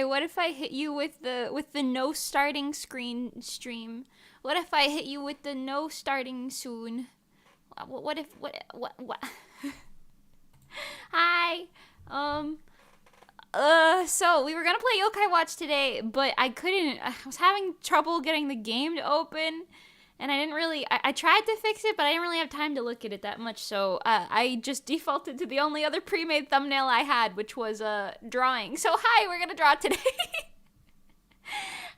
hi, what if I hit you with the no starting screen stream? What if I hit you with the no starting soon? What if what? Hi. So we were gonna play Yokai Watch today, but I couldn't. I was having trouble getting the game to open, and I didn't really. I tried to fix it, but I didn't really have time to look at it that much. So I just defaulted to the only other pre-made thumbnail I had, which was drawing. So hi, we're gonna draw today.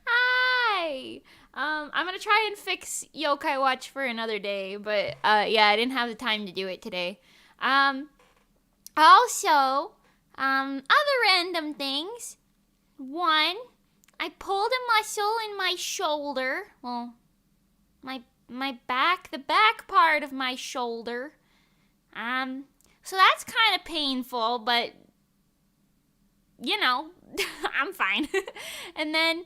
Hi. I'm gonna try and fix Yokai Watch for another day, but yeah, I didn't have the time to do it today. Also, other random things. One, I pulled a muscle in my shoulder. Well, my back, the back part of my shoulder. So that's kind of painful, but you know, I'm fine. And then,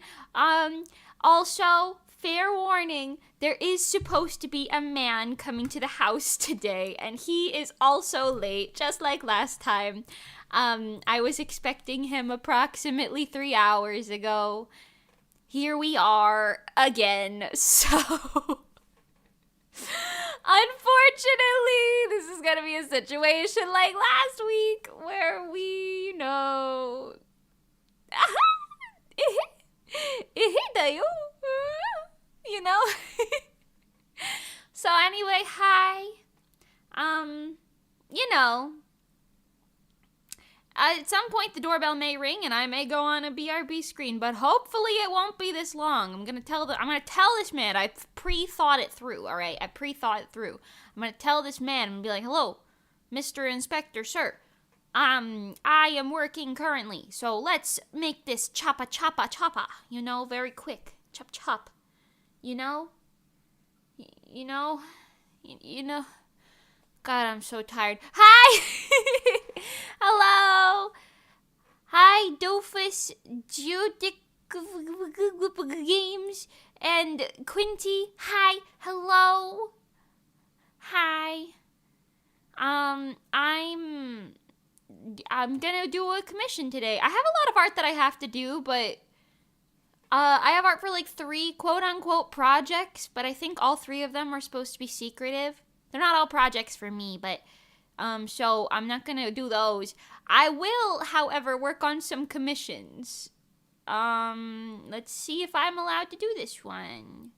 also, fair warning, there is supposed to be a man coming to the house today, and he is also late, just like last time. I was expecting him approximately 3 hours ago. Here we are again, so unfortunately, this is gonna be a situation like last week where we know you know. So anyway, hi. You know, at some point the doorbell may ring and I may go on a BRB screen, but hopefully it won't be this long. I'm gonna tell this man. I pre-thought it through. All right, I pre-thought it through. I'm gonna tell this man and be like, "Hello, Mr. Inspector, sir. I am working currently, so let's make this choppa choppa choppa. You know, very quick. Chop chop. You know. You know. You know." God, I'm so tired. Hi! Hello! Hi, Doofus, Judic Games, and Quinty. Hi, hello. Hi. I'm gonna do a commission today. I have a lot of art that I have to do, but I have art for like 3 quote-unquote projects, but I think all 3 of them are supposed to be secretive. They're not all projects for me, but, so I'm not gonna do those. I will, however, work on some commissions. Let's see if I'm allowed to do this one.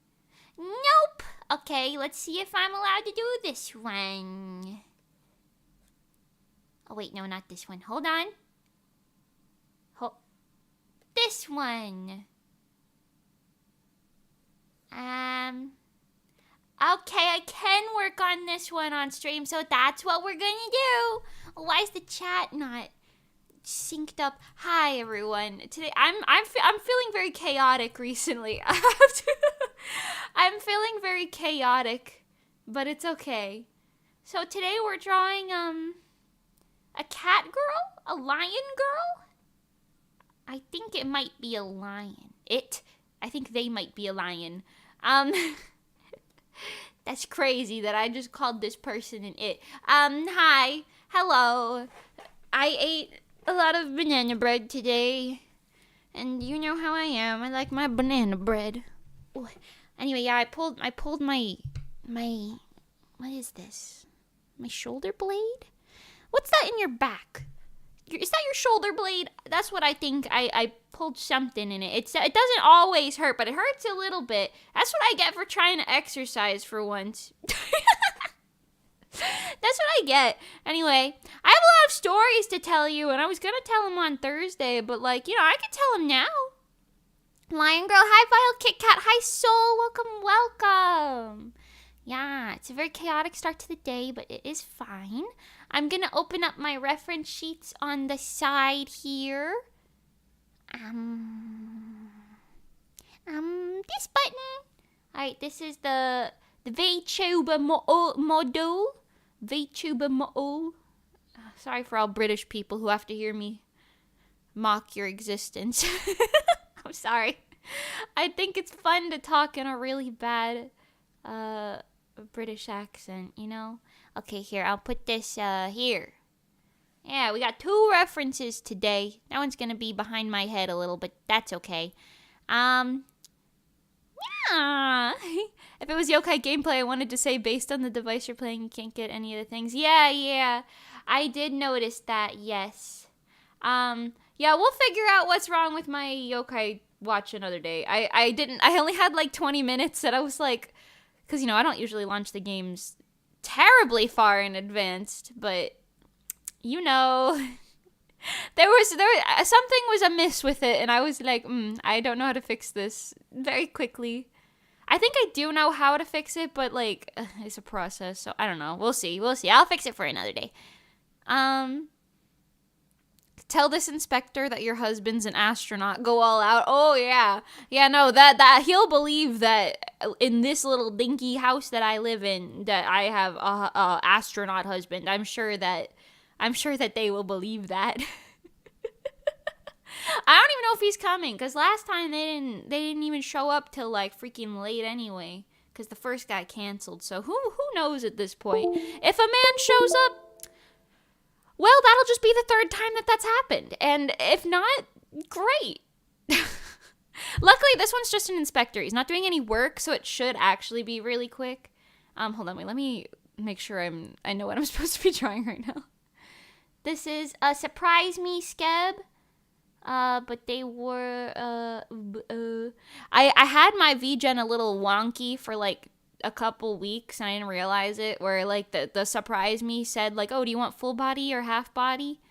Nope! Okay, let's see if I'm allowed to do this one. Oh, wait, no, not this one. Hold on. This one. Okay, I can work on this one on stream, so that's what we're gonna do. Why is the chat not synced up? Hi, everyone. Today, I'm feeling very chaotic recently. I'm feeling very chaotic, but it's okay. So today we're drawing a cat girl, a lion girl. I think it might be a lion. I think they might be a lion. That's crazy that I just called this person an it. Hi. Hello. I ate a lot of banana bread today. And you know how I am. I like my banana bread. Ooh. Anyway, yeah, I pulled my what is this? My shoulder blade? What's that in your back? Is that your shoulder blade? That's what I think. I pulled something in it. It doesn't always hurt, but it hurts a little bit. That's what I get for trying to exercise for once. That's what I get. Anyway, I have a lot of stories to tell you, and I was going to tell them on Thursday, but, like, you know, I can tell them now. Lion Girl, hi, Vile Kit Kat, hi, Soul, welcome. Yeah, it's a very chaotic start to the day, but it is fine. I'm going to open up my reference sheets on the side here. This button. Alright, this is the VTuber model. VTuber model. Sorry for all British people who have to hear me mock your existence. I'm sorry. I think it's fun to talk in a really bad British accent, you know? Okay, here, I'll put this here. Yeah, we got 2 references today. That one's gonna be behind my head a little, but that's okay. Yeah. If it was yokai gameplay, I wanted to say based on the device you're playing, you can't get any of the things. Yeah. I did notice that, yes. Yeah, we'll figure out what's wrong with my yokai watch another day. I only had like 20 minutes that I was like, because, you know, I don't usually launch the games terribly far in advance, but, you know, there was something was amiss with it, and I was like, I don't know how to fix this very quickly. I think I do know how to fix it, but like it's a process, so I don't know. We'll see. I'll fix it for another day. Tell this inspector that your husband's an astronaut. Go all out. Oh yeah. No, that he'll believe that in this little dinky house that I live in that I have a astronaut husband. I'm sure that they will believe that. I don't even know if he's coming, because last time they didn't even show up till like freaking late anyway, because the first got canceled. So who knows at this point? If a man shows up, well, that'll just be the 3rd time that's happened, and if not, great. Luckily, this one's just an inspector. He's not doing any work, so it should actually be really quick. Hold on, wait. Let me make sure I know what I'm supposed to be trying right now. This is a surprise me skeb. But they were, I had my VGen a little wonky for like a couple weeks and I didn't realize it, where like the surprise me said like, oh, do you want full body or half body?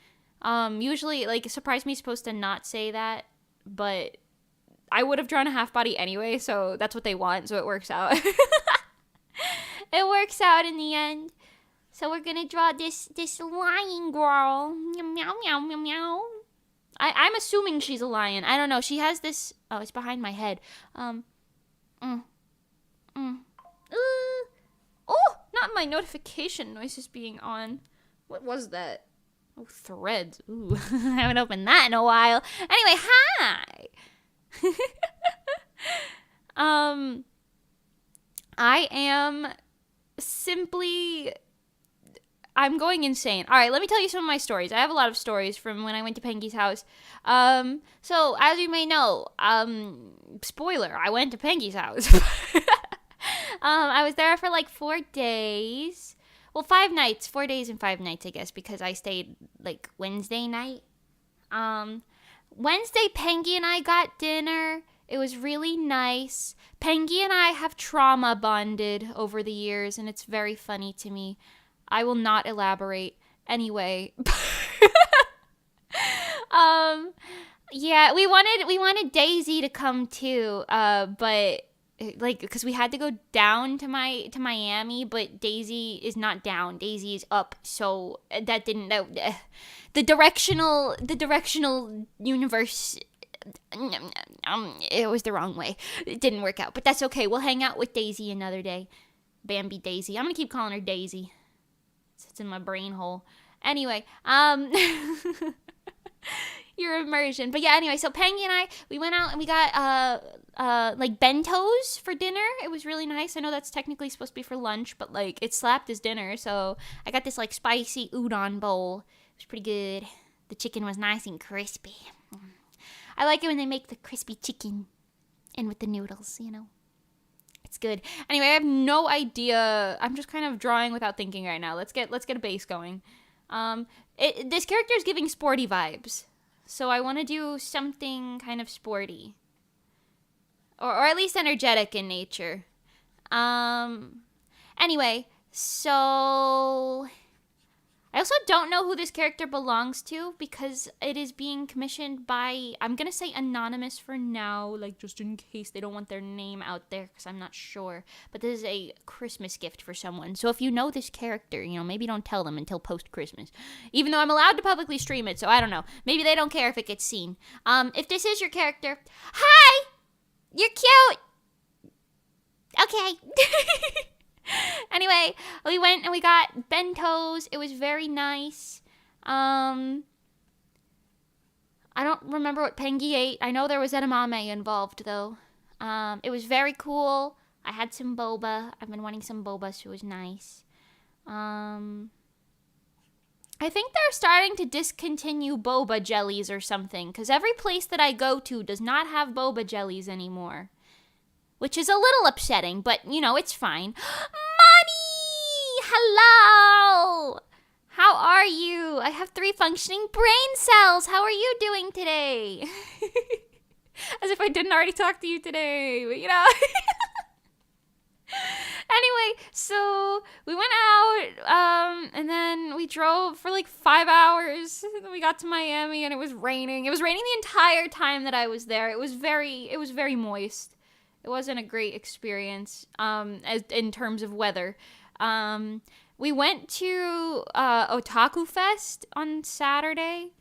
Usually like surprise me is supposed to not say that, but I would have drawn a half body anyway, so that's what they want, so it works out. It works out in the end. So we're gonna draw this lion girl. Meow, meow, meow, meow. I'm assuming she's a lion. I don't know. She has this... Oh, it's behind my head. Oh, not my notification noises being on. What was that? Oh, threads. Ooh, I haven't opened that in a while. Anyway, hi! I am simply... I'm going insane. All right, let me tell you some of my stories. I have a lot of stories from when I went to Pengy's house. So as you may know, spoiler, I went to Pengy's house. I was there for like 4 days. Well, 5 nights. 4 days and 5 nights, I guess, because I stayed like Wednesday night. Wednesday, Pengy and I got dinner. It was really nice. Pengy and I have trauma bonded over the years, and it's very funny to me. I will not elaborate. Anyway. Yeah, we wanted Daisy to come too, but like, because we had to go down to Miami, but Daisy is not down. Daisy is up, so the directional universe, it was the wrong way. It didn't work out, but that's okay. We'll hang out with Daisy another day. Bambi Daisy. I'm gonna keep calling her Daisy. It's in my brain hole. Anyway, your immersion. But yeah, anyway, so Pengy and I, we went out and we got like bentos for dinner. It was really nice. I know that's technically supposed to be for lunch, but like it slapped as dinner. So I got this like spicy udon bowl. It was pretty good. The chicken was nice and crispy. I like it when they make the crispy chicken in with the noodles, you know. It's good. Anyway, I have no idea. I'm just kind of drawing without thinking right now. Let's get a base going. This character is giving sporty vibes, so I want to do something kind of sporty, or at least energetic in nature. Anyway, so I also don't know who this character belongs to because it is being commissioned by, I'm going to say anonymous for now, like just in case they don't want their name out there because I'm not sure. But this is a Christmas gift for someone. So if you know this character, you know, maybe don't tell them until post-Christmas. Even though I'm allowed to publicly stream it, so I don't know. Maybe they don't care if it gets seen. If this is your character, hi! You're cute! Okay. Anyway, we went and we got bentos. It was very nice. I don't remember what Pengy ate. I know there was edamame involved, though. It was very cool. I had some boba. I've been wanting some boba, so it was nice. I I think they're starting to discontinue boba jellies or something, because every place that I go to does not have boba jellies anymore. Which is a little upsetting, but, it's fine. Money! Hello! How are you? I have 3 functioning brain cells. How are you doing today? As if I didn't already talk to you today, but Anyway, so we went out, and then we drove for like 5 hours. And then we got to Miami, and it was raining. It was raining the entire time that I was there. It was very moist. It wasn't a great experience, as in terms of weather. We went to Otaku Fest on Saturday,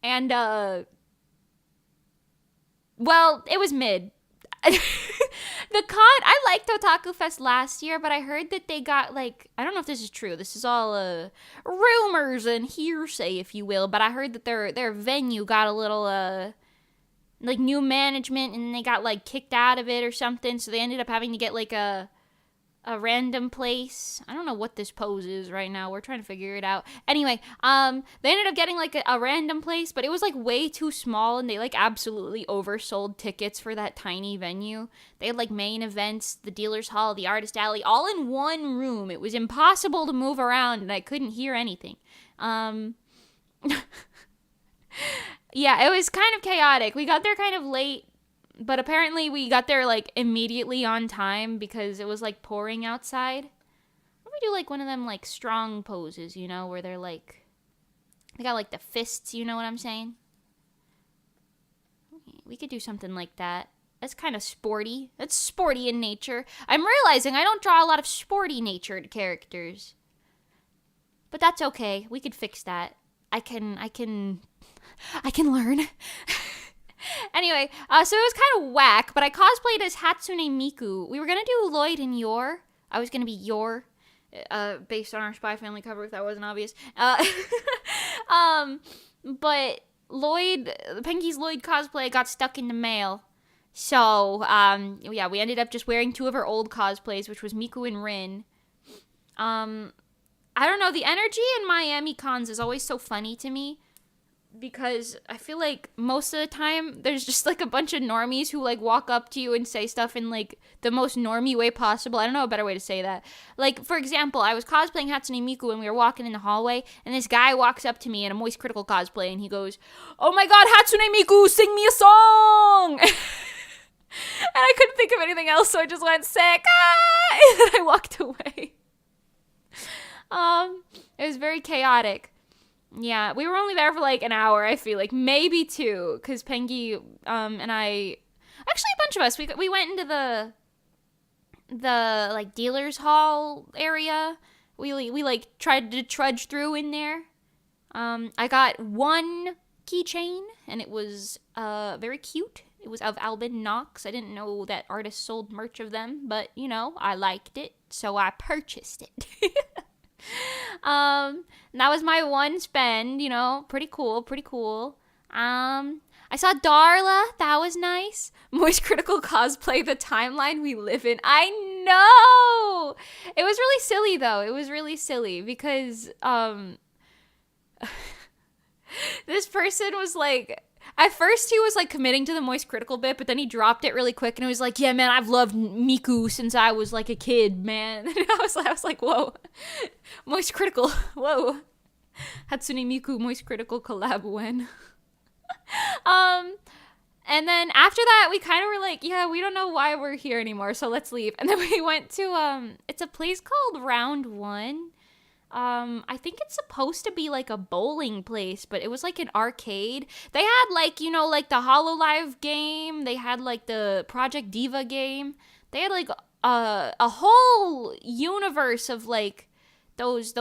and well, it was mid. I liked Otaku Fest last year, but I heard that they got, like, I don't know if this is true. This is all rumors and hearsay, if you will. But I heard that their venue got a little like new management, and they got like kicked out of it or something. So they ended up having to get like a random place. I don't know what this pose is right now. We're trying to figure it out. Anyway, they ended up getting like a random place, but it was like way too small, and they like absolutely oversold tickets for that tiny venue. They had like main events, the dealer's hall, the artist alley, all in one room. It was impossible to move around, and I couldn't hear anything. Yeah, it was kind of chaotic. We got there kind of late. But apparently we got there, like, immediately on time because it was, like, pouring outside. What if we do, like, one of them, like, strong poses, where they're, like, they got, like, the fists, you know what I'm saying? We could do something like that. That's kind of sporty. That's sporty in nature. I'm realizing I don't draw a lot of sporty-natured characters. But that's okay. We could fix that. I can learn. Anyway, so it was kind of whack, but I cosplayed as Hatsune Miku. We were going to do Lloyd and Yor. I was going to be Yor, based on our Spy Family cover, if that wasn't obvious. But Penky's Lloyd cosplay got stuck in the mail. So, yeah, we ended up just wearing 2 of her old cosplays, which was Miku and Rin. I don't know, the energy in Miami cons is always so funny to me. Because I feel like most of the time there's just like a bunch of normies who like walk up to you and say stuff in like the most normie way possible. I don't know a better way to say that. Like, for example, I was cosplaying Hatsune Miku and we were walking in the hallway, and this guy walks up to me in a Moist Critical cosplay and he goes, "Oh my god, Hatsune Miku, sing me a song!" And I couldn't think of anything else, so I just went, "Sick!" And then I walked away. It was very chaotic. Yeah, we were only there for like an hour, I feel like. Maybe 2, because Pengy and I... Actually, a bunch of us. We went into the like, dealer's hall area. We like, tried to trudge through in there. I got 1 keychain, and it was very cute. It was of Albin Knox. I didn't know that artists sold merch of them, but, I liked it, so I purchased it. That was my 1 spend, pretty cool. I saw Darla, that was nice. Moist Critical cosplay, the timeline we live in. I know! It was really silly, though. It was really silly, because, this person was like, at first he was like committing to the Moist Critical bit, but then he dropped it really quick and it was like, "Yeah, man, I've loved Miku since I was like a kid, man." And I was like, whoa, Moist Critical, whoa, Hatsune Miku Moist Critical collab when. And then after that, we kind of were like, yeah, we don't know why we're here anymore, so let's leave. And then we went to it's a place called Round One. I think it's supposed to be like a bowling place, but it was like an arcade. They had like, like the HoloLive game. They had like the Project Diva game. They had like a whole universe of like those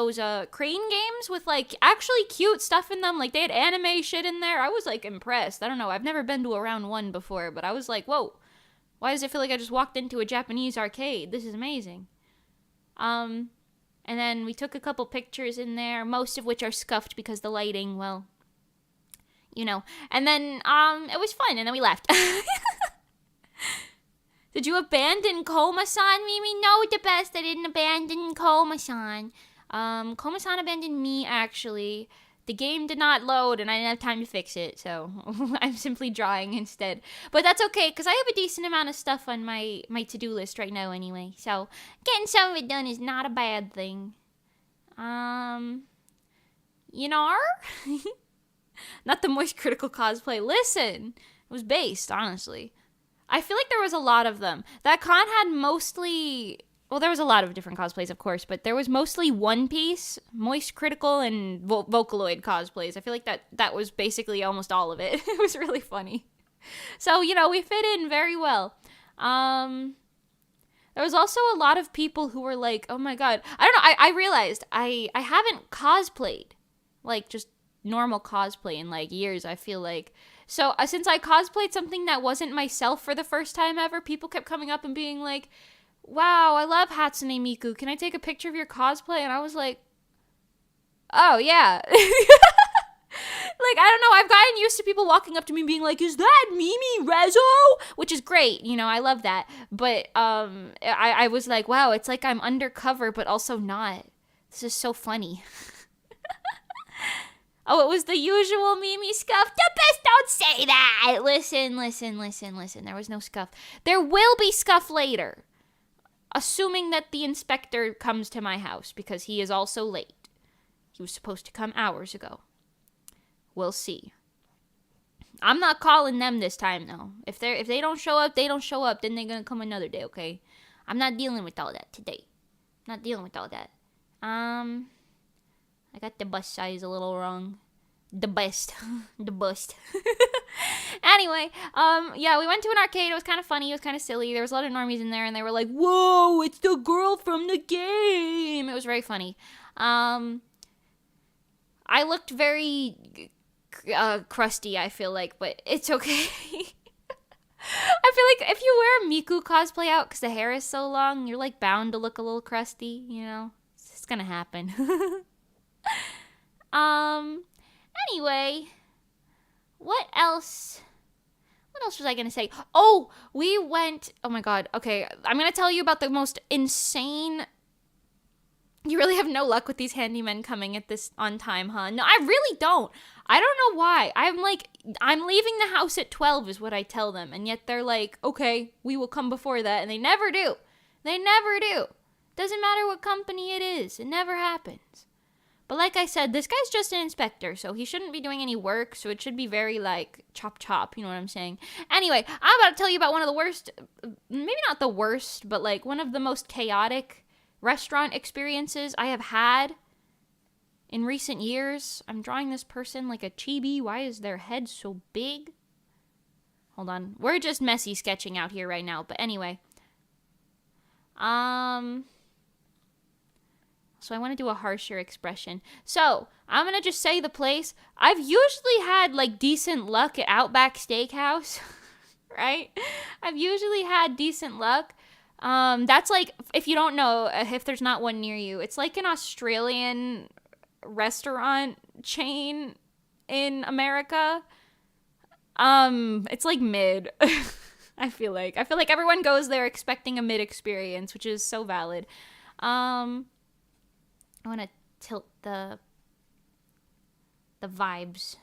crane games with like actually cute stuff in them. Like they had anime shit in there. I was like impressed. I don't know. I've never been to a Round One before, but I was like, whoa, why does it feel like I just walked into a Japanese arcade? This is amazing. And then we took a couple pictures in there, most of which are scuffed because the lighting, well, And then, it was fun, and then we left. Did you abandon Koma-san, Mimi? No, the best. I didn't abandon Koma-san. Komasan abandoned me, actually. The game did not load, and I didn't have time to fix it, so I'm simply drawing instead. But that's okay, because I have a decent amount of stuff on my to-do list right now anyway. So, getting some of it done is not a bad thing. You know? Not the Moist Critical cosplay. Listen! It was based, honestly. I feel like there was a lot of them. That con had mostly... Well, there was a lot of different cosplays, of course, but there was mostly One Piece, Moist Critical, and Vocaloid cosplays. I feel like that was basically almost all of it. It was really funny. So, we fit in very well. There was also a lot of people who were like, oh my god. I don't know, I realized I haven't cosplayed, like, just normal cosplay in, like, years, I feel like. So, since I cosplayed something that wasn't myself for the first time ever, people kept coming up and being like, wow, I love Hatsune Miku. Can I take a picture of your cosplay? And I was like, oh, yeah. Like, I don't know. I've gotten used to people walking up to me being like, is that Mimi Rezo? Which is great. I love that. But I was like, wow, it's like I'm undercover, but also not. This is so funny. Oh, it was the usual Mimi scuff. The best, don't say that. Listen. There was no scuff. There will be scuff later. Assuming that the inspector comes to my house, because he is also late. He was supposed to come hours ago. We'll see. I'm not calling them this time, though. If they don't show up, they don't show up. Then they're gonna come another day, okay? I'm not dealing with all that today. Not dealing with all that. I got the bus size a little wrong. The best. The bust. Anyway, yeah, we went to an arcade. It was kind of funny. It was kind of silly. There was a lot of normies in there, and they were like, whoa, it's the girl from the game. It was very funny. I looked very crusty, I feel like, but it's okay. I feel like if you wear a Miku cosplay out because the hair is so long, you're, like, bound to look a little crusty, It's just gonna happen. Anyway, what else was I gonna say? Oh, we went, oh my god, okay, I'm gonna tell you about the most insane, you really have no luck with these handymen coming at this on time, huh? No, I really don't. I don't know why. I'm leaving the house at 12 is what I tell them, and yet they're like, okay, we will come before that, and they never do. They never do. Doesn't matter what company it is. It never happens. But like I said, this guy's just an inspector, so he shouldn't be doing any work, so it should be very, like, chop, you know what I'm saying? Anyway, I'm about to tell you about one of the worst, maybe not the worst, but, like, one of the most chaotic restaurant experiences I have had in recent years. I'm drawing this person like a chibi. Why is their head so big? Hold on. We're just messy sketching out here right now, but anyway. So I want to do a harsher expression. So, I'm going to just say the place. I've usually had, like, decent luck at Outback Steakhouse, right? I've usually had decent luck. That's, like, if you don't know, if there's not one near you, it's like an Australian restaurant chain in America. It's, like, mid. I feel like everyone goes there expecting a mid experience, which is so valid. I want to tilt the vibes.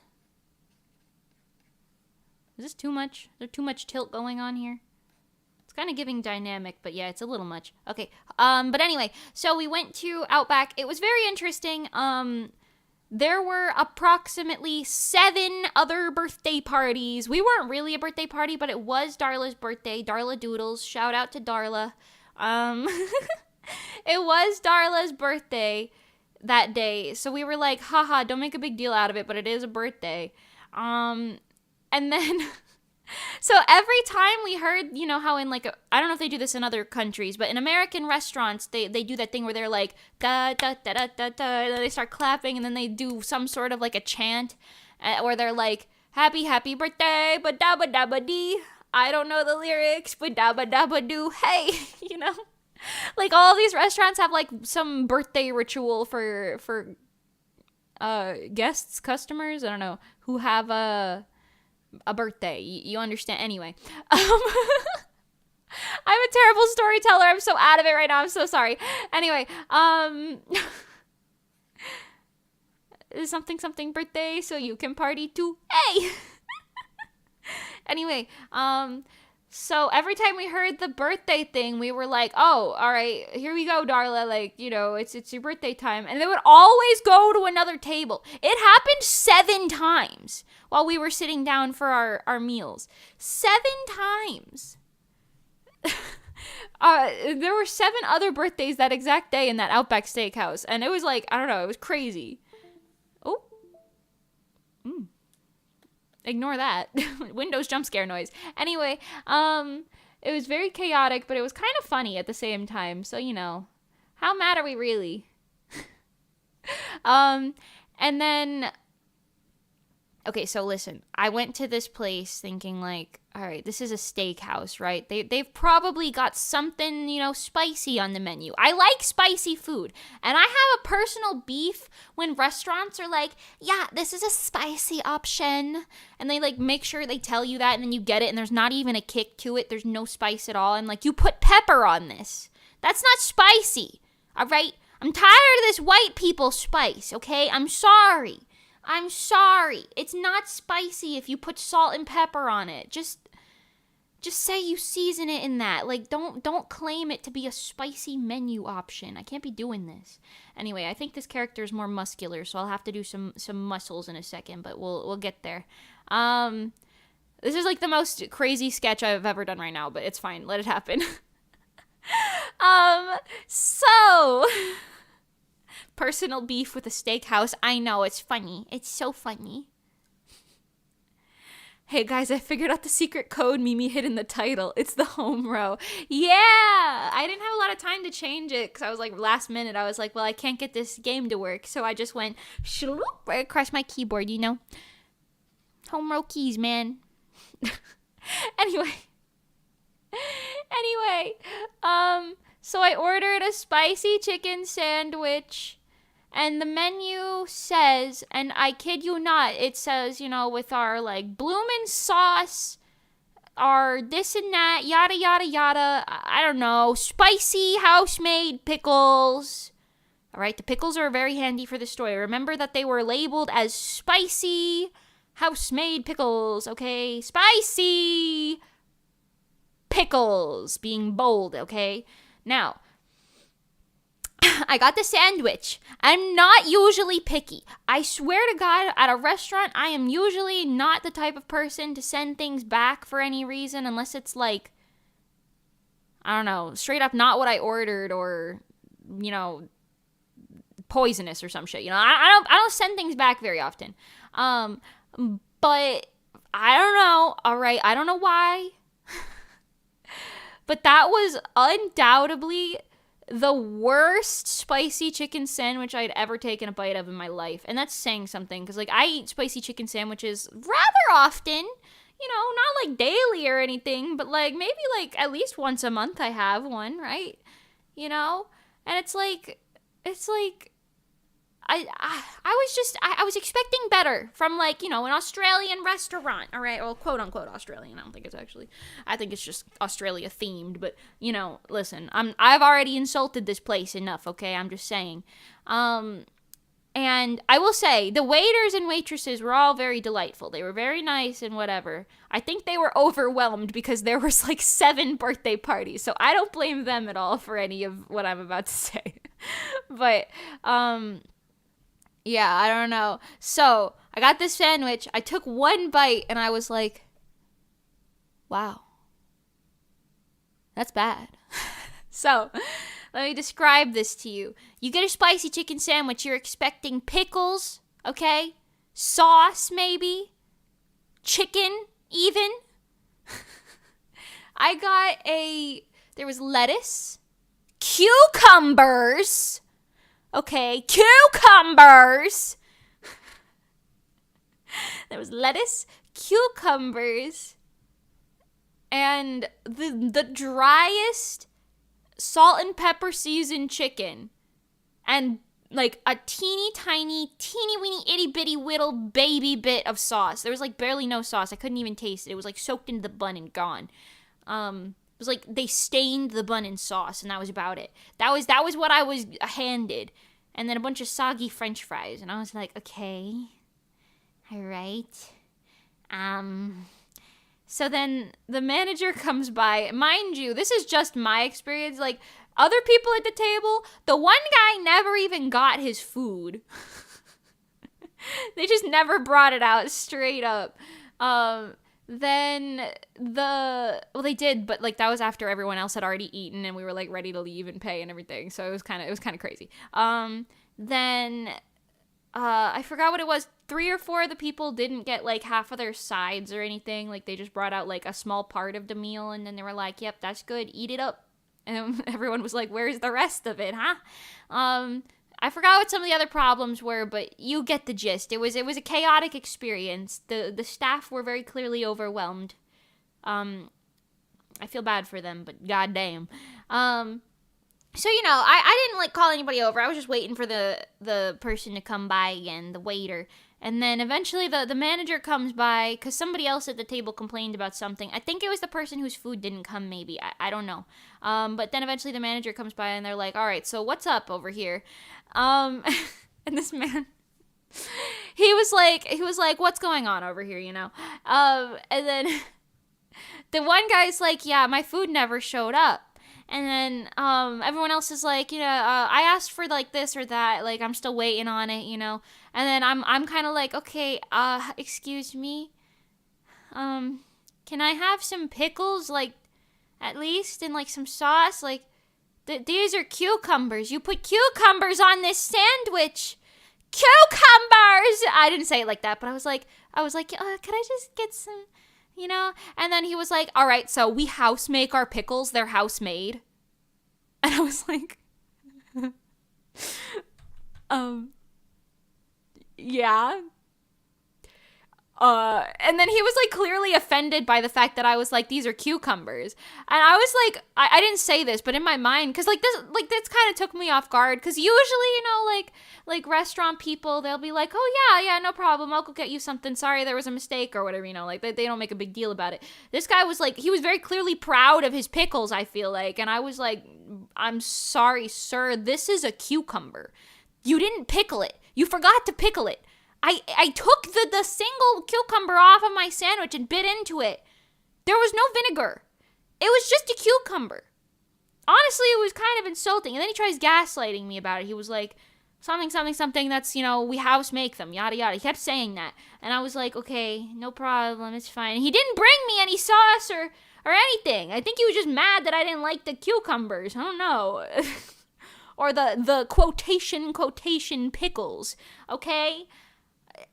Is this too much? Is there too much tilt going on here? It's kind of giving dynamic, but yeah, it's a little much. Okay, but anyway, so we went to Outback. It was very interesting. There were approximately 7 other birthday parties. We weren't really a birthday party, but it was Darla's birthday. Darla Doodles. Shout out to Darla. It was Darla's birthday that day, so we were like, haha, don't make a big deal out of it, but it is a birthday. And then, so every time we heard, how in, like, I don't know if they do this in other countries, but in American restaurants, they do that thing where they're like, da, da, da, da, da, da, and they start clapping, and then they do some sort of, like, a chant, where they're like, happy birthday, ba-da-ba-da-ba-dee. I don't know the lyrics, but da-ba-da-ba-doo, hey, Like, all these restaurants have, like, some birthday ritual for guests, customers, I don't know, who have a birthday. You understand? Anyway. I'm a terrible storyteller. I'm so out of it right now. I'm so sorry. Anyway, something something birthday so you can party too. Hey! Anyway, so every time we heard the birthday thing, we were like, oh, all right, here we go, Darla. Like, you know, it's your birthday time. And they would always go to another table. It happened 7 times while we were sitting down for our meals. 7 times. There were 7 other birthdays that exact day in that Outback Steakhouse. And it was like, I don't know, it was crazy. Oh. Ignore that. Windows jump scare noise. Anyway, it was very chaotic, but it was kind of funny at the same time. So, you know, how mad are we really? And then, okay, so listen, I went to this place thinking like, all right, this is a steakhouse, right? They've probably got something, you know, spicy on the menu. I like spicy food. And I have a personal beef when restaurants are like, yeah, this is a spicy option. And they like make sure they tell you that and then you get it and there's not even a kick to it. There's no spice at all. And like, you put pepper on this. That's not spicy. All right? I'm tired of this white people spice, okay? I'm sorry. It's not spicy if you put salt and pepper on it. Just say you season it in that. Like, don't claim it to be a spicy menu option. I can't be doing this. Anyway, I think this character is more muscular, so I'll have to do some muscles in a second, but we'll get there. This is like the most crazy sketch I've ever done right now, but it's fine. Let it happen. So personal beef with a steakhouse. I know, it's funny. It's so funny. Hey guys, I figured out the secret code Mimi hid in the title. It's the home row. Yeah! I didn't have a lot of time to change it because I was like last minute. I was like, well, I can't get this game to work. So I just went shloop right across my keyboard, you know? Home row keys, man. Anyway, so I ordered a spicy chicken sandwich. And the menu says, and I kid you not, it says, you know, with our, like, bloomin' sauce, our this and that, yada, yada, yada, I don't know, spicy house-made pickles. All right, the pickles are very handy for the story. Remember that they were labeled as spicy house-made pickles, okay? Spicy pickles, being bold, okay? Now, I got the sandwich. I'm not usually picky. I swear to God, at a restaurant, I am usually not the type of person to send things back for any reason unless it's like, I don't know, straight up not what I ordered or, you know, poisonous or some shit. You know, I don't send things back very often. But I don't know. All right, I don't know why. But that was undoubtedly the worst spicy chicken sandwich I'd ever taken a bite of in my life. And that's saying something, because, like, I eat spicy chicken sandwiches rather often. You know, not, like, daily or anything, but, like, maybe, like, at least once a month I have one, right? You know? And it's like, I was expecting better from, like, you know, an Australian restaurant, all right? Well, quote unquote Australian. I don't think it's actually, I think it's just Australia themed, but, you know, listen, I've already insulted this place enough, okay? I'm just saying. And I will say, the waiters and waitresses were all very delightful. They were very nice and whatever. I think they were overwhelmed because there was like 7 birthday parties, so I don't blame them at all for any of what I'm about to say. But, yeah, I don't know. So, I got this sandwich. I took one bite, and I was like, wow. That's bad. So, let me describe this to you. You get a spicy chicken sandwich, you're expecting pickles, okay? Sauce, maybe? Chicken, even? There was lettuce, cucumbers, okay, cucumbers. There was lettuce, cucumbers, and the driest salt and pepper seasoned chicken, and like a teeny weeny itty bitty little baby bit of sauce. There was like barely no sauce. I couldn't even taste it. It was like soaked into the bun and gone. It was like they stained the bun in sauce, and that was about it. That was what I was handed. and then a bunch of soggy French fries. And I was like, okay, all right. So then the manager comes by. Mind you, this is just my experience. Like, other people at the table, the one guy never even got his food. They just never brought it out, straight up. Then they did, but like that was after everyone else had already eaten and we were like ready to leave and pay and everything. So it was kind of crazy. Then I forgot what it was. 3 or 4 of the people didn't get like half of their sides or anything. Like they just brought out like a small part of the meal and then they were like, "Yep, that's good. Eat it up." And everyone was like, "Where's the rest of it, huh?" I forgot what some of the other problems were, but you get the gist. It was a chaotic experience. The staff were very clearly overwhelmed. I feel bad for them, but goddamn. So, you know, I didn't, like, call anybody over. I was just waiting for the person to come by again, the waiter. And then eventually the manager comes by because somebody else at the table complained about something. I think it was the person whose food didn't come, maybe. I don't know. But then eventually the manager comes by and they're like, "All right, so what's up over here?" And this man, he was like, "What's going on over here, you know?" And then the one guy's like, "Yeah, my food never showed up." And then everyone else is like, you know, I asked for like this or that, like I'm still waiting on it, you know. And then I'm kind of like, "Okay, excuse me, can I have some pickles, like at least, and like some sauce? Like these are cucumbers. You put cucumbers on this sandwich. Cucumbers!" I didn't say it like that, but I was like, "Can I just get some?" You know? And then he was like, "All right, so we house make our pickles. They're house made." And I was like, yeah. And then he was like clearly offended by the fact that I was like, "These are cucumbers." And I was like, I didn't say this, but in my mind, cause this kind of took me off guard. Cause usually, you know, like restaurant people, they'll be like, "Oh yeah, no problem. I'll go get you something. Sorry, there was a mistake," or whatever, you know, like they don't make a big deal about it. This guy was like, he was very clearly proud of his pickles, I feel like. And I was like, "I'm sorry, sir. This is a cucumber. You didn't pickle it. You forgot to pickle it. I took the single cucumber off of my sandwich and bit into it. There was no vinegar. It was just a cucumber." Honestly, it was kind of insulting. And then he tries gaslighting me about it. He was like, something that's, you know, we house make them, yada yada. He kept saying that. And I was like, "Okay, no problem, it's fine." And he didn't bring me any sauce or anything. I think he was just mad that I didn't like the cucumbers. I don't know. Or the quotation pickles, okay?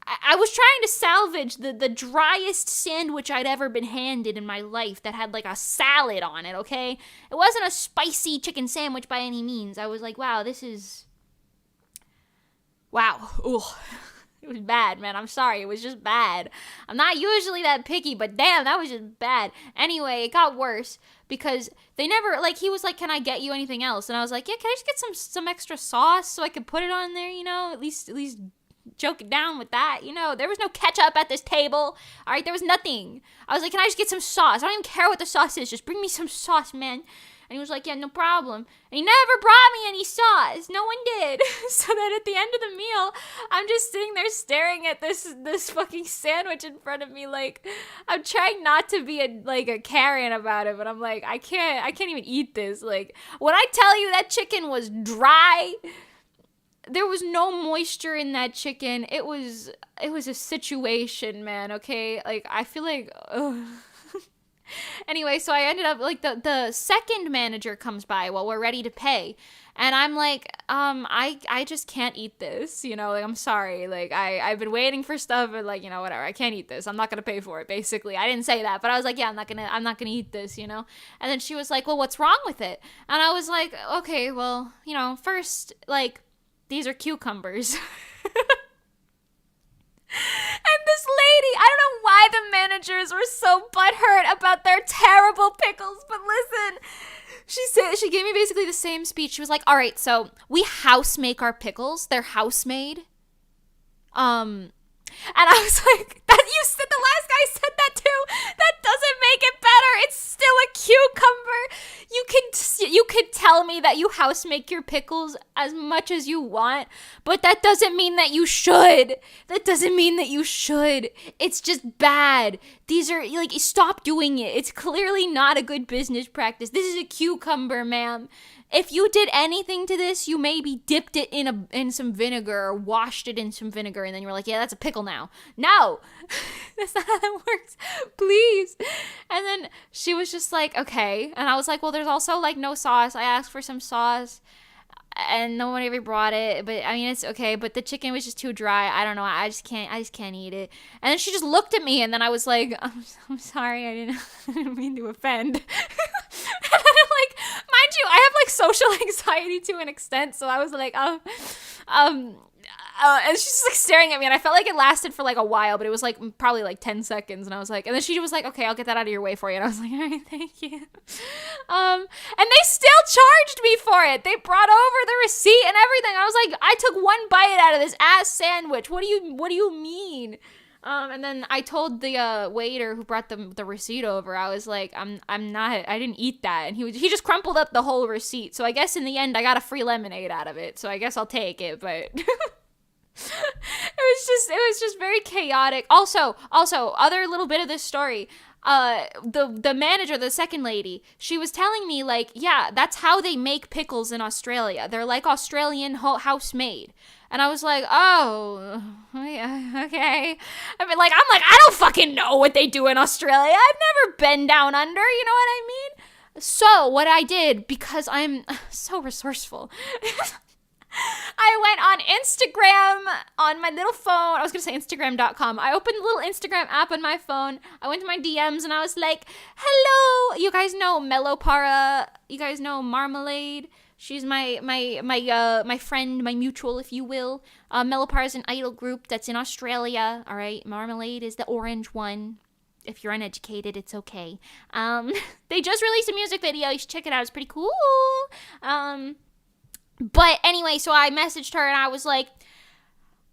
I was trying to salvage the driest sandwich I'd ever been handed in my life that had like a salad on it, okay? It wasn't a spicy chicken sandwich by any means. I was like, wow, this is... Wow. Ooh. It was bad, man. I'm sorry. It was just bad. I'm not usually that picky, but damn, that was just bad. Anyway, it got worse because they never, like, he was like, "Can I get you anything else?" And I was like, "Yeah, can I just get some extra sauce so I could put it on there, you know? At least choke it down with that, you know." There was no ketchup at this table. All right, there was nothing. I was like, "Can I just get some sauce? I don't even care what the sauce is. Just bring me some sauce, man." And he was like, "Yeah, no problem." And he never brought me any sauce. No one did. So then at the end of the meal, I'm just sitting there staring at this fucking sandwich in front of me. Like, I'm trying not to be a Karen about it, but I'm like, I can't even eat this. Like, when I tell you that chicken was dry, there was no moisture in that chicken. It was a situation, man, okay? Like, I feel like, ugh. Anyway, so I ended up, like, the second manager comes by while we're ready to pay. And I'm like, I just can't eat this, you know, like, I'm sorry. Like, I've been waiting for stuff, and, like, you know, whatever, I can't eat this. I'm not gonna pay for it, basically. I didn't say that, but I was like, yeah, I'm not gonna eat this, you know? And then she was like, "Well, what's wrong with it?" And I was like, "Okay, well, you know, first, like, these are cucumbers." And this lady, I don't know why the managers were so butthurt about their terrible pickles, but listen, she gave me basically the same speech. She was like, "All right, so we house make our pickles. They're house made. And I was like, that you said, the last guy said that too. That doesn't make it better. It's still a cucumber. You could tell me that you house make your pickles as much as you want, but that doesn't mean that you should. That doesn't mean that you should. It's just bad. These are, like, stop doing it. It's clearly not a good business practice. This is a cucumber, ma'am. If you did anything to this, you maybe dipped it in some vinegar or washed it in some vinegar, and then you were like, yeah, that's a pickle now. No, that's not how that works. Please. And then she was just like, okay. And I was like, well, there's also like no sauce. I asked for some sauce, and no one ever brought it. But I mean, it's okay. But the chicken was just too dry. I don't know. I just can't eat it. And then she just looked at me, and then I was like, I'm sorry. I didn't mean to offend. And then I'm like, mind you, I have like social anxiety to an extent, so I was like, and she's just like staring at me, and I felt like it lasted for like a while, but it was like probably like 10 seconds, and I was like, and then she was like, okay, I'll get that out of your way for you, and I was like, all right, thank you. And they still charged me for it. They brought over the receipt and everything. I was like, I took one bite out of this ass sandwich. What do you mean? And then I told the waiter who brought the receipt over, I was like, I didn't eat that. And he just crumpled up the whole receipt. So I guess in the end I got a free lemonade out of it. So I guess I'll take it, but it was just very chaotic. Also, other little bit of this story. The manager, the second lady, she was telling me, like, yeah, that's how they make pickles in Australia. They're like Australian house made. And I was like, oh, yeah, okay. I'm like, I don't fucking know what they do in Australia. I've never been down under, you know what I mean? So what I did, because I'm so resourceful, I went on Instagram on my little phone. I was going to say Instagram.com. I opened a little Instagram app on my phone. I went to my DMs and I was like, hello. You guys know Mellowpara. You guys know Marmalade. She's my friend, my mutual, if you will. Mellowpara is an idol group that's in Australia. All right. Marmalade is the orange one. If you're uneducated, it's okay. They just released a music video. You should check it out. It's pretty cool. But anyway, so I messaged her and I was like,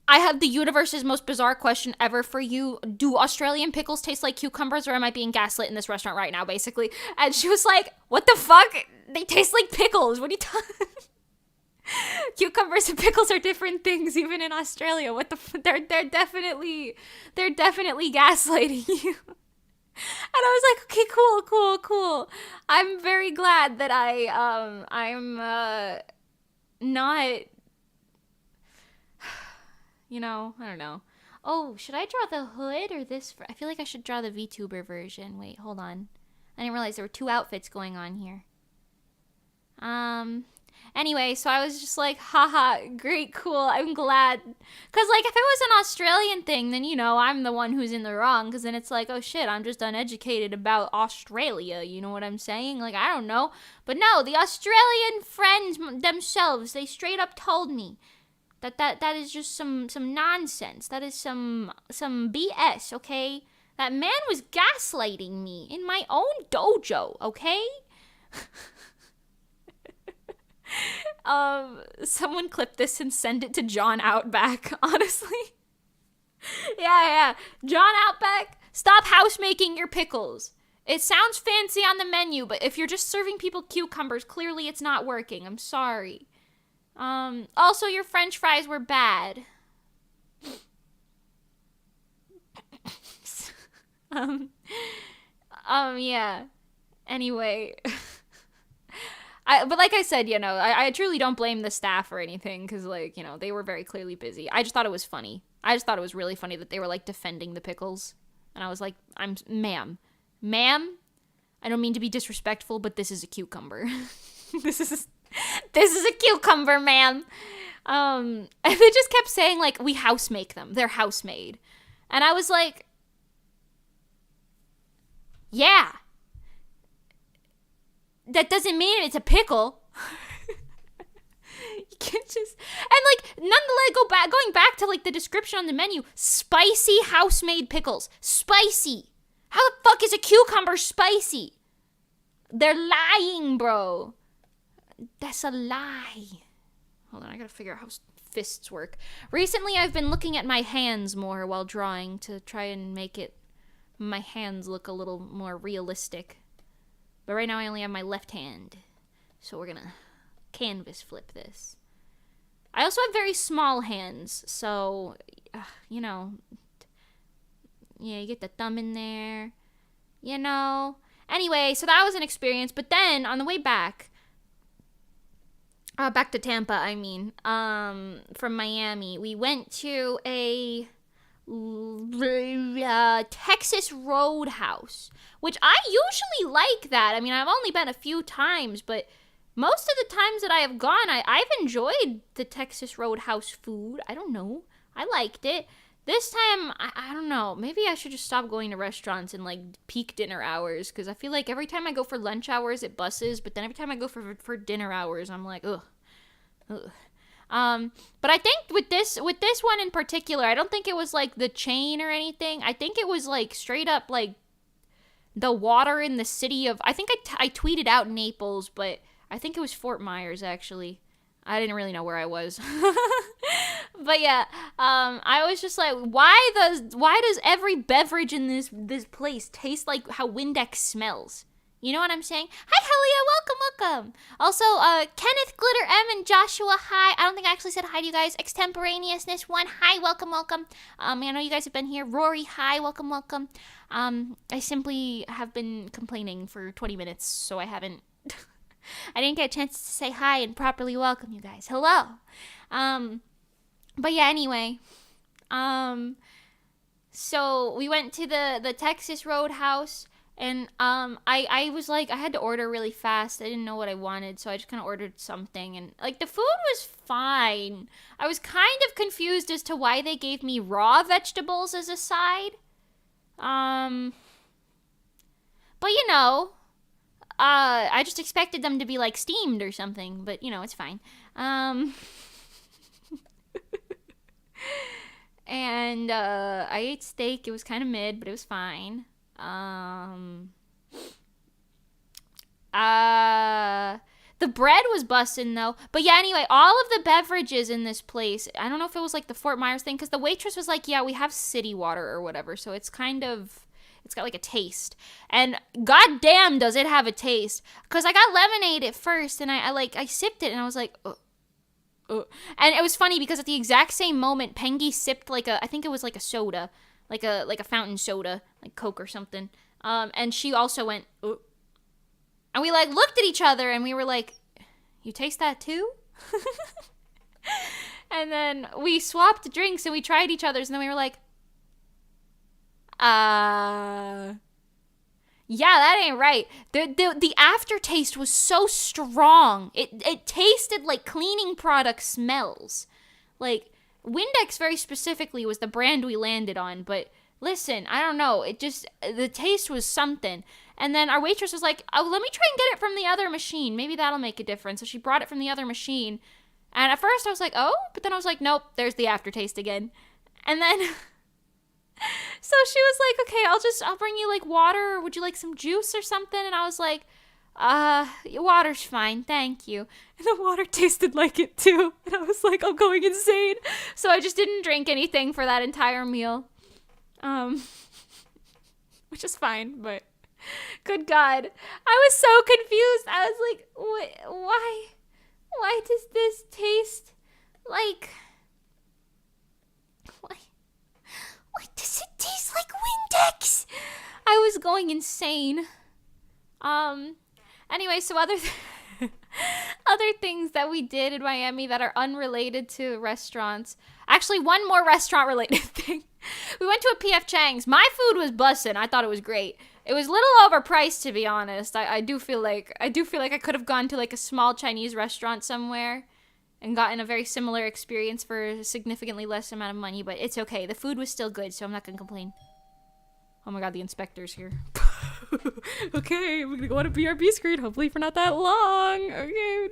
I have the universe's most bizarre question ever for you. Do Australian pickles taste like cucumbers, or am I being gaslit in this restaurant right now, basically? And she was like, what the fuck? They taste like pickles. What are you talking? Cucumbers and pickles are different things, even in Australia. What the they're definitely gaslighting you. And I was like, okay, cool. I'm very glad that I'm not, you know, I don't know. Oh, should I draw the hood or this? I feel like I should draw the VTuber version. Wait, hold on. I didn't realize there were two outfits going on here. Anyway, so I was just like, haha, great, cool, I'm glad. Because, like, if it was an Australian thing, then, you know, I'm the one who's in the wrong. Because then it's like, oh, shit, I'm just uneducated about Australia. You know what I'm saying? Like, I don't know. But no, the Australian friends themselves, they straight up told me that is just some nonsense. That is some BS, okay? That man was gaslighting me in my own dojo, okay? Someone clip this and send it to John Outback, honestly. Yeah. John Outback, stop house making your pickles. It sounds fancy on the menu, but if you're just serving people cucumbers, clearly it's not working. I'm sorry. Also, your French fries were bad. Yeah. Anyway. But like I said, you know, I truly don't blame the staff or anything, because, like, you know, they were very clearly busy. I just thought it was funny. I just thought it was really funny that they were, like, defending the pickles. And I was like, ma'am, I don't mean to be disrespectful, but this is a cucumber. This is a cucumber, ma'am. And they just kept saying, like, we house make them. They're house made. And I was like, yeah. That doesn't mean it's a pickle. You can't just, and like, nonetheless, going back to like the description on the menu, spicy house-made pickles. Spicy. How the fuck is a cucumber spicy? They're lying, bro. That's a lie. Hold on, I gotta figure out how fists work. Recently, I've been looking at my hands more while drawing to try and make my hands look a little more realistic. But right now I only have my left hand. So we're gonna canvas flip this. I also have very small hands, so, you know, yeah, you get the thumb in there, you know. Anyway, so that was an experience, but then on the way back to Tampa, I mean, from Miami, we went to a Texas Roadhouse, which I usually like that. I mean, I've only been a few times, but most of the times that I have gone, I've enjoyed the Texas Roadhouse food. I don't know. I liked it. This time, I don't know. Maybe I should just stop going to restaurants in, like, peak dinner hours, because I feel like every time I go for lunch hours, it busses, but then every time I go for dinner hours, I'm like, ugh. But I think with this one in particular, I don't think it was, like, the chain or anything. I think it was, like, straight up, like, the water in the city of... I think I tweeted out Naples, but... I think it was Fort Myers, actually. I didn't really know where I was. But yeah, I was just like, why does every beverage in this place taste like how Windex smells? You know what I'm saying? Hi, Hiya, welcome. Also, Kenneth, Glitter M, and Joshua, hi. I don't think I actually said hi to you guys. Extemporaneousness 1, hi, welcome. I know you guys have been here. Rory, hi, welcome. I simply have been complaining for 20 minutes, so I haven't... I didn't get a chance to say hi and properly welcome you guys. Hello. But yeah, anyway. So we went to the Texas Roadhouse, and I was like, I had to order really fast. I didn't know what I wanted, so I just kind of ordered something, and like the food was fine. I was kind of confused as to why they gave me raw vegetables as a side. But you know, I just expected them to be, like, steamed or something, but, you know, it's fine. And, I ate steak. It was kind of mid, but it was fine. The bread was bussin', though. But yeah, anyway, all of the beverages in this place, I don't know if it was, like, the Fort Myers thing, because the waitress was like, yeah, we have city water or whatever, so it's kind of... It's got like a taste. And goddamn does it have a taste. Because I got lemonade at first and I sipped it and I was like, And it was funny because at the exact same moment, Pengy sipped I think it was like a soda. Like a fountain soda. Like Coke or something. And she also went, And we looked at each other and we were like, you taste that too? And then we swapped drinks and we tried each other's and then we were like, yeah, that ain't right. The aftertaste was so strong. It tasted like cleaning product smells. Like, Windex very specifically was the brand we landed on, but listen, I don't know. The taste was something. And then our waitress was like, oh, let me try and get it from the other machine. Maybe that'll make a difference. So she brought it from the other machine. And at first I was like, oh, but then I was like, nope, there's the aftertaste again. And then... So she was like, okay, I'll bring you like water, or would you like some juice or something? And I was like, water's fine, thank you. And the water tasted like it too. And I was like, I'm going insane. So I just didn't drink anything for that entire meal. Which is fine, but good God. I was so confused. I was like, why does this taste like... Why does it taste like Windex? I was going insane. Anyway, so other things that we did in Miami that are unrelated to restaurants. Actually, one more restaurant-related thing. We went to a P.F. Chang's. My food was bussin'. I thought it was great. It was a little overpriced, to be honest. I do feel like I could have gone to like a small Chinese restaurant somewhere and gotten a very similar experience for a significantly less amount of money, but it's okay. The food was still good, so I'm not gonna complain. Oh my God, the inspector's here. Okay, we're gonna go on a BRB screen, hopefully for not that long. Okay.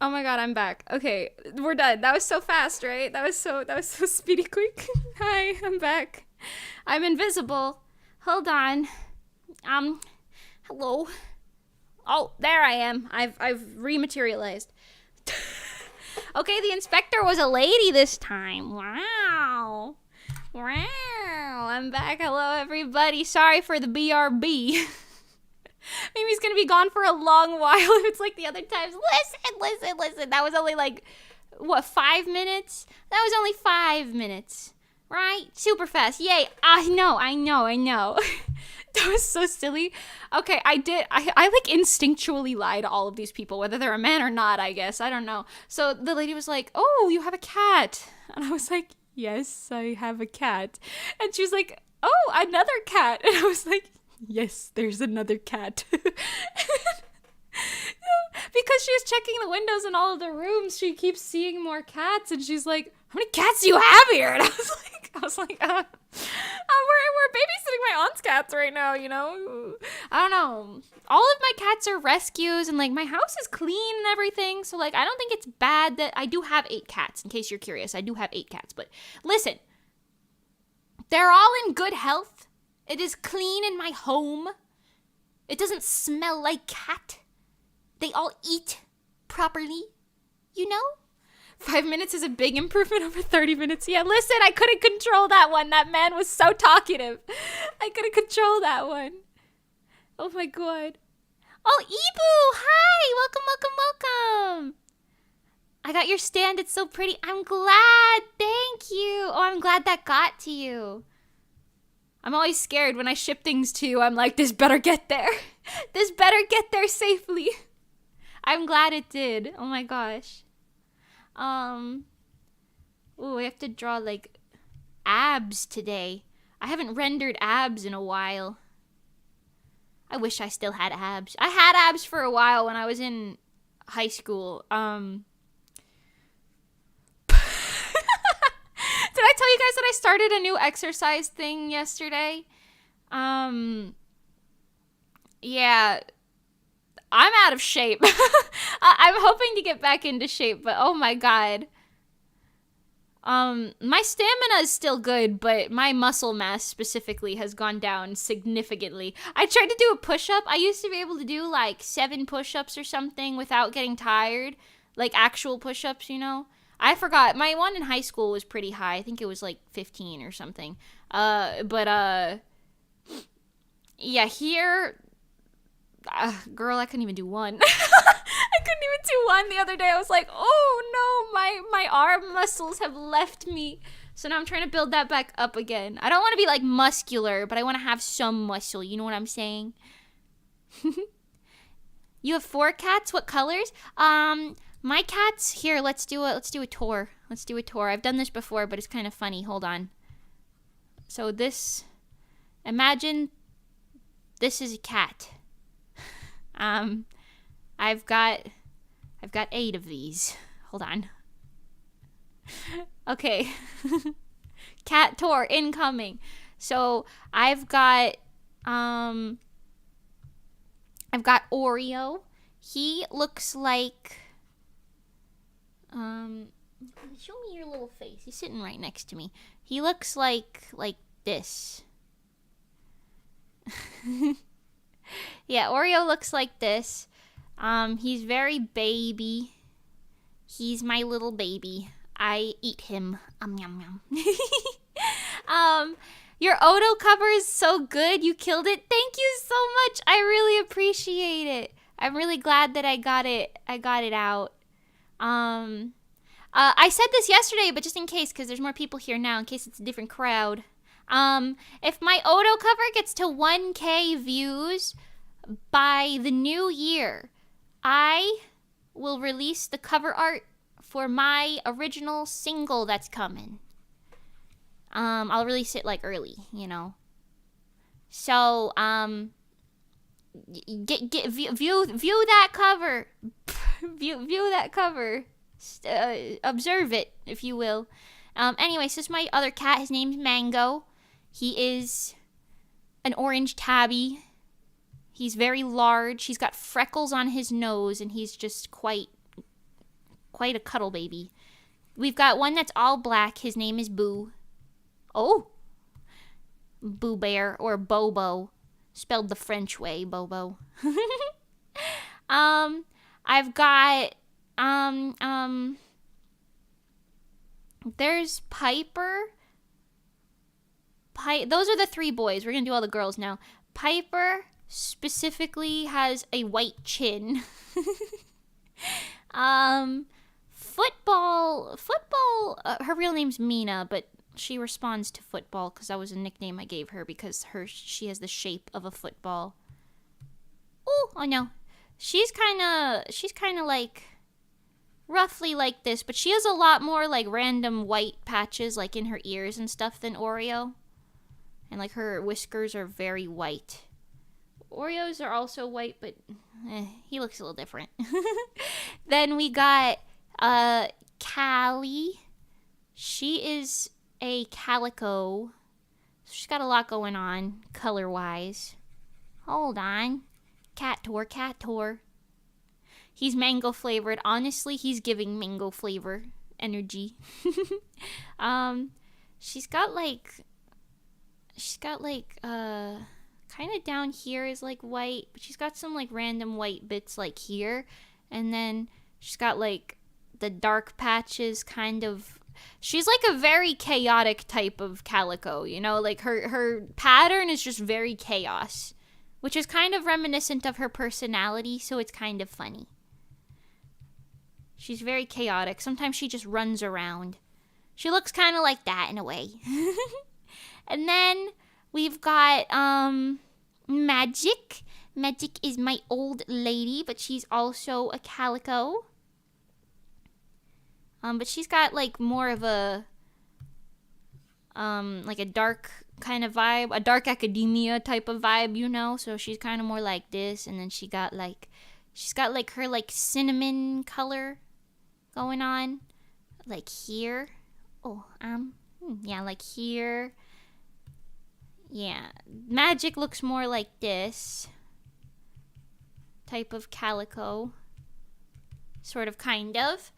Oh my god, I'm back. Okay, we're done. That was so fast, right? That was so speedy quick. Hi, I'm back. I'm invisible. Hold on. Hello. Oh, there I am. I've rematerialized. Okay, the inspector was a lady this time. Wow. Wow. I'm back. Hello, everybody. Sorry for the BRB. Mimi's gonna be gone for a long while if it's like the other times. Listen. That was only like, what, 5 minutes? That was only 5 minutes. Right? Super fast. Yay. I know. That was so silly. Okay, I like instinctually lie to all of these people, whether they're a man or not, I guess. I don't know. So the lady was like, oh, you have a cat. And I was like, yes, I have a cat. And she was like, oh, another cat. And I was like, yes, there's another cat. Because she was checking the windows in all of the rooms, she keeps seeing more cats, and she's like, how many cats do you have here? And I was like, we're babysitting my aunt's cats right now, you know? I don't know. All of my cats are rescues, and like my house is clean and everything, so like I don't think it's bad that I do have 8 cats, in case you're curious. I do have 8 cats, but listen, they're all in good health. It is clean in my home. It doesn't smell like cat. They all eat properly, you know? 5 minutes is a big improvement over 30 minutes. Yeah, listen, I couldn't control that one. That man was so talkative. I couldn't control that one. Oh my god. Oh, Ibu, hi! Welcome. I got your stand. It's so pretty. I'm glad. Thank you. Oh, I'm glad that got to you. I'm always scared when I ship things to you. I'm like, this better get there. This better get there safely. I'm glad it did. Oh my gosh. Ooh, I have to draw like abs today. I haven't rendered abs in a while. I wish I still had abs. I had abs for a while when I was in high school. Did I tell you guys that I started a new exercise thing yesterday? Yeah. I'm out of shape. I'm hoping to get back into shape, but oh my god. My stamina is still good, but my muscle mass specifically has gone down significantly. I tried to do a push-up. I used to be able to do like 7 push-ups or something without getting tired. Like actual push-ups, you know? I forgot. My one in high school was pretty high. I think it was like 15 or something. Yeah, here... girl, I couldn't even do 1. I couldn't even do 1 the other day. I was like, oh no, my arm muscles have left me. So now I'm trying to build that back up again. I don't want to be like muscular, but I want to have some muscle. You know what I'm saying? You have 4 cats? What colors? My cats, here, let's do a tour. Let's do a tour. I've done this before, but it's kind of funny. Hold on. So imagine this is a cat. I've got 8 of these. Hold on. Okay. Cat tour incoming. So I've got Oreo. He looks like show me your little face. He's sitting right next to me. He looks like this. Yeah, Oreo looks like this. He's very baby. He's my little baby. I eat him. Yum. Your Odo cover is so good. You killed it. Thank you so much. I really appreciate it. I'm really glad that I got it out. I said this yesterday, but just in case, because there's more people here now, in case it's a different crowd. If my Odo cover gets to 1K views by the new year, I will release the cover art for my original single that's coming. I'll release it like early, you know. So, view that cover. view that cover. Observe it, if you will. Anyway, so this is my other cat. His name's Mango. He is an orange tabby. He's very large. He's got freckles on his nose, and he's just quite quite a cuddle baby. We've got one that's all black. His name is Boo. Oh. Boo Bear or Bobo. Spelled the French way, Bobo. I've got, there's Piper. Those are the 3 boys. We're going to do all the girls now. Piper specifically has a white chin. Football, her real name's Mina, but she responds to football because that was a nickname I gave her because she has the shape of a football. Oh no. She's kind of like roughly like this, but she has a lot more like random white patches like in her ears and stuff than Oreo. And like her whiskers are very white. Oreos are also white, but he looks a little different. Then we got Callie. She is a calico. So she's got a lot going on color-wise. Hold on. Cat tour. He's mango flavored. Honestly, he's giving mango flavor energy. She's got like kind of down here is like white, but she's got some like random white bits like here, and then she's got like the dark patches kind of. She's like a very chaotic type of calico, you know, like her pattern is just very chaos, which is kind of reminiscent of her personality, so it's kind of funny. She's very chaotic. Sometimes she just runs around. She looks kind of like that in a way. And then we've got Magic. Magic is my old lady, but she's also a calico. But she's got like more of a like a dark kind of vibe, a dark academia type of vibe, you know. So she's kind of more like this, and then she's got like her like cinnamon color going on, like here. Oh, yeah, like here. Yeah, Magic looks more like this type of calico, sort of, kind of.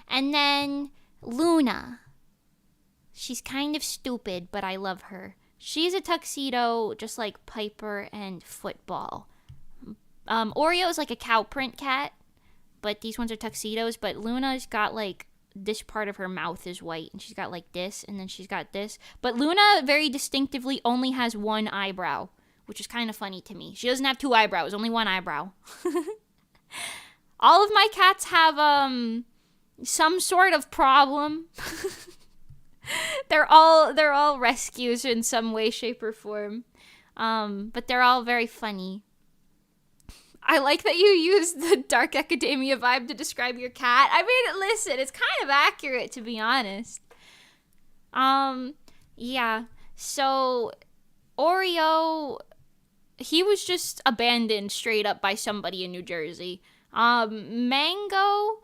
And then Luna. She's kind of stupid, but I love her. She's a tuxedo, just like Piper and Football. Oreo is like a cow print cat, but these ones are tuxedos. But Luna's got like this part of her mouth is white, and she's got like this, and then she's got this. But Luna very distinctively only has one eyebrow, which is kind of funny to me. She doesn't have 2 eyebrows, only 1 eyebrow. All of my cats have some sort of problem. They're all rescues in some way, shape, or form. But they're all very funny. I like that you use the dark academia vibe to describe your cat. I mean, listen, it's kind of accurate, to be honest. Yeah. So, Oreo, he was just abandoned straight up by somebody in New Jersey. Mango,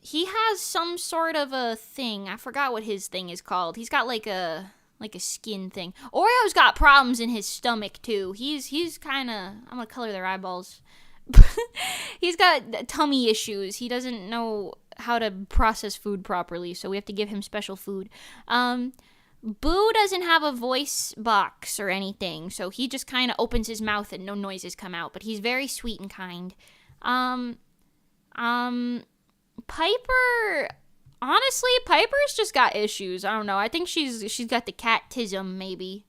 he has some sort of a thing. I forgot what his thing is called. He's got like a skin thing. Oreo's got problems in his stomach too. He's kind of, I'm gonna color their eyeballs. He's got tummy issues. He doesn't know how to process food properly, so we have to give him special food. Boo doesn't have a voice box or anything, so he just kind of opens his mouth and no noises come out, but he's very sweet and kind. Piper, honestly, Piper's just got issues. I don't know. I think she's got the catism, maybe.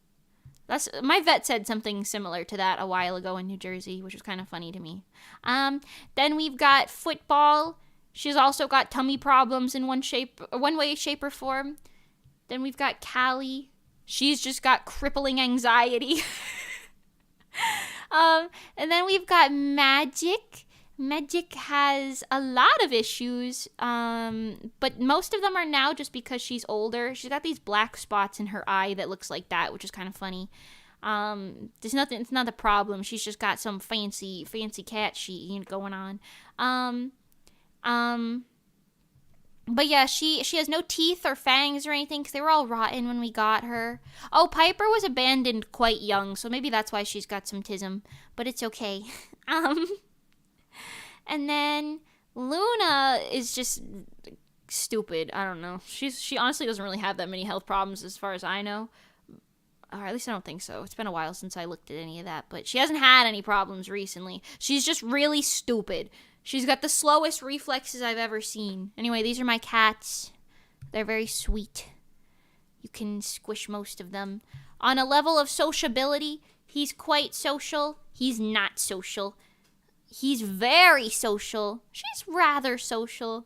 My vet said something similar to that a while ago in New Jersey, which was kind of funny to me. Then we've got Football. She's also got tummy problems in one way, shape, or form. Then we've got Callie. She's just got crippling anxiety. And then we've got Magic. Magic has a lot of issues, but most of them are now just because she's older. She's got these black spots in her eye that looks like that, which is kind of funny. It's not a problem. She's just got some fancy cat shit going on. But yeah, she has no teeth or fangs or anything because they were all rotten when we got her. Oh, Piper was abandoned quite young, so maybe that's why she's got some tism, but it's okay. And then Luna is just stupid. I don't know. She honestly doesn't really have that many health problems as far as I know. Or at least I don't think so. It's been a while since I looked at any of that, but she hasn't had any problems recently. She's just really stupid. She's got the slowest reflexes I've ever seen. Anyway, these are my cats. They're very sweet. You can squish most of them. On a level of sociability, he's quite social. He's not social. He's very social. She's rather social.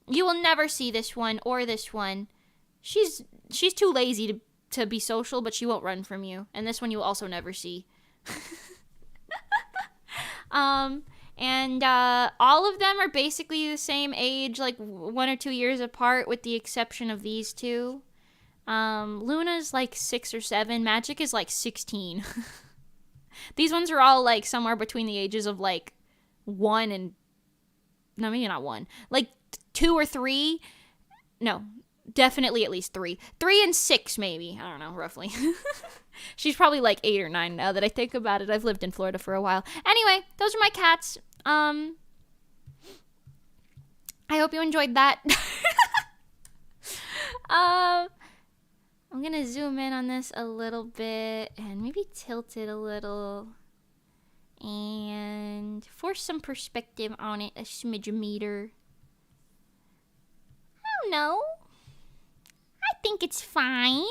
You will never see this one or this one. She's too lazy to be social, but she won't run from you. And this one you will also never see. And all of them are basically the same age, like 1 or 2 years apart, with the exception of these two. Luna's like 6 or 7. Magic is like 16. These ones are all like somewhere between the ages of like 1 and... No, maybe not 1. Like 2 or 3. No, definitely at least 3. 3 and 6 maybe. I don't know, roughly. She's probably like 8 or 9 now that I think about it. I've lived in Florida for a while. Anyway, those are my cats. I hope you enjoyed that. I'm gonna zoom in on this a little bit and maybe tilt it a little and force some perspective on it a smidge-meter. I don't know. I think it's fine.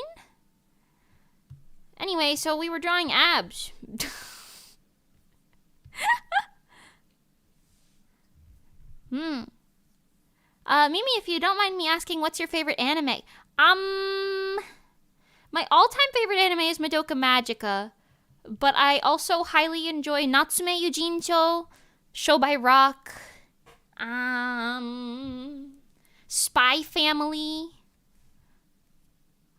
Anyway, so we were drawing abs. Mimi, if you don't mind me asking, what's your favorite anime? My all-time favorite anime is Madoka Magica, but I also highly enjoy Natsume Yujincho, Show by Rock, Spy Family.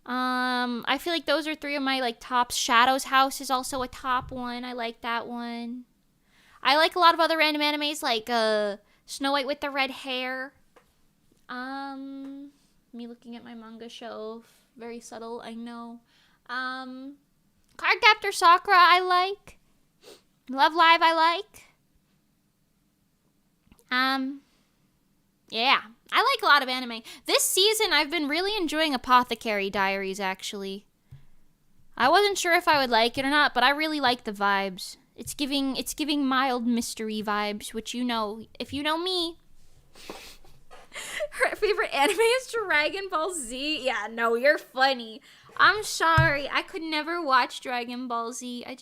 I feel like those are 3 of my like tops. Shadow's House is also a top one. I like that one. I like a lot of other random animes like Snow White with the Red Hair. Me looking at my manga shelf. Very subtle, I know. Cardcaptor Sakura I like. Love Live I like. Yeah, I like a lot of anime. This season I've been really enjoying Apothecary Diaries actually. I wasn't sure if I would like it or not, but I really like the vibes. It's giving mild mystery vibes, which you know, if you know me. Her favorite anime is Dragon Ball Z. Yeah, no, you're funny. I'm sorry. I could never watch Dragon Ball Z. Why do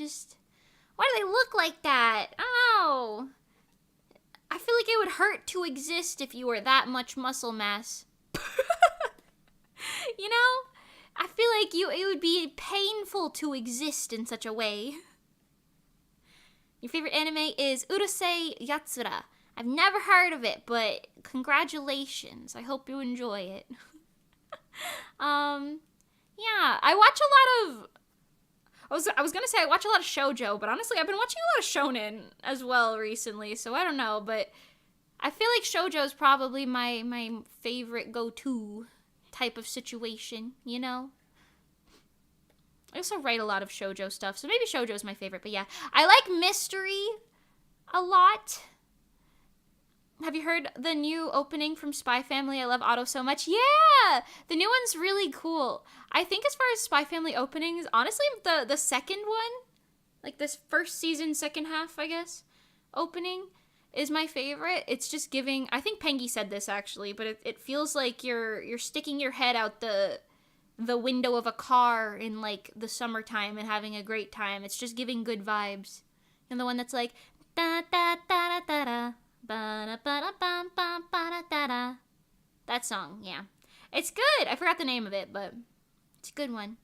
they look like that? I don't know. I feel like it would hurt to exist if you were that much muscle mass. You know? I feel like it would be painful to exist in such a way. Your favorite anime is Urusei Yatsura. I've never heard of it, but congratulations. I hope you enjoy it. Yeah, I watch a lot of... I was gonna say I watch a lot of shoujo, but honestly, I've been watching a lot of shonen as well recently, so I don't know, but I feel like shoujo is probably my favorite go-to type of situation, you know? I also write a lot of shoujo stuff, so maybe shoujo is my favorite, but yeah. I like mystery a lot. Have you heard the new opening from Spy Family? I love Otto so much. Yeah! The new one's really cool. I think as far as Spy Family openings, honestly, the second one, like this first season, second half, I guess, opening is my favorite. It's just giving, I think Pengi said this actually, but it feels like you're sticking your head out the window of a car in like the summertime and having a great time. It's just giving good vibes. And the one that's like, da da da da da. That song, yeah. It's good. I forgot the name of it, but it's a good one.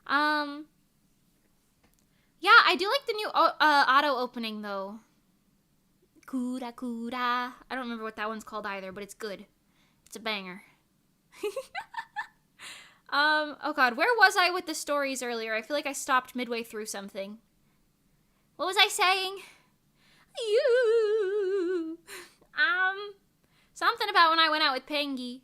Yeah, I do like the new auto opening though. Kura kura. I don't remember what that one's called either, but it's good. It's a banger. Oh god, where was I with the stories earlier? I feel like I stopped midway through something. What was I saying? You. Something about when I went out with Pengi.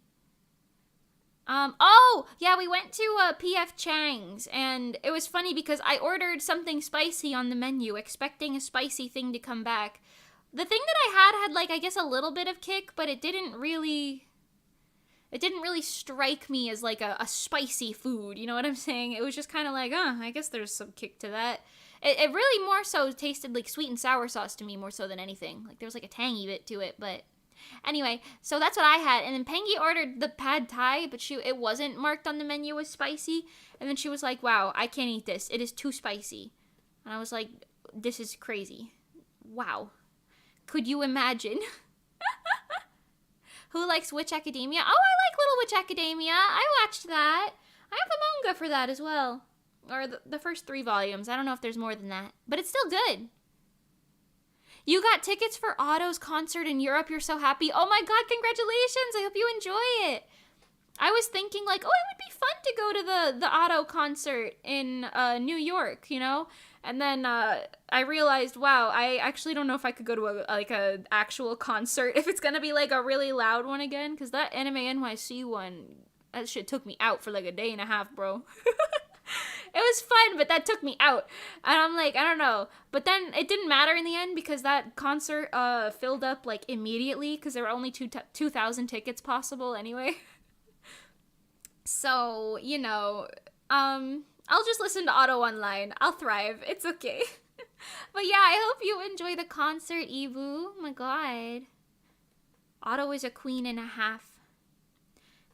Oh, yeah, we went to P.F. Chang's, and it was funny because I ordered something spicy on the menu, expecting a spicy thing to come back, the thing that I had like, I guess, a little bit of kick, but it didn't really strike me as like a spicy food. You know what I'm saying? It was just kind of like, I guess there's some kick to that. It really more so tasted like sweet and sour sauce to me, more so than anything. Like there was like a tangy bit to it, but anyway, so that's what I had. And then Pengi ordered the pad thai, but it wasn't marked on the menu as spicy. And then she was like, wow, I can't eat this. It is too spicy. And I was like, this is crazy. Wow. Could you imagine? Who likes Witch Academia? Oh, I like Little Witch Academia. I watched that. I have the manga for that as well. Or the first 3 volumes. I don't know if there's more than that. But it's still good. You got tickets for Otto's concert in Europe. You're so happy. Oh my god, congratulations. I hope you enjoy it. I was thinking like, oh, it would be fun to go to the Otto concert in New York, you know? And then I realized, wow, I actually don't know if I could go to a actual concert if it's going to be like a really loud one again. Because that Anime NYC one, that shit took me out for like a day and a half, bro. It was fun, but that took me out. And I'm like, I don't know. But then it didn't matter in the end because that concert filled up like immediately because there were only 2,000 tickets possible anyway. So, you know, I'll just listen to Otto online. I'll thrive. It's okay. But yeah, I hope you enjoy the concert, Ibu. Oh my god. Otto is a queen and a half.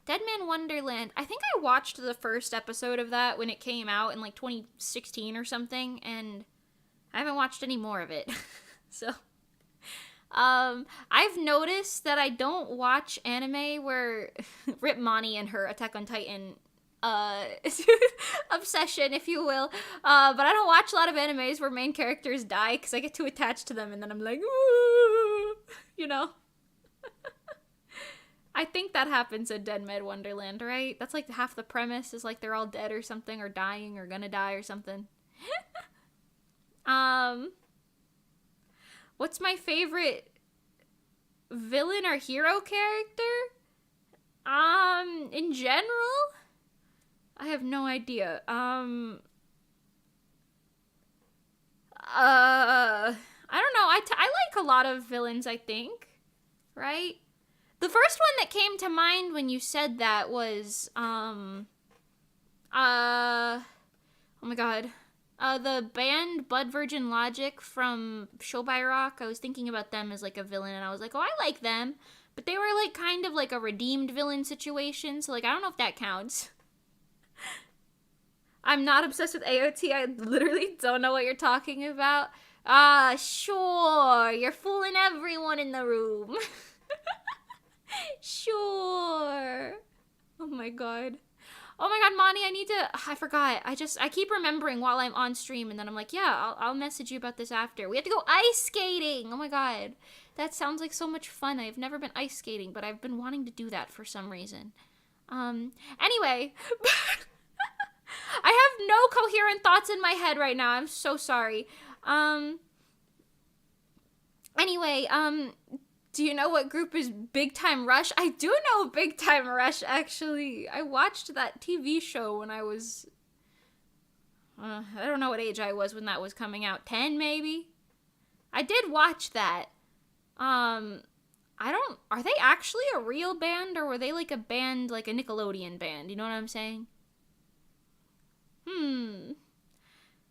Dead Man Wonderland. I think I watched the first episode of that when it came out in like 2016 or something, and I haven't watched any more of it. So, I've noticed that I don't watch anime where Rip Mani and her Attack on Titan obsession, if you will. But I don't watch a lot of animes where main characters die because I get too attached to them and then I'm like, ooh, you know? I think that happens in Dead Man Wonderland, right? That's like half the premise is like they're all dead or something or dying or gonna die or something. What's my favorite villain or hero character? In general? I have no idea. I don't know. I like a lot of villains, I think. Right? The first one that came to mind when you said that was, oh my god. The band Bud Virgin Logic from Show by Rock. I was thinking about them as like a villain and I was like, oh, I like them. But they were like kind of like a redeemed villain situation. So like, I don't know if that counts. I'm not obsessed with AOT. I literally don't know what you're talking about. Sure. You're fooling everyone in the room. Sure. Oh my god. Oh my god, Mani, I forgot. I keep remembering while I'm on stream and then I'm like, yeah, I'll message you about this after. We have to go ice skating. Oh my god. That sounds like so much fun. I've never been ice skating, but I've been wanting to do that for some reason. Anyway. I have no coherent thoughts in my head right now. I'm so sorry. Anyway, do you know what group is Big Time Rush? I do know Big Time Rush, actually. I watched that TV show when I was... I don't know what age I was when that was coming out. 10, maybe? I did watch that. Are they actually a real band, or were they like a band, like a Nickelodeon band? You know what I'm saying?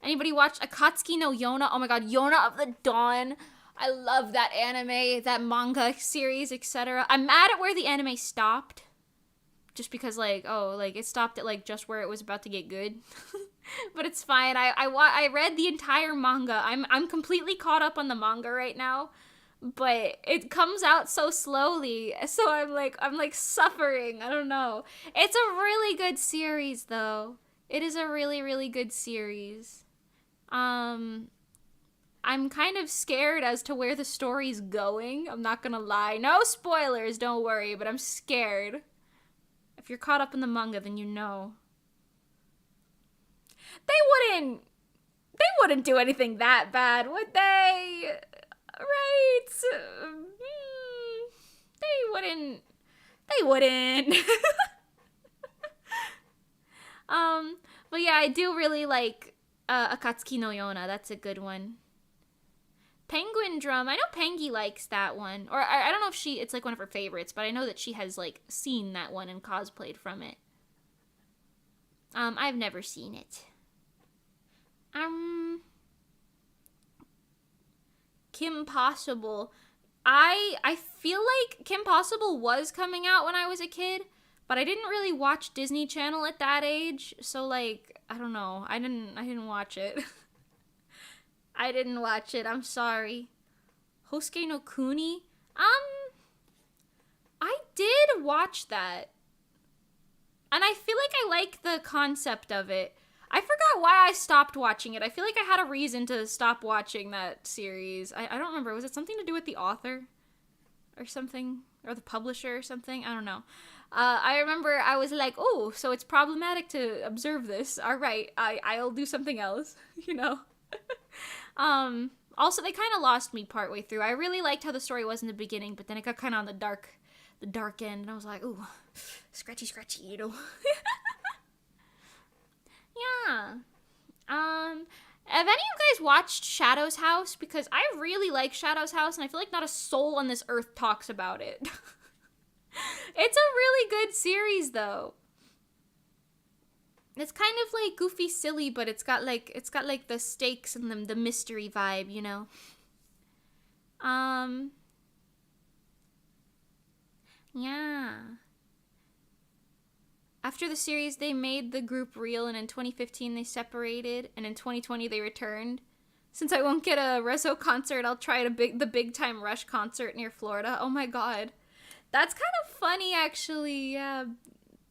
Anybody watch Akatsuki no Yona? Oh my god, Yona of the Dawn. I love that anime, that manga series, etc. I'm mad at where the anime stopped. Just because, like, it stopped at, like, just where it was about to get good. But it's fine. I read the entire manga. I'm completely caught up on the manga right now. But it comes out so slowly. So I'm like suffering. I don't know. It's a really good series, though. It is a really, really good series. I'm kind of scared as to where the story's going. I'm not gonna lie. No spoilers, don't worry, but I'm scared. If you're caught up in the manga, then you know. They wouldn't do anything that bad, would they? Right? They wouldn't. But yeah, I do really like Akatsuki no Yona. That's a good one. Penguin Drum. I know Pengy likes that one. Or I don't know if it's like one of her favorites, but I know that she has like seen that one and cosplayed from it. I've never seen it. Kim Possible. I feel like Kim Possible was coming out when I was a kid, but I didn't really watch Disney Channel at that age, so like, I don't know. I didn't watch it. I didn't watch it. I'm sorry. Hosuke no Kuni? I did watch that. And I feel like I like the concept of it. I forgot why I stopped watching it. I feel like I had a reason to stop watching that series. I don't remember. Was it something to do with the author? Or something? Or the publisher or something? I don't know. I remember I was like, oh, so it's problematic to observe this. All right, I'll do something else, you know? Also, they kind of lost me partway through. I really liked how the story was in the beginning, but then it got kind of on the dark end, and I was like, ooh, scratchy, you know? Yeah. Have any of you guys watched Shadow's House? Because I really like Shadow's House, and I feel like not a soul on this earth talks about it. It's a really good series, though. It's kind of like goofy, silly, but it's got like the stakes and the mystery vibe, you know. Yeah. After the series, they made the group real, and in 2015 they separated, and in 2020 they returned. Since I won't get a Reso concert, I'll try the Big Time Rush concert near Florida. Oh my god. That's kind of funny, actually. Yeah,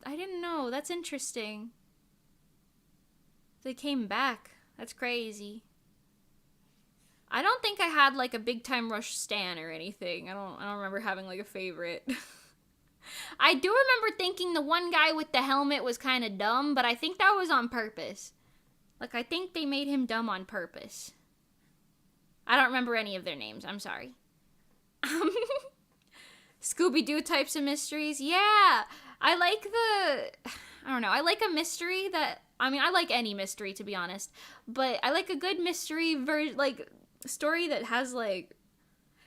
I didn't know. That's interesting. They came back. That's crazy. I don't think I had like a Big Time Rush stan or anything. I don't remember having like a favorite. I do remember thinking the one guy with the helmet was kind of dumb, but I think that was on purpose. Like, I think they made him dumb on purpose. I don't remember any of their names. I'm sorry. Scooby-Doo types of mysteries. Yeah. I like I like a mystery that, I mean, I like any mystery, to be honest, but I like a good mystery story that has, like,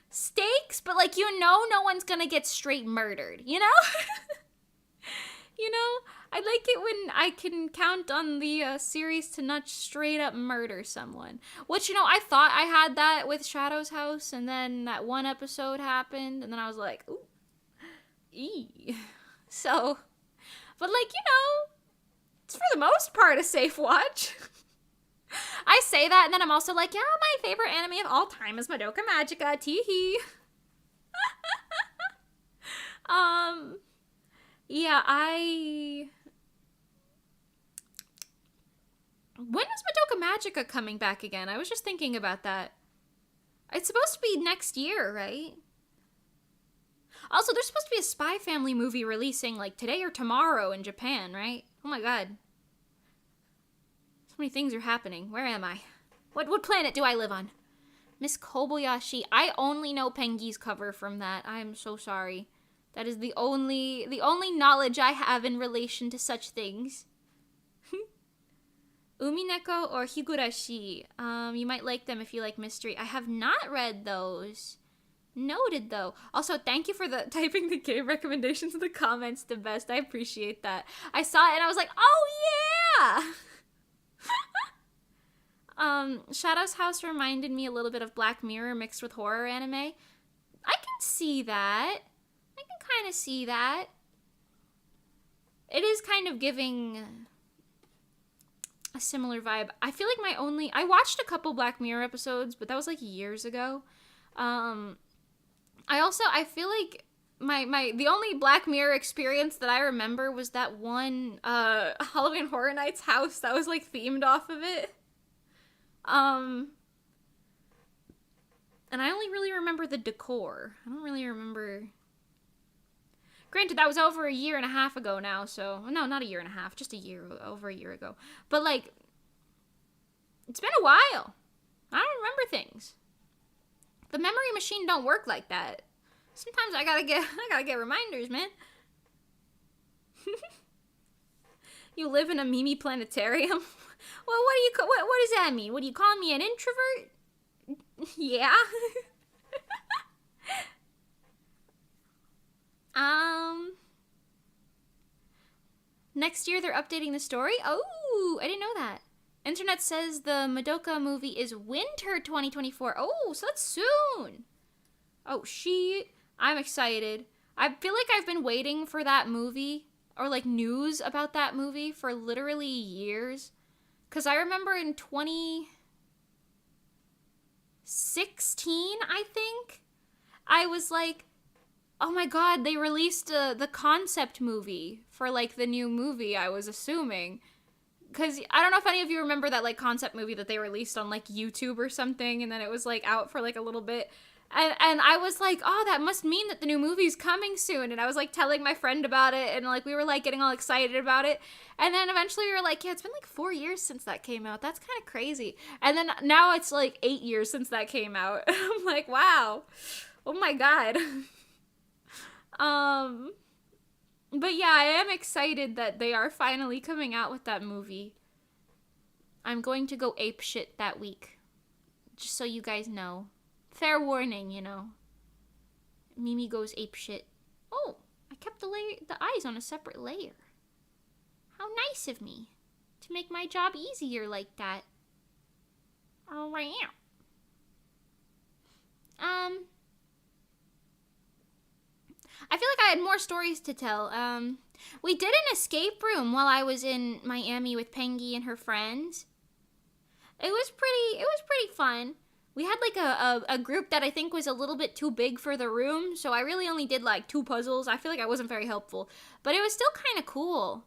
stakes, but, like, you know no one's gonna get straight murdered, you know? You know? I like it when I can count on the series to not straight up murder someone. Which, you know, I thought I had that with Shadow's House, and then that one episode happened, and then I was like, ooh, ee. So, but, like, you know, it's for the most part a safe watch. I say that, and then I'm also like, yeah, my favorite anime of all time is Madoka Magica, teehee. Yeah, when is Madoka Magica coming back again? I was just thinking about that. It's supposed to be next year, right? Also, there's supposed to be a Spy Family movie releasing, like, today or tomorrow in Japan, right? Oh my god. So many things are happening. Where am I? What planet do I live on? Miss Kobayashi. I only know Pengi's cover from that. I am so sorry. That is the only knowledge I have in relation to such things. Umineko or Higurashi. You might like them if you like mystery. I have not read those. Noted, though. Also, thank you for typing the game recommendations in the comments. The best. I appreciate that. I saw it and I was like, oh yeah! Shadow's House reminded me a little bit of Black Mirror mixed with horror anime. I can see that. I can kind of see that. It is kind of giving a similar vibe. I feel like I watched a couple Black Mirror episodes, but that was like years ago. I feel like the only Black Mirror experience that I remember was that one Halloween Horror Nights house that was like themed off of it. And I only really remember the decor. I don't really remember. Granted, that was over a year and a half ago now, so no, not a year and a half, just over a year ago. But like, it's been a while. I don't remember things. The memory machine don't work like that. Sometimes I gotta get reminders, man. You live in a Mimi planetarium? Well, what does that mean? What, do you call me an introvert? Yeah. Next year they're updating the story? Oh, I didn't know that. Internet says the Madoka movie is winter 2024. Oh, so that's soon. Oh, I'm excited. I feel like I've been waiting for that movie or like news about that movie for literally years. Because I remember in 2016, I think, I was like, oh my god, they released the concept movie for like the new movie, I was assuming. Because I don't know if any of you remember that like concept movie that they released on like YouTube or something, and then it was like out for like a little bit. And I was like, oh, that must mean that the new movie's coming soon. And I was like telling my friend about it, and like we were like getting all excited about it. And then eventually we were like, yeah, it's been like 4 years since that came out. That's kind of crazy. And then now it's like 8 years since that came out. I'm like, wow. Oh my god. But yeah, I am excited that they are finally coming out with that movie. I'm going to go ape shit that week. Just so you guys know. Fair warning, you know. Mimi goes ape shit. Oh, I kept the eyes on a separate layer. How nice of me to make my job easier like that. Oh, I am. I feel like I had more stories to tell. We did an escape room while I was in Miami with Pengy and her friends. It was pretty fun. We had like a group that I think was a little bit too big for the room, so I really only did like 2 puzzles. I feel like I wasn't very helpful, but it was still kind of cool.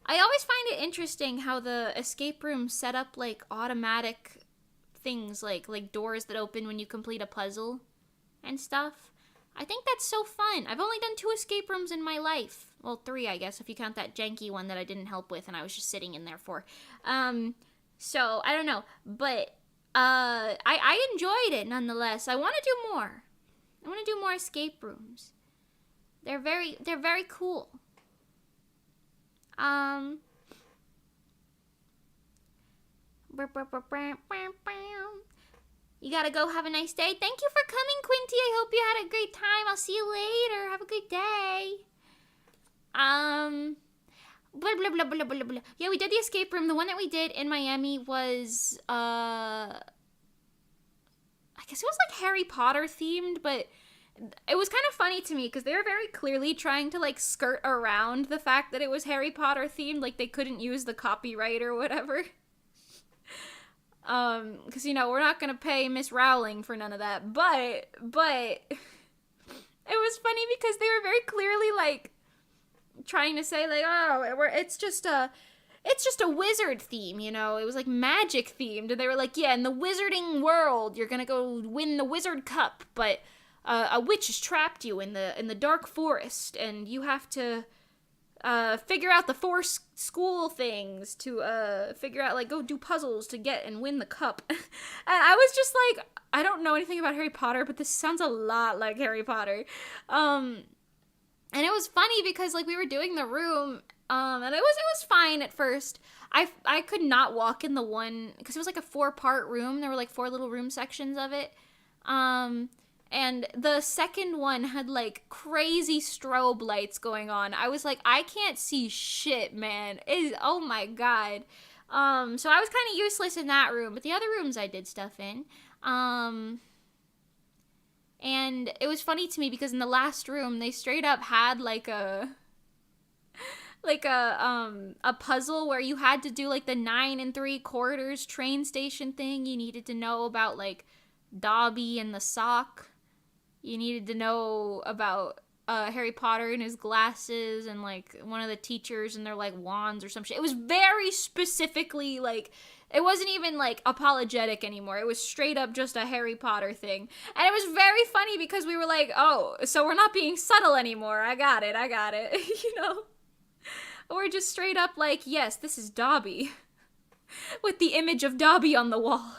I always find it interesting how the escape room set up like automatic things, like doors that open when you complete a puzzle and stuff. I think that's so fun. I've only done 2 escape rooms in my life. Well, 3, I guess, if you count that janky one that I didn't help with and I was just sitting in there for. So, I don't know. But, I enjoyed it, nonetheless. I want to do more. I want to do more escape rooms. They're very cool. You gotta go. Have a nice day. Thank you for coming, Quinty. I hope you had a great time. I'll see you later. Have a good day. Blah, blah, blah, blah, blah, blah. Yeah, we did the escape room. The one that we did in Miami was, I guess it was like Harry Potter themed, but it was kind of funny to me because they were very clearly trying to like skirt around the fact that it was Harry Potter themed. Like they couldn't use the copyright or whatever. Because, you know, we're not gonna pay Miss Rowling for none of that, but, it was funny because they were very clearly, like, trying to say, like, oh, it's just a wizard theme, you know, it was, like, magic themed, and they were like, yeah, in the wizarding world, you're gonna go win the wizard cup, but, a witch has trapped you in the dark forest, and you have to, figure out the 4 school things to, figure out, like, go do puzzles to get and win the cup. And I was just like, I don't know anything about Harry Potter, but this sounds a lot like Harry Potter. And it was funny because, like, we were doing the room, and it was fine at first. I could not walk in the one, because it was, like, a 4-part room. There were, like, 4 little room sections of it. And the second one had, like, crazy strobe lights going on. I was like, I can't see shit, man. Oh my god. So I was kind of useless in that room, but the other rooms I did stuff in. And it was funny to me because in the last room, they straight up had, like, a puzzle where you had to do, like, the 9 3/4 train station thing. You needed to know about, like, Dobby and the sock. You needed to know about Harry Potter and his glasses and, like, one of the teachers and their, like, wands or some shit. It was very specifically, like, it wasn't even, like, apologetic anymore. It was straight up just a Harry Potter thing. And it was very funny because we were like, oh, so we're not being subtle anymore. I got it. You know? We're just straight up like, yes, this is Dobby. With the image of Dobby on the wall.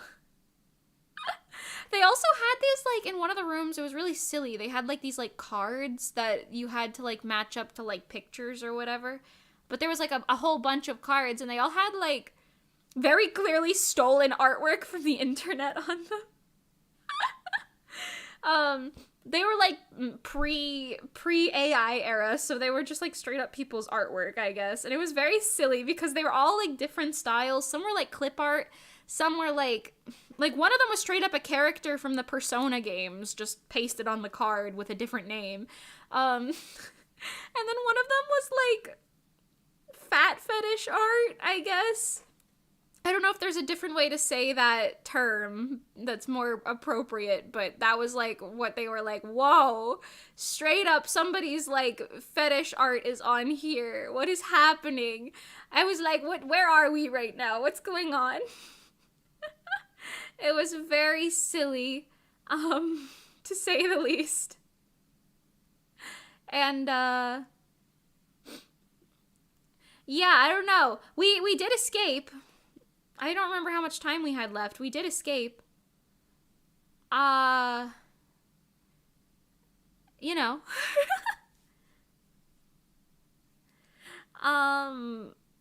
They also had this, like, in one of the rooms, it was really silly. They had, like, these, like, cards that you had to, like, match up to, like, pictures or whatever. But there was, like, a whole bunch of cards, and they all had, like, very clearly stolen artwork from the internet on them. They were like pre AI era, so they were just like straight up people's artwork, I guess. And it was very silly because they were all like different styles. Some were like clip art, some were like one of them was straight up a character from the Persona games just pasted on the card with a different name. And then one of them was like fat fetish art, I guess. I don't know if there's a different way to say that term that's more appropriate, but that was like what they were like, whoa, straight up somebody's like fetish art is on here. What is happening? I was like, where are we right now? What's going on? It was very silly, to say the least. And yeah, I don't know. We did escape. I don't remember how much time we had left. We did escape. You know.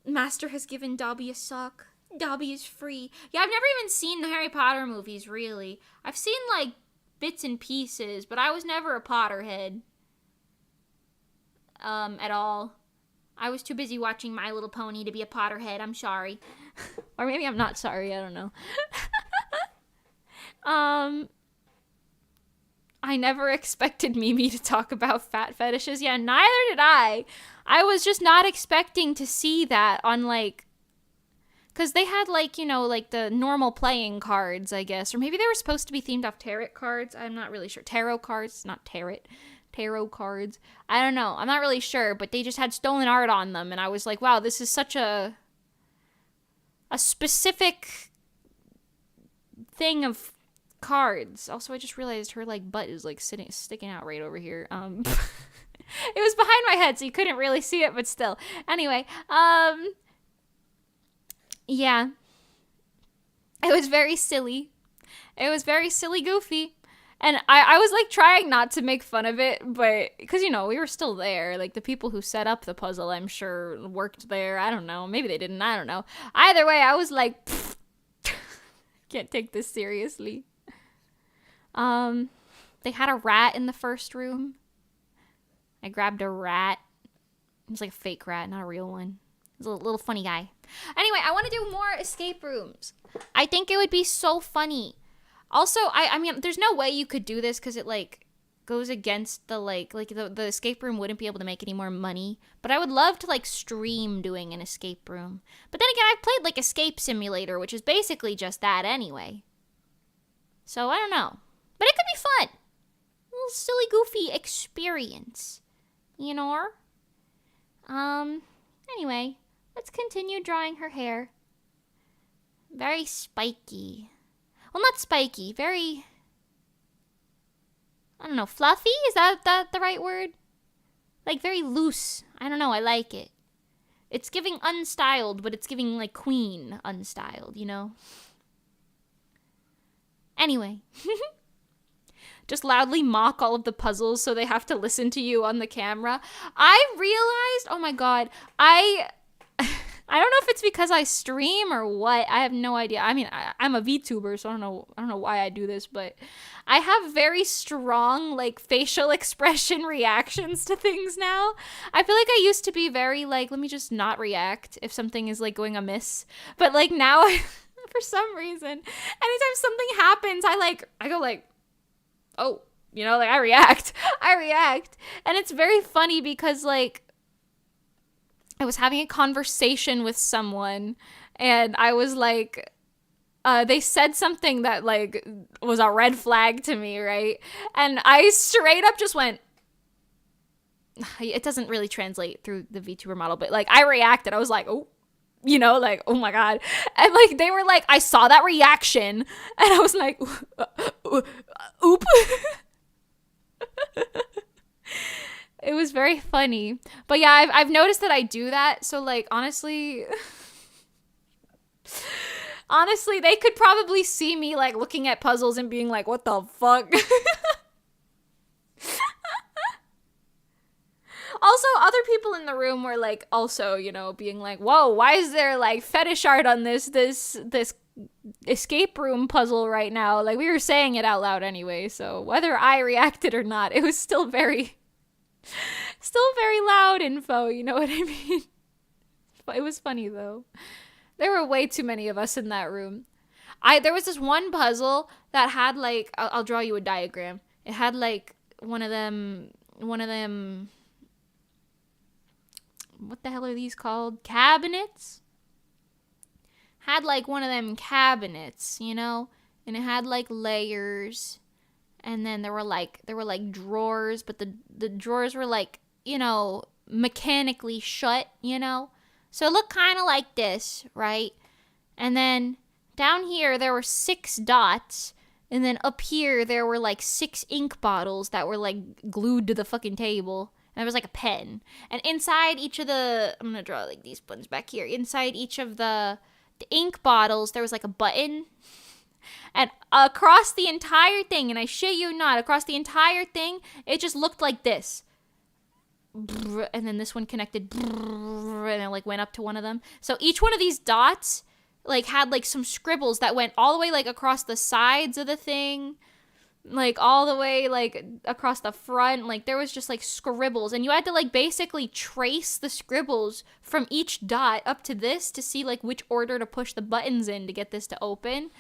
Master has given Dobby a sock. Dobby is free. Yeah, I've never even seen the Harry Potter movies, really. I've seen, like, bits and pieces, but I was never a Potterhead. At all. I was too busy watching My Little Pony to be a Potterhead. I'm sorry. Or maybe I'm not sorry. I don't know. I never expected Mimi to talk about fat fetishes. Yeah, neither did I. I was just not expecting to see that on, like... Because they had, like, you know, like the normal playing cards, I guess. Or maybe they were supposed to be themed off tarot cards. I'm not really sure. Tarot cards, not tarot. Tarot cards. I don't know. I'm not really sure, but they just had stolen art on them, and I was like, wow, this is such a specific thing of cards. Also, I just realized her, like, butt is, like, sticking out right over here. It was behind my head, so you couldn't really see it, but still. Anyway, yeah. It was very silly. It was very silly goofy. And I was, like, trying not to make fun of it, but, because, you know, we were still there. Like, the people who set up the puzzle, I'm sure, worked there. I don't know. Maybe they didn't. I don't know. Either way, I was like, can't take this seriously. They had a rat in the first room. I grabbed a rat. It was like a fake rat, not a real one. It was a little funny guy. Anyway, I want to do more escape rooms. I think it would be so funny. Also, I mean, there's no way you could do this because it, like, goes against the, like the escape room wouldn't be able to make any more money. But I would love to, like, stream doing an escape room. But then again, I've played, like, Escape Simulator, which is basically just that anyway. So, I don't know. But it could be fun. A little silly, goofy experience. You know? Anyway, let's continue drawing her hair. Very spiky. Well, not spiky, very, I don't know, fluffy? Is that the right word? Like, very loose. I don't know, I like it. It's giving unstyled, but it's giving, like, queen unstyled, you know? Anyway. Just loudly mock all of the puzzles so they have to listen to you on the camera. I realized, oh my god, I don't know if it's because I stream or what. I have no idea. I mean, I'm a VTuber, so I don't know why I do this, but I have very strong, like, facial expression reactions to things now. I feel like I used to be very, like, let me just not react if something is, like, going amiss. But, like, now, for some reason, anytime something happens, I go, like, oh, you know, like, I react. And it's very funny because, like, I was having a conversation with someone, and I was like, they said something that, like, was a red flag to me, right? And I straight up just went, it doesn't really translate through the VTuber model, but, like, I reacted. I was like, oh, you know, like, oh my god. And, like, they were like, I saw that reaction, and I was like, oop. It was very funny. But yeah, I've noticed that I do that. So, like, honestly, they could probably see me, like, looking at puzzles and being like, what the fuck? Also, also other people in the room were like also, you know, being like, whoa, why is there like fetish art on this escape room puzzle right now? Like, we were saying it out loud anyway, so whether I reacted or not, it was still very loud info, you know what I mean? It was funny though. There were way too many of us in that room. There was this one puzzle that had like, I'll draw you a diagram. It had like one of them, what the hell are these called? Cabinets? Had like one of them cabinets, you know? And it had like layers. And then there were like drawers, but the drawers were like, you know, mechanically shut, you know? So it looked kind of like this, right? And then down here there were 6 dots. And then up here there were like 6 ink bottles that were like glued to the fucking table. And there was like a pen. And inside each of the, I'm going to draw like these buttons back here. Inside each of the ink bottles there was like a button. And across the entire thing, and I shit you not, across the entire thing, it just looked like this. And then this one connected, and it like went up to one of them. So each one of these dots like had like some scribbles that went all the way like across the sides of the thing, like all the way like across the front. Like there was just like scribbles, and you had to like basically trace the scribbles from each dot up to this to see like which order to push the buttons in to get this to open.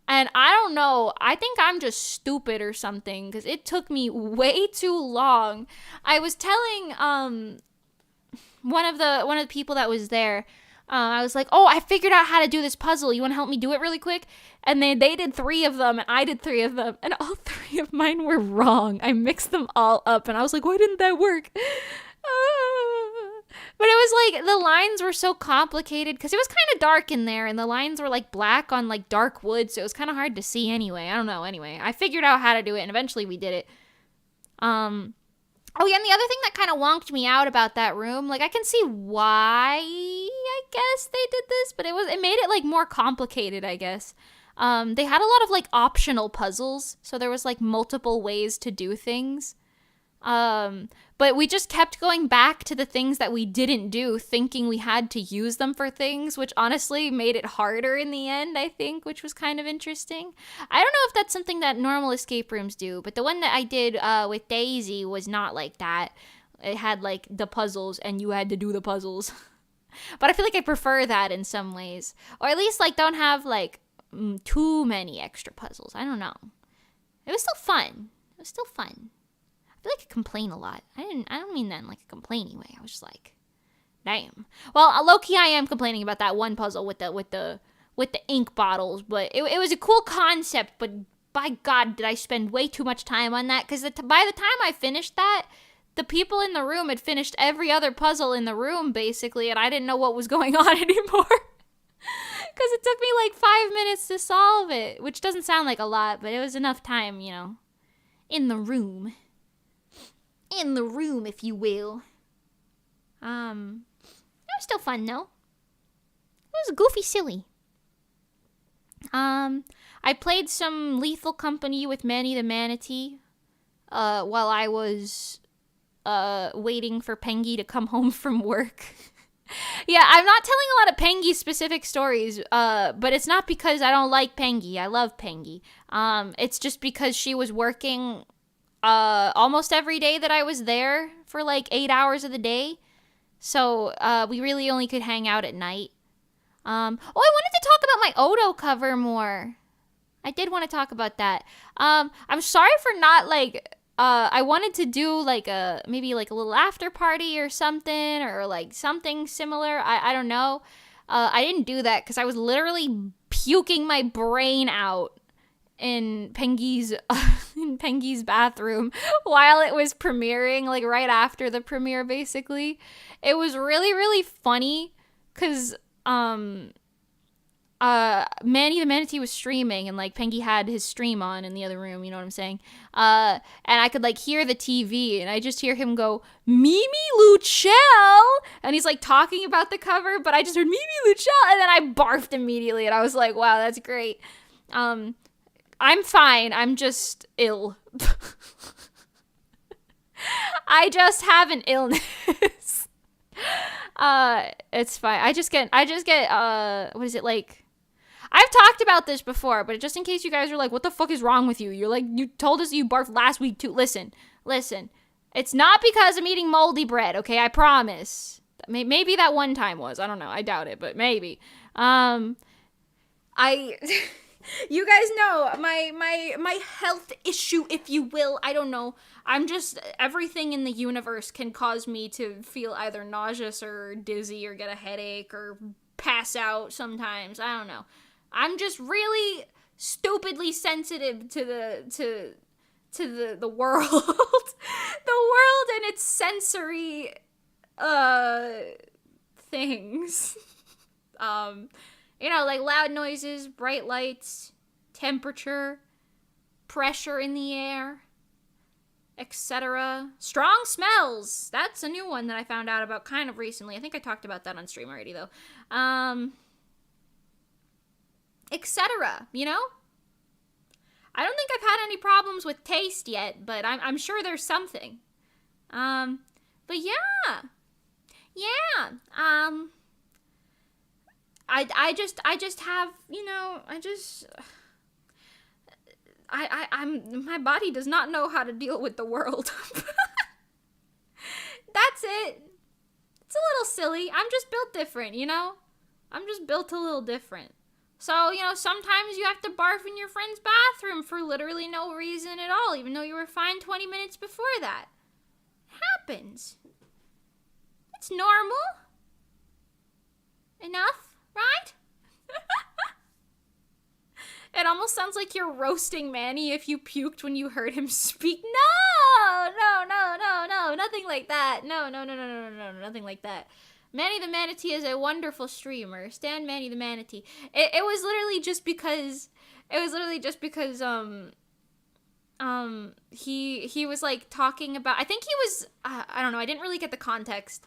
And I don't know, I think I'm just stupid or something, because it took me way too long. I was telling one of the people that was there, I was like, oh, I figured out how to do this puzzle. You want to help me do it really quick? And then they did 3 of them, and I did 3 of them, and all 3 of mine were wrong. I mixed them all up, and I was like, why didn't that work? But it was like the lines were so complicated because it was kind of dark in there, and the lines were like black on like dark wood, so it was kind of hard to see anyway. I don't know. Anyway, I figured out how to do it, and eventually we did it. Oh yeah, and the other thing that kind of wonked me out about that room, like I can see why I guess they did this, but it made it like more complicated, I guess. They had a lot of like optional puzzles, so there was like multiple ways to do things. But we just kept going back to the things that we didn't do, thinking we had to use them for things, which honestly made it harder in the end, I think, which was kind of interesting. I don't know if that's something that normal escape rooms do, but the one that I did with Daisy was not like that. It had like the puzzles, and you had to do the puzzles. But I feel like I prefer that in some ways. Or at least like don't have like too many extra puzzles. I don't know. It was still fun. I feel like I complain a lot. I don't mean that in like a complaining way. I was just like, damn. Well, low-key I am complaining about that one puzzle with the ink bottles, but it was a cool concept, but by God, did I spend way too much time on that, because by the time I finished that, the people in the room had finished every other puzzle in the room, basically, and I didn't know what was going on anymore. Because it took me like 5 minutes to solve it, which doesn't sound like a lot, but it was enough time, you know, in the room. In the room, if you will. It was still fun, though. It was goofy silly. I played some Lethal Company with Manny the Manatee, while I was, waiting for Pengy to come home from work. Yeah, I'm not telling a lot of Pengy-specific stories, but it's not because I don't like Pengy. I love Pengy. It's just because she was working almost every day that I was there for like 8 hours of the day. So we really only could hang out at night. I wanted to talk about my Odo cover more. I did want to talk about that. I'm sorry for not like, I wanted to do like maybe like a little after party or something, or like something similar. I don't know. I didn't do that because I was literally puking my brain out in Pengy's bathroom while it was premiering, like right after the premiere, basically. It was really, really funny because Manny the Manatee was streaming, and like Pengy had his stream on in the other room, you know what I'm saying? And I could like hear the TV, and I just hear him go, Mimi Luchel, and he's like talking about the cover, but I just heard Mimi Luchel, and then I barfed immediately, and I was like, wow, that's great. I'm fine. I'm just ill. I just have an illness. It's fine. I just get, what is it, like, I've talked about this before, but just in case you guys are like, what the fuck is wrong with you? You're like, you told us you barfed last week too. Listen. It's not because I'm eating moldy bread, okay? I promise. Maybe that one time was. I don't know. I doubt it, but maybe. You guys know my health issue, if you will. I don't know. I'm just, everything in the universe can cause me to feel either nauseous or dizzy or get a headache or pass out sometimes. I don't know. I'm just really stupidly sensitive to the world. The world and its sensory things. Like loud noises, bright lights, temperature, pressure in the air, etc. Strong smells. That's a new one that I found out about kind of recently. I think I talked about that on stream already, though. Etc. I don't think I've had any problems with taste yet, but I'm sure there's something. But yeah. I just have, my body does not know how to deal with the world. That's it. It's a little silly. I'm just built different, I'm just built a little different. So, sometimes you have to barf in your friend's bathroom for literally no reason at all, even though you were fine 20 minutes before that. It happens. It's normal. Enough, right? It almost sounds like you're roasting Manny if you puked when you heard him speak. No, nothing like that. No, nothing like that. Manny the Manatee is a wonderful streamer. Stan Manny the Manatee. It was literally just because he was like talking about, I think he was I don't know, I didn't really get the context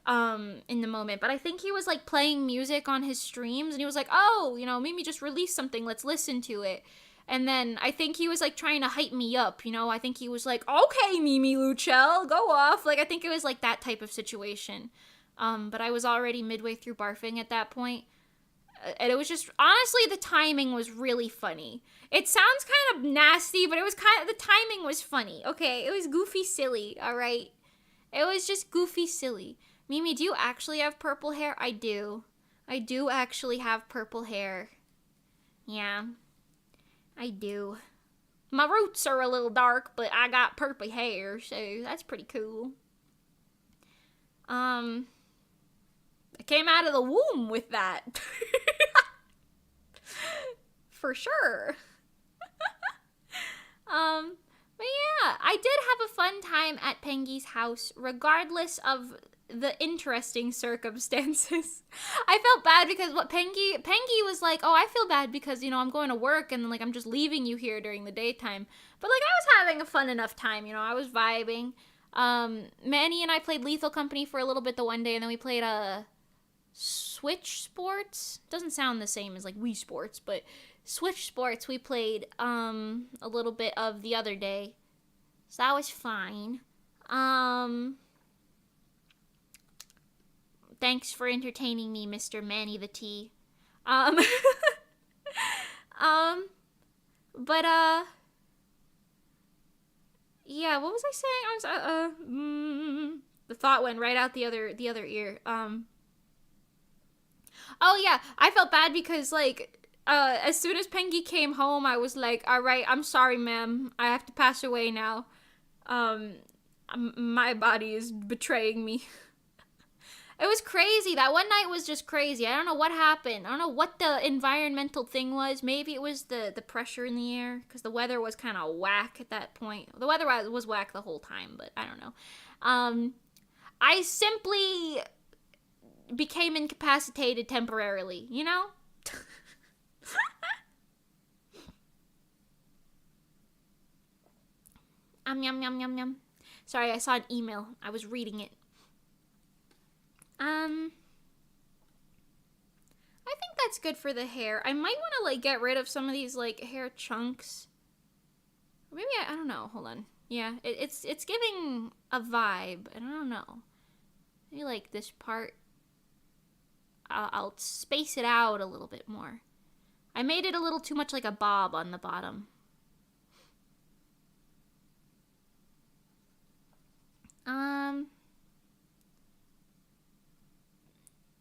in the moment, but I think he was like playing music on his streams and he was like, oh, Mimi just released something, let's listen to it. And then I think he was like trying to hype me up, I think he was like, okay, Mimi Luchel, go off. Like, I think it was like that type of situation. But I was already midway through barfing at that point. And it was just, honestly, the timing was really funny. It sounds kind of nasty, but the timing was funny, okay? It was goofy silly, alright? It was just goofy silly. Mimi, do you actually have purple hair? I do. I do actually have purple hair. Yeah. I do. My roots are a little dark, but I got purple hair, so that's pretty cool. I came out of the womb with that. For sure. But yeah, I did have a fun time at Pengy's house, regardless of the interesting circumstances. I felt bad because Pengy was like, oh, I feel bad because, I'm going to work and like I'm just leaving you here during the daytime. But like I was having a fun enough time, I was vibing. Manny and I played Lethal Company for a little bit the one day, and then we played Switch Sports. Doesn't sound the same as like Wii Sports, but Switch Sports we played a little bit of the other day. So that was fine. Thanks for entertaining me, Mr. Manny the T. But yeah, what was I saying? I was the thought went right out the other ear. Oh yeah, I felt bad because like as soon as Pengy came home, I was like, all right, I'm sorry, ma'am, I have to pass away now. My body is betraying me. It was crazy. That one night was just crazy. I don't know what happened. I don't know what the environmental thing was. Maybe it was the pressure in the air, because the weather was kind of whack at that point. The weather was whack the whole time, but I don't know. I simply became incapacitated temporarily, Yum, yum, yum, yum. Sorry, I saw an email. I was reading it. I think that's good for the hair. I might want to, like, get rid of some of these, like, hair chunks. Maybe I don't know. Hold on. Yeah, it's giving a vibe, and I don't know. Maybe like this part, I'll space it out a little bit more. I made it a little too much like a bob on the bottom.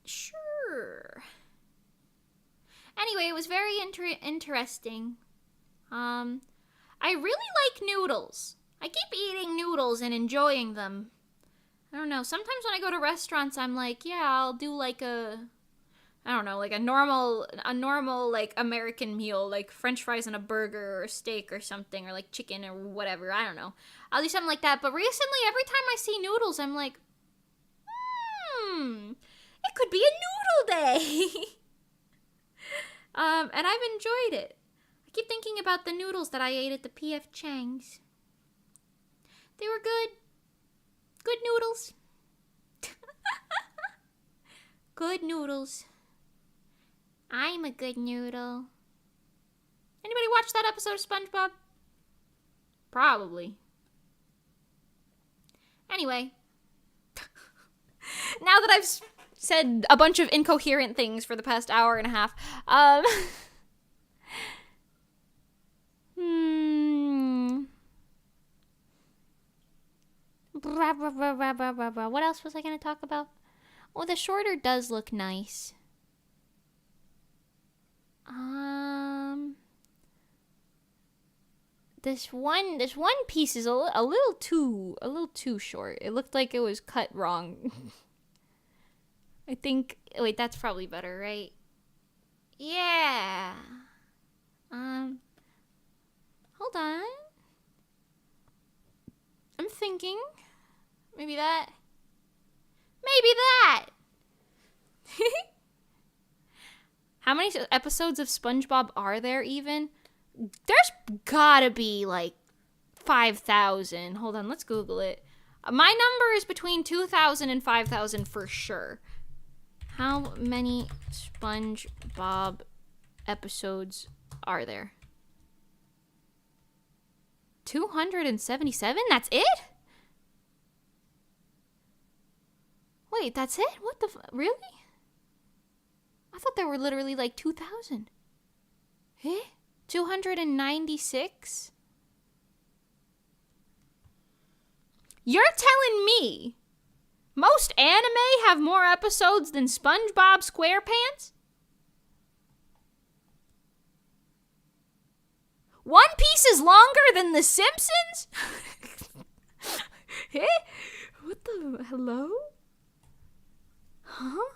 Sure. Anyway, it was very interesting. I really like noodles. I keep eating noodles and enjoying them. I don't know. Sometimes when I go to restaurants, I'm like, yeah, I'll do like a normal like American meal, like French fries and a burger or a steak or something, or like chicken or whatever. I don't know. I'll do something like that. But recently, every time I see noodles, I'm like, it could be a noodle day. And I've enjoyed it. I keep thinking about the noodles that I ate at the P.F. Chang's. They were good. Good noodles. Good noodles. I'm a good noodle. Anybody watch that episode of SpongeBob? Probably. Anyway. Now that I've said a bunch of incoherent things for the past hour and a half, what else was I going to talk about? Oh, the shorter does look nice. This one piece is a little too short. It looked like it was cut wrong. I think, wait, that's probably better, right? Yeah. Hold on. I'm thinking. Maybe that. Maybe that. How many episodes of SpongeBob are there even? There's gotta be like 5,000. Hold on, let's Google it. My number is between 2,000 and 5,000 for sure. How many SpongeBob episodes are there? 277? That's it? Wait, that's it? What the really? I thought there were literally like 2,000. Eh? 296? You're telling me most anime have more episodes than SpongeBob SquarePants? One Piece is longer than The Simpsons? Eh? What the? Hello? Huh?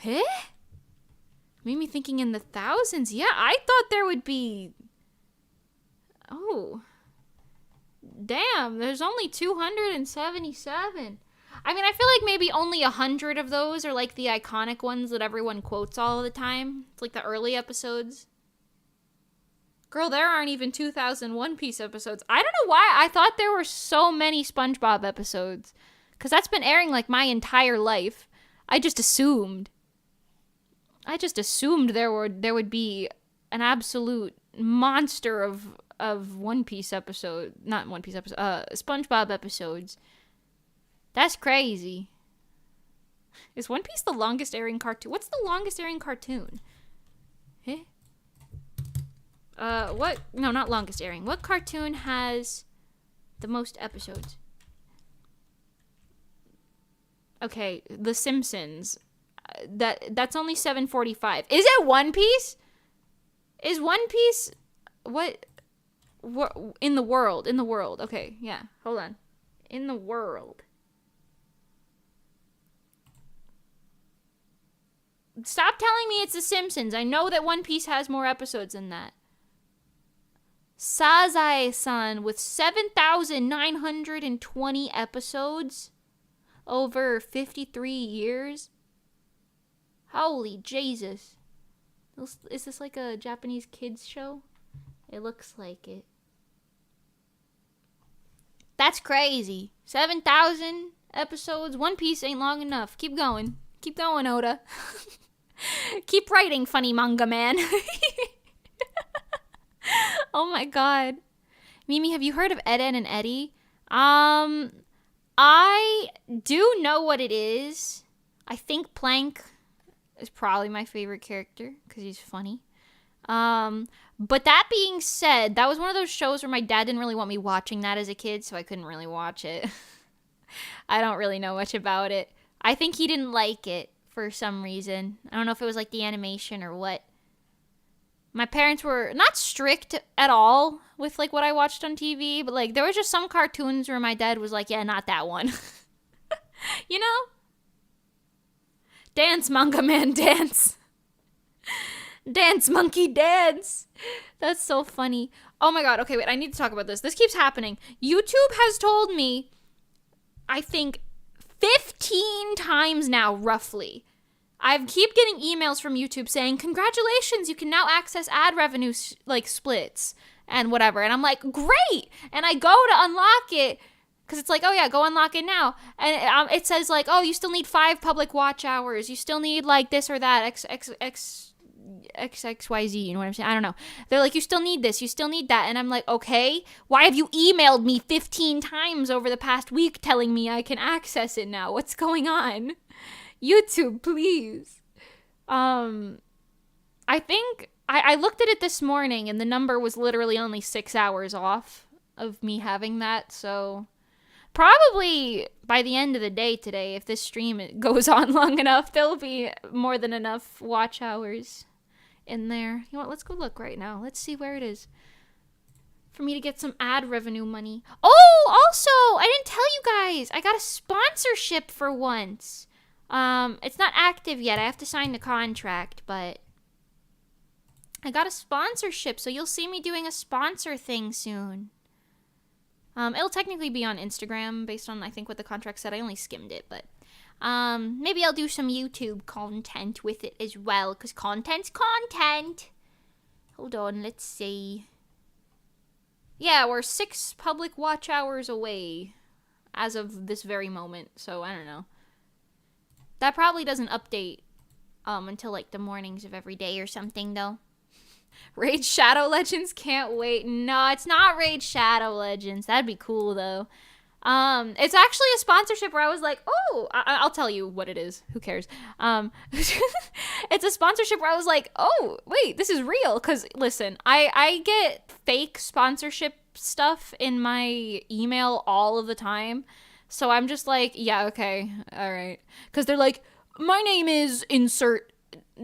Eh? Made me thinking in the thousands. Yeah, I thought there would be... Oh. Damn, there's only 277. I mean, I feel like maybe only 100 of those are like the iconic ones that everyone quotes all the time. It's like the early episodes. Girl, there aren't even 2,000 One Piece episodes. I don't know why I thought there were so many SpongeBob episodes. Because that's been airing like my entire life. I just assumed there would be an absolute monster of One Piece episode, not One Piece episode, SpongeBob episodes. That's crazy. Is One Piece the longest airing cartoon? What's the longest airing cartoon? Eh? What? No, not longest airing. What cartoon has the most episodes? Okay, The Simpsons. That's only 745. Is it One Piece? Is One Piece what in the world? In the world. Okay, yeah. Hold on. In the world. Stop telling me it's The Simpsons. I know that One Piece has more episodes than that. Sazae-san with 7,920 episodes over 53 years. Holy Jesus. Is this like a Japanese kids show? It looks like it. That's crazy. 7,000 episodes. One Piece ain't long enough. Keep going. Keep going, Oda. Keep writing, funny manga man. Oh my god. Mimi, have you heard of Ed, Edd and Eddie? I do know what it is. I think Plank is probably my favorite character because he's funny. But that being said, that was one of those shows where my dad didn't really want me watching that as a kid, so I couldn't really watch it. I don't really know much about it. I think he didn't like it for some reason. I don't know if it was like the animation or what. My parents were not strict at all with like what I watched on TV, but like there was just some cartoons where my dad was like, yeah, not that one. You know? Dance, manga man, dance. Dance, monkey, dance. That's so funny. Oh my god, okay, wait, I need to talk about this. This keeps happening. YouTube has told me, I think, 15 times now, roughly. I keep getting emails from YouTube saying, congratulations, you can now access ad revenue, splits and whatever. And I'm like, great! And I go to unlock it, because it's like, oh yeah, go unlock it now. And it says like, oh, you still need 5 public watch hours. You still need like this or that, XXYZ, you know what I'm saying? I don't know. They're like, you still need this, you still need that. And I'm like, okay, why have you emailed me 15 times over the past week telling me I can access it now? What's going on? YouTube, please. I think I looked at it this morning and the number was literally only 6 hours off of me having that. So probably by the end of the day today, if this stream goes on long enough, there'll be more than enough watch hours in there. You know what? Let's go look right now. Let's see where it is for me to get some ad revenue money. Oh, also, I didn't tell you guys. I got a sponsorship for once. It's not active yet. I have to sign the contract, but I got a sponsorship, so you'll see me doing a sponsor thing soon. It'll technically be on Instagram based on, I think, what the contract said. I only skimmed it, but maybe I'll do some YouTube content with it as well, because content's content. Hold on, let's see. Yeah, we're 6 public watch hours away as of this very moment, so I don't know. That probably doesn't update until like the mornings of every day or something, though. Raid Shadow Legends, can't wait. No, it's not Raid Shadow Legends. That'd be cool, though. It's actually a sponsorship where I was like, oh, I'll tell you what it is. Who cares? It's a sponsorship where I was like, oh, wait, this is real. Because, listen, I get fake sponsorship stuff in my email all of the time. So I'm just like, yeah, okay, all right. Because they're like, my name is insert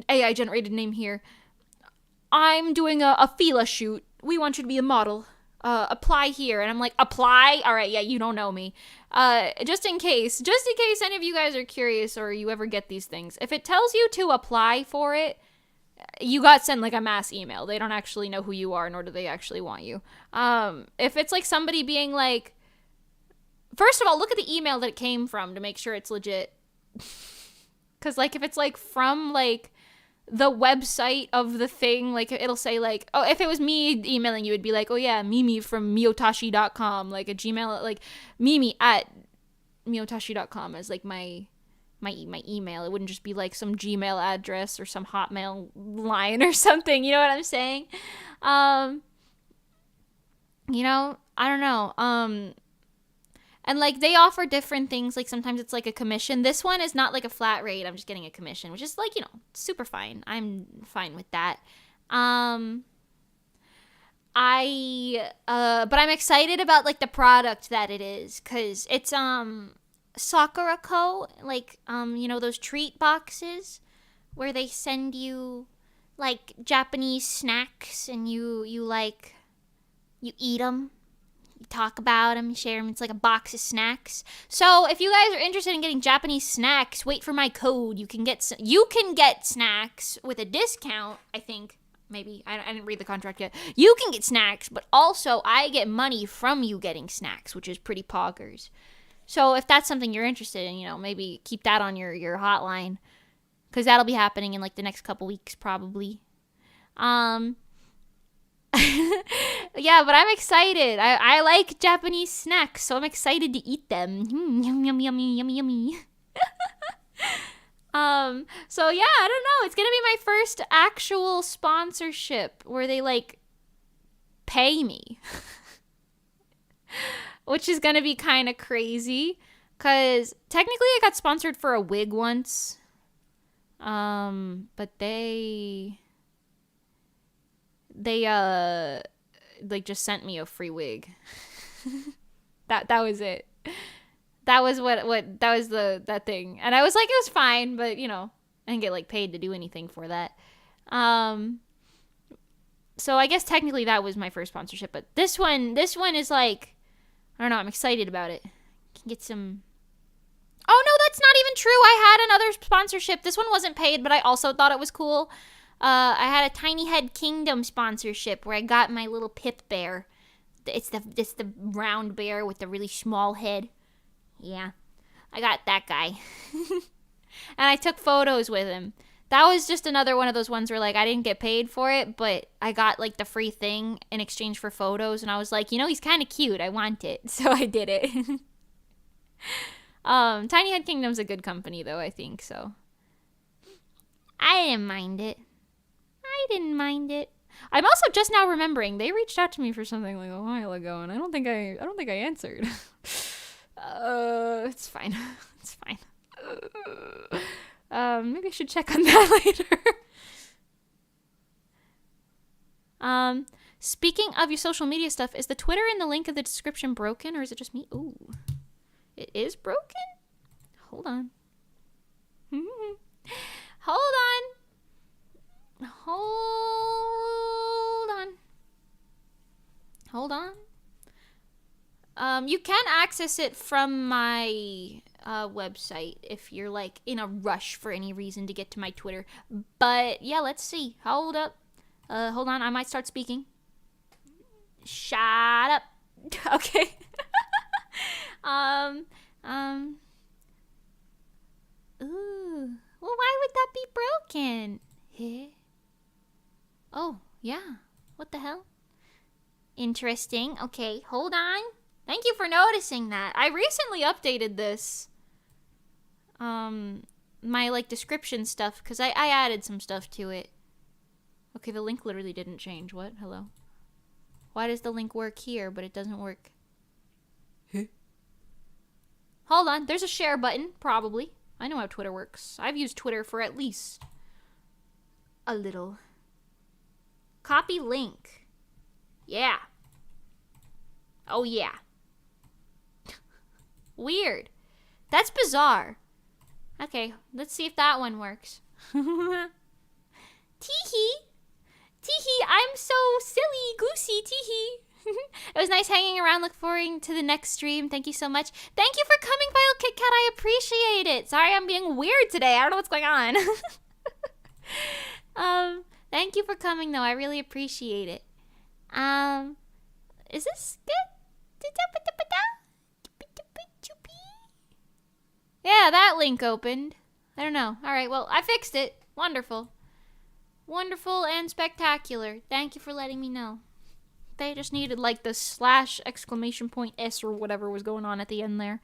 AI generated name here. I'm doing a Fila shoot. We want you to be a model. Apply here. And I'm like, apply? All right, yeah, you don't know me. Just in case any of you guys are curious or you ever get these things, if it tells you to apply for it, you got sent like a mass email. They don't actually know who you are, nor do they actually want you. If it's like somebody being like, first of all, look at the email that it came from to make sure it's legit. Because, like, if it's, like, from, like, the website of the thing, like, it'll say, like, oh, if it was me emailing you, it'd be like, oh, yeah, Mimi from miyotashi.com, like, a Gmail, like, Mimi at miyotashi.com as, like, my email. It wouldn't just be, like, some Gmail address or some Hotmail line or something, you know what I'm saying? You know, I don't know, and, like, they offer different things. Like, sometimes it's, like, a commission. This one is not, like, a flat rate. I'm just getting a commission, which is, like, you know, super fine. I'm fine with that. But I'm excited about, like, the product that it is. Because it's, Sakura Co. Like, you know, those treat boxes where they send you, like, Japanese snacks and you eat them. Talk about them, share them. It's like a box of snacks. So if you guys are interested in getting Japanese snacks, wait for my code. You can get snacks with a discount. I think maybe I didn't read the contract yet. You can get snacks, but also I get money from you getting snacks, which is pretty poggers. So if that's something you're interested in, you know, maybe keep that on your hotline, because that'll be happening in like the next couple weeks probably. Yeah, but I'm excited. I like Japanese snacks, so I'm excited to eat them. Yum, yum, yummy, yummy, yummy. So yeah, I don't know. It's gonna be my first actual sponsorship where they, like, pay me. which is going to be kind of crazy because technically I got sponsored for a wig once. But they like just sent me a free wig. that was it. That was what that was that thing. And I was like, it was fine, but you know, I didn't get like paid to do anything for that. So I guess technically that was my first sponsorship, but this one is like, I don't know, I'm excited about it. Can get some. Oh no, that's not even true. I had another sponsorship. This one wasn't paid, but I also thought it was cool. I had a Tiny Head Kingdom sponsorship where I got my little Pip bear. It's the round bear with the really small head. Yeah, I got that guy. And I took photos with him. That was just another one of those ones where, like, I didn't get paid for it, but I got, like, the free thing in exchange for photos. And I was like, you know, he's kind of cute. I want it. So I did it. Tiny Head Kingdom's a good company, though, I think, so. I didn't mind it. I'm also just now remembering they reached out to me for something like a while ago, and I don't think I answered. It's fine. It's fine. Maybe I should check on that later. Speaking of your social media stuff, is the Twitter in the link of the description broken, or is it just me? Ooh, it is broken? Hold on. Hold on. You can access it from my website if you're like in a rush for any reason to get to my Twitter. But yeah, let's see. Hold up. Hold on. I might start speaking. Shut up. Okay. Ooh. Well, why would that be broken? Oh, yeah. What the hell? Interesting. Okay, hold on. Thank you for noticing that. I recently updated this. My, like, description stuff, because I added some stuff to it. Okay, the link literally didn't change. What? Hello? Why does the link work here, but it doesn't work? Hold on. There's a share button, probably. I know how Twitter works. I've used Twitter for at least a little. Copy link. Yeah. Oh, yeah. Weird. That's bizarre. Okay, let's see if that one works. Teehee. Teehee, I'm so silly, goosey, teehee. It was nice hanging around. Look forward to the next stream. Thank you so much. Thank you for coming, Vile Kit Kat. I appreciate it. Sorry I'm being weird today. I don't know what's going on. Thank you for coming, though. I really appreciate it. Is this good? Yeah, that link opened. I don't know. All right, well, I fixed it. Wonderful. Wonderful and spectacular. Thank you for letting me know. They just needed, like, the /!S or whatever was going on at the end there.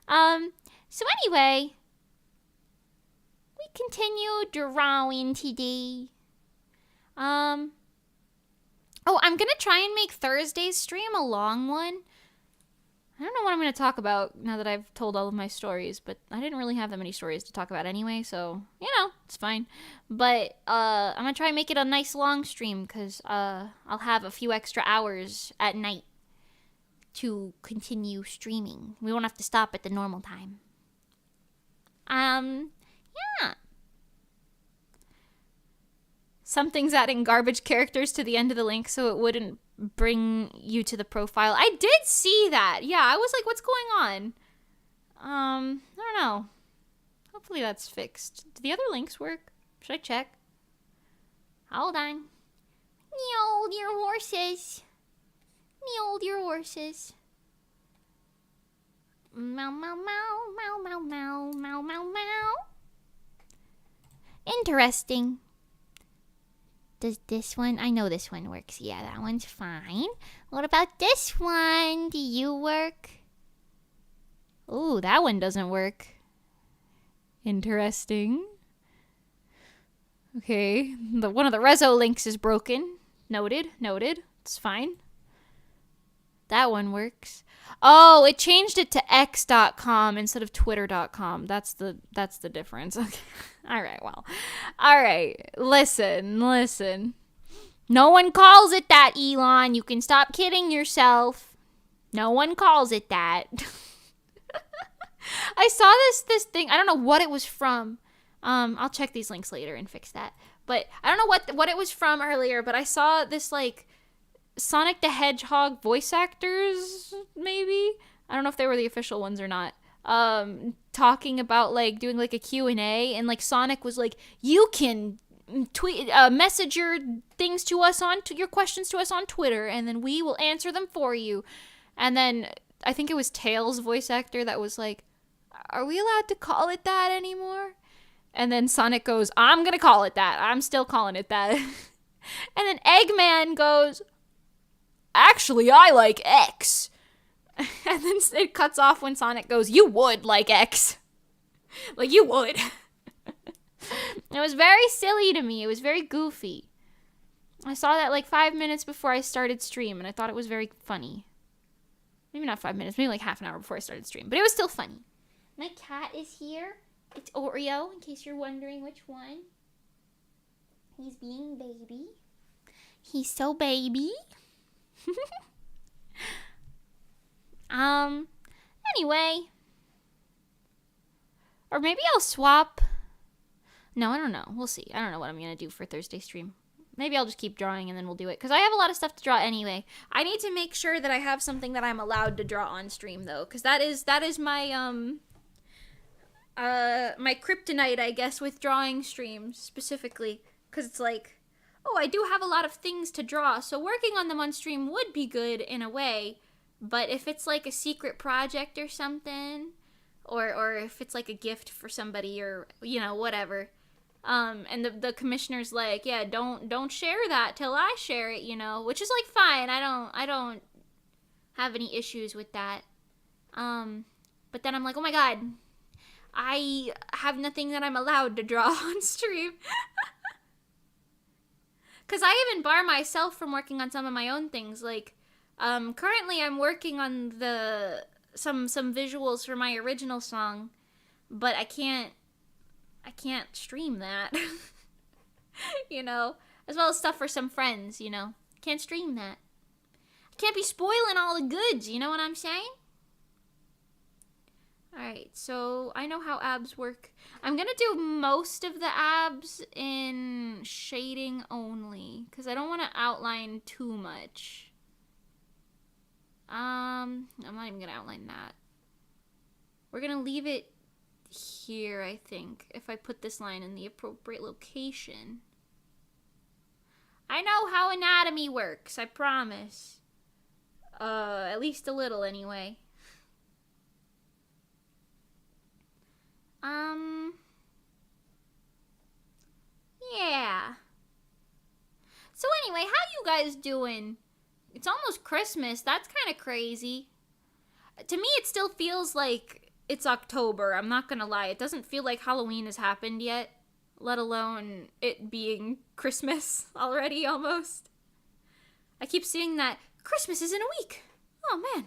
So anyway, we continue drawing today. Oh, I'm gonna try and make Thursday's stream a long one. I don't know what I'm gonna talk about now that I've told all of my stories, but I didn't really have that many stories to talk about anyway, so, you know, it's fine. But, I'm gonna try and make it a nice long stream, because, I'll have a few extra hours at night to continue streaming. We won't have to stop at the normal time. Yeah. Something's adding garbage characters to the end of the link so it wouldn't bring you to the profile. I did see that. Yeah, I was like, what's going on? I don't know. Hopefully that's fixed. Do the other links work? Should I check? Hold on. Meow, dear horses. Meow, dear horses. Meow, meow, meow, meow, meow, meow, meow, meow. Interesting. Does this one? I know this one works. Yeah, that one's fine. What about this one? Do you work? Ooh, that one doesn't work. Interesting. Okay, one of the Reso links is broken. Noted. It's fine. That one works. Oh, it changed it to x.com instead of twitter.com. That's the difference. Okay. All right, well. All right. Listen. No one calls it that, Elon. You can stop kidding yourself. No one calls it that. I saw this thing. I don't know what it was from. I'll check these links later and fix that. But I don't know what it was from earlier, but I saw this like Sonic the Hedgehog voice actors, maybe? I don't know if they were the official ones or not. Talking about like doing like a Q&A, and like Sonic was like, you can tweet message your things to us your questions to us on Twitter, and then we will answer them for you. And then I think it was Tails' voice actor that was like, are we allowed to call it that anymore? And then Sonic goes, I'm gonna call it that. I'm still calling it that. And then Eggman goes, actually, I like X. And then it cuts off when Sonic goes, you would like X. Like, you would. It was very silly to me. It was very goofy. I saw that like 5 minutes before I started stream, and I thought it was very funny. Maybe not 5 minutes, maybe like half an hour before I started stream, but it was still funny. My cat is here. It's Oreo, in case you're wondering which one. He's being baby. He's so baby. Anyway. Or maybe I'll swap. No, I don't know. We'll see. I don't know what I'm going to do for Thursday stream. Maybe I'll just keep drawing and then we'll do it. Because I have a lot of stuff to draw anyway. I need to make sure that I have something that I'm allowed to draw on stream, though. Because that is my, my kryptonite, I guess, with drawing streams, specifically. Because it's like, oh, I do have a lot of things to draw, so working on them on stream would be good in a way. But if it's like a secret project or something, or if it's like a gift for somebody, or, you know, whatever, and the commissioner's like, yeah, don't share that till I share it, you know, which is like fine. I don't have any issues with that. But then I'm like, oh my god, I have nothing that I'm allowed to draw on stream. Because I even bar myself from working on some of my own things. Like, currently I'm working on some visuals for my original song, but I can't stream that. You know, as well as stuff for some friends, you know. Can't stream that. I can't be spoiling all the goods, you know what I'm saying? Alright, so I know how abs work. I'm gonna do most of the abs in shading only, because I don't want to outline too much. I'm not even gonna outline that. We're gonna leave it here, I think, if I put this line in the appropriate location. I know how anatomy works, I promise. At least a little anyway. Yeah. So anyway, how you guys doing? It's almost Christmas. That's kind of crazy. To me, it still feels like it's October. I'm not gonna lie. It doesn't feel like Halloween has happened yet, let alone it being Christmas already almost. I keep seeing that Christmas is in a week. Oh man.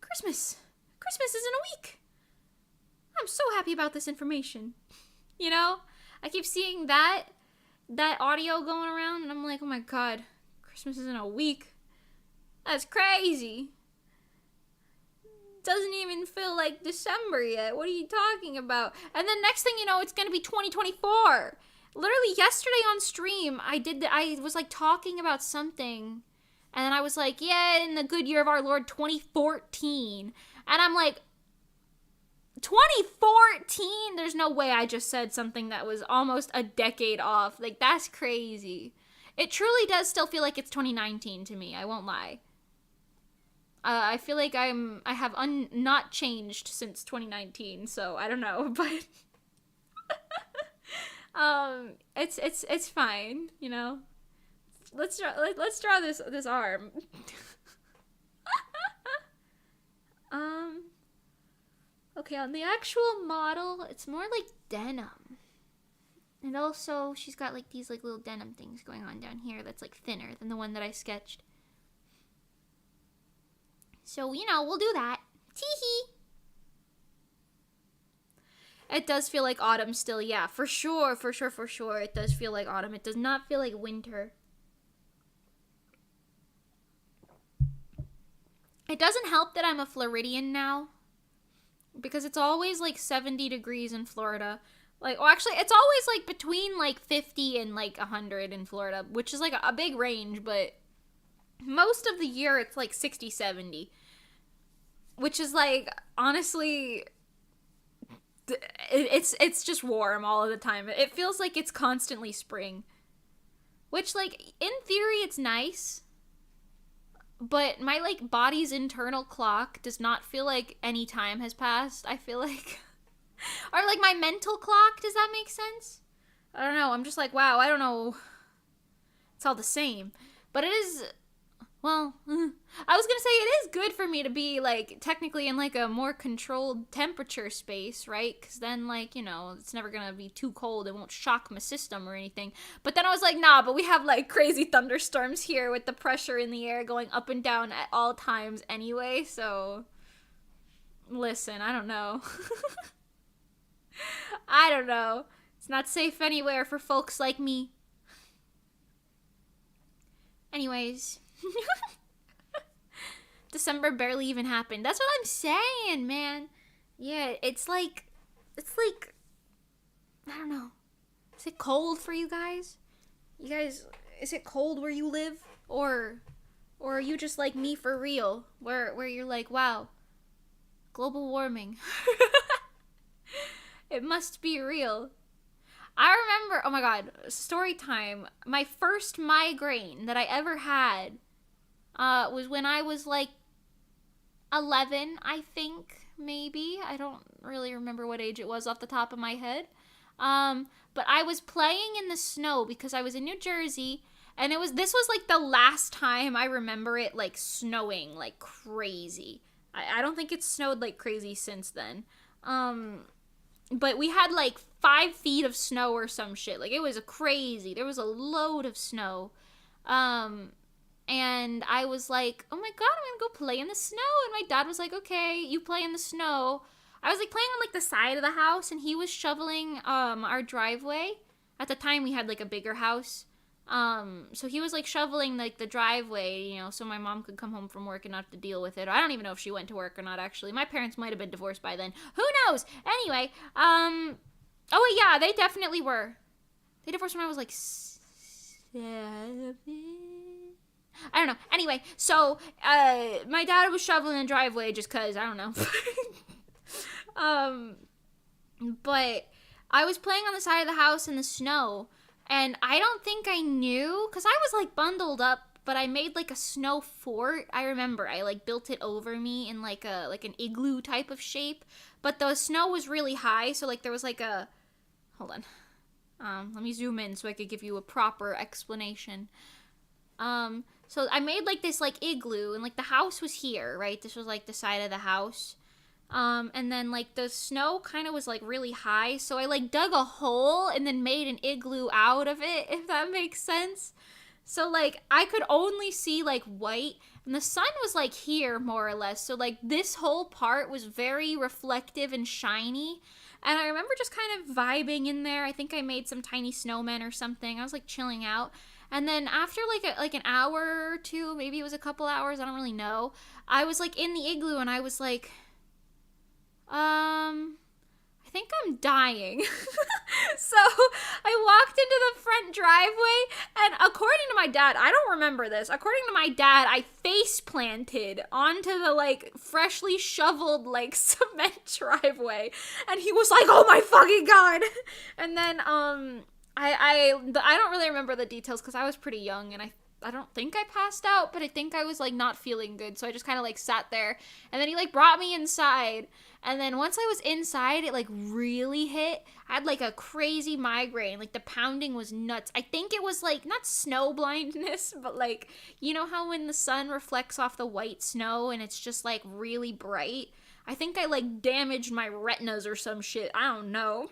Christmas is in a week. I'm so happy about this information. You know? I keep seeing that audio going around, and I'm like, oh my god, Christmas is in a week. That's crazy. Doesn't even feel like December yet. What are you talking about? And then next thing you know, it's gonna be 2024. Literally yesterday on stream, I was like talking about something, and then I was like, yeah, in the good year of our Lord 2014. And I'm like, 2014? There's no way I just said something that was almost a decade off. Like, that's crazy. It truly does still feel like it's 2019 to me, I won't lie. I feel like I have not changed since 2019, so I don't know, but it's fine, you know. Let's draw this arm. Okay, on the actual model, it's more like denim. And also, she's got like these like little denim things going on down here that's like thinner than the one that I sketched. So, we'll do that. Tee-hee. It does feel like autumn still, yeah. For sure. It does feel like autumn. It does not feel like winter. It doesn't help that I'm a Floridian now. Because it's always like 70 degrees in Florida. Like, well, actually, it's always like between like 50 and like 100 in Florida, which is like a big range, but most of the year it's like 60, 70. Which is like, honestly, it's just warm all of the time. It feels like it's constantly spring. Which, like, in theory, it's nice. But my, like, body's internal clock does not feel like any time has passed. I feel like... or, like, my mental clock, does that make sense? I don't know. I'm just like, wow, I don't know. It's all the same. But it is... Well, I was gonna say it is good for me to be, like, technically in, like, a more controlled temperature space, right? Because then, like, it's never gonna be too cold. It won't shock my system or anything. But then I was like, nah, but we have, like, crazy thunderstorms here with the pressure in the air going up and down at all times anyway, so... Listen, I don't know. I don't know. It's not safe anywhere for folks like me. Anyways... December barely even happened. That's what I'm saying, man. Yeah, it's like, I don't know. Is it cold for you guys? You guys, is it cold where you live? Or are you just like me for real? Where you're like, wow, global warming. It must be real. I remember, oh my god, story time. My first migraine that I ever had was when I was like 11, I think, maybe. I don't really remember what age it was off the top of my head. But I was playing in the snow because I was in New Jersey, and this was like the last time I remember it like snowing like crazy. I don't think it's snowed like crazy since then. But we had like 5 feet of snow or some shit. Like, it was crazy. There was a load of snow. And I was like, oh my god, I'm gonna go play in the snow. And my dad was like, okay, you play in the snow. I was like playing on like the side of the house, and he was shoveling our driveway. At the time we had like a bigger house. So he was like shoveling like the driveway, so my mom could come home from work and not have to deal with it. I don't even know if she went to work or not, actually. My parents might have been divorced by then. Who knows? Anyway, oh wait, yeah, they definitely were. They divorced when I was like 7. I don't know. Anyway, so my dad was shoveling the driveway just cause, I don't know. But I was playing on the side of the house in the snow, and I don't think I knew, cause I was like bundled up, but I made like a snow fort. I remember I like built it over me in like an igloo type of shape, but the snow was really high, so like there was like a, hold on. Let me zoom in so I could give you a proper explanation. So I made like this like igloo, and like the house was here, right? This was like the side of the house. And then like the snow kind of was like really high, so I like dug a hole and then made an igloo out of it, if that makes sense. So like I could only see like white, and the sun was like here more or less. So like this whole part was very reflective and shiny. And I remember just kind of vibing in there. I think I made some tiny snowmen or something. I was like chilling out. And then after like an hour or two, maybe it was a couple hours, I don't really know, I was like in the igloo, and I was like, I think I'm dying. So I walked into the front driveway, and according to my dad, I don't remember this, according to my dad, I face planted onto the like freshly shoveled like cement driveway, and he was like, oh my fucking god. And then I don't really remember the details because I was pretty young, and I don't think I passed out, but I think I was like not feeling good, so I just kind of like sat there, and then he like brought me inside, and then once I was inside, it like really hit. I had like a crazy migraine, like the pounding was nuts. I think it was like not snow blindness, but like, you know how when the sun reflects off the white snow and it's just like really bright? I think I like damaged my retinas or some shit. I don't know.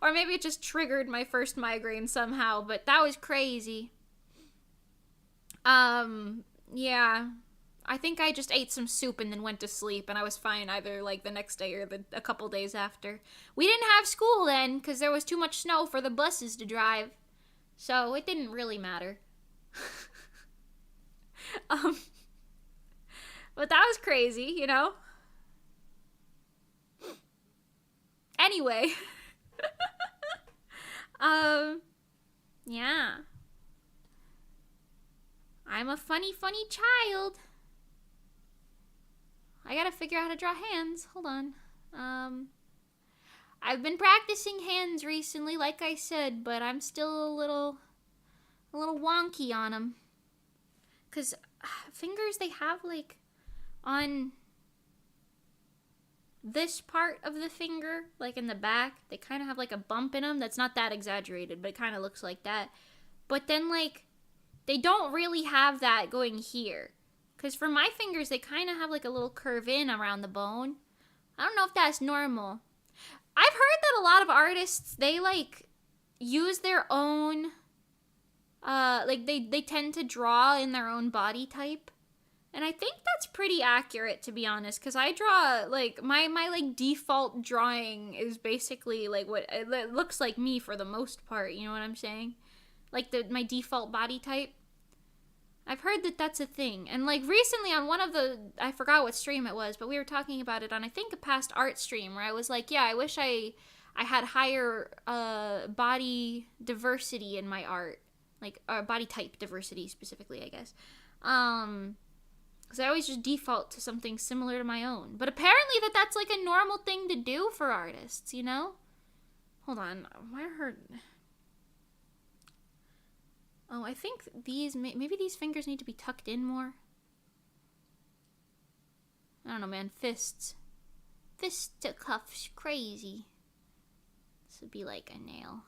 Or maybe it just triggered my first migraine somehow, but that was crazy. Yeah. I think I just ate some soup and then went to sleep, and I was fine either like the next day or a couple days after. We didn't have school then because there was too much snow for the buses to drive, so it didn't really matter. But that was crazy, you know? Anyway. Yeah. I'm a funny child. I gotta figure out how to draw hands. Hold on. I've been practicing hands recently, like I said, but I'm still a little wonky on them. 'Cause fingers, they have like on this part of the finger, like in the back, they kind of have like a bump in them that's not that exaggerated, but it kind of looks like that. But then like they don't really have that going here. Because for my fingers, they kind of have like a little curve in around the bone. I don't know if that's normal. I've heard that a lot of artists, they like use their own, like they tend to draw in their own body type. And I think that's pretty accurate, to be honest, because I draw, like, my like, default drawing is basically, like, what it looks like me for the most part, you know what I'm saying? Like, my default body type. I've heard that that's a thing. And, like, recently on one of the, I forgot what stream it was, but we were talking about it on, I think, a past art stream, where I was like, yeah, I wish I had higher body diversity in my art. Like, body type diversity, specifically, I guess. Because I always just default to something similar to my own. But apparently that's like a normal thing to do for artists, you know? Hold on. Why are her... Oh, I think these... Maybe these fingers need to be tucked in more. I don't know, man. Fists. Fisticuffs. Crazy. This would be like a nail.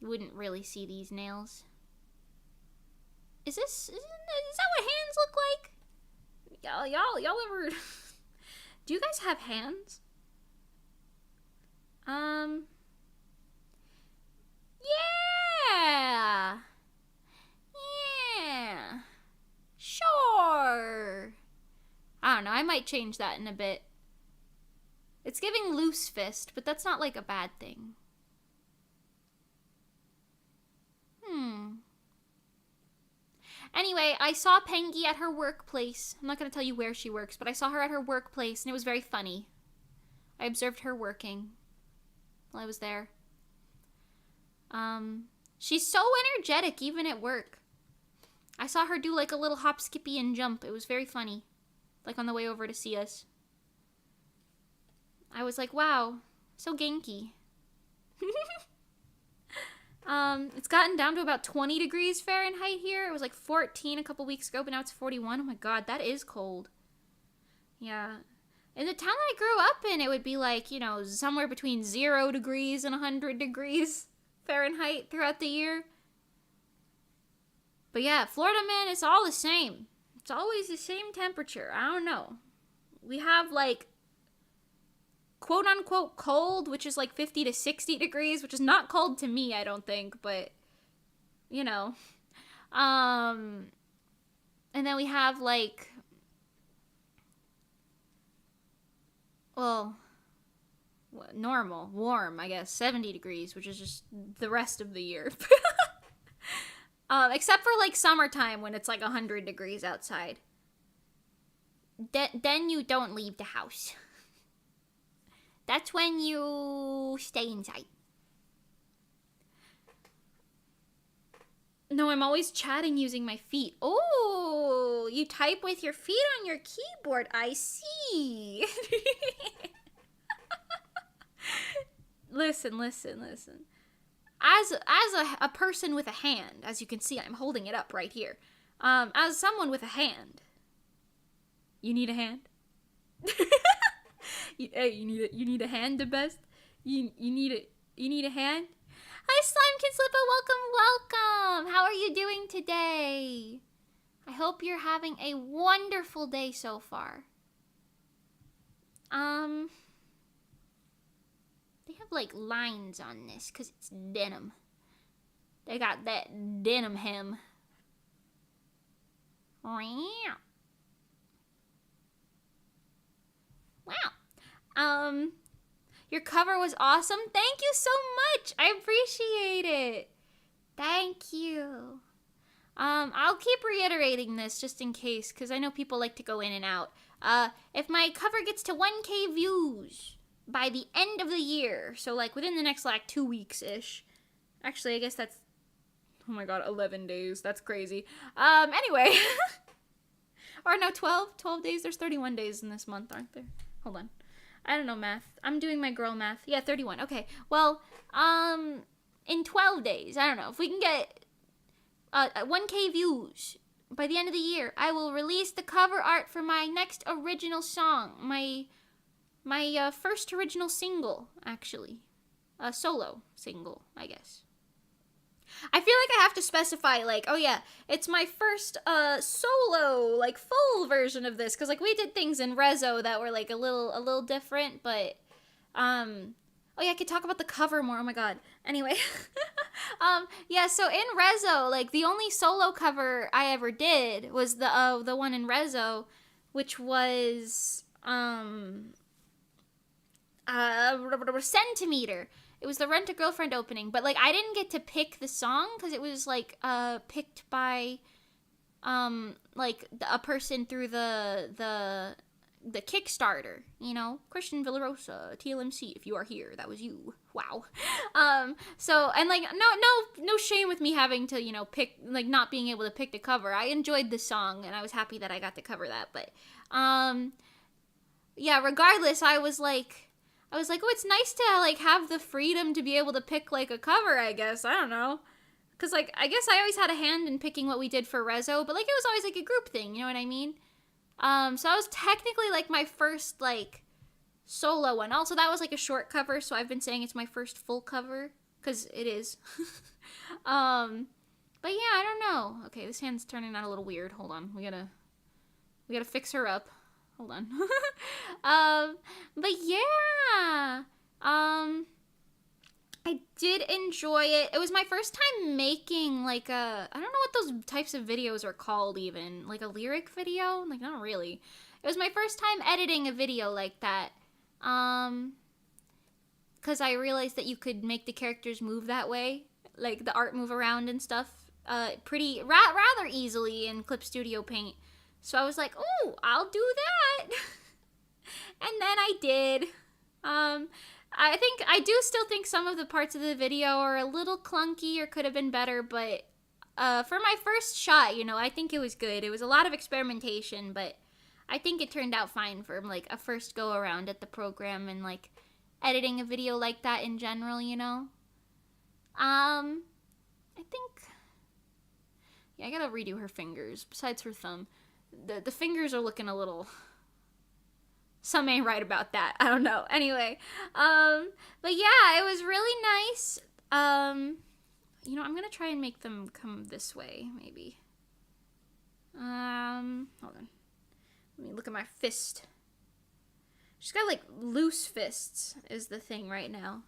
You wouldn't really see these nails. Is that what hands look like? Y'all ever... Do you guys have hands? Yeah! Yeah! Sure! I don't know, I might change that in a bit. It's giving loose fist, but that's not like a bad thing. Anyway, I saw Pengy at her workplace. I'm not going to tell you where she works, but I saw her at her workplace, and it was very funny. I observed her working while I was there. She's so energetic, even at work. I saw her do like a little hop, skippy, and jump. It was very funny. Like on the way over to see us. I was like, wow, so genki. It's gotten down to about 20 degrees Fahrenheit here. It was like 14 a couple weeks ago, but now it's 41. Oh my god, that is cold. Yeah. In the town that I grew up in, it would be like, you know, somewhere between 0 degrees and 100 degrees Fahrenheit throughout the year. But yeah, Florida, man, it's all the same. It's always the same temperature. I don't know. We have like quote unquote cold, which is like 50 to 60 degrees, which is not cold to me, I don't think, but you know. And then we have like, well, normal, warm, I guess, 70 degrees, which is just the rest of the year. Except for like summertime when it's like 100 degrees outside. Then you don't leave the house. That's when you stay inside. No, I'm always chatting using my feet. Oh, you type with your feet on your keyboard. I see. Listen. As a person with a hand, as you can see, I'm holding it up right here. As someone with a hand. You need a hand? Hey, you need a hand, the best. You need a hand. Hi, Slime Kid Slippa. Welcome. How are you doing today? I hope you're having a wonderful day so far. They have like lines on this because it's denim. They got that denim hem. Wow. Your cover was awesome. Thank you so much. I appreciate it. Thank you. I'll keep reiterating this just in case, because I know people like to go in and out. If my cover gets to 1K views by the end of the year, so like within the next like 2 weeks-ish. Actually, I guess that's, oh my god, 11 days. That's crazy. Anyway. Or no, 12 days. There's 31 days in this month, aren't there? Hold on. I don't know math. I'm doing my girl math. Yeah, 31. Okay. Well, in 12 days, I don't know. If we can get 1K views by the end of the year, I will release the cover art for my next original song. My first original single, actually. A solo single, I guess. I feel like I have to specify, like, oh yeah, it's my first solo, like, full version of this, because like we did things in Reso that were like a little different, but oh yeah, I could talk about the cover more. Oh my god. Anyway, yeah, so in Reso, like the only solo cover I ever did was the one in Reso, which was Centimeter. It was the Rent a Girlfriend opening, but like I didn't get to pick the song because it was like picked by like a person through the Kickstarter, you know, Christian Villarosa, TLMC. If you are here, that was you. Wow. So and like no shame with me having to, you know, pick, like not being able to pick the cover. I enjoyed the song and I was happy that I got to cover that, but yeah, regardless, I was like, oh, it's nice to, like, have the freedom to be able to pick, like, a cover, I guess. I don't know. Because, like, I guess I always had a hand in picking what we did for Reso, but, like, it was always, like, a group thing, you know what I mean? So I was technically, like, my first, like, solo one. Also, that was, like, a short cover, so I've been saying it's my first full cover, because it is. But, yeah, I don't know. Okay, this hand's turning out a little weird. Hold on. We gotta fix her up. Hold on. But yeah, I did enjoy it. It was my first time making like I don't know what those types of videos are called even, like a lyric video? Like not really. It was my first time editing a video like that. Cause I realized that you could make the characters move that way, like the art move around and stuff, rather easily in Clip Studio Paint. So I was like, oh, I'll do that. And then I did. I do still think some of the parts of the video are a little clunky or could have been better, but for my first shot, you know, I think it was good. It was a lot of experimentation, but I think it turned out fine for like a first go around at the program and like editing a video like that in general, you know. I think, yeah, I gotta redo her fingers besides her thumb. The fingers are looking a little, some ain't right about that. I don't know. Anyway, but yeah, it was really nice. You know, I'm gonna try and make them come this way, maybe. Hold on. Let me look at my fist. She's got like loose fists is the thing right now.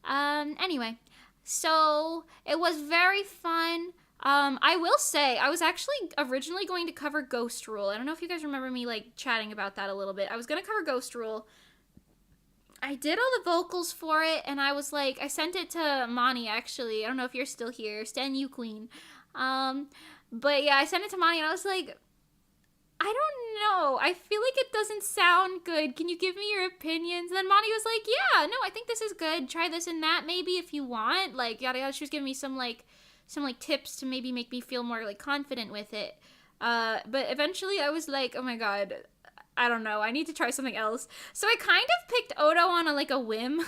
Anyway, so it was very fun. I will say, I was actually originally going to cover Ghost Rule. I don't know if you guys remember me, like, chatting about that a little bit. I was going to cover Ghost Rule. I did all the vocals for it, and I was like, I sent it to Monty, actually. I don't know if you're still here. Stan you, queen. But yeah, I sent it to Monty, and I was like, I don't know. I feel like it doesn't sound good. Can you give me your opinions? And then Monty was like, yeah, no, I think this is good. Try this and that, maybe, if you want. Like, yada yada. She was giving me some tips to maybe make me feel more like confident with it. But eventually I was like, oh my god, I don't know, I need to try something else. So I kind of picked Odo on a whim.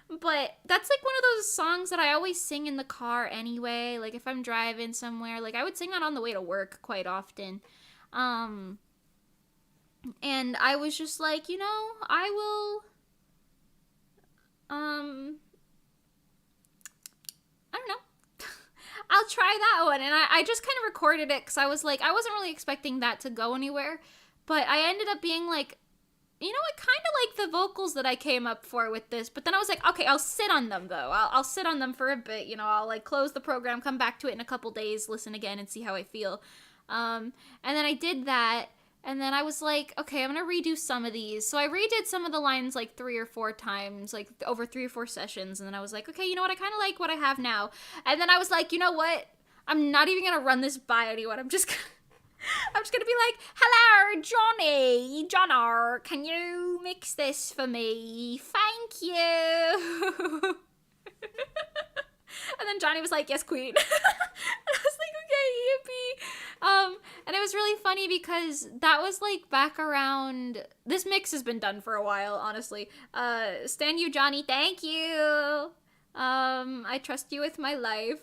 But that's like one of those songs that I always sing in the car anyway. Like if I'm driving somewhere, like I would sing that on the way to work quite often. And I was just like, you know, I will, I don't know. I'll try that one. And I just kind of recorded it because I was like, I wasn't really expecting that to go anywhere. But I ended up being like, you know, I kind of like the vocals that I came up for with this. But then I was like, okay, I'll sit on them, though. I'll sit on them for a bit. You know, I'll, like, close the program, come back to it in a couple days, listen again, and see how I feel. And then I did that. And then I was like, okay, I'm going to redo some of these. So I redid some of the lines like 3 or 4 times, like over 3 or 4 sessions. And then I was like, okay, you know what? I kind of like what I have now. And then I was like, you know what? I'm not even going to run this by anyone. I'm just going to be like, hello, Johnny, Johnar, can you mix this for me? Thank you. And then Johnny was like, yes, queen. And I was like, okay, yippee. And it was really funny because that was like back around, this mix has been done for a while, honestly. Stan you, Johnny, thank you. I trust you with my life.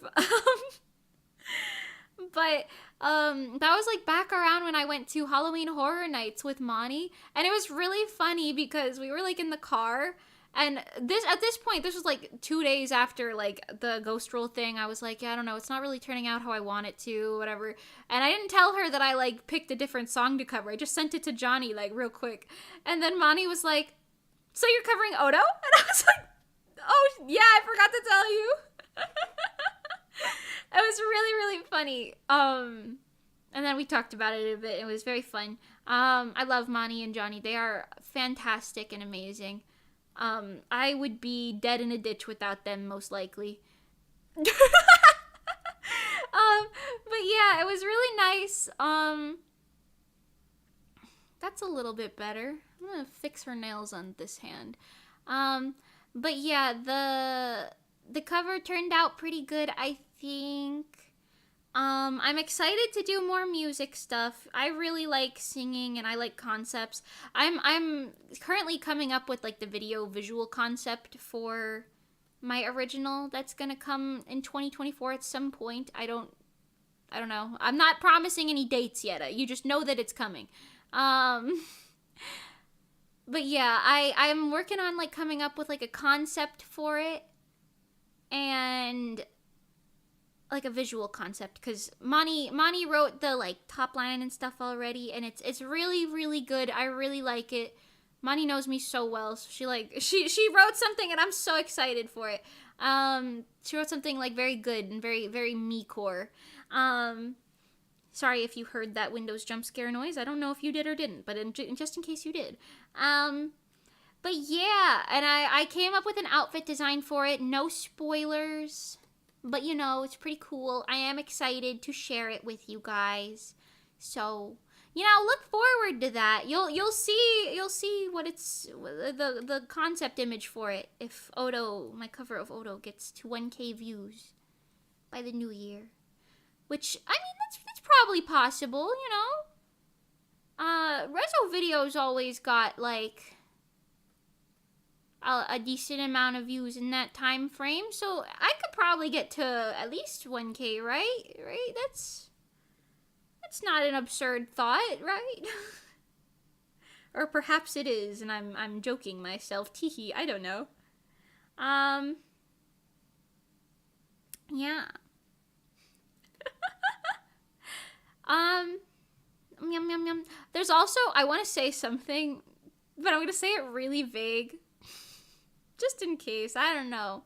But that was like back around when I went to Halloween Horror Nights with Monty, and it was really funny because we were like in the car, and at this point, this was like 2 days after like the ghost roll thing. I was like, yeah, I don't know, it's not really turning out how I want it to, whatever. And I didn't tell her that I like picked a different song to cover. I just sent it to Johnny like real quick, and then Monty was like, so you're covering Odo? And I was like, oh yeah, I forgot to tell you. It was really, really funny. And then we talked about it a bit. It was very fun. I love Monty and Johnny. They are fantastic and amazing. I would be dead in a ditch without them, most likely. But yeah, it was really nice. That's a little bit better. I'm gonna fix her nails on this hand. But yeah, the cover turned out pretty good, I think. I'm excited to do more music stuff. I really like singing and I like concepts. I'm currently coming up with like the visual concept for my original that's gonna come in 2024 at some point. I don't know. I'm not promising any dates yet. You just know that it's coming. But yeah, I'm working on like coming up with like a concept for it. And like a visual concept, because Monty wrote the like top line and stuff already, and it's really, really good. I really like it. Monty knows me so well, so she wrote something, and I'm so excited for it. She wrote something like very good and very, very me core. Sorry if you heard that Windows jump scare noise. I don't know if you did or didn't, but just in case you did. But yeah, and I came up with an outfit design for it. No spoilers, but you know, it's pretty cool. I am excited to share it with you guys. So, you know, look forward to that. You'll see what it's the concept image for it if my cover of Odo gets to 1K views by the new year. Which, I mean, that's probably possible, you know. Reso videos always got like a decent amount of views in that time frame, so I could probably get to at least 1K, right? That's not an absurd thought, right? Or perhaps it is, and I'm joking myself. Teehee, I don't know. Yeah. Yum yum yum. There's also, I want to say something, but I'm going to say it really vague. Just in case, I don't know.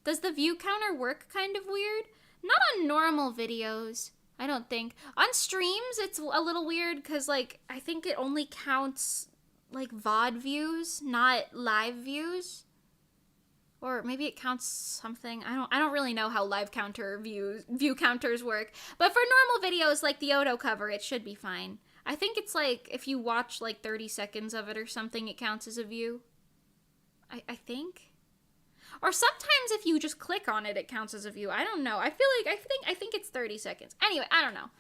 Does the view counter work kind of weird? Not on normal videos, I don't think. On streams, it's a little weird because, like, I think it only counts, like, VOD views, not live views. Or maybe it counts something. I don't really know how live counter view counters work. But for normal videos like the Odo cover, it should be fine. I think it's like if you watch like 30 seconds of it or something, it counts as a view. I think. Or sometimes if you just click on it, it counts as a view. I don't know. I think it's 30 seconds. Anyway, I don't know.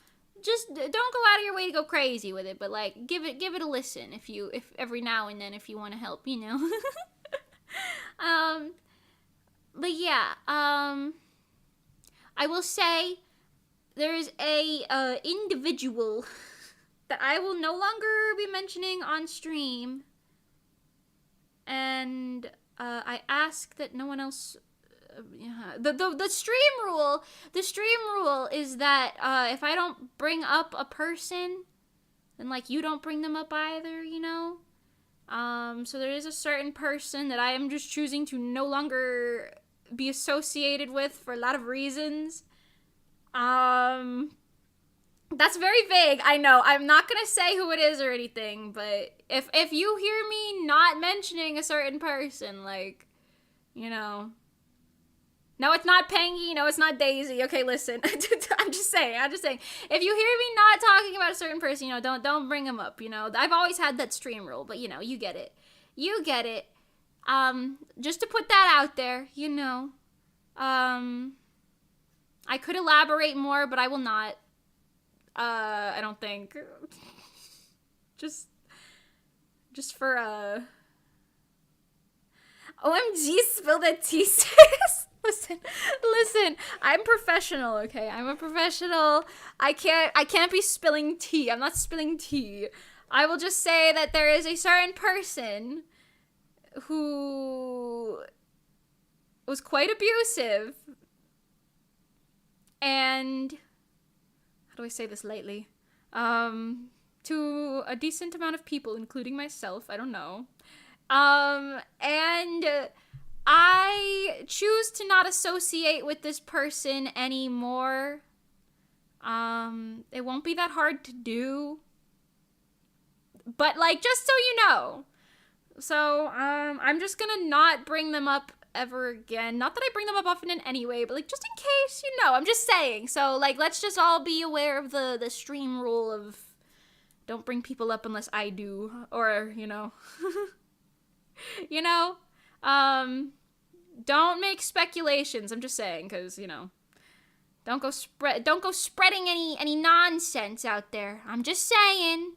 Just don't go out of your way to go crazy with it, but like give it a listen if every now and then if you want to help, you know. But yeah, I will say there's a individual that I will no longer be mentioning on stream, and I ask that no one else. The stream rule is that if I don't bring up a person, then like you don't bring them up either, you know. So there is a certain person that I am just choosing to no longer be associated with for a lot of reasons. That's very vague. I know. I'm not gonna say who it is or anything, but if you hear me not mentioning a certain person, like, you know. No, it's not Pangy. No, it's not Daisy. Okay, listen. I'm just saying. If you hear me not talking about a certain person, don't bring them up. I've always had that stream rule, but you get it. You get it. Just to put that out there, I could elaborate more, but I will not. I don't think. Just for OMG, spill the tea, sis. Listen, I'm professional, okay? I'm a professional. I can't be spilling tea. I'm not spilling tea. I will just say that there is a certain person who was quite abusive. And how do I say this lightly? To a decent amount of people, including myself. I don't know. And I choose to not associate with this person anymore. It won't be that hard to do. But, just so you know. So, I'm just gonna not bring them up ever again. Not that I bring them up often in any way, but, just in case, I'm just saying. So, let's just all be aware of the stream rule of don't bring people up unless I do. Or, don't make speculations. I'm just saying, because, don't go spreading any nonsense out there. I'm just saying.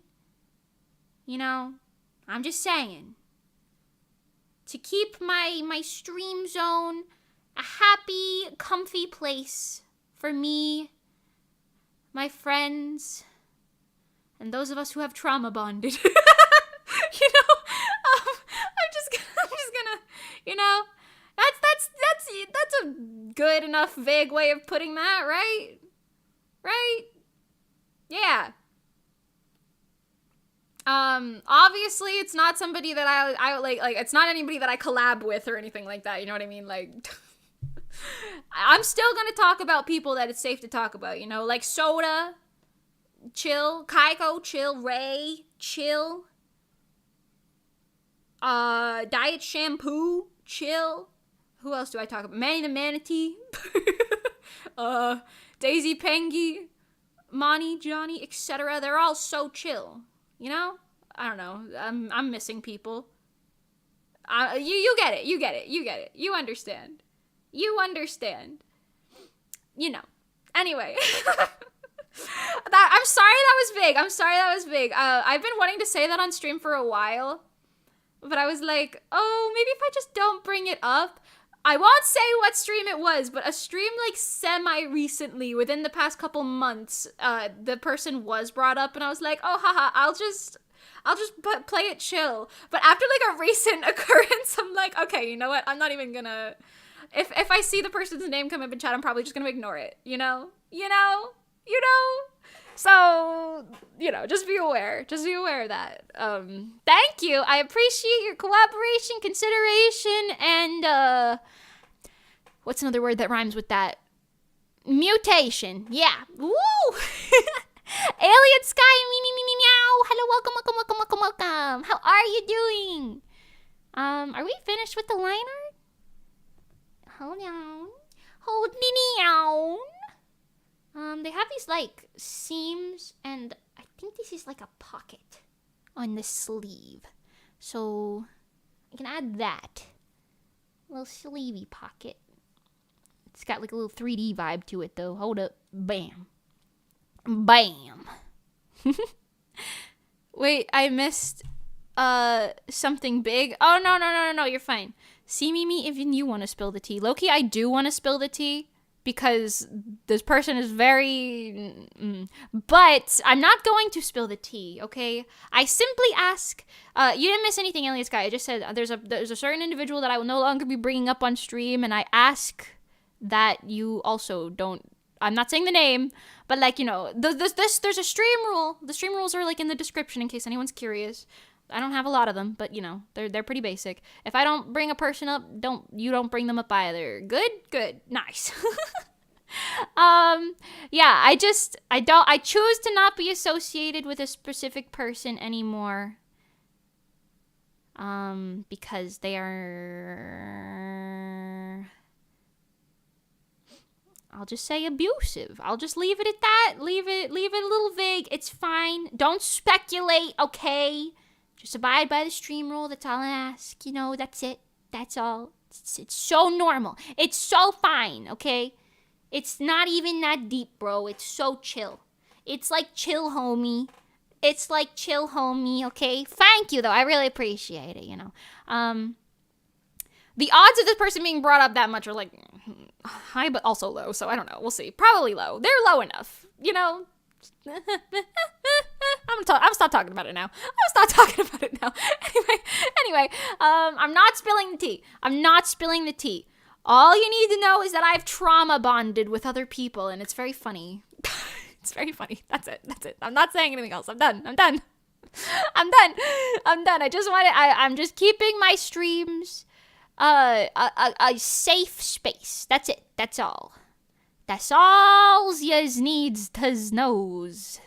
I'm just saying. To keep my stream zone a happy, comfy place for me, my friends, and those of us who have trauma bonded. I'm just gonna, that's a good enough vague way of putting that, right? Right? Yeah. Obviously it's not somebody that I like, it's not anybody that I collab with or anything like that, you know what I mean? I'm still gonna talk about people that it's safe to talk about, like Soda, chill, Kaiko, chill, Ray, chill, Diet Shampoo, chill, who else do I talk about? Manny the Manatee, Daisy Pengy, Monty, Johnny, etc. They're all so chill. I don't know. I'm missing people. You get it. You understand. Anyway. I'm sorry that was vague. I've been wanting to say that on stream for a while. But I was like, oh, maybe if I just don't bring it up. I won't say what stream it was, but a stream semi-recently, within the past couple months, the person was brought up, and I was like, oh, haha, I'll just play it chill. But after a recent occurrence, I'm like, okay, you know what? I'm not even gonna. If I see the person's name come up in chat, I'm probably just gonna ignore it. So, just be aware. Just be aware of that. Thank you. I appreciate your collaboration, consideration, and, what's another word that rhymes with that? Mutation. Yeah. Woo! Alien Sky, meow. Hello, welcome. How are you doing? Are we finished with the line art? Hold on. They have these, seams, and I think this is, a pocket on the sleeve. So, I can add that. A little sleevey pocket. It's got, a little 3D vibe to it, though. Hold up. Bam. Wait, I missed, something big. Oh, no, you're fine. See me, even you want to spill the tea. Low-key, I do want to spill the tea. Because this person is very... But I'm not going to spill the tea, okay? I simply ask... you didn't miss anything, Alien Sky. I just said there's a certain individual that I will no longer be bringing up on stream, and I ask that you also don't... I'm not saying the name, but, there's a stream rule. The stream rules are, in the description in case anyone's curious. I don't have a lot of them, but, they're pretty basic. If I don't bring a person up, you don't bring them up either. Good? Nice. Yeah, I choose to not be associated with a specific person anymore. Because they are, I'll just say abusive. I'll just leave it at that. Leave it a little vague. It's fine. Don't speculate, okay? Just abide by the stream rule. That's all I ask. You know, that's it. That's all. It's so normal. It's so fine, okay? It's not even that deep, bro. It's so chill. It's like chill, homie. It's like chill, homie, okay? Thank you, though. I really appreciate it, you know. The odds of this person being brought up that much are like high, but also low. So I don't know. We'll see. Probably low. They're low enough, you know. I'm gonna stop talking about it now. Anyway, I'm not spilling the tea. All you need to know is that I've trauma bonded with other people, and it's very funny. It's very funny. That's it. I'm not saying anything else. I'm done. I'm just keeping my streams a safe space. That's it. That's all. That's all yous needs to knows.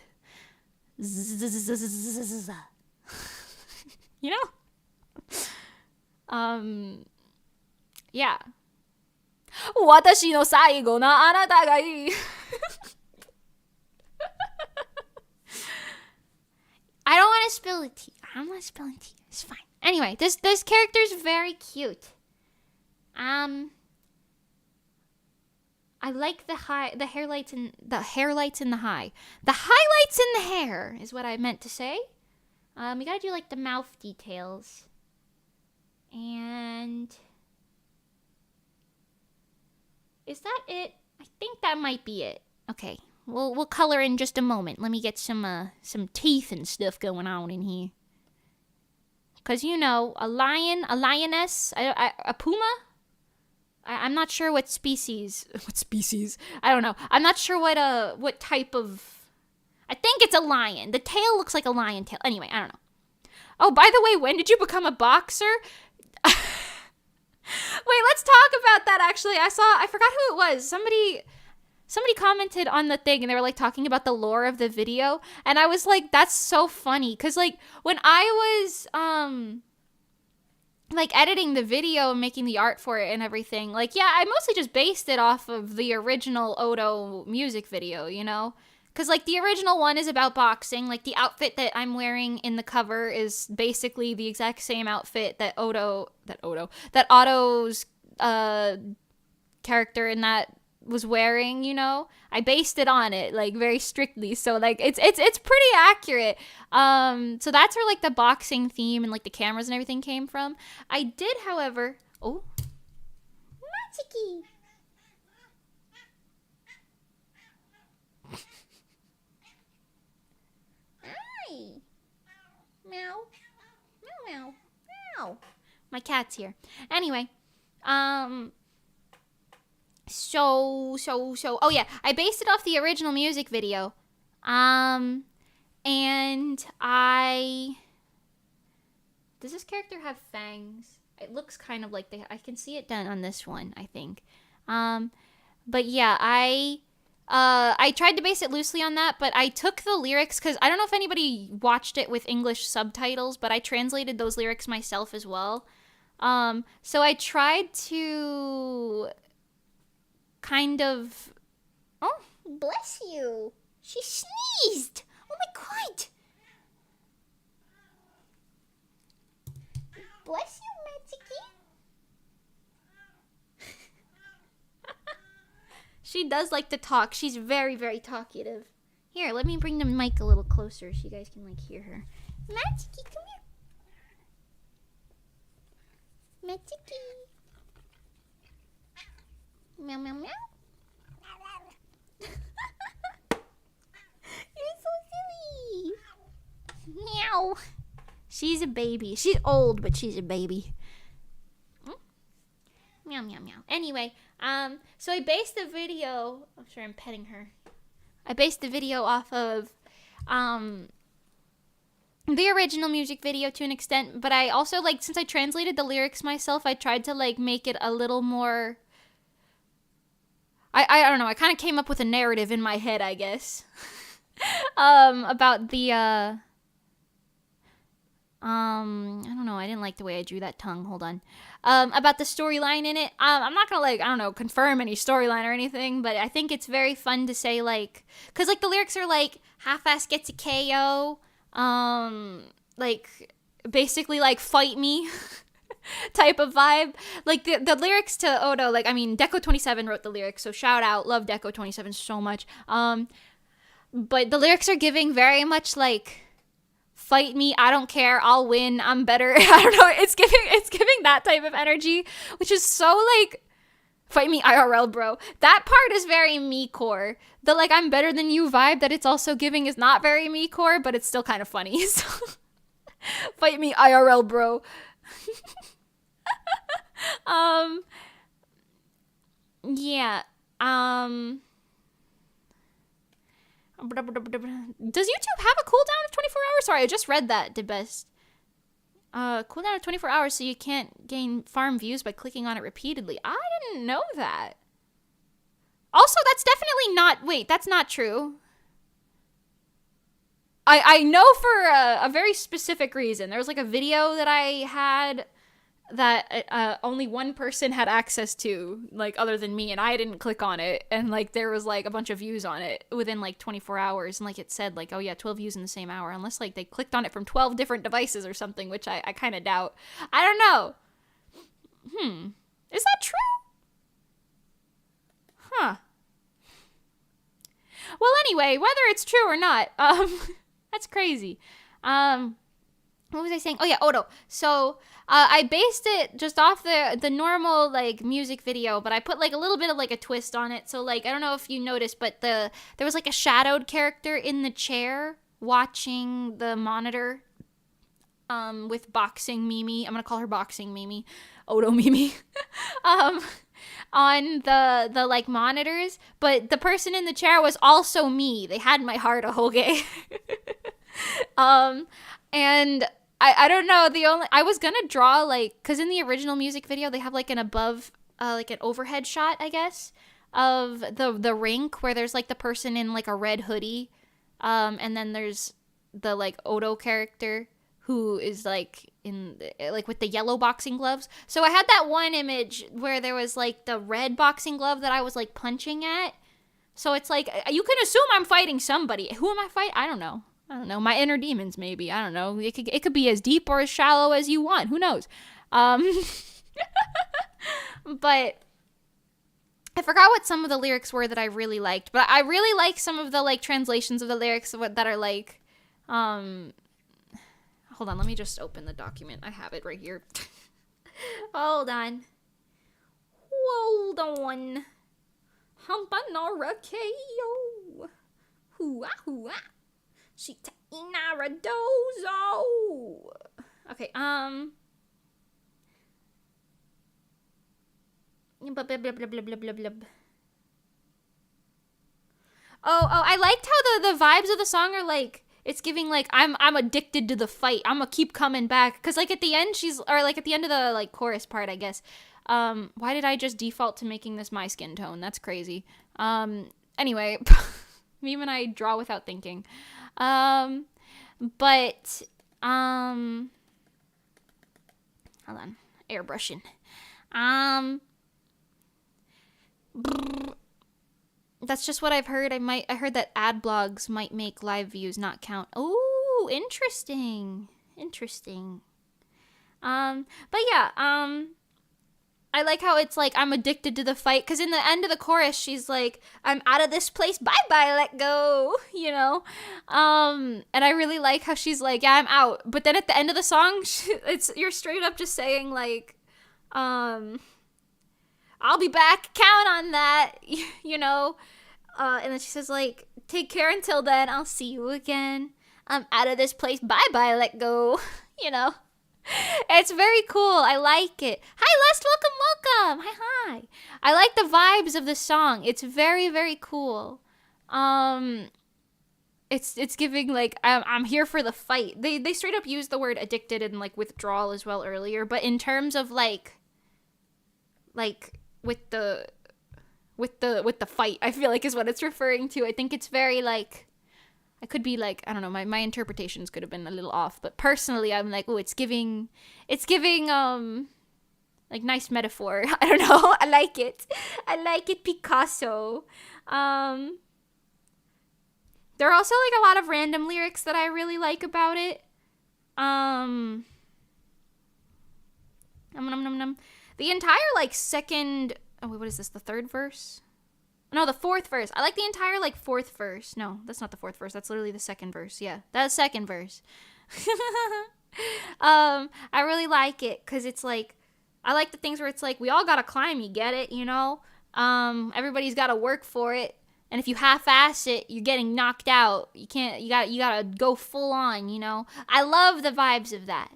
You know? Yeah. 私の最後のあなたがいい I don't want to spill the tea. It's fine. Anyway, this character's very cute. I like the hairlights in the high. The highlights in the hair is what I meant to say. We gotta do like the mouth details. And is that it? I think that might be it. Okay. We'll color in just a moment. Let me get some teeth and stuff going on in here. Cause you know, a lion, a lioness, a puma. I'm not sure what species. I don't know. I'm not sure what type of. I think it's a lion. The tail looks like a lion tail. Anyway, I don't know. Oh, by the way, when did you become a boxer? Wait, let's talk about that. Actually, I forgot who it was. Somebody commented on the thing and they were like talking about the lore of the video, and I was like, that's so funny, because like when I was like editing the video and making the art for it and everything, like yeah, I mostly just based it off of the original Odo music video, you know, because like the original one is about boxing. Like the outfit that I'm wearing in the cover is basically the exact same outfit that Otto's character in that was wearing, you know. I based it on it like very strictly, so like it's pretty accurate. So that's where like the boxing theme and like the cameras and everything came from. I did, however, Matsuki. Hi. Meow. Meow. Meow. My cat's here. Anyway, So, oh yeah, I based it off the original music video. And does this character have fangs? It looks kind of like I can see it done on this one, I think. But yeah, I tried to base it loosely on that, but I took the lyrics, because I don't know if anybody watched it with English subtitles, but I translated those lyrics myself as well. So I tried to kind of... Oh, bless you. She sneezed. Oh my god. Bless you, Matsuki. She does like to talk. She's very, very talkative. Here, let me bring the mic a little closer so you guys can like hear her. Matsuki, come here. Matsuki. Meow, meow, meow. You're so silly. Meow. She's a baby. She's old, but she's a baby. Meow, meow, meow. Anyway, so I based the video... I'm sorry, I'm petting her. I based the video off of, the original music video to an extent, but I also, like, since I translated the lyrics myself, I tried to, like, make it a little more... I don't know, I kind of came up with a narrative in my head, I guess. About the I don't know, I didn't like the way I drew that tongue. Hold on. About the storyline in it. I'm not gonna, like, I don't know, confirm any storyline or anything, but I think it's very fun to say, like, cause like the lyrics are like half-ass gets a KO, like basically like fight me type of vibe. Like the lyrics to Odo, like, I mean, Deco27 wrote the lyrics, so shout out, love Deco27 so much. But the lyrics are giving very much like, fight me, I don't care, I'll win, I'm better. I don't know, it's giving that type of energy, which is so like, fight me IRL, bro. That part is very me core. The like, I'm better than you vibe that it's also giving is not very me core, but it's still kind of funny. So fight me IRL, bro. Yeah. Does YouTube have a cooldown of 24 hours? Sorry, I just read that, did best. Cooldown of 24 hours, so you can't gain farm views by clicking on it repeatedly. I didn't know that. Also, that's definitely not, wait, that's not true. I know for a very specific reason. There was like a video that I had that only one person had access to, like, other than me, and I didn't click on it, and like there was like a bunch of views on it within like 24 hours, and like it said like, oh yeah, 12 views in the same hour, unless like they clicked on it from 12 different devices or something, which I kind of doubt. I don't know. Is that true? Huh. Well, anyway, whether it's true or not, that's crazy. What was I saying? Oh yeah, Odo. So I based it just off the normal like music video, but I put like a little bit of like a twist on it. So like, I don't know if you noticed, but there was like a shadowed character in the chair watching the monitor with boxing Mimi. I'm gonna call her boxing Mimi. Odo Mimi. On the like monitors, but the person in the chair was also me. They had my heart a whole gay. And I don't know, I was gonna draw like, because in the original music video they have like an above like an overhead shot, I guess, of the rink where there's like the person in like a red hoodie, and then there's the like Odo character who is like in like with the yellow boxing gloves. So I had that one image where there was like the red boxing glove that I was like punching at. So it's like, you can assume I'm fighting somebody. Who am I fighting? I don't know. My inner demons, maybe. I don't know. It could be as deep or as shallow as you want. Who knows? But I forgot what some of the lyrics were that I really liked. But I really like some of the like translations of the lyrics that are like, hold on, let me just open the document. I have it right here. Hold on. Humpanora KO. Hooah, hooah. Shita inaradozo. Okay, blah, blah, blah, blah, blah, blah, blah, blah. Oh, I liked how the vibes of the song are like, it's giving like, I'm addicted to the fight. I'm gonna keep coming back. Cause like at the end like at the end of the like chorus part, I guess. Why did I just default to making this my skin tone? That's crazy. Anyway, me and I draw without thinking. But hold on, airbrushing. That's just what I've heard. I heard that ad blogs might make live views not count. Oh, interesting. But yeah, I like how it's like, I'm addicted to the fight, because in the end of the chorus, she's like, I'm out of this place, bye-bye, let go, you know? And I really like how she's like, yeah, I'm out. But then at the end of the song, you're straight up just saying, like, I'll be back, count on that, you know? And then she says, like, take care until then, I'll see you again. I'm out of this place, bye-bye, let go, you know? It's very cool. I like it. Hi, Lest. Welcome. Hi. I like the vibes of the song. It's very, very cool. It's giving like, I'm here for the fight. They straight up use the word addicted and like withdrawal as well earlier, but in terms of like with the with the fight, I feel like is what it's referring to. I think it's very like, I could be like, I don't know, my interpretations could have been a little off, but personally I'm like, oh, it's giving like nice metaphor. I don't know. I like it, Picasso. There are also like a lot of random lyrics that I really like about it. The entire like second, oh wait, what is this? The third verse? No, the fourth verse. I like the entire like fourth verse. No, that's not the fourth verse. That's literally the second verse. Yeah, that's the second verse. I really like it because it's like, I like the things where it's like, we all gotta climb, you get it, you know? Everybody's gotta work for it. And if you half-ass it, you're getting knocked out. You gotta go full on, you know? I love the vibes of that.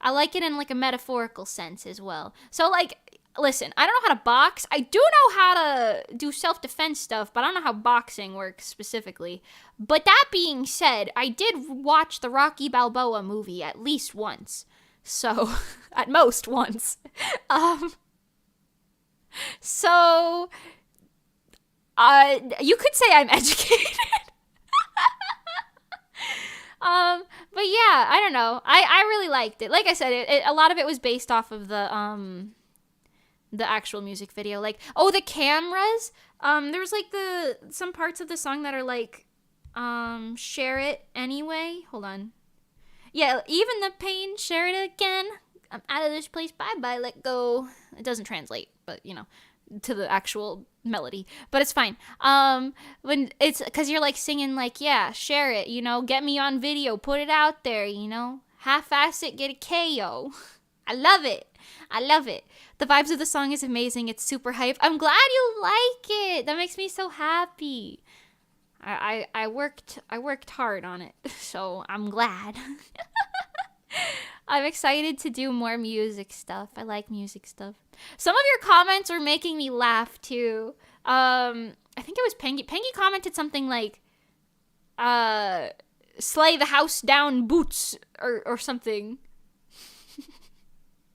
I like it in like a metaphorical sense as well. So like, listen, I don't know how to box. I do know how to do self-defense stuff, but I don't know how boxing works specifically. But that being said, I did watch the Rocky Balboa movie at least once. So, at most once. So, you could say I'm educated. But yeah, I don't know. I really liked it. Like I said, a lot of it was based off of the actual music video. Like, oh, the cameras. There's like some parts of the song that are like, share it anyway. Hold on. Yeah, even the pain, share it again. I'm out of this place, bye-bye, let go. It doesn't translate, but, you know, to the actual melody. But it's fine. When it's, because you're, like, singing, like, yeah, share it, you know, get me on video, put it out there, you know. Half-ass it, get a KO. I love it. I love it. The vibes of the song is amazing. It's super hype. I'm glad you like it. That makes me so happy. I worked hard on it, so I'm glad. I'm excited to do more music stuff. I like music stuff. Some of your comments were making me laugh too. I think it was Pengy. Pengy commented something like, slay the house down boots or something.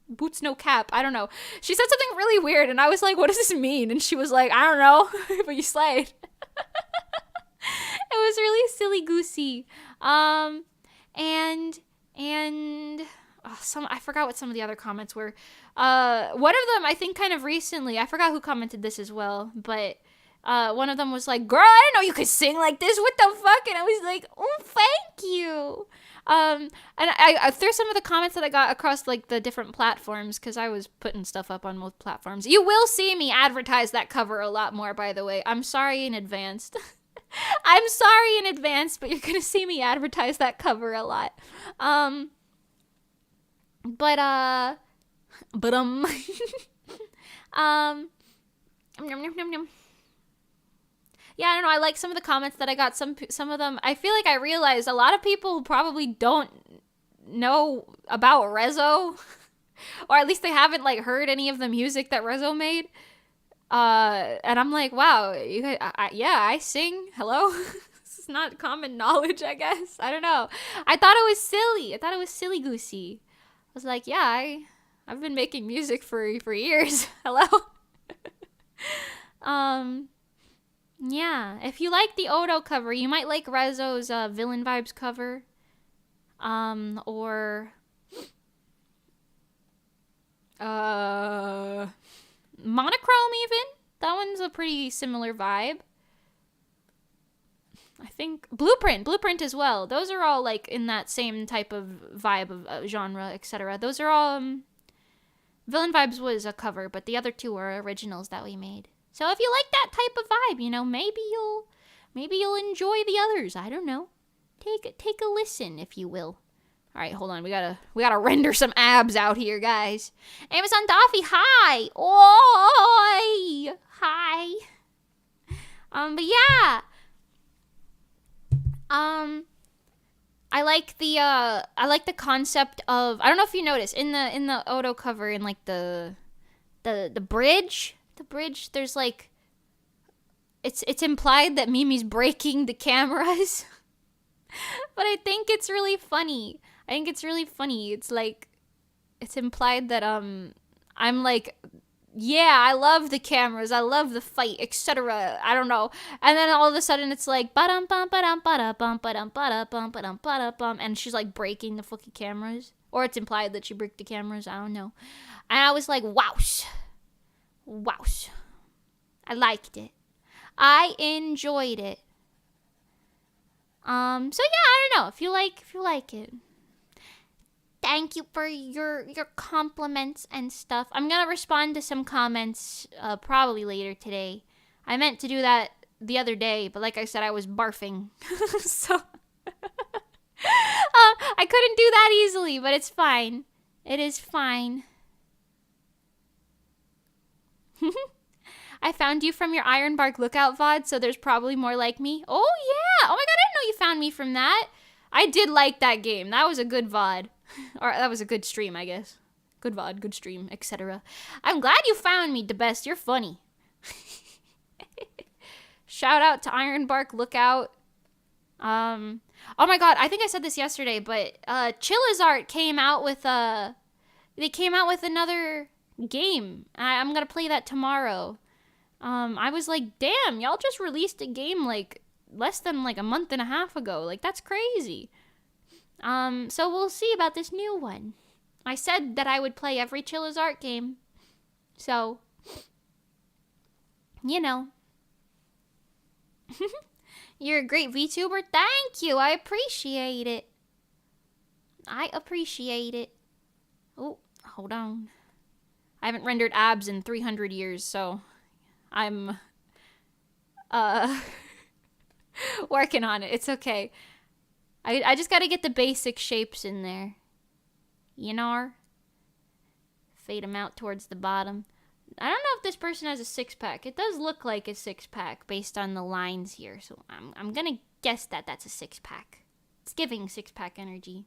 Boots no cap. I don't know. She said something really weird and I was like, what does this mean? And she was like, I don't know, but you slayed. It was really silly goosey. I forgot what some of the other comments were. One of them, I think kind of recently, I forgot who commented this as well, but one of them was like, girl, I didn't know you could sing like this. What the fuck? And I was like, oh, thank you. And I through some of the comments that I got across like the different platforms, because I was putting stuff up on both platforms. You will see me advertise that cover a lot more, by the way. I'm sorry in advance. I'm sorry in advance, but you're gonna see me advertise that cover a lot. Yeah, I don't know. I like some of the comments that I got. Some of them, I feel like I realized a lot of people probably don't know about RESO, or at least they haven't like heard any of the music that RESO made. And I'm like, wow, you guys, yeah, I sing. Hello. This is not common knowledge, I guess. I don't know. I thought it was silly. I thought it was silly goosey. I was like, yeah, I've been making music for years. Hello. Yeah, if you like the Odo cover, you might like RESO's Villain Vibes cover. Or Monochrome even. That one's a pretty similar vibe. I think Blueprint as well. Those are all like in that same type of vibe of genre, etc. Those are all Villain Vibes was a cover, but the other two are originals that we made. So if you like that type of vibe, you know, maybe you'll enjoy the others. I don't know. Take a listen, if you will. All right, hold on. We gotta render some abs out here, guys. Amazon Daffy, hi. Oi, hi. But yeah. I like the concept of, I don't know if you notice in the Odo cover, in like the bridge. The bridge, there's like, it's implied that Mimi's breaking the cameras. But I think it's really funny. It's like, it's implied that I'm like yeah, I love the cameras, I love the fight, etc. I don't know. And then all of a sudden it's like ba-dum bum ba-dum ba-dum ba-dum ba-dum ba-dum ba-dum, and she's like breaking the fucking cameras. Or it's implied that she broke the cameras, I don't know. And I was like, wowsh. Wowsh. I liked it. I enjoyed it. So yeah, I don't know. If you like it. Thank you for your compliments and stuff. I'm gonna respond to some comments probably later today. I meant to do that the other day, but like I said, I was barfing. So I couldn't do that easily, but it's fine. It is fine. I found you from your Ironbark Lookout VOD, so there's probably more like me. Oh, yeah. Oh, my God, I didn't know you found me from that. I did like that game. That was a good VOD. Or that was a good stream, I guess. Good VOD, good stream, etc. I'm glad you found me, the best. You're funny. Shout out to Ironbark Lookout. Oh, my God, I think I said this yesterday, but Chillizart came out with they came out with another game. I'm going to play that tomorrow. I was like, damn, y'all just released a game like less than like a month and a half ago. Like, that's crazy. So we'll see about this new one. I said that I would play every Chillizart game. So, you know. You're a great VTuber. Thank you. I appreciate it. I appreciate it. Oh, hold on. I haven't rendered abs in 300 years, so I'm working on it. It's okay. I just gotta get the basic shapes in there. You know? Fade them out towards the bottom. I don't know if this person has a six-pack. It does look like a six-pack based on the lines here, so I'm gonna guess that that's a six-pack. It's giving six-pack energy.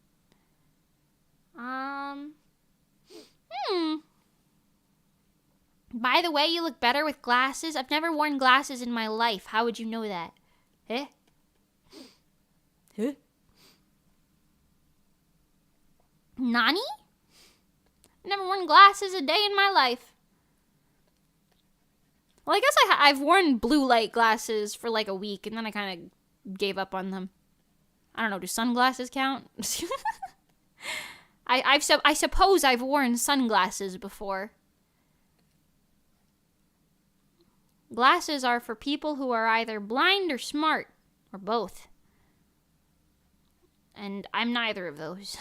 By the way, you look better with glasses. I've never worn glasses in my life. How would you know that? Eh? Huh? Nani? Never worn glasses a day in my life. Well, I guess I've worn blue light glasses for like a week, and then I kind of gave up on them. I don't know, do sunglasses count? I suppose I've worn sunglasses before. Glasses are for people who are either blind or smart, or both. And I'm neither of those.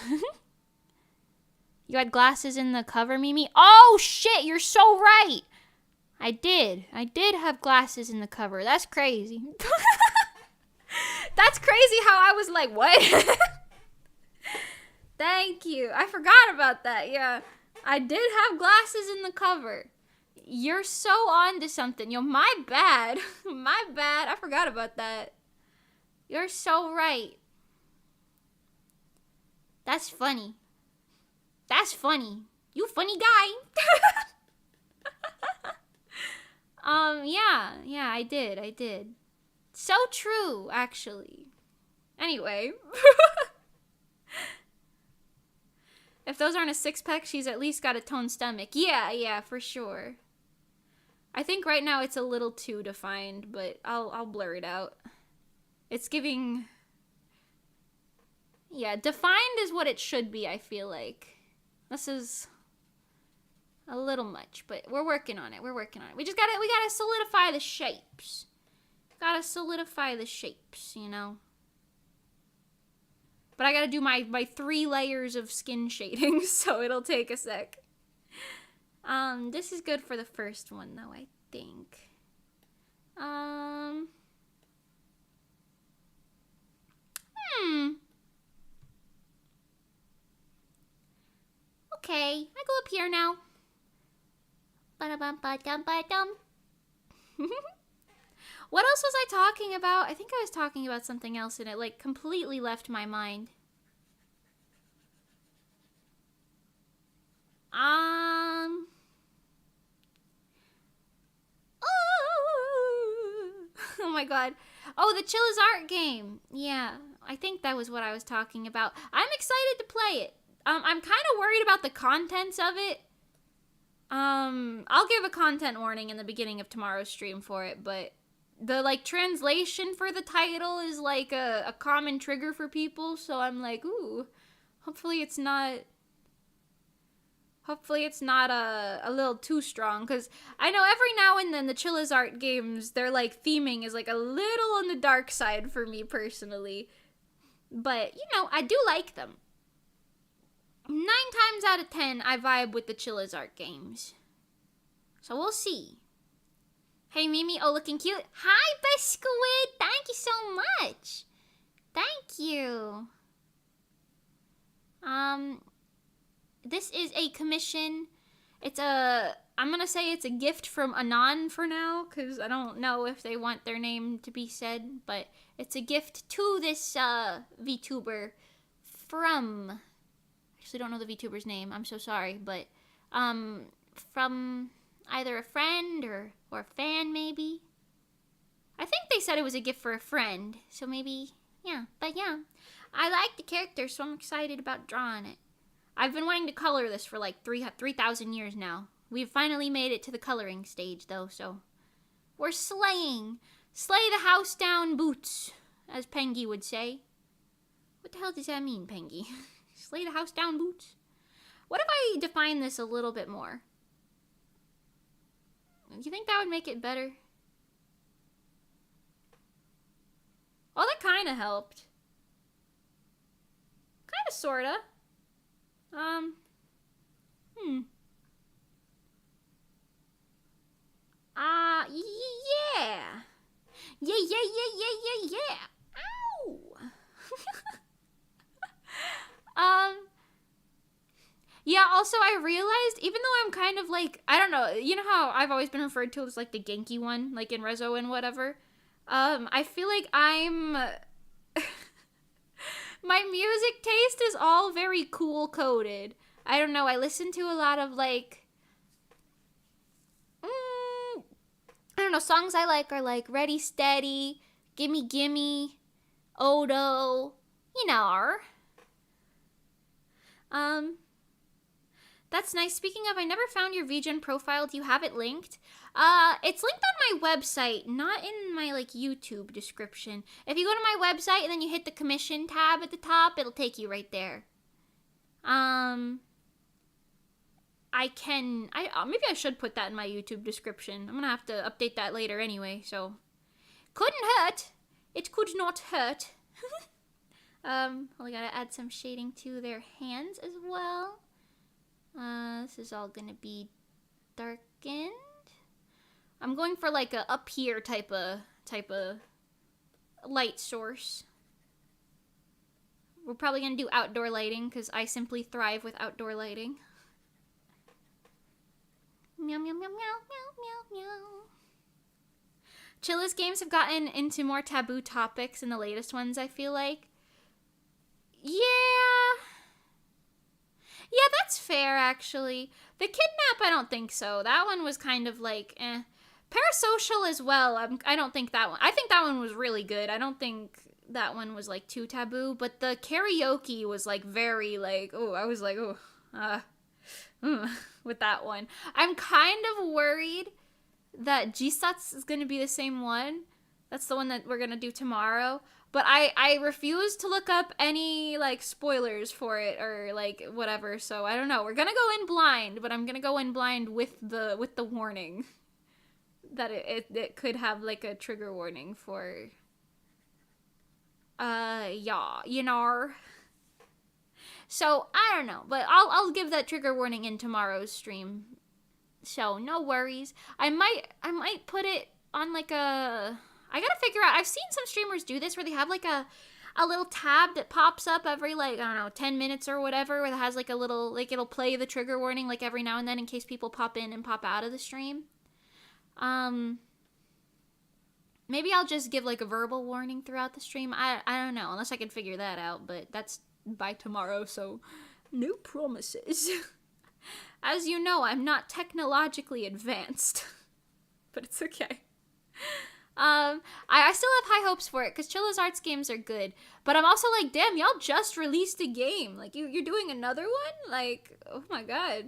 You had glasses in the cover, Mimi? Oh, shit, you're so right. I did have glasses in the cover. That's crazy. That's crazy how I was like, what? Thank you. I forgot about that. Yeah, I did have glasses in the cover. You're so on to something. Yo, my bad. My bad. I forgot about that. You're so right. That's funny. That's funny. You funny guy. Yeah, I did. So true, actually. Anyway. If those aren't a six-pack, she's at least got a toned stomach. Yeah, for sure. I think right now it's a little too defined, but I'll blur it out. It's giving... Yeah, defined is what it should be, I feel like. This is a little much, but we're working on it. We gotta solidify the shapes. Gotta solidify the shapes, you know? But I gotta do my 3 layers of skin shading, so it'll take a sec. This is good for the first one, though, I think. Okay, I go up here now. Ba-da-bum-ba-dum-ba-dum. What else was I talking about? I think I was talking about something else, and it, like, completely left my mind. Oh my god. Oh, the Chillizart game. Yeah, I think that was what I was talking about. I'm excited to play it. I'm kind of worried about the contents of it. I'll give a content warning in the beginning of tomorrow's stream for it, but the like translation for the title is like a common trigger for people, so I'm like, ooh, hopefully it's not a little too strong, because I know every now and then the Chillizart games, their like theming is like a little on the dark side for me personally, but you know, I do like them. 9 times out of 10 I vibe with the Chillizart games, so we'll see. Hey Mimi, oh, looking cute. Hi Biscuit, thank you so much. Thank you. This is a commission. I'm gonna say it's a gift from Anon for now, because I don't know if they want their name to be said, but it's a gift to this VTuber from, I actually don't know the VTuber's name, I'm so sorry, but from either a friend or a fan, maybe. I think they said it was a gift for a friend, so maybe, yeah. But yeah, I like the character, so I'm excited about drawing it. I've been wanting to color this for like 3,000 years now. We've finally made it to the coloring stage, though, so we're slaying. Slay the house down, Boots, as Pengy would say. What the hell does that mean, Pengy? Slay the house down, Boots? What if I define this a little bit more? Do you think that would make it better? Oh, that kind of helped. Kind of, sorta. Yeah. Yeah. Ow! Yeah, also I realized, even though I'm kind of like, I don't know, you know how I've always been referred to as like the Genki one, like in Reso and whatever? I feel like my music taste is all very cool coded. I don't know, I listen to a lot of like, I don't know, songs I like are like Ready Steady, Gimme Gimme, Odo, you know. That's nice. Speaking of, I never found your VGen profile. Do you have it linked? It's linked on my website, not in my, like, YouTube description. If you go to my website and then you hit the commission tab at the top, it'll take you right there. Maybe I should put that in my YouTube description. I'm gonna have to update that later anyway, so. Couldn't hurt. It could not hurt. We gotta add some shading to their hands as well. This is all gonna be darkened. I'm going for like a up here type of light source. We're probably gonna do outdoor lighting because I simply thrive with outdoor lighting. Meow meow meow meow meow meow meow. Chilla's games have gotten into more taboo topics in the latest ones, I feel like. Yeah, that's fair, actually. The kidnap, I don't think so. That one was kind of like, eh. Parasocial as well, I don't think that one. I think that one was really good. I don't think that one was, like, too taboo. But the karaoke was, like, very, like, oh, I was like, with that one. I'm kind of worried that Jisatsu is going to be the same one. That's the one that we're going to do tomorrow. But I refuse to look up any, like, spoilers for it or, like, whatever. So, I don't know. We're gonna go in blind, but I'm gonna go in blind with the warning. That it could have, like, a trigger warning for, yeah, you know. So, I don't know. But I'll give that trigger warning in tomorrow's stream. So, no worries. I might put it on, like, I gotta figure out, I've seen some streamers do this where they have like a little tab that pops up every like, I don't know, 10 minutes or whatever, where it has like a little, like it'll play the trigger warning like every now and then in case people pop in and pop out of the stream. Maybe I'll just give like a verbal warning throughout the stream. I don't know, unless I can figure that out, but that's by tomorrow, so no promises. As you know, I'm not technologically advanced, but it's okay. I still have high hopes for it, because Chillizart's games are good, but I'm also like, damn, y'all just released a game, like, you're doing another one? Like, oh my god.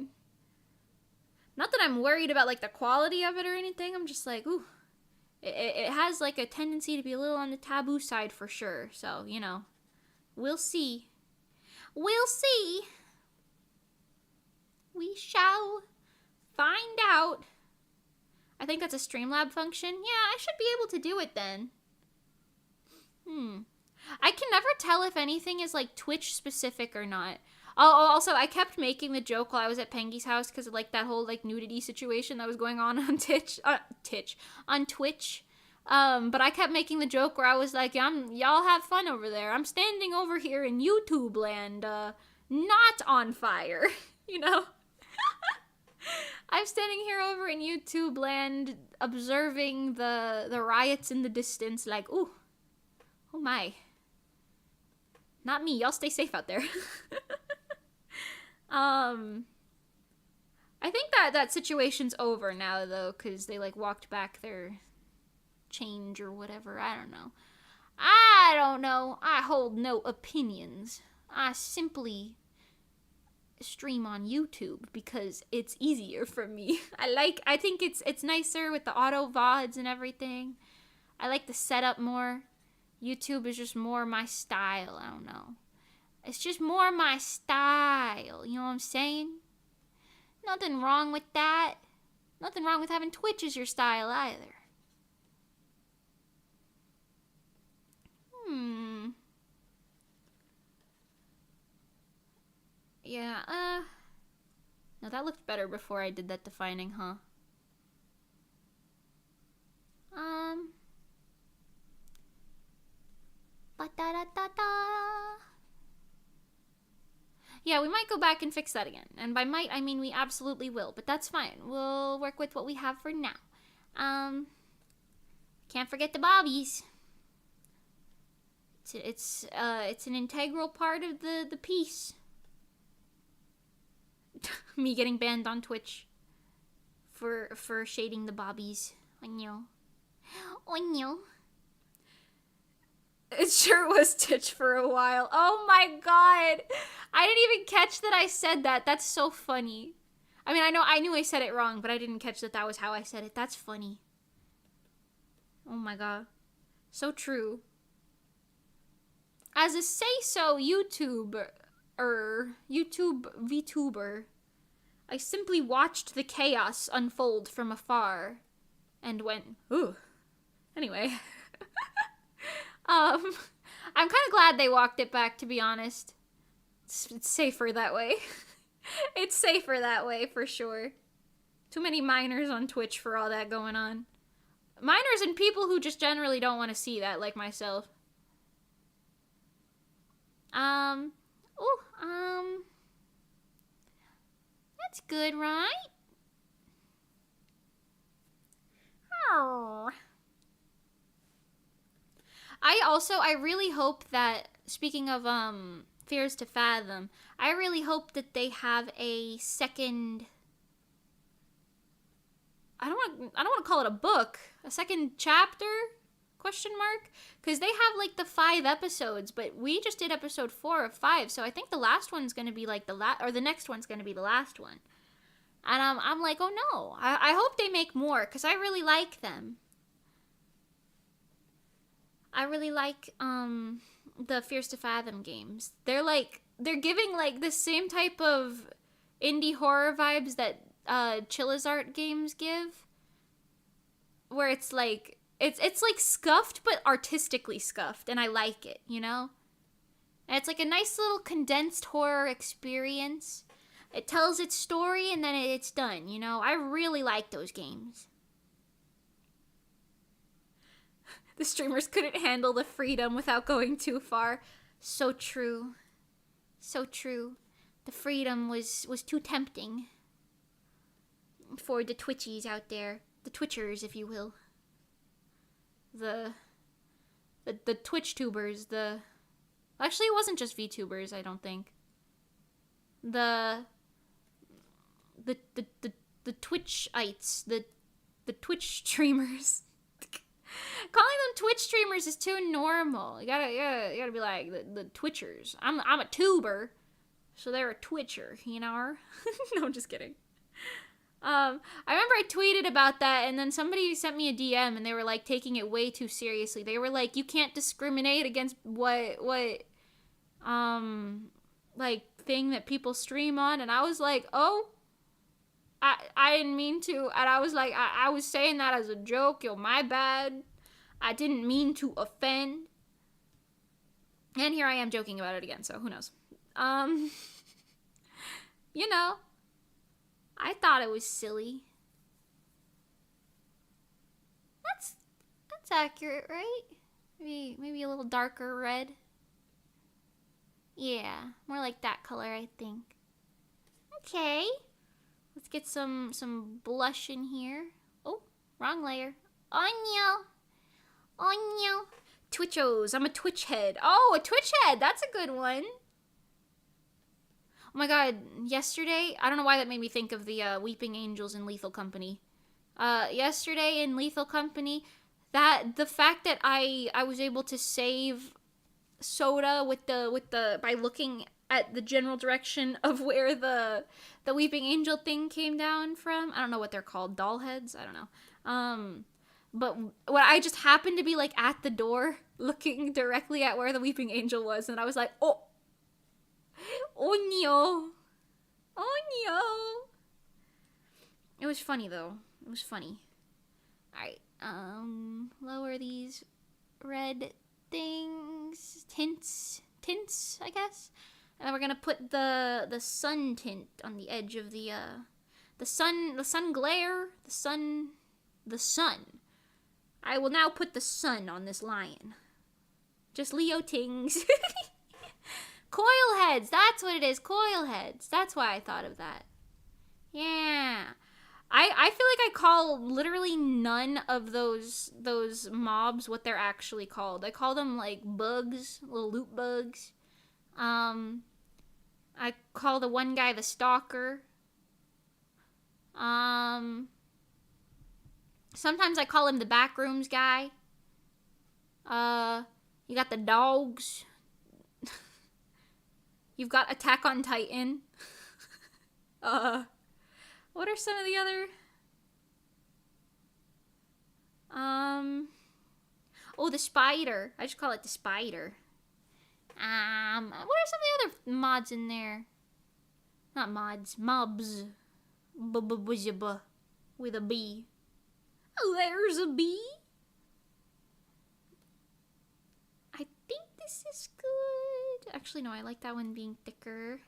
Not that I'm worried about, like, the quality of it or anything. I'm just like, ooh. It has, like, a tendency to be a little on the taboo side for sure. So, you know, we'll see. We'll see. We shall find out. I think that's a Streamlab function. Yeah, I should be able to do it then. I can never tell if anything is, like, Twitch specific or not. Oh, also, I kept making the joke while I was at Pengy's house because of, like, that whole, like, nudity situation that was going on on Twitch. But I kept making the joke where I was like, y'all have fun over there. I'm standing over here in YouTube land, not on fire, you know? I'm standing here over in YouTube land observing the riots in the distance like, ooh, oh my. Not me, y'all stay safe out there. I think that situation's over now, though, because they, like, walked back their change or whatever. I don't know. I hold no opinions. I simply stream on YouTube because it's easier for me. I think it's nicer with the auto VODs and everything. I like the setup more. YouTube is just more my style. I don't know. It's just more my style. You know what I'm saying? Nothing wrong with that. Nothing wrong with having Twitch as your style either. Yeah, no, that looked better before I did that defining, huh? Yeah, we might go back and fix that again. And by might, I mean we absolutely will. But that's fine. We'll work with what we have for now. Can't forget the bobbies. It's an integral part of the piece. Me getting banned on Twitch for shading the bobbies. I know. It sure was Titch for a while. Oh my god. I didn't even catch that I said that. That's so funny. I mean, I knew I said it wrong, but I didn't catch that was how I said it. That's funny. Oh my god. So true. As a say-so YouTube VTuber, I simply watched the chaos unfold from afar and went, ooh. Anyway. I'm kind of glad they walked it back, to be honest. It's safer that way. It's safer that way, for sure. Too many minors on Twitch for all that going on. Minors and people who just generally don't want to see that, like myself. That's good, right? Oh. I really hope that, speaking of, Fears to Fathom, I really hope that they have a second, I don't want to call it a book, a second chapter, question mark, because they have, like, the 5 episodes, but we just did episode 4 of 5, so I think the last one's gonna be, like, the next one's gonna be the last one, and, I'm like, oh no, I hope they make more, because I really like them. I really like, the Fears to Fathom games. They're giving, like, the same type of indie horror vibes that, Chillizart games give. Where it's, like, it's like scuffed, but artistically scuffed, and I like it, you know? And it's, like, a nice little condensed horror experience. It tells its story, and then it's done, you know? I really like those games. The streamers couldn't handle the freedom without going too far. So true. So true. The freedom was too tempting for the Twitchies out there. The Twitchers, if you will. The Twitch tubers, actually it wasn't just VTubers, I don't think. The Twitchites, the Twitch streamers. Calling them Twitch streamers is too normal. You gotta be like the Twitchers. I'm a tuber, so they're a Twitcher, you know? No, I'm just kidding. I remember I tweeted about that, and then somebody sent me a DM, and they were like taking it way too seriously. They were like, "You can't discriminate against what like thing that people stream on," and I was like, "Oh, I didn't mean to," and I was like, I was saying that as a joke. Yo, my bad. I didn't mean to offend. And here I am joking about it again. So who knows? You know. I thought it was silly. That's accurate, right? Maybe a little darker red. Yeah, more like that color, I think. Okay. Let's get some blush in here. Oh, wrong layer. Onyo. Onyo. Twitchos. I'm a Twitch head. Oh, a Twitch head. That's a good one. Oh my god, yesterday, I don't know why that made me think of the Weeping Angels in Lethal Company. Yesterday in Lethal Company, the fact that I was able to save Soda with the by looking at the general direction of where the Weeping Angel thing came down from. I don't know what they're called, doll heads? I don't know. But when I just happened to be like at the door looking directly at where the Weeping Angel was, and I was like, "Oh, Onyo. Onyo." It was funny though. It was funny. Alright, lower these red things. Tints, I guess. And then we're gonna put the sun tint on the edge of the sun glare. The sun. I will now put the sun on this lion. Just Leo tings. Coil heads, that's what it is, coil heads. That's why I thought of that. Yeah. I feel like I call literally none of those mobs what they're actually called. I call them like bugs, little loot bugs. I call the one guy the stalker. Sometimes I call him the backrooms guy. You got the dogs. You've got Attack on Titan. What are some of the other? Oh, the spider. I just call it the spider. What are some of the other mods in there? Not mods, mobs. With a B. Oh, there's a bee. I think this is good. Actually, no, I like that one being thicker.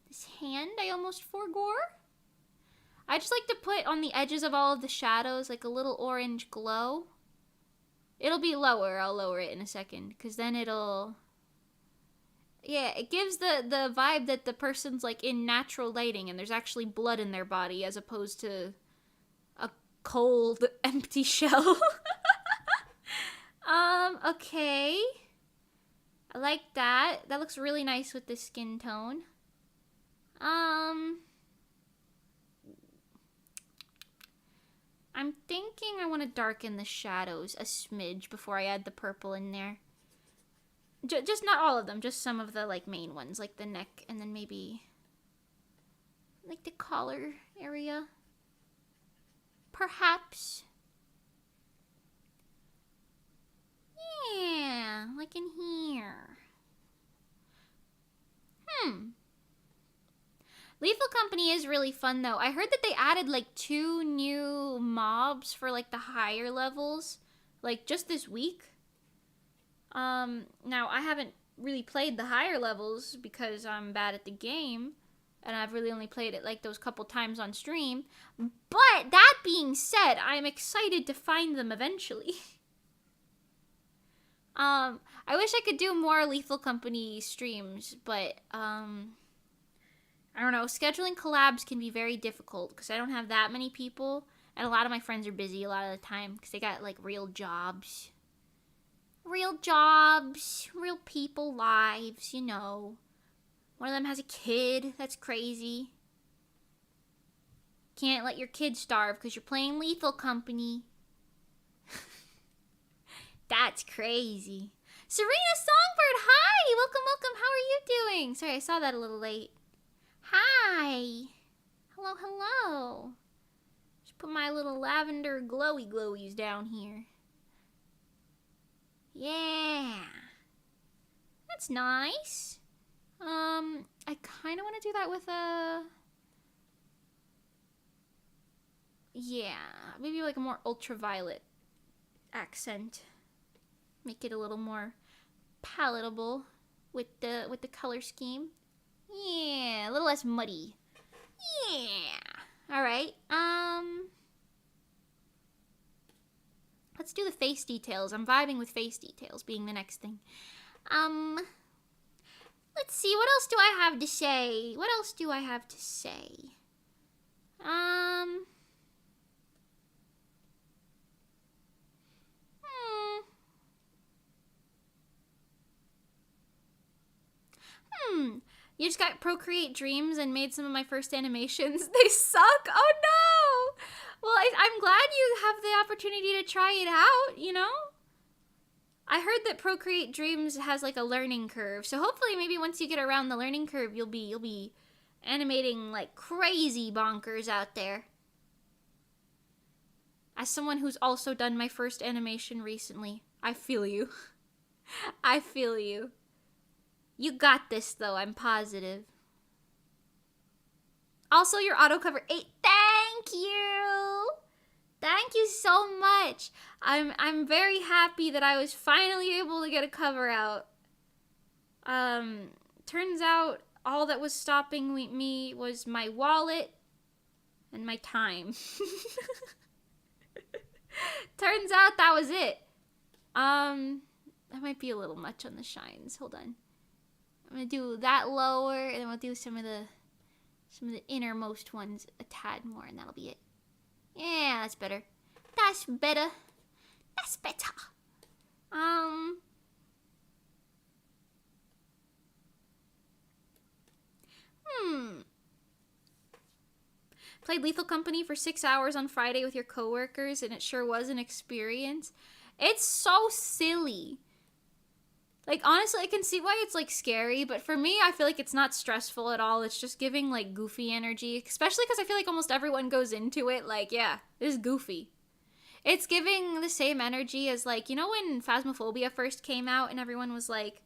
This hand I almost forgore. I just like to put on the edges of all of the shadows like a little orange glow. It'll be lower. I'll lower it in a second because then it'll... Yeah, it gives the vibe that the person's like in natural lighting and there's actually blood in their body as opposed to a cold, empty shell. Okay. I like that. That looks really nice with the skin tone. I'm thinking I want to darken the shadows a smidge before I add the purple in there. Just not all of them, just some of the like main ones, like the neck and then maybe like the collar area. Perhaps. Yeah, like in here. Lethal Company is really fun though. I heard that they added like 2 new mobs for like the higher levels, like just this week. Now I haven't really played the higher levels because I'm bad at the game, and I've really only played it like those couple times on stream. But that being said, I'm excited to find them eventually. I wish I could do more Lethal Company streams, but I don't know, scheduling collabs can be very difficult because I don't have that many people, and a lot of my friends are busy a lot of the time because they got like real jobs. Real jobs, real people lives, you know. One of them has a kid, that's crazy. Can't let your kid starve because you're playing Lethal Company. That's crazy. Serena Songbird, hi! Welcome. How are you doing? Sorry, I saw that a little late. Hi. Hello, hello. Just put my little lavender glowy glowies down here. Yeah. That's nice. I kind of want to do that with a... Yeah, maybe like a more ultraviolet accent. Make it a little more palatable with the color scheme. Yeah, a little less muddy. Yeah. All right. Let's do the face details. I'm vibing with face details being the next thing. Let's see. What else do I have to say? What else do I have to say? You just got Procreate Dreams and made some of my first animations. They suck. Oh no. Well, I'm glad you have the opportunity to try it out, you know? I heard that Procreate Dreams has like a learning curve. So hopefully maybe once you get around the learning curve, you'll be animating like crazy bonkers out there. As someone who's also done my first animation recently, I feel you. I feel you. You got this though, I'm positive. Also, your auto cover 8. Thank you. Thank you so much. I'm very happy that I was finally able to get a cover out. Turns out all that was stopping me was my wallet and my time. Turns out that was it. That might be a little much on the shines. Hold on. I'm gonna do that lower, and then we'll do some of the innermost ones a tad more, and that'll be it. Yeah, that's better. That's better. That's better. Played Lethal Company for 6 hours on Friday with your coworkers, and it sure was an experience. It's so silly. Like, honestly, I can see why it's, like, scary, but for me, I feel like it's not stressful at all. It's just giving, like, goofy energy, especially because I feel like almost everyone goes into it, like, yeah, this is goofy. It's giving the same energy as, like, you know when Phasmophobia first came out and everyone was, like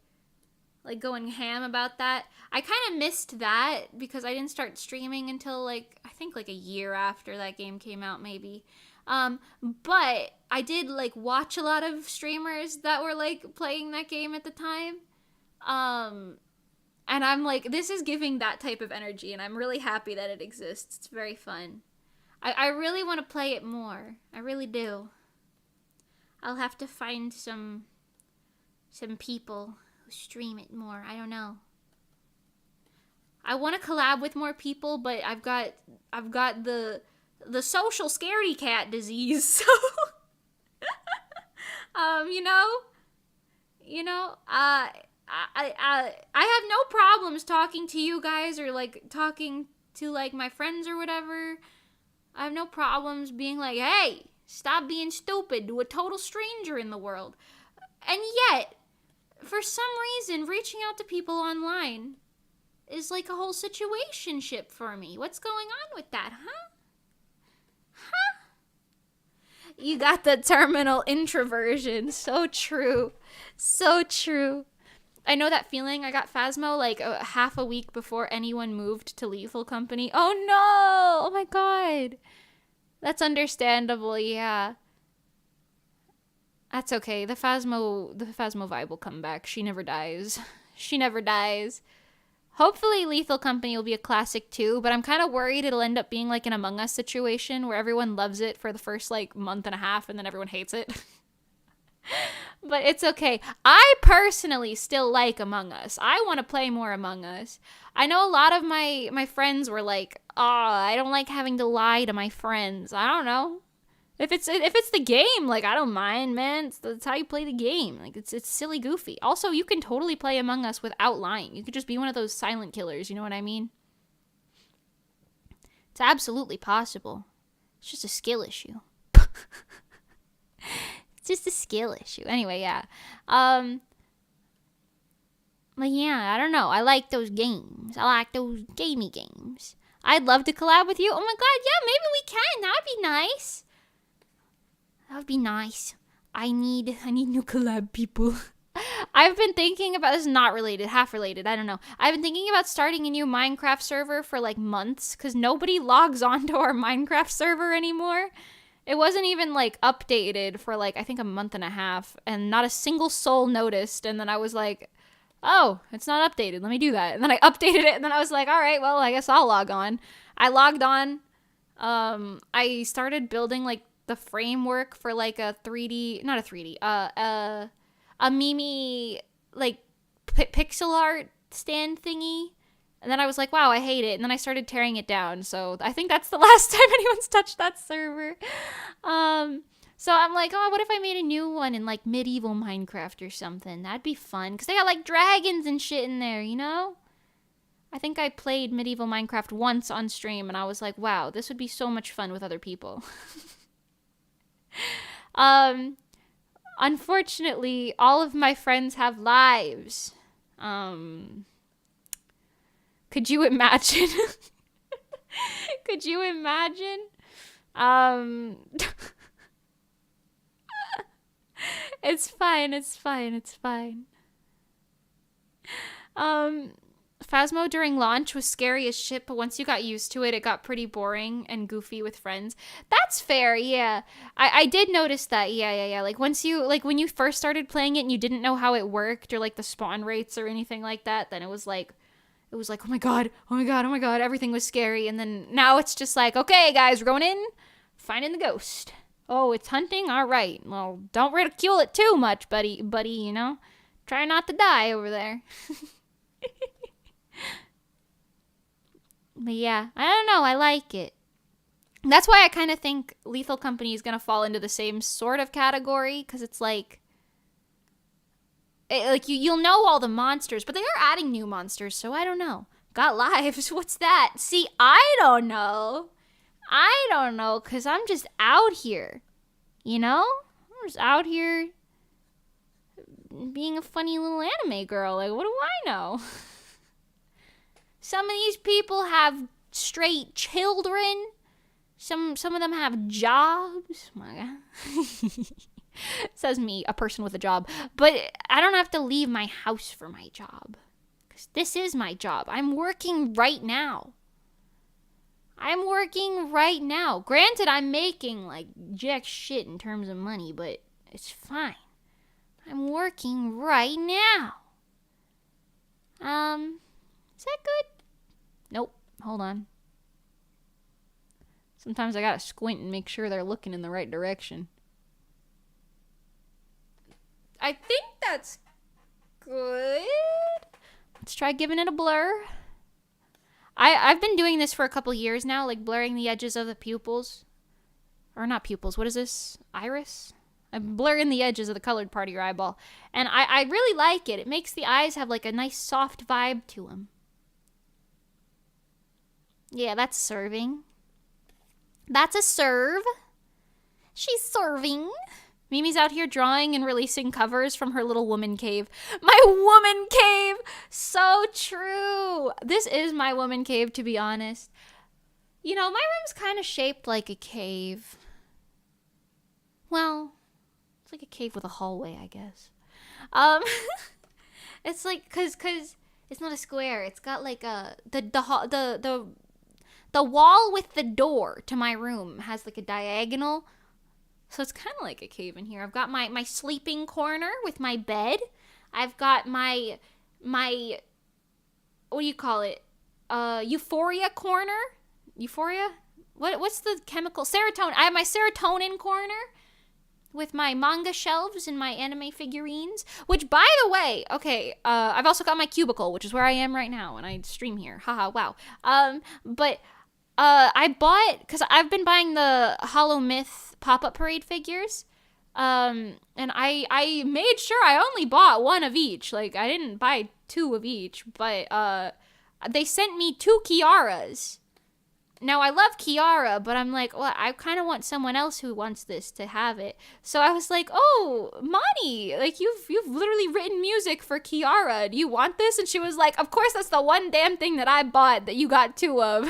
going ham about that? I kind of missed that because I didn't start streaming until, like, I think, like, a year after that game came out, maybe. But I did, like, watch a lot of streamers that were, like, playing that game at the time. And I'm like, this is giving that type of energy, and I'm really happy that it exists. It's very fun. I really want to play it more. I really do. I'll have to find some people who stream it more. I don't know. I want to collab with more people, but I've got the social scaredy cat disease, so I have no problems talking to you guys or like talking to like my friends or whatever. I have no problems being like, hey, stop being stupid to a total stranger in the world. And yet, for some reason, reaching out to people online is like a whole situationship for me. What's going on with that, huh? You got the terminal introversion. So true. So true. I know that feeling. I got Phasmo like half a week before anyone moved to Lethal Company. Oh no! Oh my god. That's understandable, yeah. That's okay. The Phasmo vibe will come back. She never dies. She never dies. Hopefully Lethal Company will be a classic too, but I'm kind of worried it'll end up being like an Among Us situation where everyone loves it for the first like month and a half and then everyone hates it. But it's okay. I personally still like Among Us. I want to play more Among Us. I know a lot of my friends were like, "Oh, I don't like having to lie to my friends." I don't know. If it's the game, like, I don't mind, man. That's how you play the game. Like, it's silly goofy. Also, you can totally play Among Us without lying. You could just be one of those silent killers, you know what I mean? It's absolutely possible. It's just a skill issue. It's just a skill issue. Anyway, yeah. But yeah, I don't know. I like those games. I like those gamey games. I'd love to collab with you. Oh my god, yeah, maybe we can. That would be nice. That would be nice. I need new collab people. I've been thinking about this, not related, half related, I don't know. I've been thinking about starting a new Minecraft server for like months because nobody logs onto our Minecraft server anymore. It wasn't even like updated for like I think a month and a half, and not a single soul noticed. And then I was like, oh, it's not updated, let me do that. And then I updated it, and then I was like, all right, well, I guess I'll log on. I logged on. I started building like the framework for like a 3D, not a 3D, a Mimi like pixel art stand thingy. And then I was like, wow, I hate it. And then I started tearing it down. So I think that's the last time anyone's touched that server. So I'm like, oh, what if I made a new one in like medieval Minecraft or something? That'd be fun. Because they got like dragons and shit in there, you know? I think I played medieval Minecraft once on stream and I was like, wow, this would be so much fun with other people. Unfortunately, all of my friends have lives. Could you imagine? Could you imagine? It's fine, it's fine, it's fine. Phasmo during launch was scary as shit, but once you got used to it, it got pretty boring and goofy with friends. That's fair, yeah. I did notice that, yeah. Like, once you, like, when you first started playing it and you didn't know how it worked or, like, the spawn rates or anything like that, then it was like, oh my god, everything was scary. And then now it's just like, okay, guys, we're going in, finding the ghost. Oh, it's hunting? All right. Well, don't ridicule it too much, buddy, you know? Try not to die over there. But yeah, I don't know. I like it. That's why I kind of think Lethal Company is going to fall into the same sort of category, because it's like, you'll know all the monsters, but they are adding new monsters, so I don't know. Got lives? What's that? See, I don't know, because I'm just out here, you know? I'm just out here being a funny little anime girl. Like, what do I know? Some of these people have straight children. Some of them have jobs. Oh my god. Says me, a person with a job. But I don't have to leave my house for my job. Because this is my job. I'm working right now. Granted, I'm making like jack shit in terms of money, but it's fine. I'm working right now. Is that good? Nope. Hold on. Sometimes I gotta squint and make sure they're looking in the right direction. I think that's good. Let's try giving it a blur. I've been doing this for a couple years now, like blurring the edges of the pupils. Or not pupils, what is this? Iris? I'm blurring the edges of the colored part of your eyeball. And I really like it. It makes the eyes have like a nice soft vibe to them. Yeah, that's serving. That's a serve. She's serving. Mimi's out here drawing and releasing covers from her little woman cave. My woman cave! So true. This is my woman cave, to be honest. You know, my room's kind of shaped like a cave. Well, it's like a cave with a hallway, I guess. It's like, cause it's not a square. It's got like the wall with the door to my room has like a diagonal. So it's kind of like a cave in here. I've got my sleeping corner with my bed. I've got my what do you call it? Euphoria corner. Euphoria? What's the chemical? Serotonin. I have my serotonin corner with my manga shelves and my anime figurines. Which, by the way, okay, I've also got my cubicle, which is where I am right now, and I stream here. Haha, wow. But I bought, because I've been buying the Hollow Myth pop-up parade figures, and I made sure I only bought one of each. Like, I didn't buy two of each, but they sent me 2 Kiaras. Now, I love Kiara, but I'm like, well, I kind of want someone else who wants this to have it. So I was like, oh, Moni, like, you've literally written music for Kiara. Do you want this? And she was like, of course, that's the one damn thing that I bought that you got two of.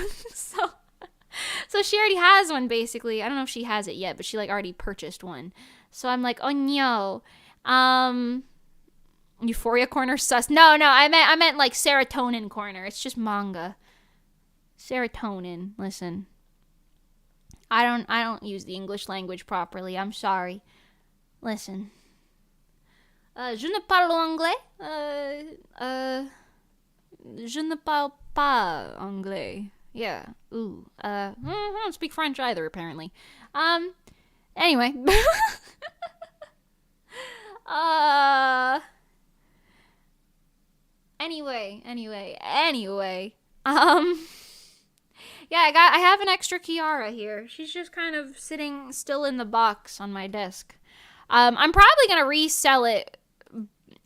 So she already has one, basically. I don't know if she has it yet, but she, like, already purchased one. So I'm like, oh, no. Euphoria Corner sus. No, I meant, like, Serotonin Corner. It's just manga. Serotonin. Listen, I don't use the English language properly. I'm sorry. Listen. Je ne parle anglais. Je ne parle pas anglais. Yeah. Ooh. I don't speak French either, apparently. Anyway. Anyway. Yeah, I have an extra Kiara here. She's just kind of sitting still in the box on my desk. I'm probably gonna resell it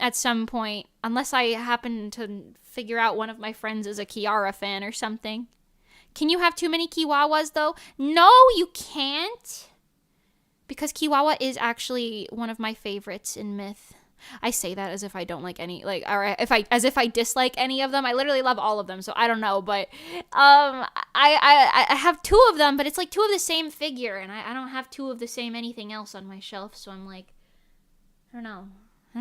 at some point, unless I happen to figure out one of my friends is a Kiara fan or something. Can you have too many Kiwawas, though? No, you can't. Because Kiwawa is actually one of my favorites in Myth. I say that as if I don't like any, like, or as if I dislike any of them. I literally love all of them, so I don't know. But I have two of them, but it's like two of the same figure, and I don't have two of the same anything else on my shelf. So I'm like, I don't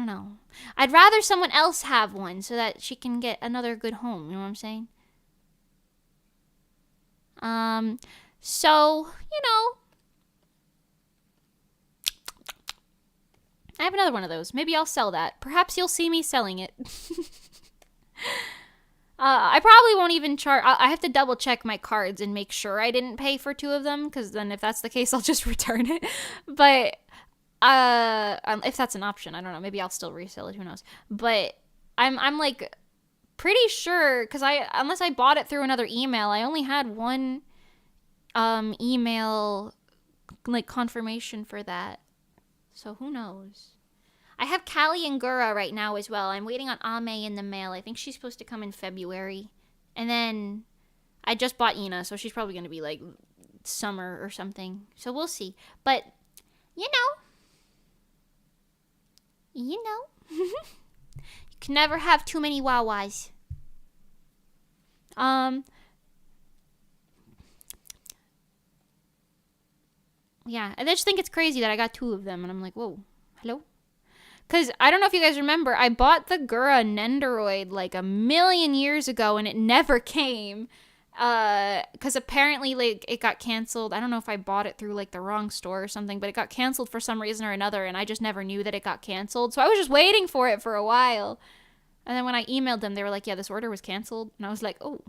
know. I'd rather someone else have one so that she can get another good home. You know what I'm saying? So I have another one of those. Maybe I'll sell that. Perhaps you'll see me selling it. I probably won't even charge. I have to double check my cards and make sure I didn't pay for two of them, because then if that's the case, I'll just return it. But if that's an option, I don't know. Maybe I'll still resell it. Who knows? But I'm like pretty sure, because unless I bought it through another email, I only had one email like confirmation for that. So who knows? I have Callie and Gura right now as well. I'm waiting on Ame in the mail. I think she's supposed to come in February. And then I just bought Ina, so she's probably going to be like summer or something. So we'll see. But, you know. You can never have too many Wawas. Yeah, I just think it's crazy that I got two of them, and I'm like, whoa, hello? Because I don't know if you guys remember, I bought the Gura Nendoroid like 1,000,000 years ago, and it never came. Because apparently, like, it got canceled. I don't know if I bought it through like the wrong store or something, but it got canceled for some reason or another, and I just never knew that it got canceled. So I was just waiting for it for a while. And then when I emailed them, they were like, yeah, this order was canceled. And I was like, oh,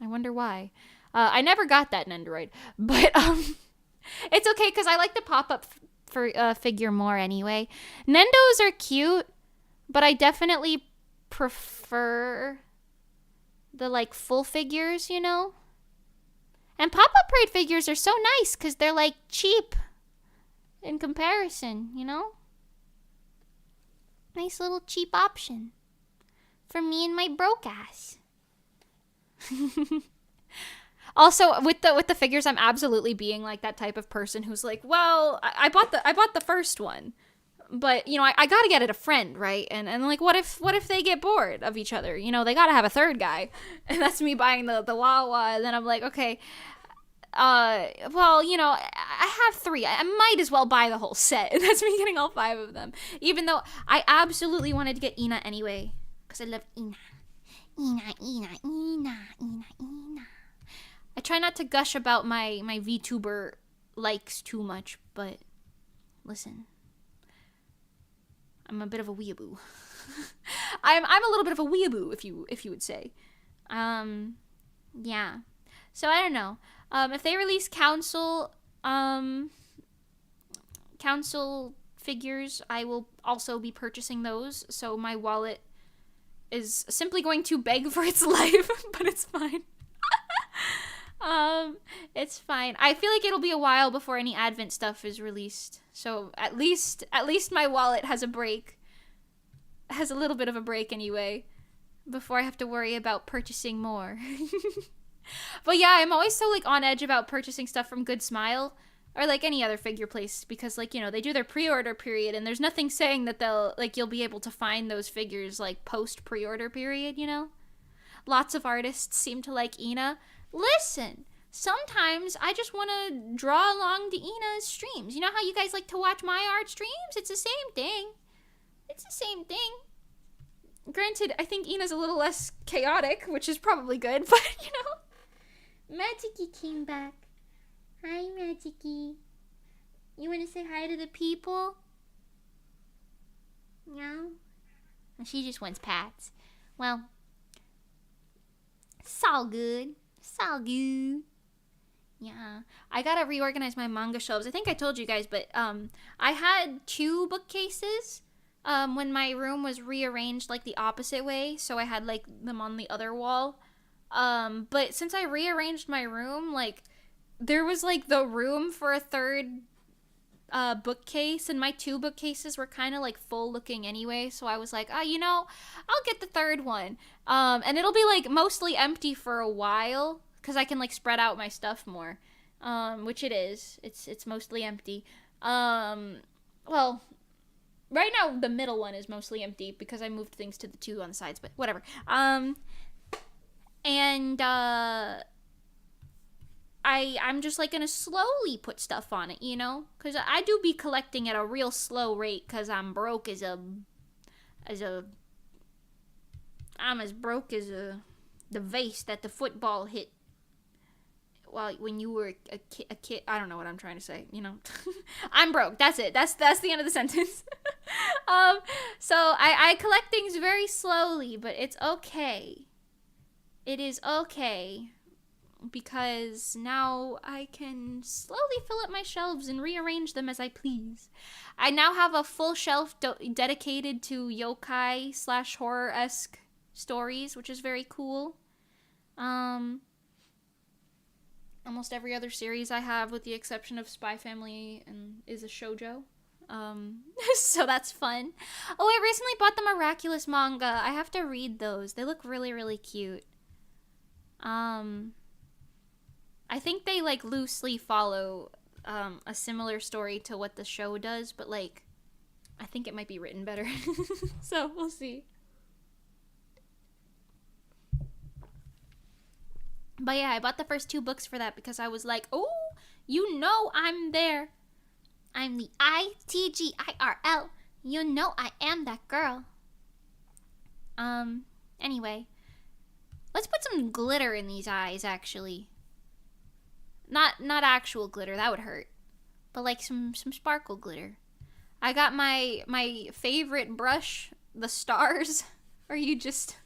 I wonder why. I never got that Nendoroid, but it's okay, because I like the pop-up figure more anyway. Nendos are cute, but I definitely prefer the, like, full figures, you know? And pop-up parade figures are so nice, because they're, like, cheap in comparison, you know? Nice little cheap option for me and my broke ass. Also, with the figures, I'm absolutely being like that type of person who's like, well, I bought the first one, but you know, I gotta get it a friend, right? And like, what if they get bored of each other? You know, they gotta have a third guy, and that's me buying the Wawa. And then I'm like, okay, well, you know, I have 3. I might as well buy the whole set. And that's me getting all 5 of them, even though I absolutely wanted to get Ina anyway, because I love Ina. I try not to gush about my VTuber likes too much, but listen, I'm a bit of a weeaboo. I'm a little bit of a weeaboo, if you would say. Yeah. So I don't know. If they release council figures, I will also be purchasing those. So my wallet is simply going to beg for its life, but it's fine. It's fine. I feel like it'll be a while before any Advent stuff is released. So at least my wallet has a break. Has a little bit of a break anyway, before I have to worry about purchasing more. But yeah, I'm always so, like, on edge about purchasing stuff from Good Smile or, like, any other figure place because, like, you know, they do their pre-order period and there's nothing saying that you'll be able to find those figures, like, post pre-order period, you know? Lots of artists seem to like Ina. Listen, sometimes I just want to draw along to Ina's streams. You know how you guys like to watch my art streams? It's the same thing. It's the same thing. Granted, I think Ina's a little less chaotic, which is probably good, but, you know. Magicy came back. Hi, Magicy. You want to say hi to the people? No? She just wants pats. Well, it's all good. It's all good. Yeah. I gotta reorganize my manga shelves. I think I told you guys, but I had 2 bookcases when my room was rearranged like the opposite way, so I had like them on the other wall. But since I rearranged my room, like there was like the room for a third bookcase, and my 2 bookcases were kind of like full looking anyway, so I was like, you know, I'll get the third one. And it'll be like mostly empty for a while because I can like spread out my stuff more. Which it is. It's mostly empty. Well, right now the middle one is mostly empty because I moved things to the 2 on the sides, but whatever. And I'm just like gonna slowly put stuff on it, you know, because I do be collecting at a real slow rate because I'm broke I'm as broke as the vase that the football hit. Well, when you were a kid, I don't know what I'm trying to say, you know. I'm broke. That's it. That's the end of the sentence. So I collect things very slowly, but it's okay. It is okay. Because now I can slowly fill up my shelves and rearrange them as I please. I now have a full shelf dedicated to yokai / horror-esque stories, which is very cool. Almost every other series I have, with the exception of Spy Family, is a shoujo. So that's fun. Oh, I recently bought the Miraculous manga. I have to read those. They look really, really cute. I think they like loosely follow a similar story to what the show does, but like I think it might be written better. So we'll see. But yeah, I bought the first 2 books for that because I was like, oh, you know I'm there. I'm the ITGIRL. You know I am that girl. Anyway. Let's put some glitter in these eyes, actually. Not actual glitter, that would hurt. But like some sparkle glitter. I got my favorite brush, the stars, where you just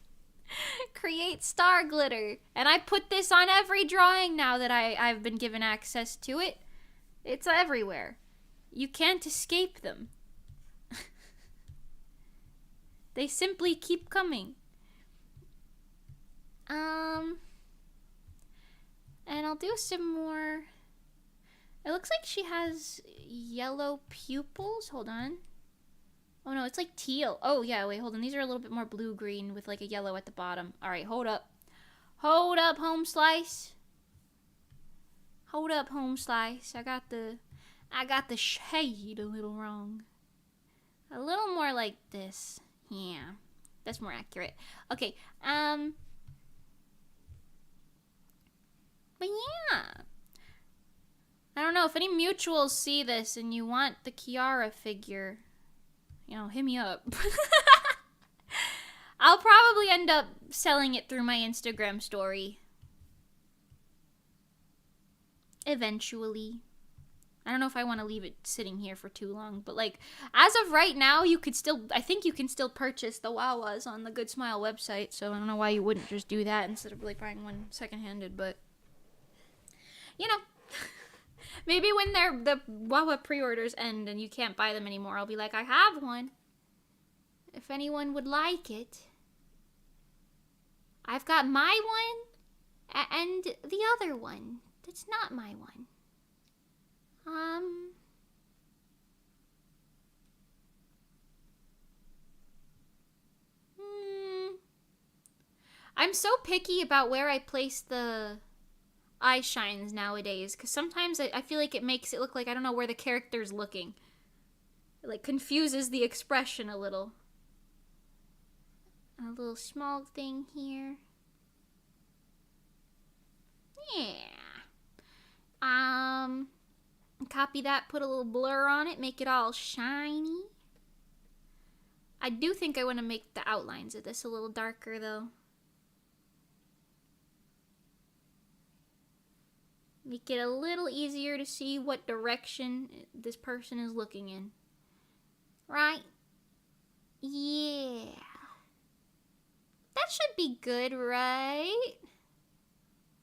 create star glitter. And I put this on every drawing now that I've been given access to it. It's everywhere. You can't escape them. They simply keep coming. And I'll do some more. It looks like she has yellow pupils. Hold on. Oh no, it's like teal. Oh yeah, wait, hold on. These are a little bit more blue-green with like a yellow at the bottom. Alright, hold up. Hold up, home slice. Hold up, home slice. I got the shade a little wrong. A little more like this. Yeah. That's more accurate. Okay, but yeah. I don't know, if any mutuals see this and you want the Kiara figure, you know, hit me up. I'll probably end up selling it through my Instagram story. Eventually. I don't know if I want to leave it sitting here for too long, but like, as of right now, I think you can still purchase the Wawas on the Good Smile website, so I don't know why you wouldn't just do that instead of like buying one secondhanded, but you know, maybe when the Wawa pre-orders end and you can't buy them anymore, I'll be like, I have one. If anyone would like it. I've got my one and the other one that's not my one. I'm so picky about where I place the eye shines nowadays, because sometimes I feel like it makes it look like I don't know where the character's looking. It like confuses the expression a little. A little small thing here. Yeah. Copy that, put a little blur on it, make it all shiny. I do think I want to make the outlines of this a little darker though. Make it a little easier to see what direction this person is looking in. Right? Yeah. That should be good, right?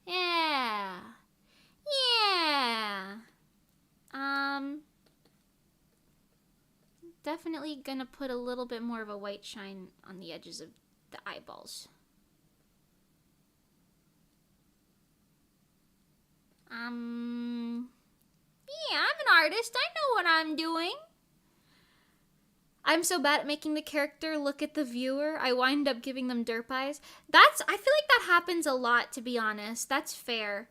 Yeah. Yeah. Definitely gonna put a little bit more of a white shine on the edges of the eyeballs. Yeah, I'm an artist. I know what I'm doing. I'm so bad at making the character look at the viewer, I wind up giving them derp eyes. I feel like that happens a lot, to be honest. That's fair.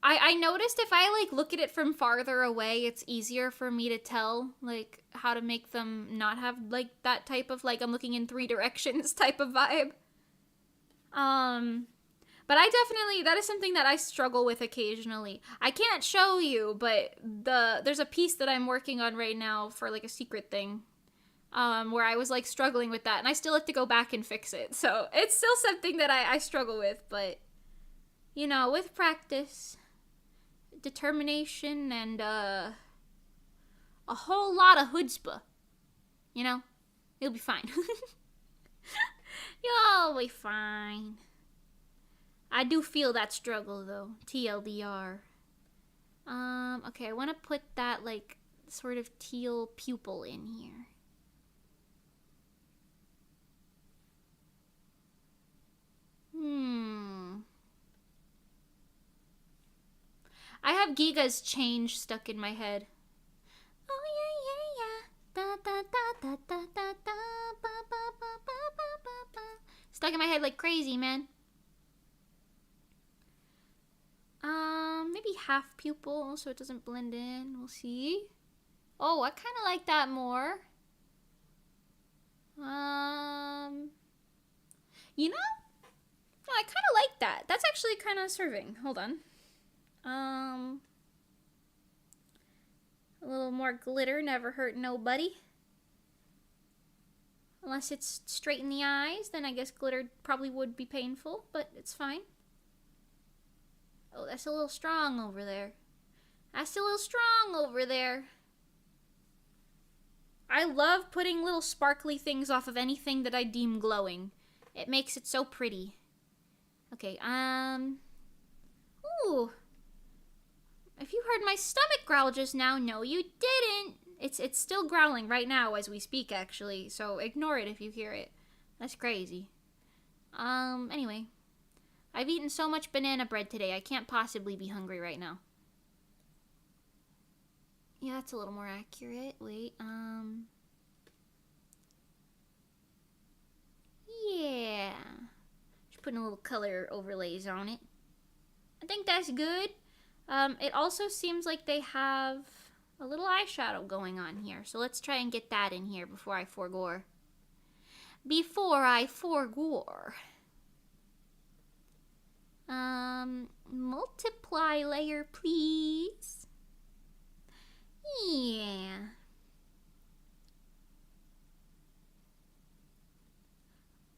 I noticed if I like look at it from farther away, it's easier for me to tell like how to make them not have like that type of like I'm looking in 3 directions type of vibe. But that is something that I struggle with occasionally. I can't show you, but there's a piece that I'm working on right now for like a secret thing. Where I was like struggling with that, and I still have to go back and fix it. So it's still something that I struggle with, but you know, with practice, determination, and a whole lot of chutzpah, you know, you'll be fine. You'll be fine. I do feel that struggle though, TLDR. Okay, I want to put that like sort of teal pupil in here. I have Giga's change stuck in my head. Oh yeah, yeah, yeah. Da da da da da da da ba ba ba ba ba ba ba. Stuck in my head like crazy, man. Maybe half pupil so it doesn't blend in. We'll see. Oh, I kind of like that more. You know? No, I kind of like that. That's actually kind of serving. Hold on. A little more glitter never hurt nobody. Unless it's straight in the eyes, then I guess glitter probably would be painful, but it's fine. Oh, that's a little strong over there. That's a little strong over there. I love putting little sparkly things off of anything that I deem glowing. It makes it so pretty. Okay, ooh. If you heard my stomach growl just now, no you didn't. It's still growling right now as we speak, actually, so ignore it if you hear it. That's crazy. Anyway. I've eaten so much banana bread today, I can't possibly be hungry right now. Yeah, that's a little more accurate. Wait, yeah. Just putting a little color overlays on it. I think that's good. It also seems like they have a little eyeshadow going on here. So let's try and get that in here before I forgore. Multiply layer, please. Yeah.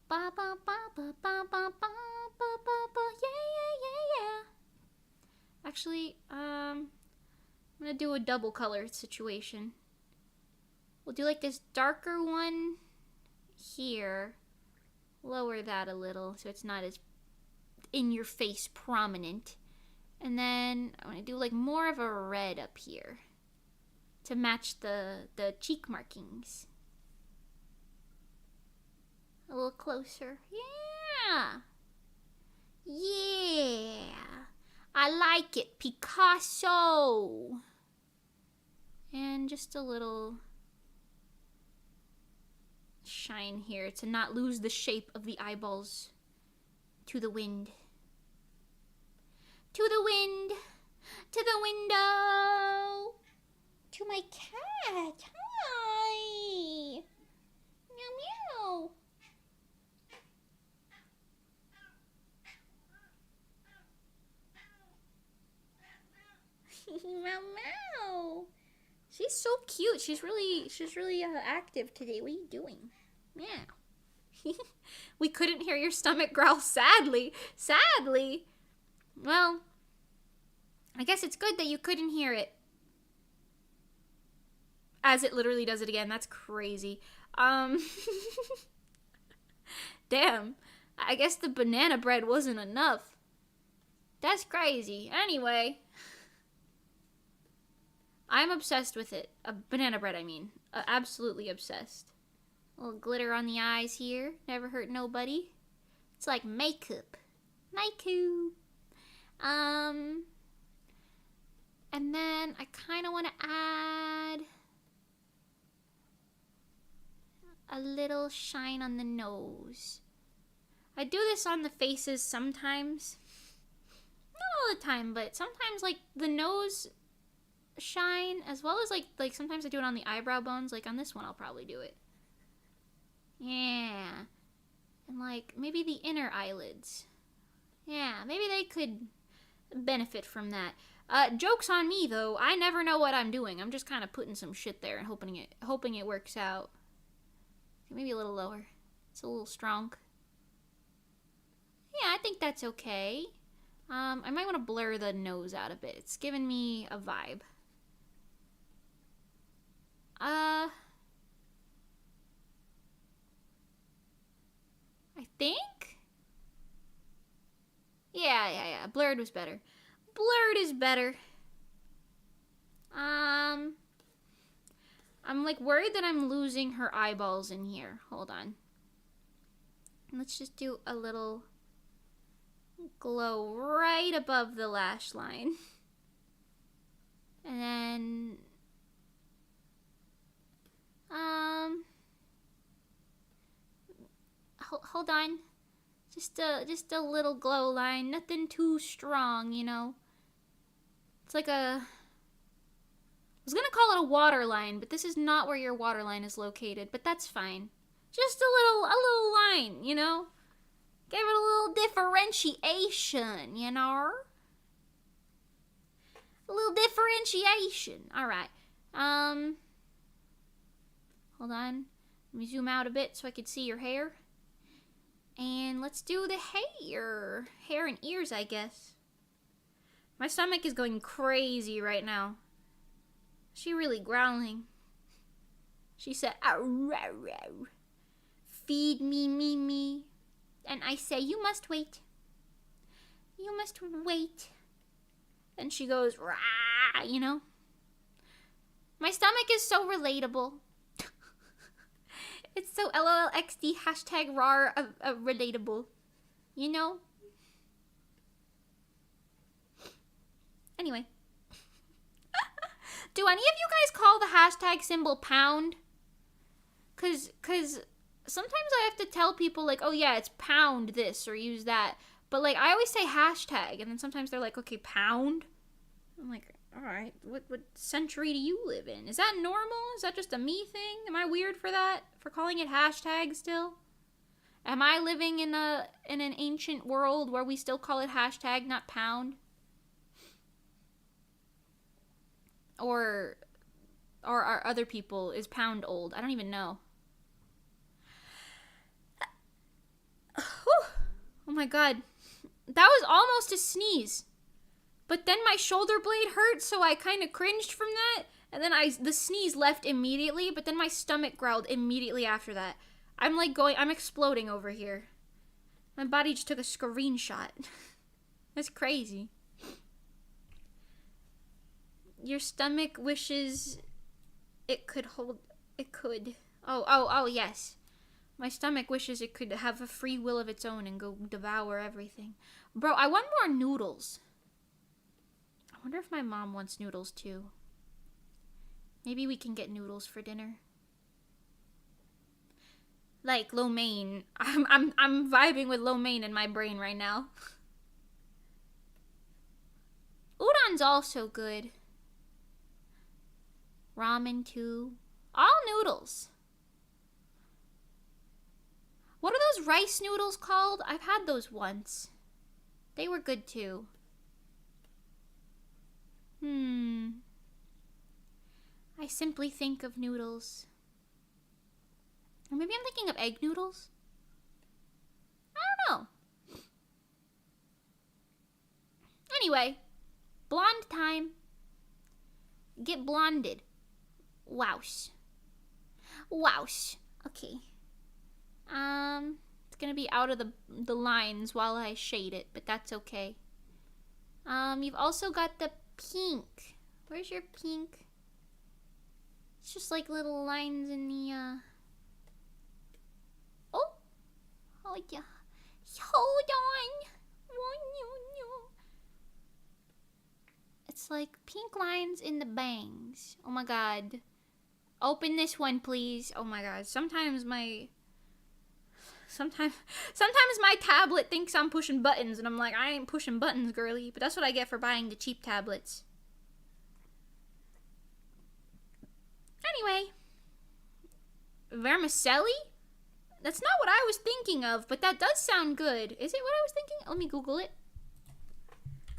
Ba ba ba ba ba ba ba ba ba ba. Yeah. Actually, I'm gonna do a double color situation. We'll do like this darker one here. Lower that a little so it's not as in your face prominent. And then I'm gonna do like more of a red up here to match the cheek markings. A little closer. Yeah. I like it. Picasso. And just a little shine here to not lose the shape of the eyeballs to the wind. To the wind. To the window. To my cat. Hi. Meow meow. Meow meow. She's so cute. She's really active today. What are you doing? Meow. We couldn't hear your stomach growl, sadly. Sadly. Well, I guess it's good that you couldn't hear it. As it literally does it again. That's crazy. Damn. I guess the banana bread wasn't enough. That's crazy. Anyway. I'm obsessed with it. Banana bread, I mean. Absolutely obsessed. A little glitter on the eyes here. Never hurt nobody. It's like makeup. Makeup. And then I kind of want to add a little shine on the nose. I do this on the faces sometimes. Not all the time, but sometimes like the nose shine as well as like sometimes I do it on the eyebrow bones. Like on this one I'll probably do it. Yeah. And like maybe the inner eyelids. Yeah, maybe they could benefit from that. Joke's on me though. I never know what I'm doing. I'm just kind of putting some shit there and hoping it works out. Maybe a little lower. It's a little strong. Yeah, I think that's okay. I might want to blur the nose out a bit. It's giving me a vibe. I think? Yeah. Blurred was better. Blurred is better. I'm like worried that I'm losing her eyeballs in here. Hold on. Let's just do a little glow right above the lash line. And then hold on. Just a little glow line, nothing too strong, you know. It's like I was gonna call it a water line, but this is not where your water line is located, but that's fine. Just a little line, you know? Give it a little differentiation, you know? A little differentiation. Alright. Hold on. Let me zoom out a bit so I can see your hair. And let's do the hair. Hair and ears, I guess. My stomach is going crazy right now. She really growling. She said, "Arr, arr, arr. Feed me, me. And I say, you must wait. You must wait." And she goes, rah, you know. My stomach is so relatable. It's so LOLXD hashtag rar relatable. You know? Anyway. Do any of you guys call the hashtag symbol pound? Cause sometimes I have to tell people like, oh yeah, it's pound this or use that. But like I always say hashtag and then sometimes they're like, okay, pound? I'm like, alright, what century do you live in? Is that normal? Is that just a me thing? Am I weird for that? For calling it hashtag still? Am I living in an ancient world where we still call it hashtag, not pound? Or are other people, is pound old? I don't even know. Oh my god. That was almost a sneeze. But then my shoulder blade hurt, so I kind of cringed from that. And then the sneeze left immediately, but then my stomach growled immediately after that. I'm exploding over here. My body just took a screenshot. That's crazy. Your stomach wishes it could. Oh, yes. My stomach wishes it could have a free will of its own and go devour everything. Bro, I want more noodles. I wonder if my mom wants noodles too. Maybe we can get noodles for dinner. Like lo mein. I'm vibing with lo mein in my brain right now. Ramyeon's also good. Ramen too. All noodles. What are those rice noodles called? I've had those once. They were good too. I simply think of noodles. Or maybe I'm thinking of egg noodles? I don't know. Anyway, blonde time. Get blonded. Wowsh. Wowsh. Okay. It's gonna be out of the lines while I shade it, but that's okay. You've also got the pink. Where's your pink? It's just like little lines in the, Oh! Oh, yeah. Hold on! It's like pink lines in the bangs. Oh my god. Open this one, please. Oh my god. Sometimes my tablet thinks I'm pushing buttons, and I'm like, I ain't pushing buttons, girly. But that's what I get for buying the cheap tablets. Anyway. Vermicelli? That's not what I was thinking of, but that does sound good. Is it what I was thinking? Let me Google it.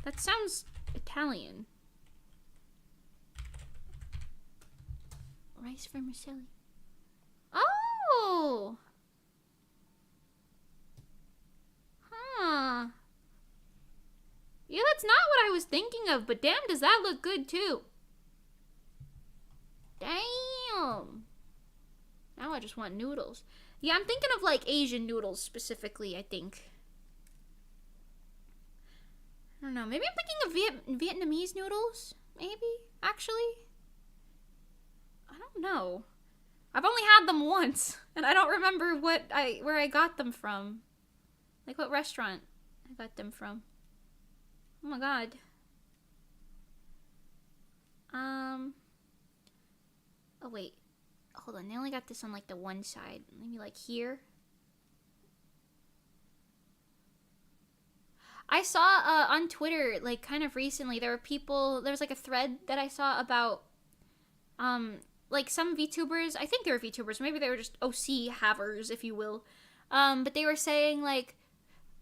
That sounds Italian. Rice vermicelli. Oh! Huh. Yeah, that's not what I was thinking of, but damn, does that look good too. Damn. Now I just want noodles. Yeah, I'm thinking of like Asian noodles specifically, I think. I don't know. Maybe I'm thinking of Vietnamese noodles? Maybe, actually. I don't know. I've only had them once, and I don't remember where I got them from. Like what restaurant I got them from. Oh my god. Oh wait. Hold on, they only got this on like the one side. Maybe like here. I saw on Twitter, like kind of recently, there was like a thread that I saw about like some VTubers. I think they were VTubers, maybe they were just OC havers, if you will. But they were saying like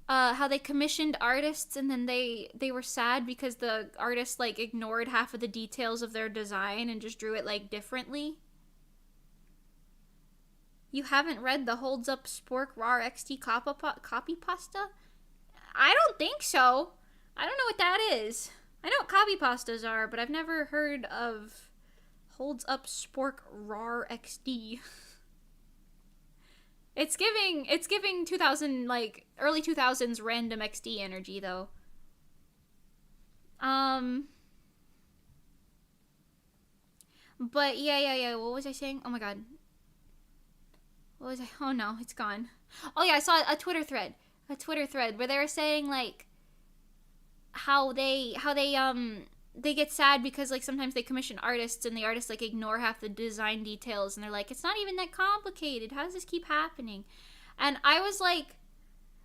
how they commissioned artists, and then they were sad because the artist like ignored half of the details of their design and just drew it like differently. You haven't read the Holds Up Spork Rar XT copy pasta? I don't think so. I don't know what that is. I know what copy pastas are, but I've never heard of Holds Up Spork Rar XD. It's giving 2000, like, early 2000s random XD energy, though. But, yeah, what was I saying? Oh my god. What was I? Oh no, it's gone. Oh yeah, I saw a Twitter thread where they were saying, like, how they get sad because, like, sometimes they commission artists and the artists, like, ignore half the design details, and they're like, it's not even that complicated. How does this keep happening? And I was like,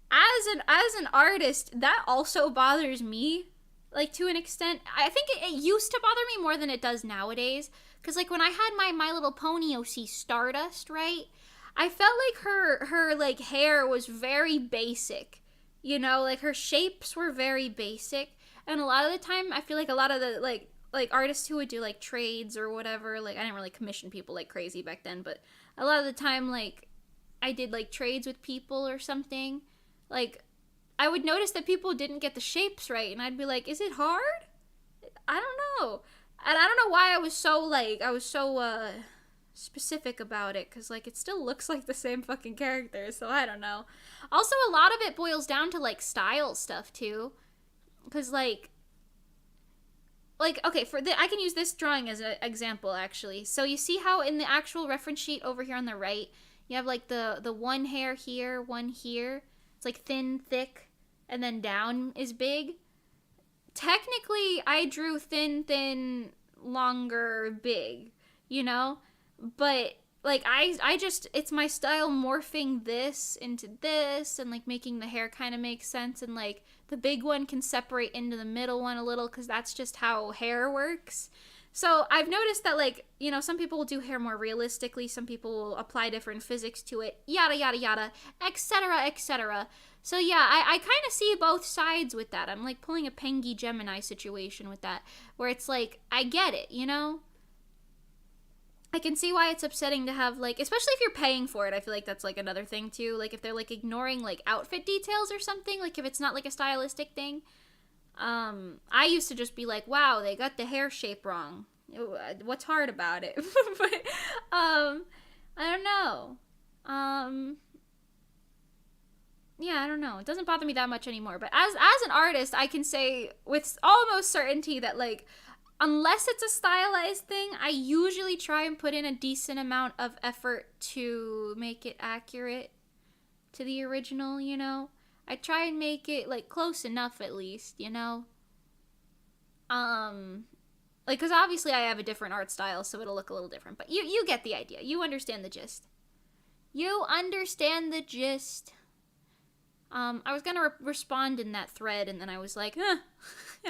as an artist, that also bothers me, like, to an extent. I think it used to bother me more than it does nowadays, because, like, when I had my My Little Pony OC Stardust, right, I felt like her like hair was very basic, you know, like her shapes were very basic. And a lot of the time, I feel like a lot of the, like artists who would do, like, trades or whatever, like, I didn't really commission people like crazy back then, but a lot of the time, like, I did, like, trades with people or something, like, I would notice that people didn't get the shapes right, and I'd be like, is it hard? I don't know. And I don't know why I was so specific about it, because, like, it still looks like the same fucking character, so I don't know. Also, a lot of it boils down to, like, style stuff, too. Because, like, okay, I can use this drawing as an example, actually. So you see how in the actual reference sheet over here on the right, you have, like, the one hair here, one here. It's, like, thin, thick, and then down is big. Technically, I drew thin, longer, big, you know? But, like, I just, it's my style morphing this into this, and, like, making the hair kind of make sense, and, like, the big one can separate into the middle one a little because that's just how hair works. So I've noticed that, like, you know, some people will do hair more realistically, some people will apply different physics to it, yada, yada, yada, etc., etc. So yeah, I kind of see both sides with that. I'm like pulling a Pengy Gemini situation with that, where it's like, I get it, you know? I can see why it's upsetting to have, like, especially if you're paying for it. I feel like that's, like, another thing, too. Like, if they're, like, ignoring, like, outfit details or something, like, if it's not, like, a stylistic thing. I used to just be like, wow, they got the hair shape wrong. What's hard about it? But, I don't know. Yeah, I don't know. It doesn't bother me that much anymore. But as an artist, I can say with almost certainty that, like, unless it's a stylized thing, I usually try and put in a decent amount of effort to make it accurate to the original, you know? I try and make it, like, close enough at least, you know? Like, because obviously I have a different art style, so it'll look a little different. But you get the idea. You understand the gist. You understand the gist. I was gonna respond in that thread, and then I was like, and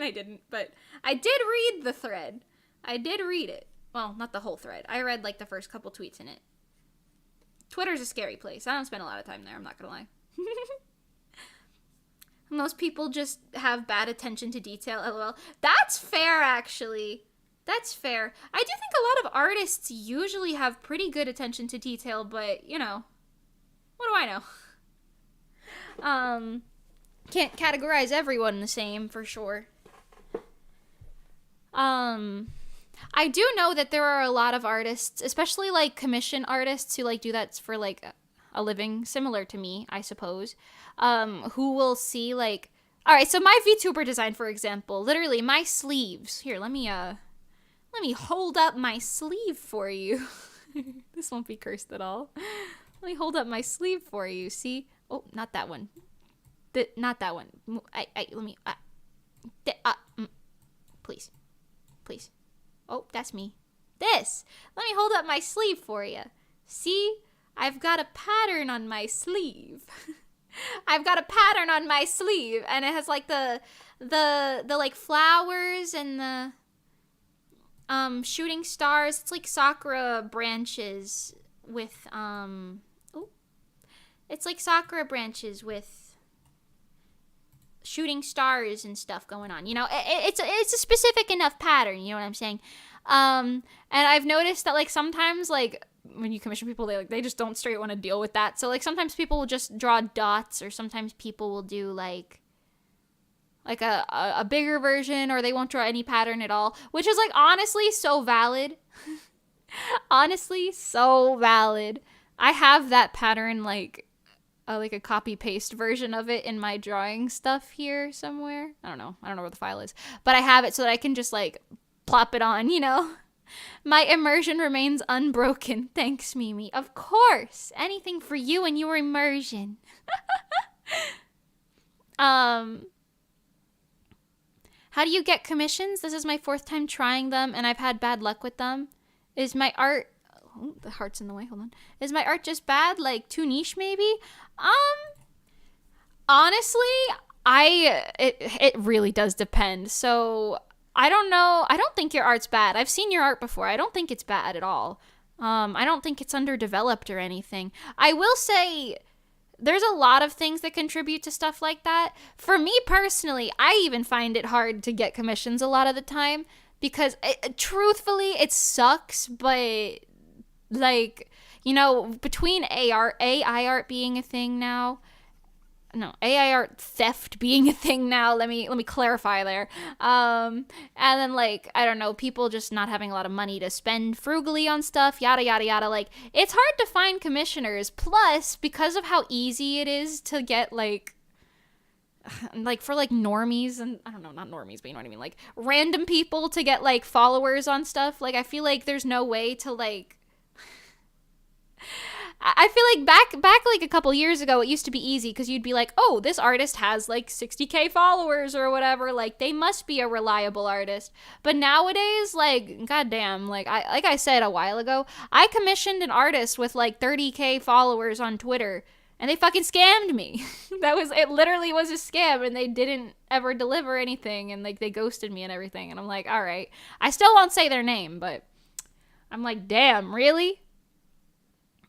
I didn't, but I did read the thread. I did read it. Well, not the whole thread. I read, like, the first couple tweets in it. Twitter's a scary place. I don't spend a lot of time there, I'm not gonna lie. Most people just have bad attention to detail, lol. That's fair, actually. That's fair. I do think a lot of artists usually have pretty good attention to detail, but, you know, what do I know? Can't categorize everyone the same, for sure. I do know that there are a lot of artists, especially, like, commission artists who, like, do that for, like, a living, similar to me, I suppose, who will see, like, alright, so my VTuber design, for example, literally, my sleeves, here, let me hold up my sleeve for you. This won't be cursed at all. Let me hold up my sleeve for you, see? Oh, not that one. Not that one. Let me, please. Please. Oh, that's me. This! Let me hold up my sleeve for you. See? I've got a pattern on my sleeve. I've got a pattern on my sleeve, and it has, like, the like, flowers and the, shooting stars. It's like sakura branches with, it's like sakura branches with shooting stars and stuff going on. You know, it's a specific enough pattern, you know what I'm saying? And I've noticed that, like, sometimes, like, when you commission people, they just don't straight want to deal with that. So, like, sometimes people will just draw dots, or sometimes people will do, like a bigger version, or they won't draw any pattern at all, which is, like, honestly so valid. Honestly, so valid. I have that pattern, like a copy-paste version of it in my drawing stuff here somewhere. I don't know where the file is. But I have it so that I can just, like, plop it on, you know? My immersion remains unbroken. Thanks, Mimi. Of course. Anything for you and your immersion. How do you get commissions? This is my 4th time trying them, and I've had bad luck with them. Is my art... Oh, the heart's in the way. Hold on. Is my art just bad? Like, too niche, maybe? Honestly, it really does depend. So, I don't know. I don't think your art's bad. I've seen your art before. I don't think it's bad at all. I don't think it's underdeveloped or anything. I will say there's a lot of things that contribute to stuff like that. For me personally, I even find it hard to get commissions a lot of the time because, truthfully, it sucks, but, like, you know, between AI art being a thing now, no, AI art theft being a thing now, let me clarify there. And then, like, I don't know, people just not having a lot of money to spend frugally on stuff, yada, yada, yada. Like, it's hard to find commissioners. Plus, because of how easy it is to get, like, for, like, normies, and, I don't know, not normies, but you know what I mean, like, random people to get, like, followers on stuff. Like, I feel like there's no way to, like, I feel like back like a couple years ago, it used to be easy because you'd be like, oh, this artist has like 60K followers or whatever. Like, they must be a reliable artist. But nowadays, like, goddamn, like I said a while ago, I commissioned an artist with like 30K followers on Twitter. And they fucking scammed me. It literally was a scam, and they didn't ever deliver anything, and like they ghosted me and everything. And I'm like, all right. I still won't say their name, but I'm like, damn, really?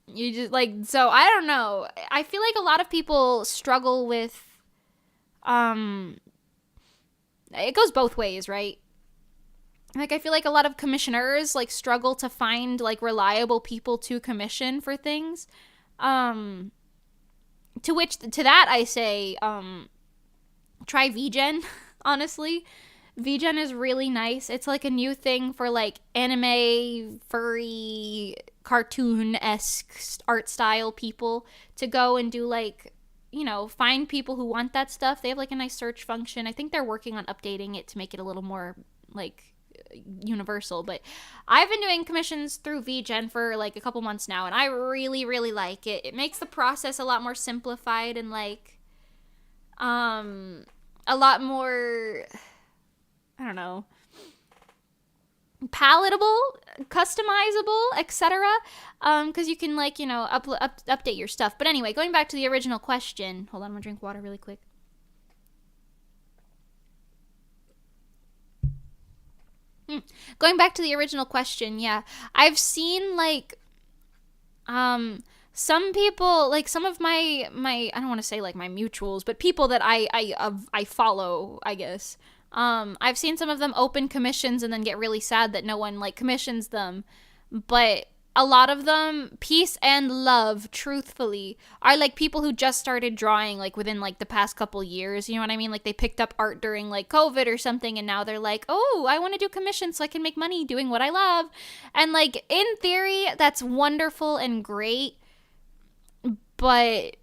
You just like, so I don't know. I feel like a lot of people struggle with, it goes both ways, right? Like, I feel like a lot of commissioners like struggle to find like reliable people to commission for things. To that I say, try VGen, honestly. VGen is really nice. It's like a new thing for like anime, furry, cartoon-esque art style people to go and do like, you know, find people who want that stuff. They have like a nice search function. I think they're working on updating it to make it a little more like universal, but I've been doing commissions through VGen for like a couple months now, and I really, really like it. It makes the process a lot more simplified and like a lot more, I don't know, palatable, customizable, etc. Because you can like, you know, update your stuff. But anyway, going back to the original question. Hold on, I'm gonna drink water really quick. Going back to the original question, yeah, I've seen like some people, like some of my I don't want to say like my mutuals, but people that I follow, I guess. I've seen some of them open commissions and then get really sad that no one like commissions them, but a lot of them, peace and love, truthfully, are like people who just started drawing like within like the past couple years. You know what I mean? Like they picked up art during like COVID or something, and now they're like, oh, I want to do commissions so I can make money doing what I love. And like in theory, that's wonderful and great, but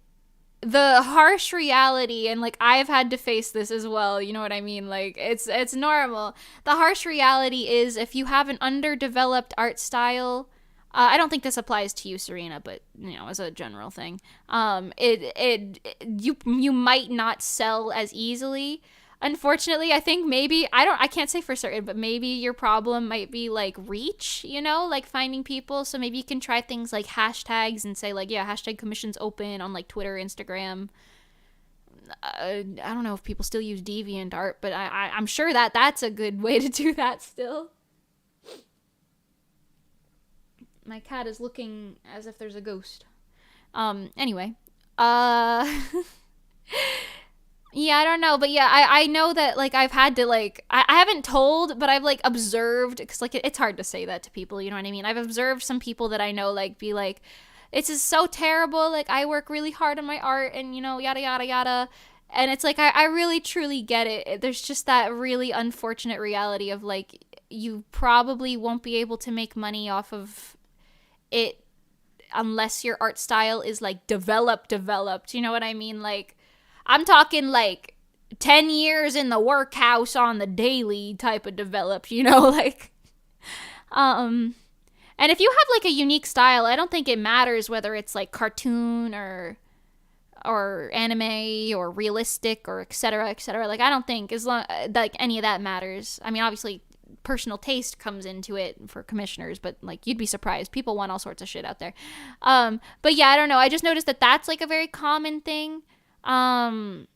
the harsh reality, and like I've had to face this as well, you know what I mean? Like it's normal. The harsh reality is if you have an underdeveloped art style, I don't think this applies to you, Serena, but you know, as a general thing, you might not sell as easily. Unfortunately, I think maybe I can't say for certain, but maybe your problem might be like reach, you know, like finding people. So maybe you can try things like hashtags and say like, yeah, hashtag commissions open on like Twitter, Instagram. I don't know if people still use DeviantArt, but I'm sure that that's a good way to do that still. My cat is looking as if there's a ghost. Anyway. Yeah, I don't know. But yeah, I know that, like, I've had to, like, I haven't told, but I've, like, observed, because, like, it's hard to say that to people, you know what I mean? I've observed some people that I know, like, be like, this is so terrible, like, I work really hard on my art, and, you know, yada, yada, yada. And it's like, I really, truly get it. There's just that really unfortunate reality of, like, you probably won't be able to make money off of it unless your art style is like developed, you know what I mean? Like I'm talking like 10 years in the workhouse on the daily type of developed, you know, like and if you have like a unique style, I don't think it matters whether it's like cartoon or anime or realistic or etc. Like I don't think as long like any of that matters. I mean, obviously personal taste comes into it for commissioners, but like you'd be surprised, people want all sorts of shit out there. But yeah, I don't know, I just noticed that that's like a very common thing. Another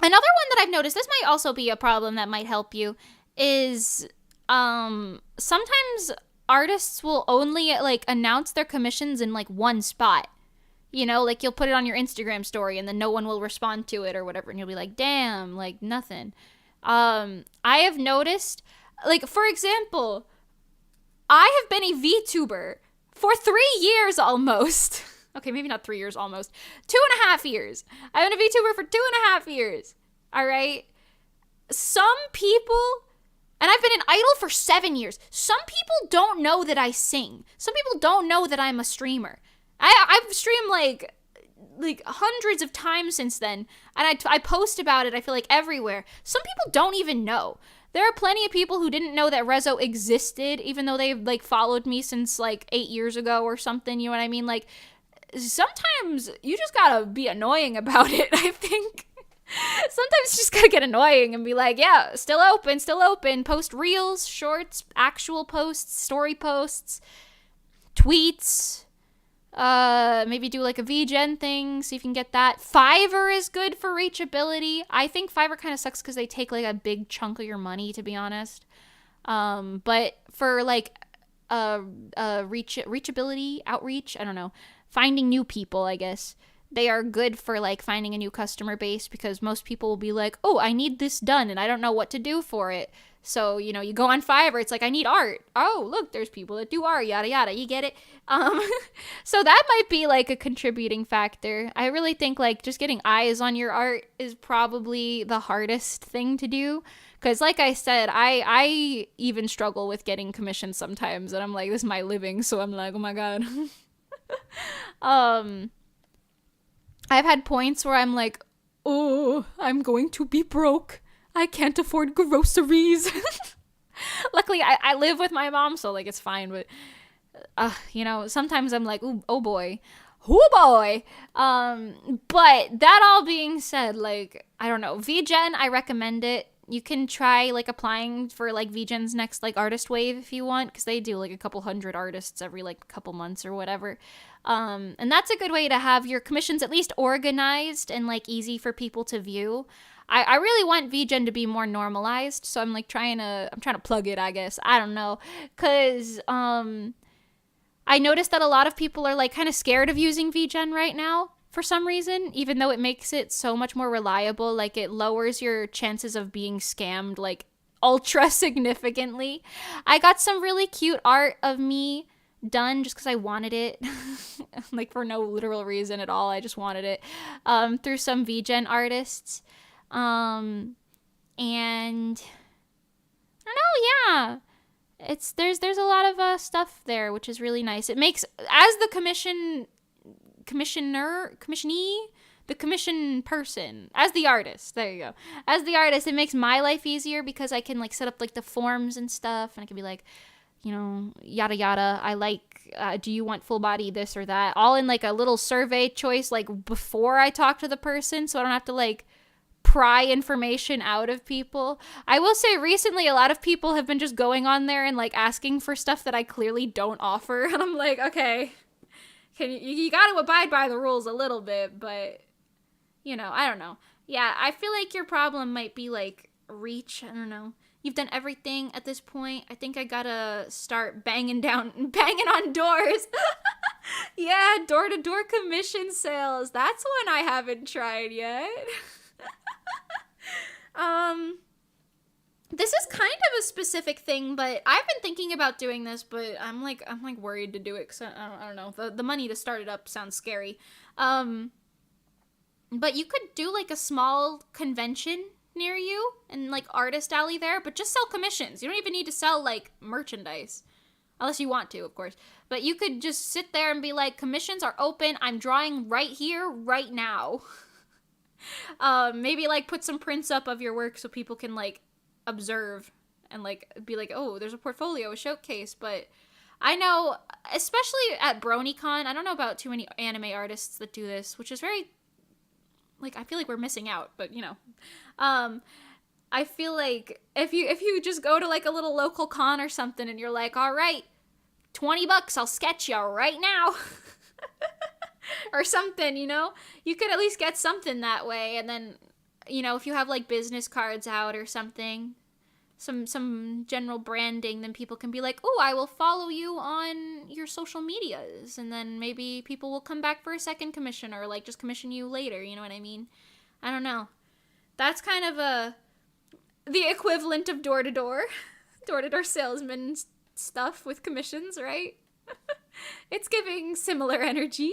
one that I've noticed, this might also be a problem that might help you, is sometimes artists will only like announce their commissions in like one spot, you know, like you'll put it on your Instagram story and then no one will respond to it or whatever, and you'll be like, damn, like nothing. I have noticed, like, for example, I have been a VTuber for 3 years almost. Okay, maybe not 3 years almost. 2.5 years. I've been a VTuber for 2.5 years. All right? Some people, and I've been an idol for 7 years. Some people don't know that I sing. Some people don't know that I'm a streamer. I've streamed like hundreds of times since then, and I post about it, I feel like, everywhere. Some people don't even know. There are plenty of people who didn't know that Reso existed, even though they've, like, followed me since, like, 8 years ago or something, you know what I mean? Like, sometimes you just gotta be annoying about it, I think. Sometimes you just gotta get annoying and be like, yeah, still open, post reels, shorts, actual posts, story posts, tweets, Maybe do like a VGen thing, see if you can get that. Fiverr is good for reachability. I think Fiverr kind of sucks because they take like a big chunk of your money, to be honest. But for like reachability, outreach, I don't know, finding new people, I guess. They are good for like finding a new customer base because most people will be like, oh, I need this done and I don't know what to do for it. So, you know, you go on Fiverr, it's like, I need art. Oh, look, there's people that do art, yada, yada. You get it? So that might be like a contributing factor. I really think like just getting eyes on your art is probably the hardest thing to do. Because like I said, I even struggle with getting commissions sometimes. And I'm like, this is my living. So I'm like, oh my God. I've had points where I'm like, oh, I'm going to be broke. I can't afford groceries. Luckily, I live with my mom, so like it's fine. But, you know, sometimes I'm like, ooh, oh boy. Oh boy. But that all being said, like, I don't know. VGen, I recommend it. You can try like applying for like VGen's next like artist wave if you want, because they do like a couple hundred artists every like couple months or whatever. And that's a good way to have your commissions at least organized and like easy for people to view. I really want VGen to be more normalized, so I'm like trying to plug it, I guess. I don't know, cause I noticed that a lot of people are like kind of scared of using VGen right now for some reason, even though it makes it so much more reliable. Like it lowers your chances of being scammed like ultra significantly. I got some really cute art of me done just because I wanted it. Like for no literal reason at all. I just wanted it through some VGen artists. And I don't know, yeah. There's a lot of stuff there, which is really nice. It makes, as the commissionee, the commission person, as the artist, there you go. As the artist, it makes my life easier because I can like set up like the forms and stuff, and I can be like, you know, yada yada. I like, do you want full body this or that? All in like a little survey choice, like before I talk to the person, so I don't have to like pry information out of people. I will say recently a lot of people have been just going on there and like asking for stuff that I clearly don't offer, and I'm like, okay, you got to abide by the rules a little bit, but you know, I don't know. Yeah, I feel like your problem might be like reach. I don't know. You've done everything at this point. I think I gotta start banging on doors. Yeah, door-to-door commission sales. That's one I haven't tried yet. This is kind of a specific thing, but I've been thinking about doing this, but I'm like worried to do it because I don't know. The money to start it up sounds scary. But you could do like a small convention near you and like artist alley there, but just sell commissions. You don't even need to sell like merchandise. Unless you want to, of course. But you could just sit there and be like, commissions are open. I'm drawing right here, right now. Maybe like put some prints up of your work so people can like observe and like be like, oh, there's a portfolio, a showcase. But I know, especially at BronyCon, I don't know about too many anime artists that do this, which is very, like, I feel like we're missing out, but you know. I feel like if you just go to like a little local con or something and you're like, all right, $20, I'll sketch you right now. Or something, you know? You could at least get something that way. And then, you know, if you have like business cards out or something, some general branding, then people can be like, oh, I will follow you on your social medias. And then maybe people will come back for a second commission or like just commission you later. You know what I mean? I don't know. That's kind of the equivalent of door-to-door salesman stuff with commissions, right? It's giving similar energy.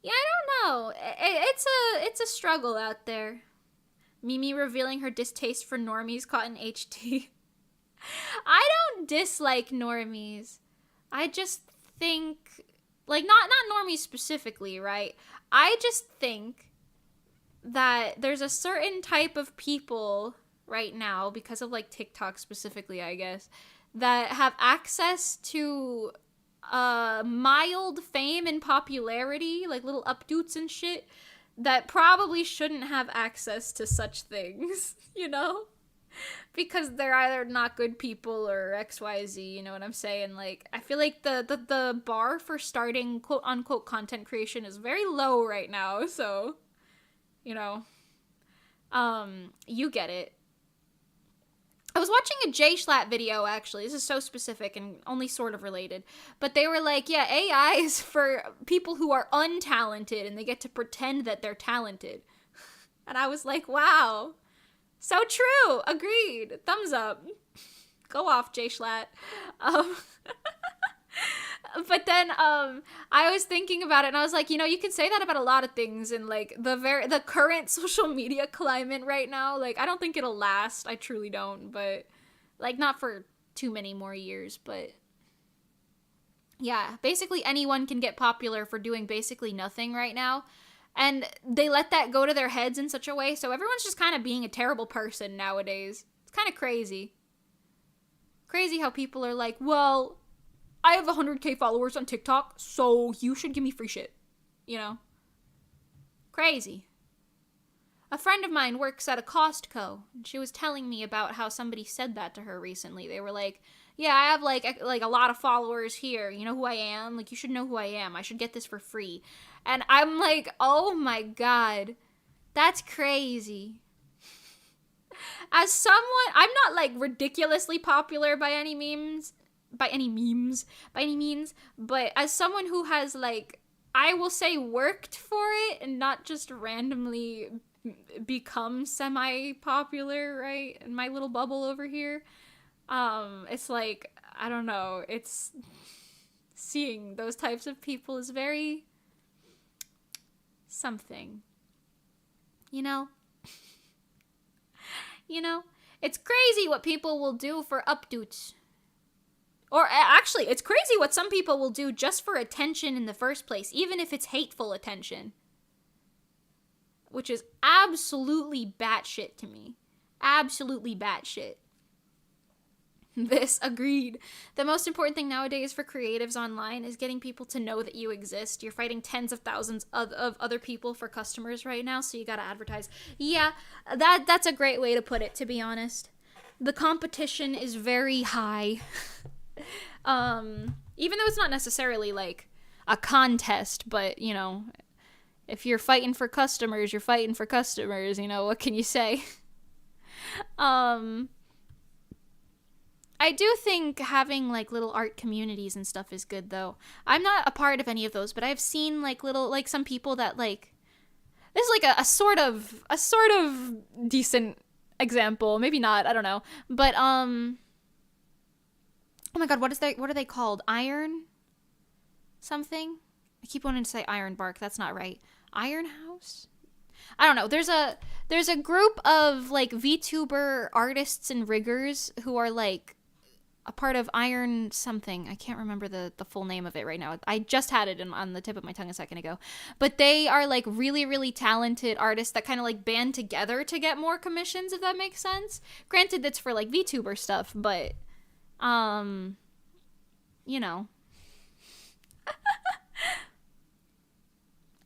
Yeah, I don't know. It's a struggle out there. Mimi revealing her distaste for normies caught in HT. I don't dislike normies. I just think, like, not normies specifically, right? I just think that there's a certain type of people right now, because of like TikTok specifically, I guess, that have access to mild fame and popularity, like little updoots and shit, that probably shouldn't have access to such things, you know? because they're either not good people or XYZ, you know what I'm saying? Like, I feel like the bar for starting quote unquote content creation is very low right now, so you know, you get it. I was watching a Jay Schlatt video, actually. This is so specific and only sort of related. But they were like, yeah, AI is for people who are untalented and they get to pretend that they're talented. And I was like, wow. So true. Agreed. Thumbs up. Go off, Jay Schlatt. But then I was thinking about it and I was like, you know, you can say that about a lot of things in like the current social media climate right now. Like, I don't think it'll last. I truly don't, but like not for too many more years, but yeah, basically anyone can get popular for doing basically nothing right now. And they let that go to their heads in such a way, so everyone's just kind of being a terrible person nowadays. It's kind of crazy. Crazy how people are like, well, I have 100K followers on TikTok, so you should give me free shit. You know? Crazy. A friend of mine works at a Costco, and she was telling me about how somebody said that to her recently. They were like, yeah, I have like a lot of followers here. You know who I am? Like, you should know who I am. I should get this for free. And I'm like, oh my god, that's crazy. As someone, I'm not like ridiculously popular by any means, but as someone who has like, I will say worked for it and not just randomly become semi-popular, right? In my little bubble over here. It's like, I don't know, it's seeing those types of people is very something. You know? You know? It's crazy what people will do for updates. Or actually, it's crazy what some people will do just for attention in the first place, even if it's hateful attention. Which is absolutely batshit to me. Absolutely batshit. This, agreed. The most important thing nowadays for creatives online is getting people to know that you exist. You're fighting tens of thousands of other people for customers right now, so you gotta advertise. Yeah, that's a great way to put it, to be honest. The competition is very high. Even though it's not necessarily like a contest, but you know, if you're fighting for customers, you're fighting for customers, you know, what can you say? I do think having like little art communities and stuff is good though. I'm not a part of any of those, but I've seen like little, like some people that like, this is like a sort of decent example, maybe not, I don't know, but oh my god, what are they called? Iron something? I keep wanting to say Iron Bark, that's not right. Iron House? I don't know. There's a group of like VTuber artists and riggers who are like a part of Iron something. I can't remember the full name of it right now. I just had it on the tip of my tongue a second ago. But they are like really, really talented artists that kind of like band together to get more commissions, if that makes sense. Granted, that's for like VTuber stuff, but you know.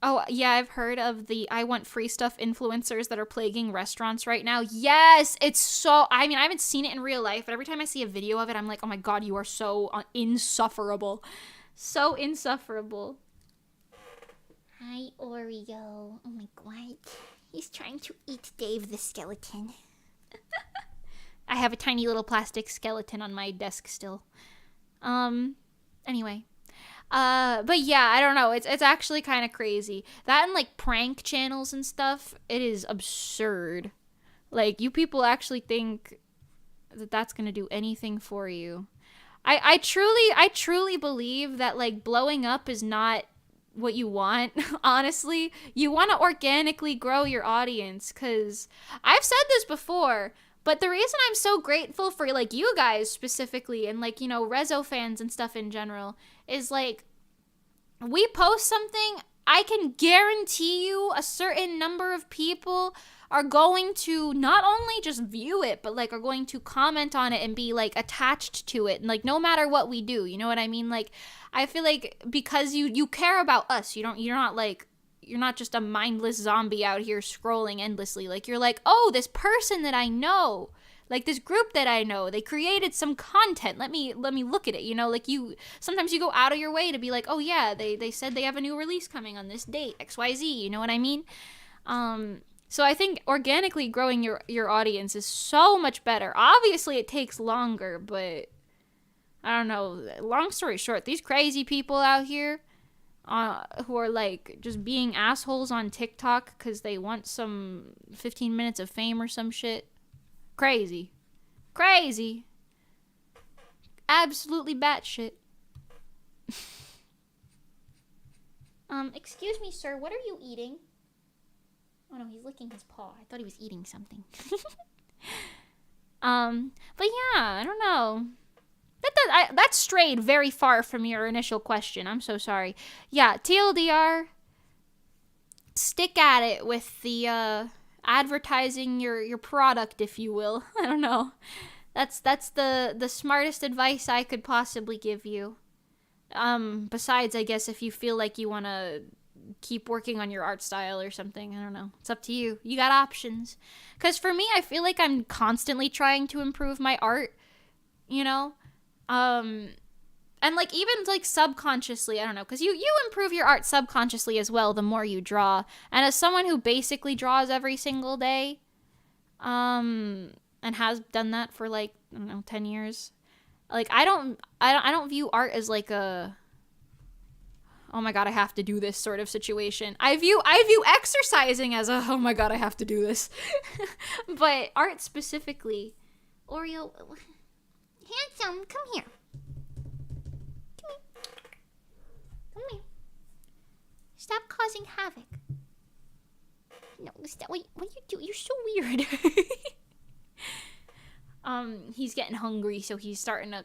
Oh, yeah, I've heard of the I want free stuff influencers that are plaguing restaurants right now. Yes, it's so, I mean, I haven't seen it in real life, but every time I see a video of it, I'm like, oh my god, you are so insufferable. So insufferable. Hi, Oreo. Oh my god. He's trying to eat Dave the skeleton. I have a tiny little plastic skeleton on my desk still. Anyway. But yeah, I don't know. It's actually kind of crazy. That and like prank channels and stuff, it is absurd. Like, you people actually think that that's gonna do anything for you. I truly believe that like blowing up is not what you want. Honestly, you want to organically grow your audience, because I've said this before. But the reason I'm so grateful for, like, you guys specifically and, like, you know, Reso fans and stuff in general is, like, we post something, I can guarantee you a certain number of people are going to not only just view it, but, like, are going to comment on it and be, like, attached to it. And, like, no matter what we do, you know what I mean? Like, I feel like because you care about us, you're not just a mindless zombie out here scrolling endlessly. Like, you're like, oh, this person that I know, Like this group that I know, they created some content. Let me look at it. You know, like sometimes you go out of your way to be like, oh yeah, they said they have a new release coming on this date, XYZ. You know what I mean? So I think organically growing your audience is so much better. Obviously, it takes longer, but I don't know. Long story short, these crazy people out here who are like just being assholes on TikTok because they want some 15 minutes of fame or some shit. Crazy. Crazy. Absolutely batshit. Excuse me, sir, what are you eating? Oh no, he's licking his paw. I thought he was eating something. But yeah, I don't know. That strayed very far from your initial question. I'm so sorry. Yeah, TLDR, stick at it with the advertising your product, if you will. I don't know. That's the smartest advice I could possibly give you. Besides, I guess if you feel like you want to keep working on your art style or something, I don't know. It's up to you. You got options. Because for me, I feel like I'm constantly trying to improve my art, you know? And like even like subconsciously, I don't know, because you improve your art subconsciously as well the more you draw. And as someone who basically draws every single day, and has done that for like, I don't know, 10 years, like I don't view art as like a, oh my god, I have to do this sort of situation. I view exercising as a, oh my god, I have to do this. But art specifically, Oreo, handsome, come here. Come here. Stop causing havoc. No, stop. Wait, what do you do? You're so weird. He's getting hungry, so he's starting to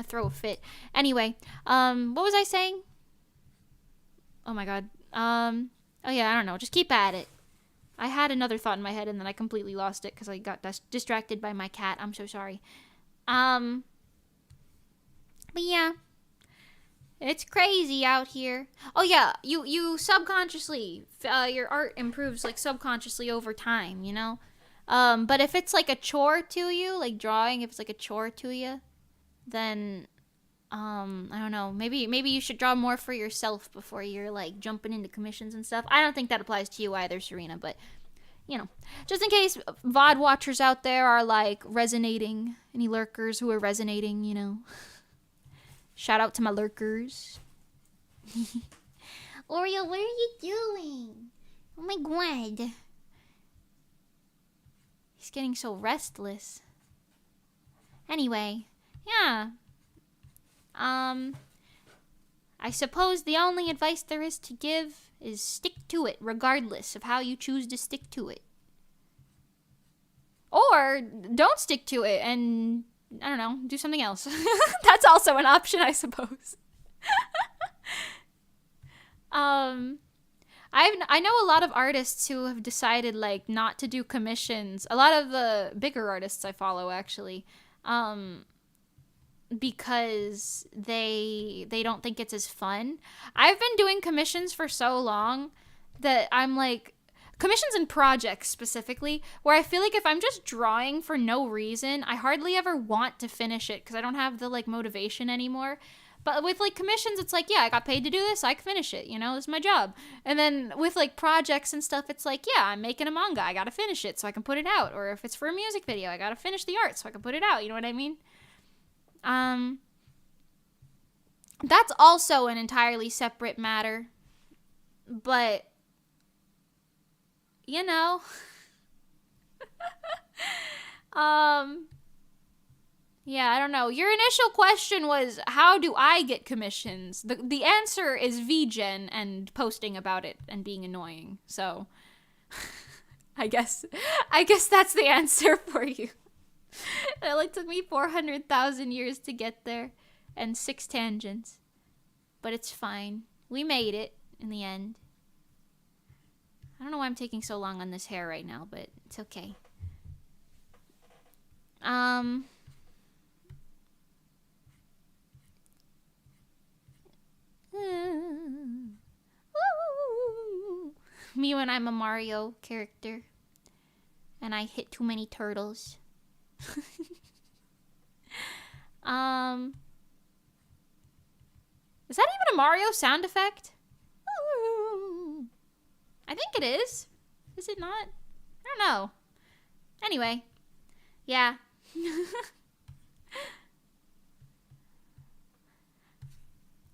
throw a fit. Anyway, what was I saying? Oh my god. Oh yeah, I don't know. Just keep at it. I had another thought in my head and then I completely lost it because I got distracted by my cat. I'm so sorry. But yeah. It's crazy out here. Oh yeah, you subconsciously, your art improves like subconsciously over time, you know? But if it's like a chore to you, like drawing, if it's like a chore to you, then I don't know. Maybe you should draw more for yourself before you're like jumping into commissions and stuff. I don't think that applies to you either, Serena, but you know, just in case VOD watchers out there are like resonating, any lurkers who are resonating, you know. Shout out to my lurkers. Oreo, what are you doing? Oh my god. He's getting so restless. Anyway, yeah. I suppose the only advice there is to give is stick to it, regardless of how you choose to stick to it. Or don't stick to it and, I don't know, do something else. That's also an option, I suppose. I know a lot of artists who have decided like not to do commissions. A lot of the bigger artists I follow actually, because they don't think it's as fun. I've been doing commissions for so long that I'm like, commissions and projects specifically, where I feel like if I'm just drawing for no reason, I hardly ever want to finish it because I don't have the like motivation anymore. But with like commissions, it's like, yeah, I got paid to do this, I can finish it, you know, it's my job. And then with like projects and stuff, it's like, yeah, I'm making a manga, I gotta finish it so I can put it out. Or if it's for a music video, I gotta finish the art so I can put it out, you know what I mean? That's also an entirely separate matter. But, you know, yeah, I don't know. Your initial question was, how do I get commissions? The answer is VGen and posting about it and being annoying. So, I guess that's the answer for you. It like took me 400,000 years to get there and 6 tangents. But it's fine. We made it in the end. I don't know why I'm taking so long on this hair right now, but it's okay. Me when I'm a Mario character and I hit too many turtles. Is that even a Mario sound effect? I think it is. Is it not? I don't know. Anyway, yeah.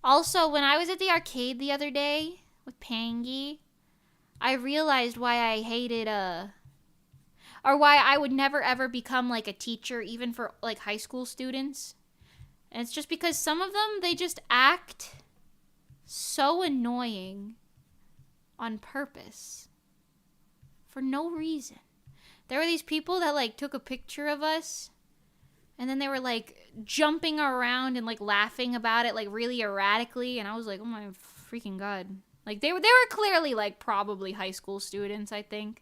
Also, when I was at the arcade the other day with Pangy, I realized why I hated or why I would never ever become like a teacher even for like high school students. And it's just because some of them, they just act so annoying on purpose for no reason. There were these people that like took a picture of us and then they were like jumping around and like laughing about it like really erratically, and I was like, "Oh my freaking god." Like they were clearly like probably high school students, I think.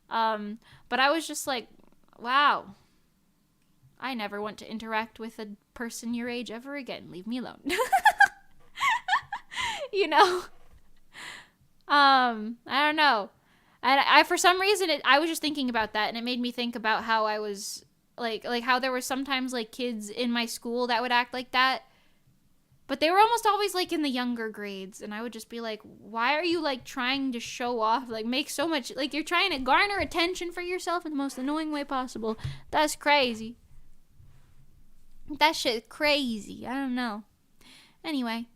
But I was just like, "Wow. I never want to interact with a person your age ever again. Leave me alone." You know? I don't know. I for some reason, I was just thinking about that, and it made me think about how I was, like how there were sometimes, like, kids in my school that would act like that, but they were almost always, like, in the younger grades, and I would just be like, why are you, like, trying to show off, like, make so much, like, you're trying to garner attention for yourself in the most annoying way possible. That's crazy. That shit crazy. I don't know. Anyway.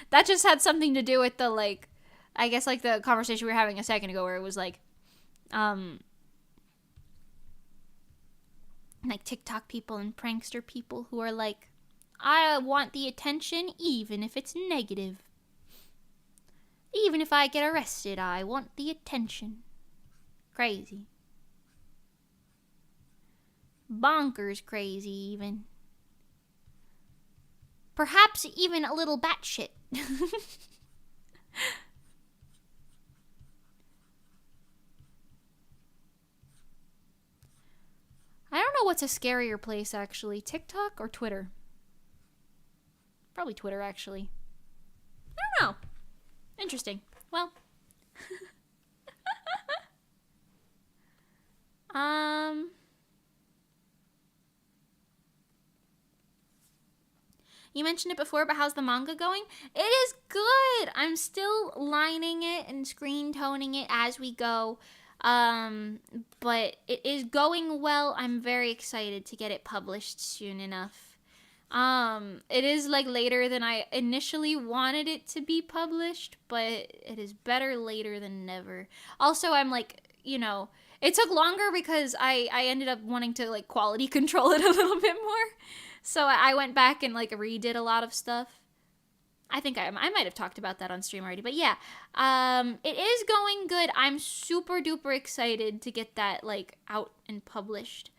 That just had something to do with the, like, I guess, like, the conversation we were having a second ago where it was, like TikTok people and prankster people who are like, I want the attention even if it's negative. Even if I get arrested, I want the attention. Crazy. Bonkers crazy, even. Perhaps even a little batshit. I don't know what's a scarier place, actually. TikTok or Twitter? Probably Twitter, actually. I don't know. Interesting. Well. You mentioned it before, but how's the manga going? It is good. I'm still lining it and screen toning it as we go. But it is going well. I'm very excited to get it published soon enough. It is like later than I initially wanted it to be published, but it is better later than never. Also, I'm like, you know, it took longer because I ended up wanting to like quality control it a little bit more. So I went back and like redid a lot of stuff. I think I might have talked about that on stream already, but yeah, it is going good. I'm super duper excited to get that like out and published.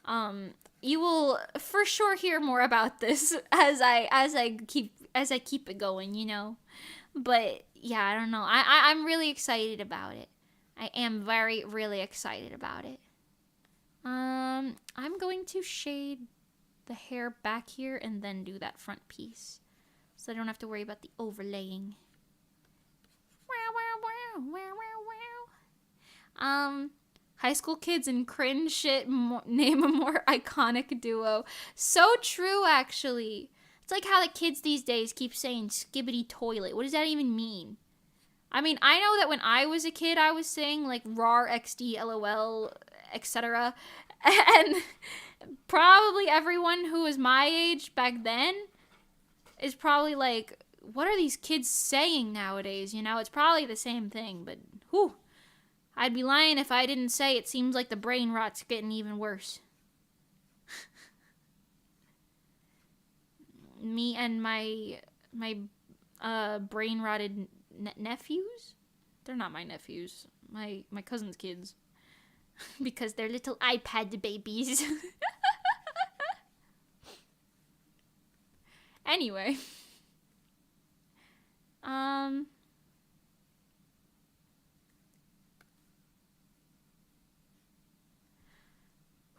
You will for sure hear more about this as I keep it going, you know. But yeah, I don't know. I'm really excited about it. I am really excited about it. I'm going to shade the hair back here and then do that front piece, so I don't have to worry about the overlaying. High school kids and cringe shit name a more iconic duo. So true, actually. It's like how the kids these days keep saying skibbity toilet. What does that even mean? I mean, I know that when I was a kid, I was saying like rar xd lol, etc. And probably everyone who was my age back then is probably like, what are these kids saying nowadays? You know, it's probably the same thing, but whew. I'd be lying if I didn't say it seems like the brain rot's getting even worse. Me and my brain rotted nephews? They're not my nephews. My cousin's kids. Because they're little iPad babies. Anyway.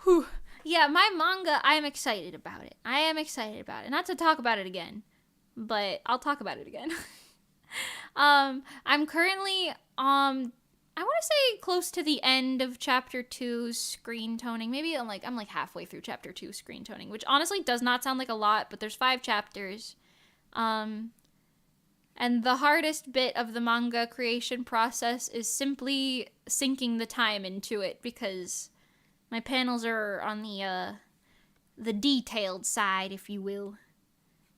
Whew. Yeah, my manga, I am excited about it. Not to talk about it again, but I'll talk about it again. I'm currently I want to say close to the end of chapter 2's screen toning. Maybe I'm like halfway through chapter 2 screen toning, which honestly does not sound like a lot, but there's 5 chapters. And the hardest bit of the manga creation process is simply sinking the time into it, because my panels are on the detailed side, if you will.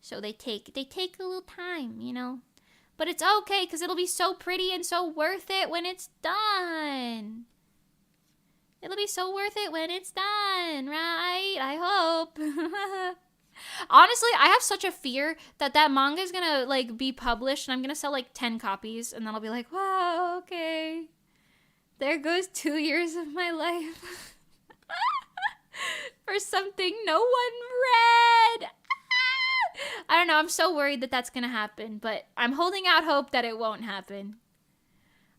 So they take a little time, you know. But it's okay, because it'll be so pretty and so worth it when it's done. It'll be so worth it when it's done, right? I hope. Honestly, I have such a fear that manga is gonna, like, be published, and I'm gonna sell, like, 10 copies, and then I'll be like, wow, okay. There goes 2 years of my life. For something no one read. I don't know, I'm so worried that that's gonna happen, but I'm holding out hope that it won't happen.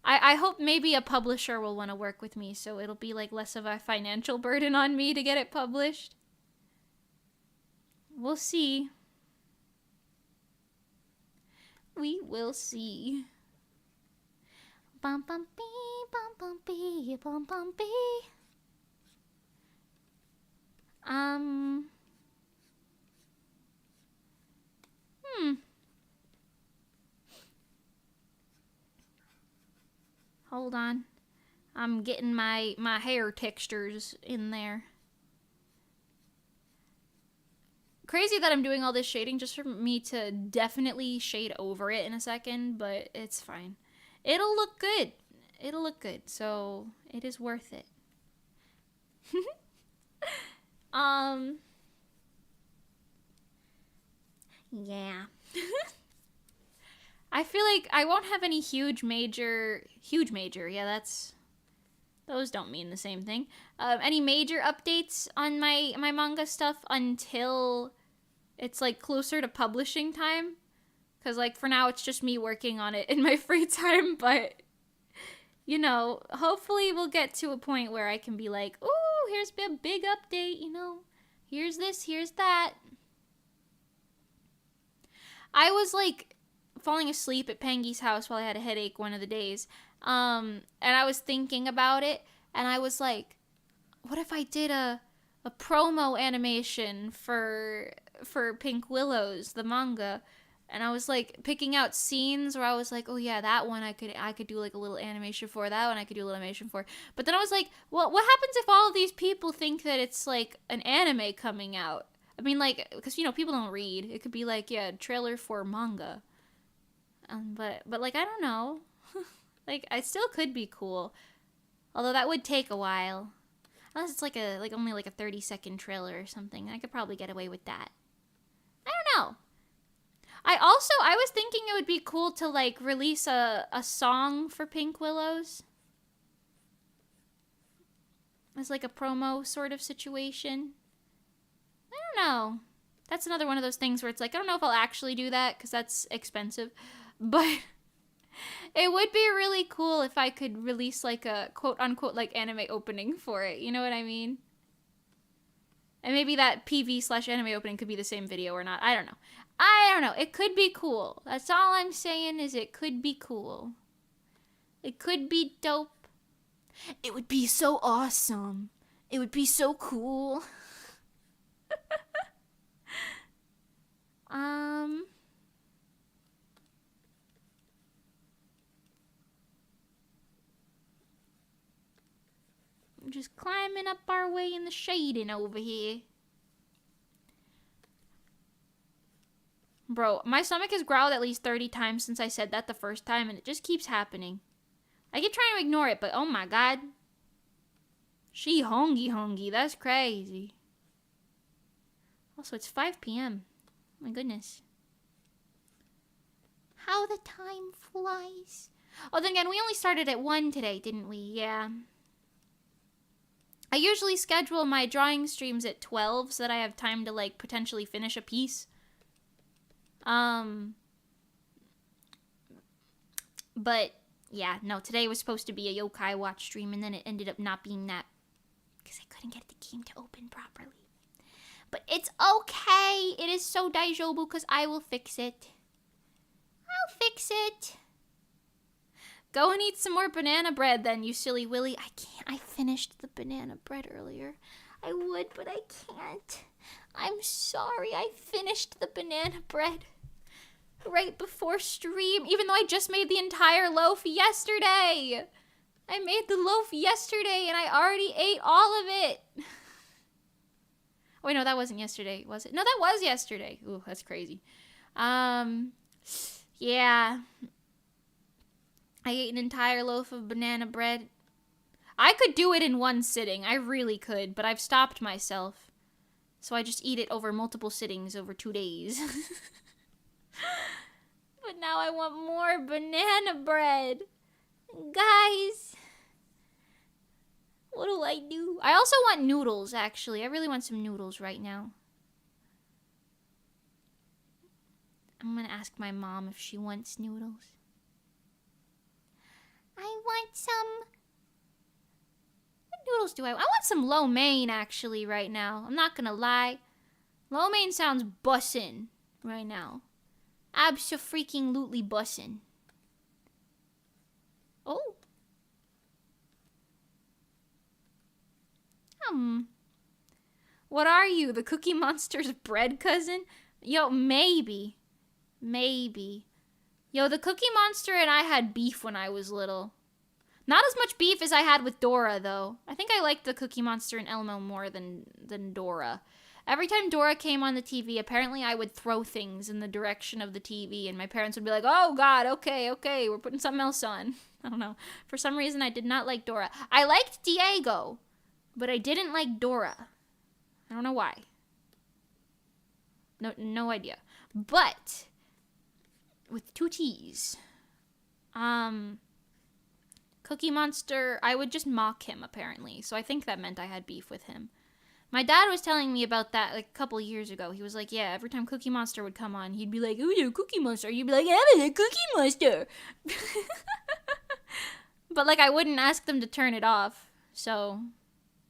I hope maybe a publisher will want to work with me, so it'll be like less of a financial burden on me to get it published. We'll see. We will see. Bum bum bee, bum bum bee, bum bum bee. Hold on. I'm getting my hair textures in there. Crazy that I'm doing all this shading just for me to definitely shade over it in a second, but it's fine. It'll look good. It'll look good, so it is worth it. Yeah. I feel like I won't have any huge major, yeah, those don't mean the same thing. Any major updates on my manga stuff until it's, like, closer to publishing time. Because, like, for now, it's just me working on it in my free time, but, you know, hopefully we'll get to a point where I can be like, ooh, here's a big update, you know, here's this, here's that. I was, like, falling asleep at Pangy's house while I had a headache one of the days, and I was thinking about it, and I was like, what if I did a promo animation for Pink Willows, the manga? And I was like picking out scenes where I was like, oh yeah, that one I could do like a little animation for, that one I could do a little animation for. But then I was like, well, what happens if all of these people think that it's like an anime coming out? I mean, like, because, you know, people don't read. It could be like, yeah, trailer for manga. But like, I don't know. Like, I still could be cool. Although that would take a while. Unless it's like only like a 30-second trailer or something. I could probably get away with that. I don't know. I was thinking it would be cool to, like, release a song for Pink Willows. As, like, a promo sort of situation. I don't know. That's another one of those things where it's like, I don't know if I'll actually do that, because that's expensive. But it would be really cool if I could release, like, a quote-unquote, like, anime opening for it. You know what I mean? And maybe that PV/anime opening could be the same video or not. I don't know. It could be cool. That's all I'm saying, is it could be cool. It could be dope. It would be so awesome. It would be so cool. Just climbing up our way in the shading over here. Bro, my stomach has growled at least 30 times since I said that the first time, and it just keeps happening. I keep trying to ignore it, but oh my god. She hungry. That's crazy. Also, it's 5 p.m. My goodness. How the time flies. Oh, then again, we only started at 1 today, didn't we? Yeah. I usually schedule my drawing streams at 12 so that I have time to, like, potentially finish a piece. But, yeah, no, today was supposed to be a yokai watch stream, and then it ended up not being that, because I couldn't get the game to open properly. But it's okay. It is so daijoubu, because I will fix it. I'll fix it. Go and eat some more banana bread then, you silly Willy. I can't. I finished the banana bread earlier. I would, but I can't. I'm sorry. I finished the banana bread right before stream, even though I just made the entire loaf yesterday. I made the loaf yesterday and I already ate all of it. Wait, no, that wasn't yesterday, was it? No, that was yesterday. Ooh, that's crazy. Yeah. I ate an entire loaf of banana bread. I could do it in one sitting. I really could, but I've stopped myself. So I just eat it over multiple sittings over 2 days. But now I want more banana bread. Guys. What do I do? I also want noodles, actually. I really want some noodles right now. I'm gonna ask my mom if she wants noodles. I want some... What noodles do I want? I want some lo mein, actually, right now. I'm not gonna lie. Lo mein sounds bussin' right now. Abso-freaking-lutely bussin'. Oh. What are you, the Cookie Monster's bread cousin? Yo, maybe. Maybe. Yo, the Cookie Monster and I had beef when I was little. Not as much beef as I had with Dora, though. I think I liked the Cookie Monster and Elmo more than Dora. Every time Dora came on the TV, apparently I would throw things in the direction of the TV, and my parents would be like, oh, God, okay, we're putting something else on. I don't know. For some reason, I did not like Dora. I liked Diego, but I didn't like Dora. I don't know why. No idea. But with 2 T's. Cookie Monster, I would just mock him, apparently. So I think that meant I had beef with him. My dad was telling me about that like a couple years ago. He was like, yeah, every time Cookie Monster would come on, he'd be like, oh, yeah, Cookie Monster. You'd be like, yeah, I'm a Cookie Monster. But like I wouldn't ask them to turn it off. So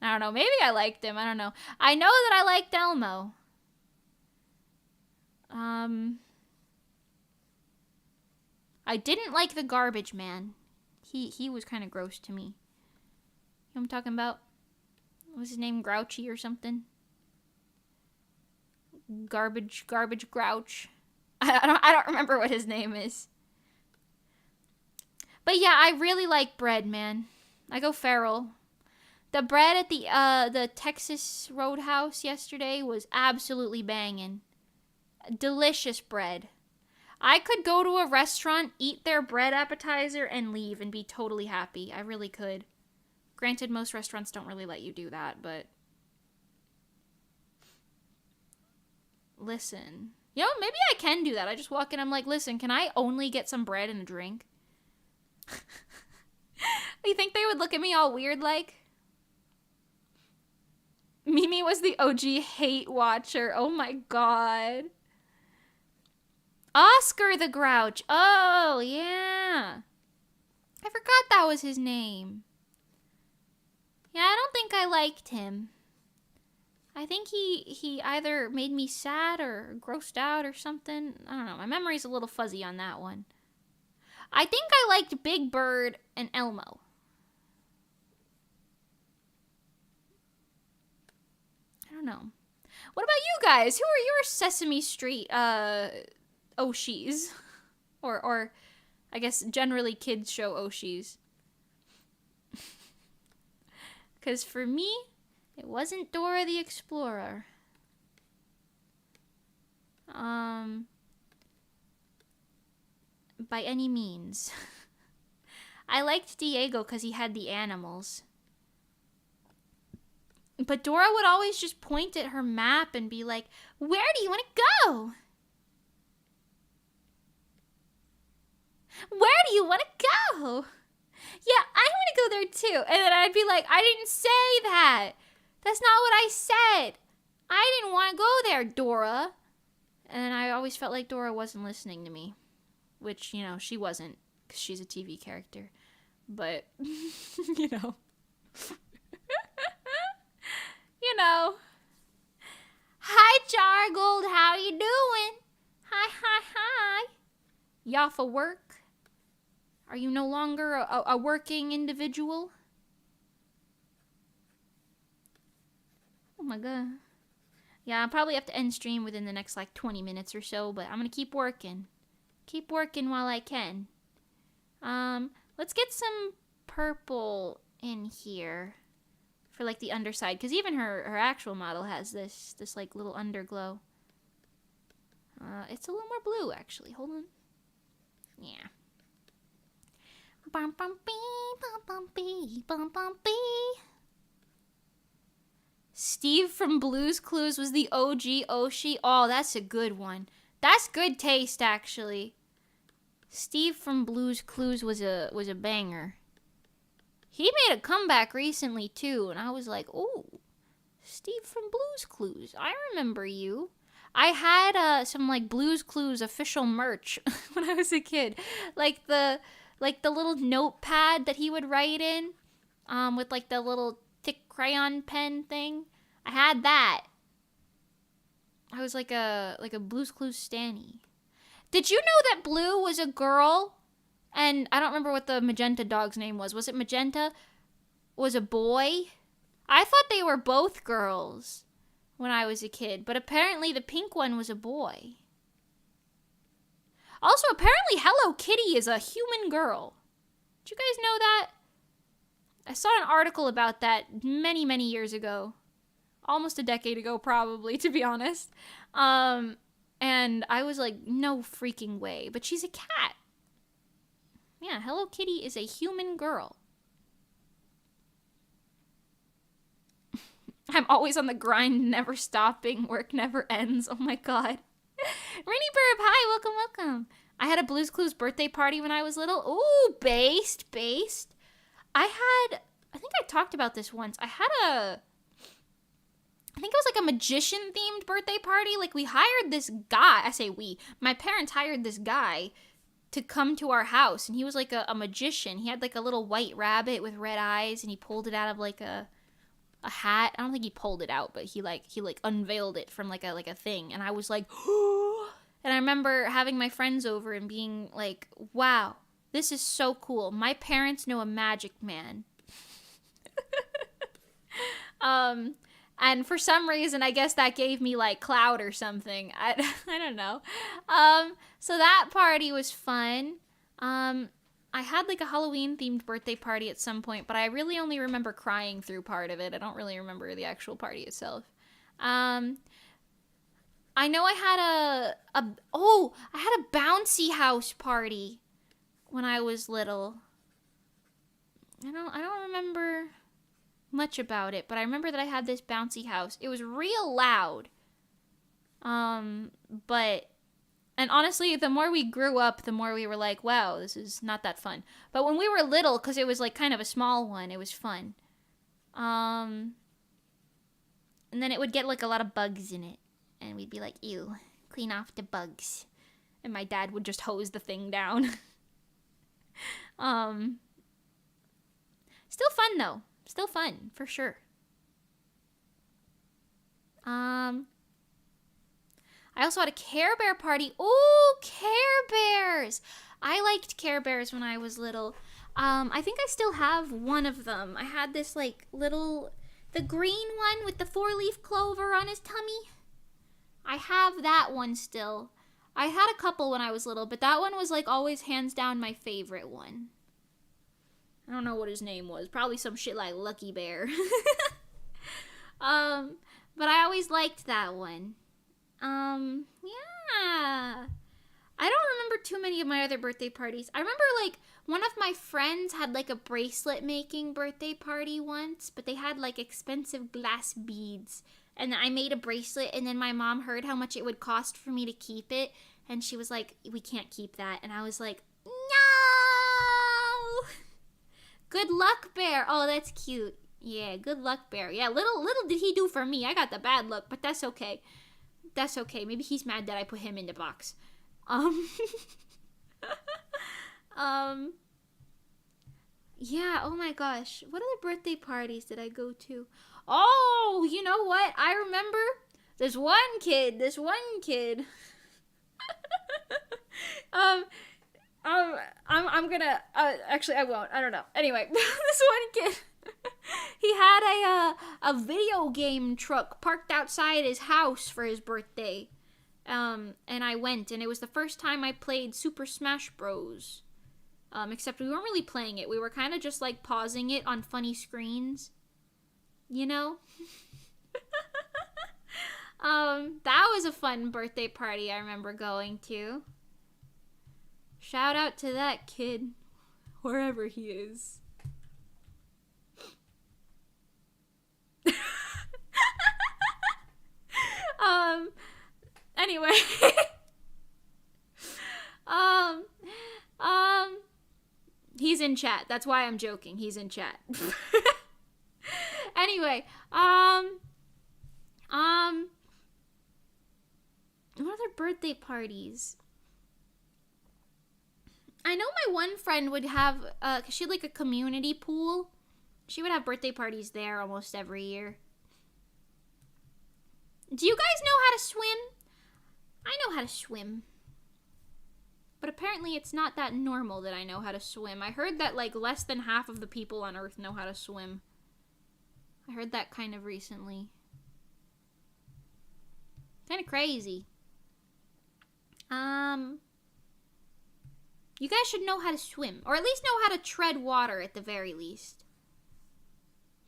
I don't know. Maybe I liked him. I don't know. I know that I liked Elmo. I didn't like the Garbage Man. He was kind of gross to me. You know what I'm talking about? Was his name Grouchy or something? Garbage Grouch. I don't remember what his name is. But yeah, I really like bread, man. I go feral. The bread at the Texas Roadhouse yesterday was absolutely banging. Delicious bread. I could go to a restaurant, eat their bread appetizer, and leave and be totally happy. I really could. Granted, most restaurants don't really let you do that, but... Listen. You know, maybe I can do that. I just walk in, I'm like, listen, can I only get some bread and a drink? You think they would look at me all weird like? Mimi was the OG hate watcher. Oh my god. Oscar the Grouch. Oh, yeah. I forgot that was his name. Yeah, I don't think I liked him. I think he either made me sad or grossed out or something. I don't know. My memory's a little fuzzy on that one. I think I liked Big Bird and Elmo. I don't know. What about you guys? Who are your Sesame Street Oshis? Or I guess generally kids show Oshis. Because for me, it wasn't Dora the Explorer. By any means. I liked Diego because he had the animals. But Dora would always just point at her map and be like, where do you want to go? Where do you want to go? Yeah, I want to go there too. And then I'd be like, I didn't say that. That's not what I said. I didn't want to go there, Dora. And then I always felt like Dora wasn't listening to me. Which, you know, she wasn't. Because she's a TV character. But, you know. You know. Hi, Jargold. How you doing? Hi. Y'all for work? Are you no longer a working individual? Oh my god. Yeah, I'll probably have to end stream within the next like 20 minutes or so, but I'm gonna keep working. Keep working while I can. Let's get some purple in here for like the underside, because even her actual model has this like little underglow. It's a little more blue actually. Hold on. Yeah. Bum bum bee, bum bum bee, bum bum bee. Steve from Blue's Clues was the OG Oshi. Oh, that's a good one. That's good taste, actually. Steve from Blue's Clues was a banger. He made a comeback recently too, and I was like, "Oh, Steve from Blue's Clues. I remember you." I had some like Blue's Clues official merch when I was a kid, like the little notepad that he would write in, with like the little thick crayon pen thing. I had that. I was like a Blue's Clues stanny. Did you know that Blue was a girl? And I don't remember what the magenta dog's name was. Was it Magenta? Was a boy? I thought they were both girls when I was a kid, but apparently the pink one was a boy. Also, apparently Hello Kitty is a human girl. Did you guys know that? I saw an article about that many, many years ago. Almost a decade ago, probably, to be honest. And I was like, no freaking way. But she's a cat. Yeah, Hello Kitty is a human girl. I'm always on the grind, never stopping. Work never ends. Oh my god. Rainy Burb, hi, welcome. I had a Blue's Clues birthday party when I was little. Ooh, based. I think I talked about this once. I think it was like a magician themed birthday party. Like we hired this guy. I say we. My parents hired this guy to come to our house, and he was like a magician. He had like a little white rabbit with red eyes, and he pulled it out of like a hat. I don't think he pulled it out, but he unveiled it from like a thing, and I was like, and I remember having my friends over and being like, wow, this is so cool. My parents know a magic man. And for some reason, I guess that gave me like clout or something. I don't know. So that party was fun. I had like a Halloween themed birthday party at some point, but I really only remember crying through part of it. I don't really remember the actual party itself. I know I had I had a bouncy house party when I was little. I don't remember much about it, but I remember that I had this bouncy house. It was real loud. And honestly, the more we grew up, the more we were like, wow, this is not that fun. But when we were little, because it was like kind of a small one, it was fun. And then it would get like a lot of bugs in it. And we'd be like, ew, clean off the bugs. And my dad would just hose the thing down. Still fun though. Still fun, for sure. I also had a Care Bear party. Ooh, Care Bears! I liked Care Bears when I was little. I think I still have one of them. I had this like little, the green one with the 4-leaf clover on his tummy. I have that one still. I had a couple when I was little, but that one was like always hands down my favorite one. I don't know what his name was. Probably some shit like Lucky Bear. But I always liked that one. Yeah. I don't remember too many of my other birthday parties. I remember like one of my friends had like a bracelet making birthday party once, but they had like expensive glass beads. And I made a bracelet, and then my mom heard how much it would cost for me to keep it, and she was like, we can't keep that. And I was like, no! Good luck, Bear. Oh, that's cute. Yeah, good luck, Bear. Yeah, little did he do for me. I got the bad luck, but that's okay. That's okay. Maybe he's mad that I put him in the box. Yeah, oh my gosh. What other birthday parties did I go to? Oh, you know what? I remember this one kid. I'm gonna, actually, I won't. I don't know. Anyway, this one kid, he had a video game truck parked outside his house for his birthday. And I went, and it was the first time I played Super Smash Bros. Except we weren't really playing it. We were kind of just, like, pausing it on funny screens. You know? That was a fun birthday party I remember going to. Shout out to that kid, wherever he is. Anyway. He's in chat. That's why I'm joking. He's in chat. Anyway, what other birthday parties? I know my one friend would have, 'cause she had like a community pool. She would have birthday parties there almost every year. Do you guys know how to swim? I know how to swim. But apparently it's not that normal that I know how to swim. I heard that like less than half of the people on Earth know how to swim. I heard that kind of recently. Kind of crazy. You guys should know how to swim. Or at least know how to tread water at the very least.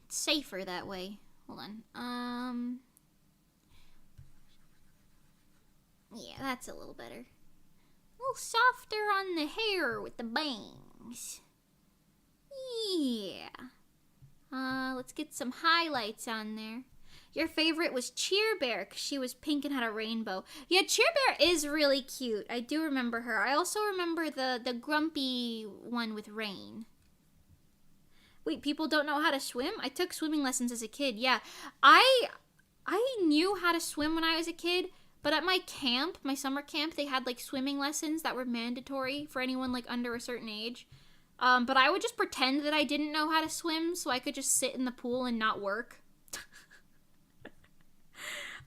It's safer that way. Hold on. Yeah, that's a little better. A little softer on the hair with the bangs. Yeah. Let's get some highlights on there. Your favorite was Cheer Bear because she was pink and had a rainbow. Yeah, Cheer Bear is really cute. I do remember her. I also remember the grumpy one with Rain. Wait, people don't know how to swim? I took swimming lessons as a kid. Yeah, I knew how to swim when I was a kid, but at my camp, my summer camp, they had like swimming lessons that were mandatory for anyone like under a certain age. But I would just pretend that I didn't know how to swim so I could just sit in the pool and not work.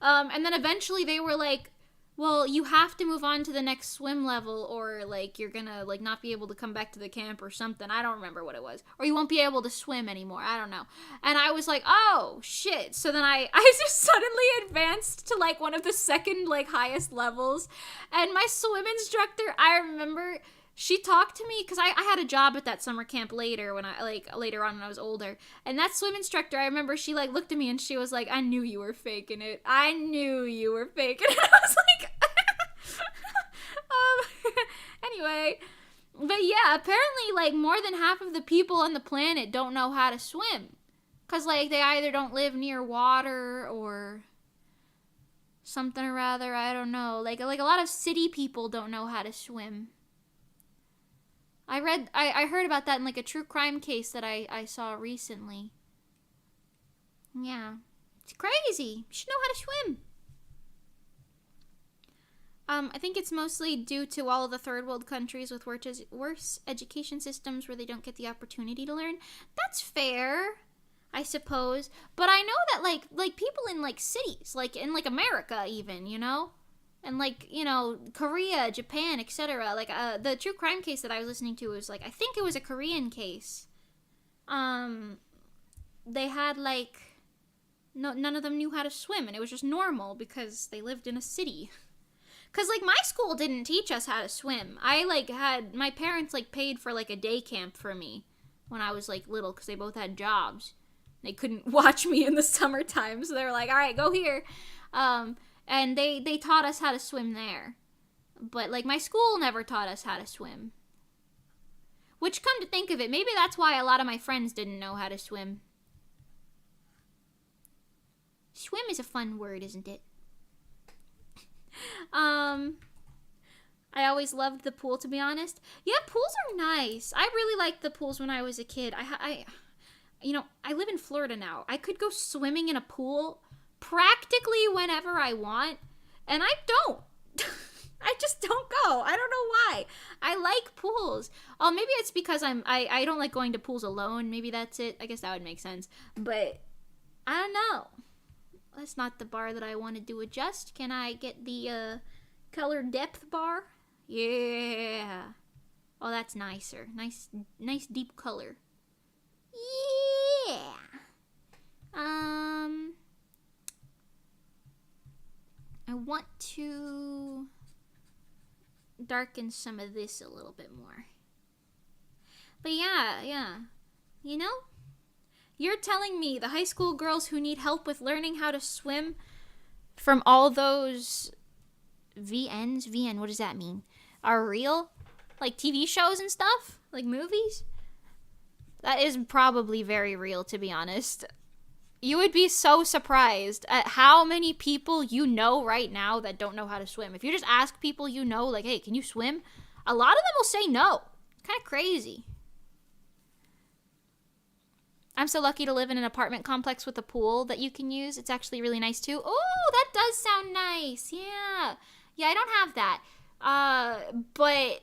And then eventually they were like, well, you have to move on to the next swim level or like you're gonna like not be able to come back to the camp or something. I don't remember what it was. Or you won't be able to swim anymore. I don't know. And I was like, oh shit. So then I just suddenly advanced to like one of the second like highest levels. And my swim instructor, I remember she talked to me because I had a job at that summer camp later when later on when I was older. And that swim instructor, I remember she like looked at me and she was like, I knew you were faking it. I knew you were faking it. I was like, anyway. But yeah, apparently like more than half of the people on the planet don't know how to swim. Because like they either don't live near water or something or other. I don't know. Like a lot of city people don't know how to swim. I heard about that in like a true crime case that I saw recently. Yeah. It's crazy. You should know how to swim. I think it's mostly due to all of the third world countries with worse education systems where they don't get the opportunity to learn. That's fair, I suppose. But I know that like people in like cities, like in like America even, you know? And, like, you know, Korea, Japan, etc. Like, the true crime case that I was listening to was, like, I think it was a Korean case. They had, like, none of them knew how to swim, and it was just normal because they lived in a city. Because, like, my school didn't teach us how to swim. My parents, like, paid for, like, a day camp for me when I was, like, little because they both had jobs. They couldn't watch me in the summertime, so they were like, all right, go here. And they taught us how to swim there. But, like, my school never taught us how to swim. Which, come to think of it, maybe that's why a lot of my friends didn't know how to swim. Swim is a fun word, isn't it? I always loved the pool, to be honest. Yeah, pools are nice. I really liked the pools when I was a kid. I live in Florida now. I could go swimming in a pool practically whenever I want, and I don't. I just don't go. I don't know why. I like pools. Oh, maybe it's because I don't like going to pools alone. Maybe that's it. I guess that would make sense. But I don't know. That's not the bar that I wanted to adjust. Can I get the color depth bar? Yeah. Oh, that's nicer. Nice deep color. Yeah. I want to darken some of this a little bit more. But yeah. You know? You're telling me the high school girls who need help with learning how to swim from all those VN, what does that mean? Are real? Like TV shows and stuff? Like movies? That is probably very real, to be honest. You would be so surprised at how many people you know right now that don't know how to swim. If you just ask people you know, like, hey, can you swim? A lot of them will say no. Kind of crazy. I'm so lucky to live in an apartment complex with a pool that you can use. It's actually really nice too. Oh, that does sound nice. Yeah. Yeah, I don't have that. But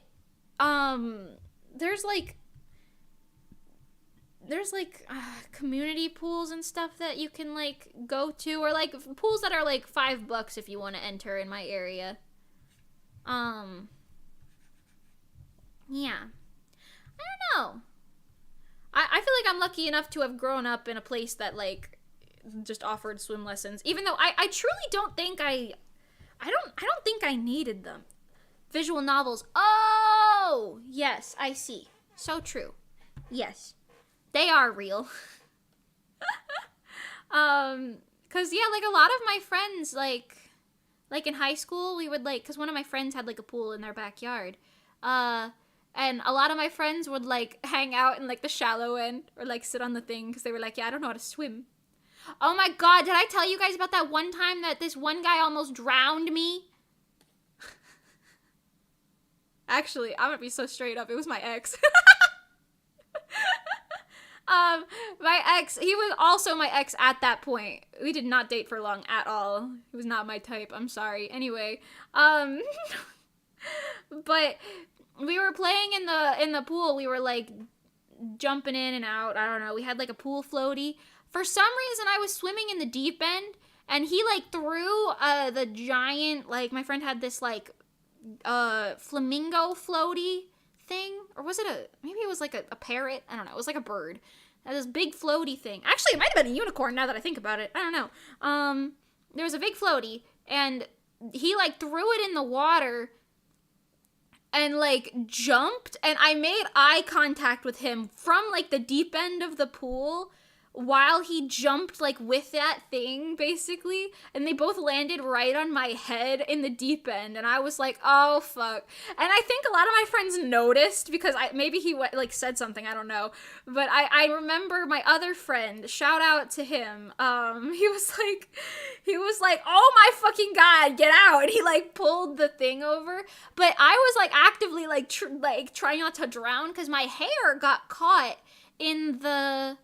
there's community pools and stuff that you can like go to, or like pools that are like $5 if you want to enter in my area. Yeah. I don't know. I feel like I'm lucky enough to have grown up in a place that like just offered swim lessons, even though I truly don't think I don't think I needed them. Visual novels. Oh, yes, I see. So true. Yes. They are real. Cause yeah, like a lot of my friends, like in high school, we would like, cause one of my friends had like a pool in their backyard. And a lot of my friends would like hang out in like the shallow end or like sit on the thing because they were like, yeah, I don't know how to swim. Oh my god, did I tell you guys about that one time that this one guy almost drowned me? Actually, I'm gonna be so straight up. It was my ex. My ex, he was also my ex at that point. We did not date for long at all. He was not my type. I'm sorry. Anyway, but we were playing in the pool. We were like jumping in and out. I don't know. We had like a pool floaty. For some reason, I was swimming in the deep end, and he like threw the giant, like my friend had this like flamingo floaty thing, or was it maybe it was like a parrot? I don't know. It was like a bird. It had this big floaty thing. Actually, it might have been a unicorn now that I think about it. I don't know. There was a big floaty, and he like threw it in the water and like jumped, and I made eye contact with him from like the deep end of the pool while he jumped like with that thing basically, and they both landed right on my head in the deep end, and I was like, oh fuck. And I think a lot of my friends noticed because maybe he like said something, I don't know, but I remember my other friend, shout out to him, he was like oh my fucking god, get out, and he like pulled the thing over, but I was like actively like trying not to drown because my hair got caught in the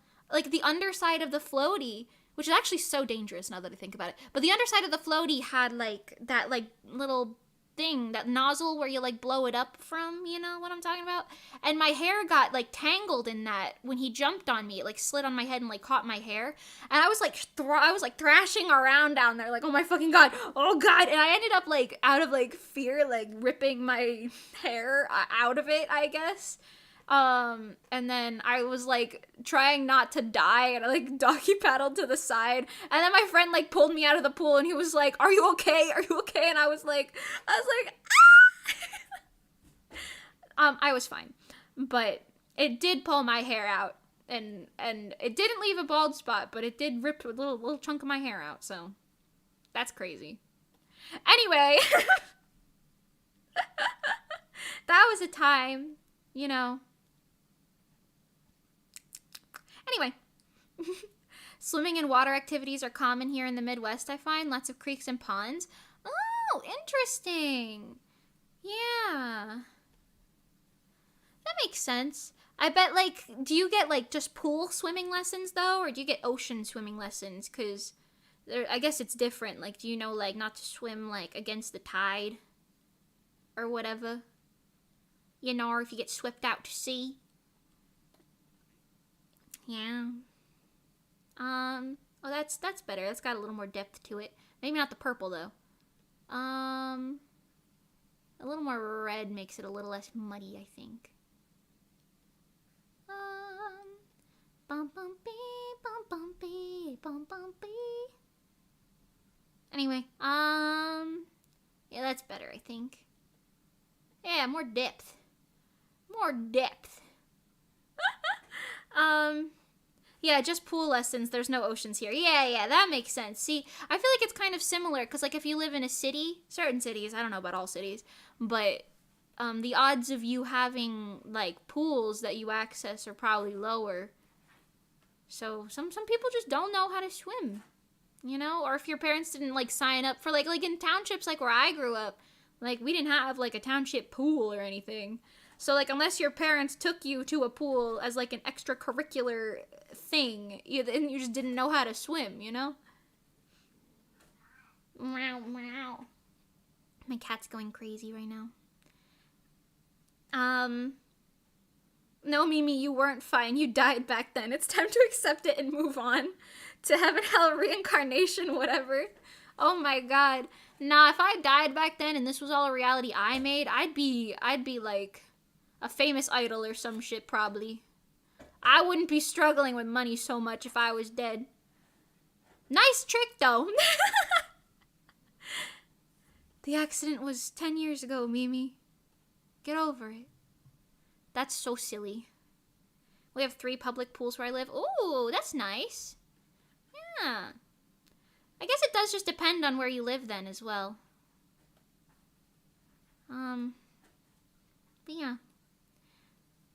underside of the floaty, which is actually so dangerous now that I think about it. But the underside of the floaty had like that like little thing, that nozzle where you like blow it up from, you know what I'm talking about? And my hair got like tangled in that when he jumped on me. It like slid on my head and like caught my hair. And I was like thrashing around down there like, oh my fucking god, oh god. And I ended up like out of like fear like ripping my hair out of it, I guess. And then I was like trying not to die, and I like doggy paddled to the side, and then my friend like pulled me out of the pool, and he was like, are you okay, and I was like ah! I was fine, but it did pull my hair out, and it didn't leave a bald spot, but it did rip a little chunk of my hair out, so that's crazy. Anyway, that was a time, you know. Anyway, swimming and water activities are common here in the Midwest, I find. Lots of creeks and ponds. Oh, interesting. Yeah. That makes sense. I bet, like, do you get, like, just pool swimming lessons, though? Or do you get ocean swimming lessons? Because I guess it's different. Like, do you know, like, not to swim, like, against the tide? Or whatever? You know, or if you get swept out to sea? Yeah. Oh, that's better. That's got a little more depth to it. Maybe not the purple, though. A little more red makes it a little less muddy, I think. think. Yeah, more depth. More depth. Yeah, just pool lessons. There's no oceans here. Yeah, that makes sense. See, I feel like it's kind of similar, because, like, if you live in a city, certain cities, I don't know about all cities, but the odds of you having, like, pools that you access are probably lower. So, some people just don't know how to swim, you know? Or if your parents didn't, like, sign up for, like in townships, like, where I grew up, like, we didn't have, like, a township pool or anything. So, like, unless your parents took you to a pool as, like, an extracurricular thing, you just didn't know how to swim, you know? Meow, meow. My cat's going crazy right now. No, Mimi, you weren't fine. You died back then. It's time to accept it and move on. To heaven, hell, reincarnation, whatever. Oh my god. Nah, if I died back then and this was all a reality I made, I'd be, like, a famous idol or some shit, probably. I wouldn't be struggling with money so much if I was dead. Nice trick, though. The accident was 10 years ago, Mimi. Get over it. That's so silly. We have 3 public pools where I live. Ooh, that's nice. Yeah. I guess it does just depend on where you live then as well. But yeah.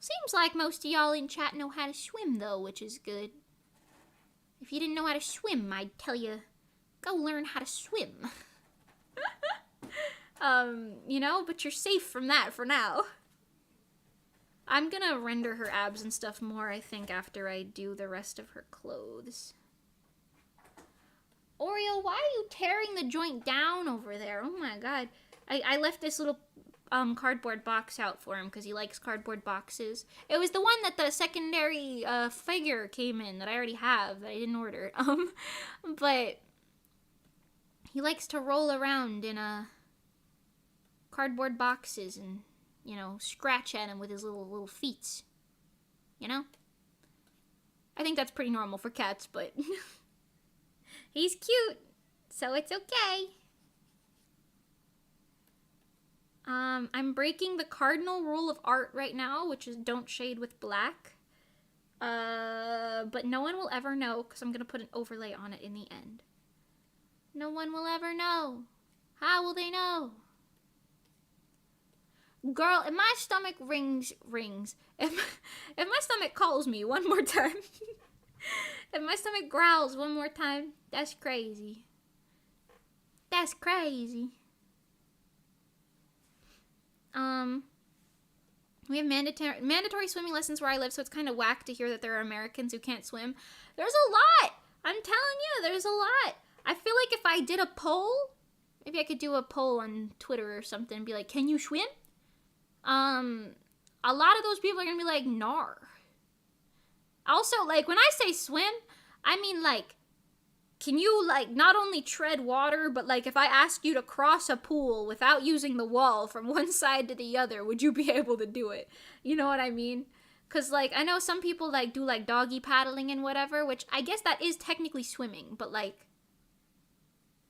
Seems like most of y'all in chat know how to swim, though, which is good. If you didn't know how to swim, I'd tell you, go learn how to swim. You know, but you're safe from that for now. I'm gonna render her abs and stuff more, I think, after I do the rest of her clothes. Oreo, why are you tearing the joint down over there? Oh my god. I left this little cardboard box out for him because he likes cardboard boxes. It was the one that the secondary figure came in that I already have, that I didn't order. But he likes to roll around in cardboard boxes and, you know, scratch at him with his little feet. You know? I think that's pretty normal for cats, but he's cute, so it's okay. I'm breaking the cardinal rule of art right now, which is don't shade with black. But no one will ever know, because I'm going to put an overlay on it in the end. No one will ever know. How will they know? Girl, if my stomach rings, if my stomach calls me one more time, if my stomach growls one more time, that's crazy. That's crazy. We have mandatory swimming lessons where I live, so it's kind of whack to hear that there are Americans who can't swim. There's a lot! I'm telling you, there's a lot. I feel like if I did a poll, maybe I could do a poll on Twitter or something and be like, can you swim? A lot of those people are gonna be like, nar. Also, like, when I say swim, I mean, like, can you, like, not only tread water, but, like, if I ask you to cross a pool without using the wall from one side to the other, would you be able to do it? You know what I mean? Because, like, I know some people, like, do, like, doggy paddling and whatever, which I guess that is technically swimming, but, like,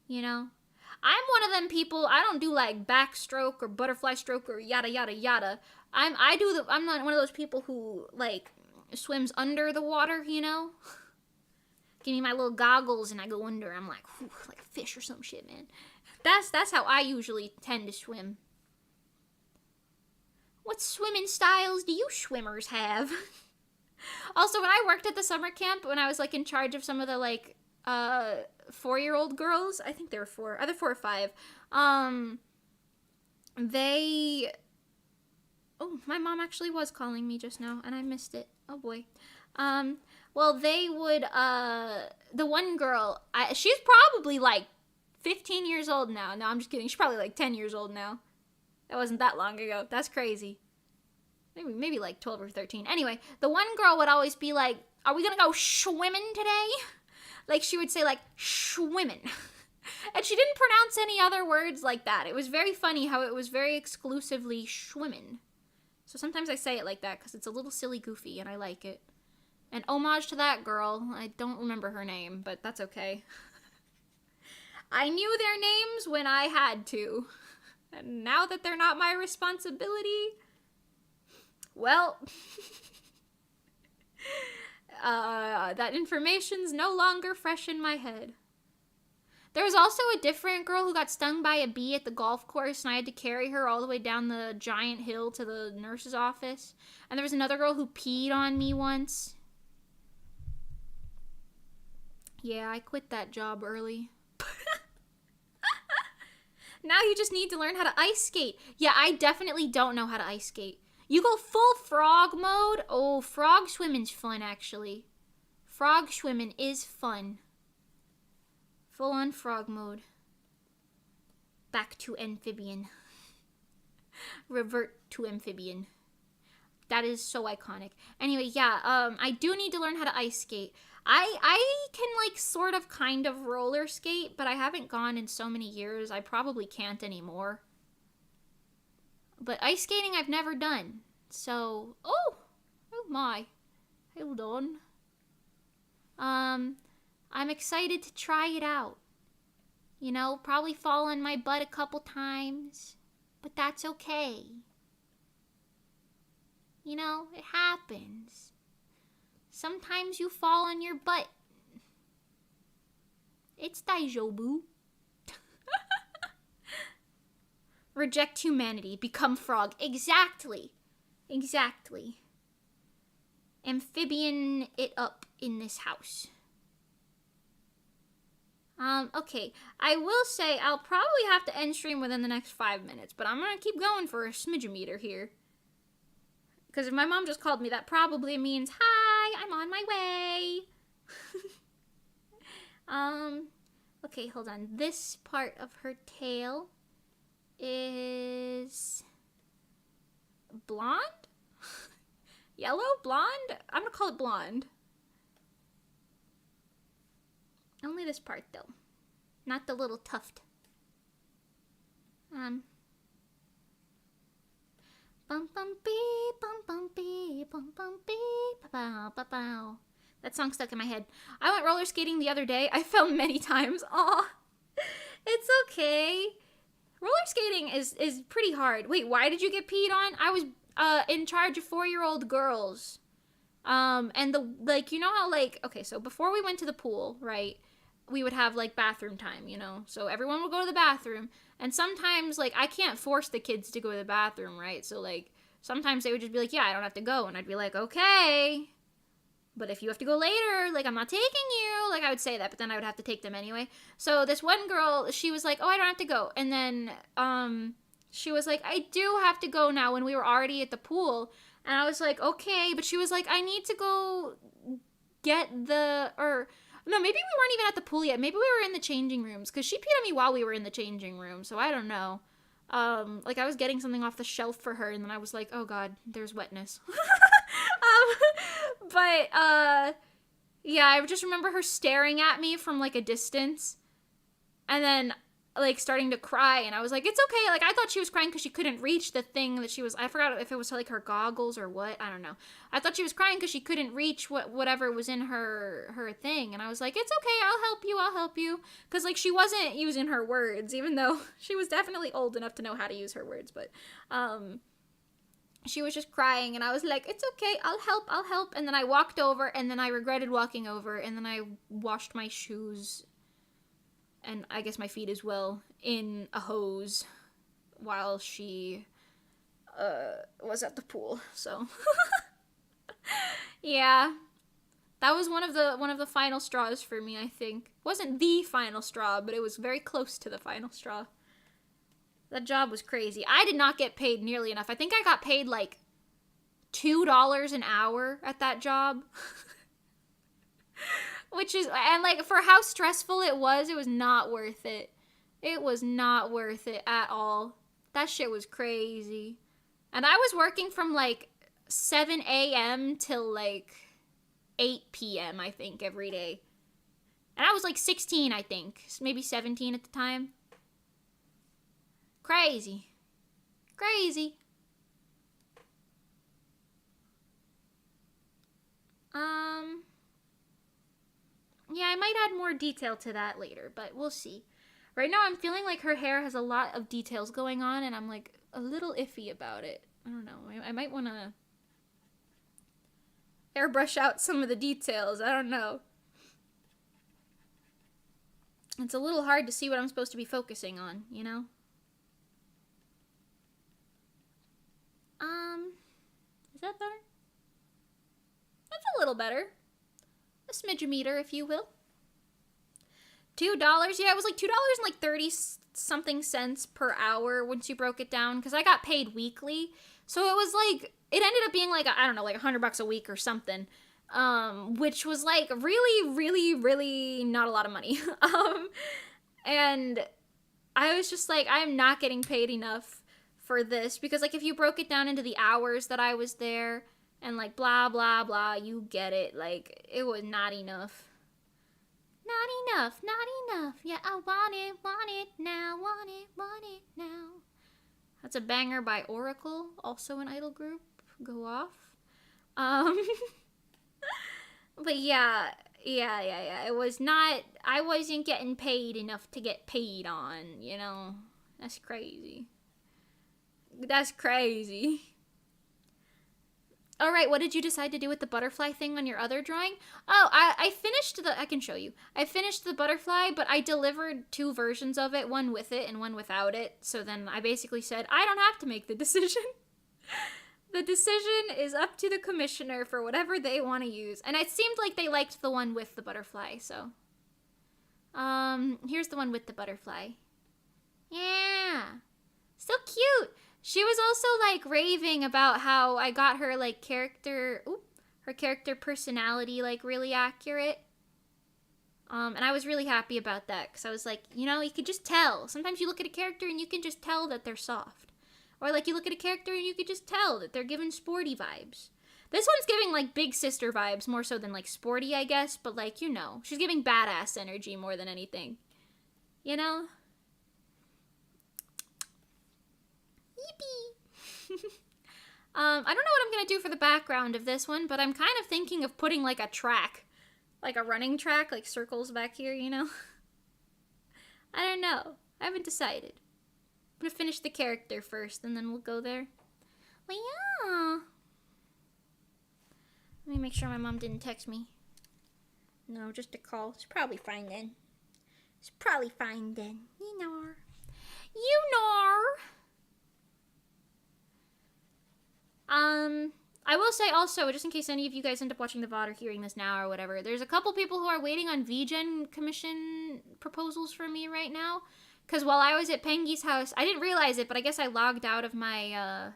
you know? I'm one of them people, I don't do, like, backstroke or butterfly stroke or yada, yada, yada. I'm not one of those people who, like, swims under the water, you know? Give me my little goggles and I go under. I'm like, whew, like a fish or some shit, man. That's how I usually tend to swim. What swimming styles do you swimmers have? Also, when I worked at the summer camp, when I was, like, in charge of some of the, like, 4-year-old girls, I think they were 4, either 4 or 5, they... Oh, my mom actually was calling me just now, and I missed it. Oh, boy. Well, they would, the one girl, she's probably, like, 15 years old now. No, I'm just kidding. She's probably, like, 10 years old now. That wasn't that long ago. That's crazy. Maybe like, 12 or 13. Anyway, the one girl would always be like, are we gonna go swimming today? Like, she would say, like, schwimmin'. And she didn't pronounce any other words like that. It was very funny how it was very exclusively schwimmin'. So sometimes I say it like that because it's a little silly goofy and I like it. An homage to that girl. I don't remember her name, but that's okay. I knew their names when I had to. And now that they're not my responsibility, well, that information's no longer fresh in my head. There was also a different girl who got stung by a bee at the golf course, and I had to carry her all the way down the giant hill to the nurse's office. And there was another girl who peed on me once. Yeah, I quit that job early. Now you just need to learn how to ice skate. Yeah, I definitely don't know how to ice skate. You go full frog mode? Oh, frog swimming's fun, actually. Frog swimming is fun. Full on frog mode. Back to amphibian. Revert to amphibian. That is so iconic. Anyway, yeah, I do need to learn how to ice skate. I can, like, sort of kind of roller skate, but I haven't gone in so many years, I probably can't anymore. But ice skating I've never done. So, oh my. Hold on. I'm excited to try it out. You know, probably fall on my butt a couple times, but that's okay. You know, it happens. Sometimes you fall on your butt. It's daijoubu. Reject humanity, become frog. Exactly. Amphibian it up in this house. Okay. I will say I'll probably have to end stream within the next 5 minutes, but I'm gonna keep going for a smidgemeter here. Because if my mom just called me, that probably means, hi, I'm on my way. Okay, hold on. This part of her tail is blonde? Yellow? Blonde? I'm gonna call it blonde. Only this part, though. Not the little tuft. Bum bum bee, bum bum bee, bum bum bee, ba ba ba. That song stuck in my head. I went roller skating the other day. I fell many times. Aw, it's okay. Roller skating is pretty hard. Wait, why did you get peed on? I was in charge of 4-year-old girls. And you know how, like, okay, so before we went to the pool, right, we would have, like, bathroom time, you know? So everyone would go to the bathroom. And sometimes, like, I can't force the kids to go to the bathroom, right? So, like, sometimes they would just be like, yeah, I don't have to go. And I'd be like, okay. But if you have to go later, like, I'm not taking you. Like, I would say that, but then I would have to take them anyway. So this one girl, she was like, oh, I don't have to go. And then she was like, I do have to go now, when we were already at the pool. And I was like, okay. But she was like, I need to go get no, maybe we weren't even at the pool yet. Maybe we were in the changing rooms, because she peed on me while we were in the changing room, so I don't know. Like, I was getting something off the shelf for her, and then I was like, oh god, there's wetness. Yeah, I just remember her staring at me from, like, a distance, and then, like, starting to cry, and I was like, it's okay. Like, I thought she was crying because she couldn't reach the thing that she was, I forgot if it was, like, her goggles or what, I don't know. I thought she was crying because she couldn't reach whatever was in her thing, and I was like, it's okay, I'll help you, because, like, she wasn't using her words, even though she was definitely old enough to know how to use her words, but, she was just crying, and I was like, it's okay, I'll help, and then I walked over, and then I regretted walking over, and then I washed my shoes, and I guess my feet as well, in a hose, while she, was at the pool, so, yeah, that was one of the final straws for me, I think. Wasn't the final straw, but it was very close to the final straw. That job was crazy. I did not get paid nearly enough. I think I got paid, like, $2 an hour at that job. Which is, and, like, for how stressful it was not worth it. It was not worth it at all. That shit was crazy. And I was working from, like, 7 a.m. till, like, 8 p.m., I think, every day. And I was, like, 16, I think. Maybe 17 at the time. Crazy. Yeah, I might add more detail to that later, but we'll see. Right now I'm feeling like her hair has a lot of details going on, and I'm like a little iffy about it. I don't know. I might want to airbrush out some of the details. I don't know. It's a little hard to see what I'm supposed to be focusing on, you know? Is that better? That's a little better. A smidge-meter, if you will. $2. Yeah, it was like $2 and like 30 something cents per hour once you broke it down, because I got paid weekly. So it was like, it ended up being like, I don't know, like $100 a week or something. Which was like really, really, really not a lot of money. And I was just like, I am not getting paid enough for this, because like if you broke it down into the hours that I was there and like blah blah blah, you get it, like it was not enough. Not enough, not enough. Yeah, I want it now, want it now. That's a banger by Oracle, also an idol group. Go off. But yeah. It was not, I wasn't getting paid enough to get paid on, you know? That's crazy. That's crazy. All right, what did you decide to do with the butterfly thing on your other drawing? Oh, I finished I can show you. I finished the butterfly, but I delivered 2 versions of it, one with it and one without it. So then I basically said, I don't have to make the decision. The decision is up to the commissioner for whatever they want to use. And it seemed like they liked the one with the butterfly, so. Here's the one with the butterfly. Yeah. So cute. She was also, like, raving about how I got her, like, her character personality, like, really accurate. And I was really happy about that, because I was like, you know, you could just tell. Sometimes you look at a character and you can just tell that they're soft. Or, like, you look at a character and you could just tell that they're giving sporty vibes. This one's giving, like, big sister vibes more so than, like, sporty, I guess. But, like, you know, she's giving badass energy more than anything. You know? Yippee! I don't know what I'm going to do for the background of this one, but I'm kind of thinking of putting, like, a track. Like a running track, like circles back here, you know? I don't know. I haven't decided. I'm gonna finish the character first, and then we'll go there. Well, yeah. Let me make sure my mom didn't text me. No, just a call. It's probably fine then. It's probably fine then. You know. You know. I will say also, just in case any of you guys end up watching the VOD or hearing this now or whatever, there's a couple people who are waiting on VGen commission proposals for me right now. Because while I was at Pengy's house, I didn't realize it, but I guess I logged out of my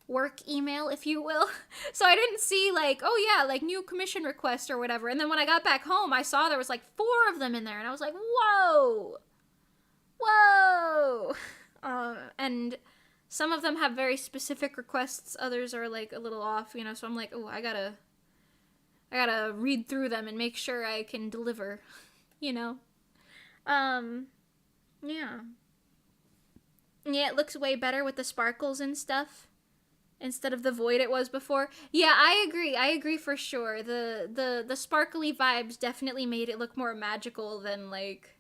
work email, if you will. So I didn't see, like, oh yeah, like, new commission request or whatever. And then when I got back home, I saw there was, like, 4 of them in there. And I was like, whoa! Whoa! And some of them have very specific requests. Others are, like, a little off, you know. So I'm like, oh, I gotta read through them and make sure I can deliver, you know. Yeah. Yeah, it looks way better with the sparkles and stuff instead of the void it was before. Yeah, I agree for sure. The sparkly vibes definitely made it look more magical than, like,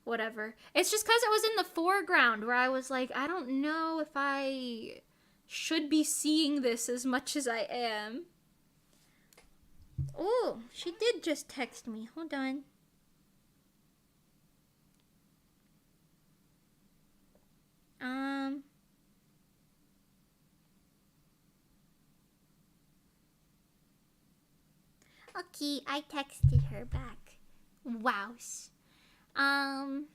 whatever. It's just because it was in the foreground where I was like, I don't know if I should be seeing this as much as I am. Oh, she did just text me. Hold on. Okay, I texted her back. Wows. I'm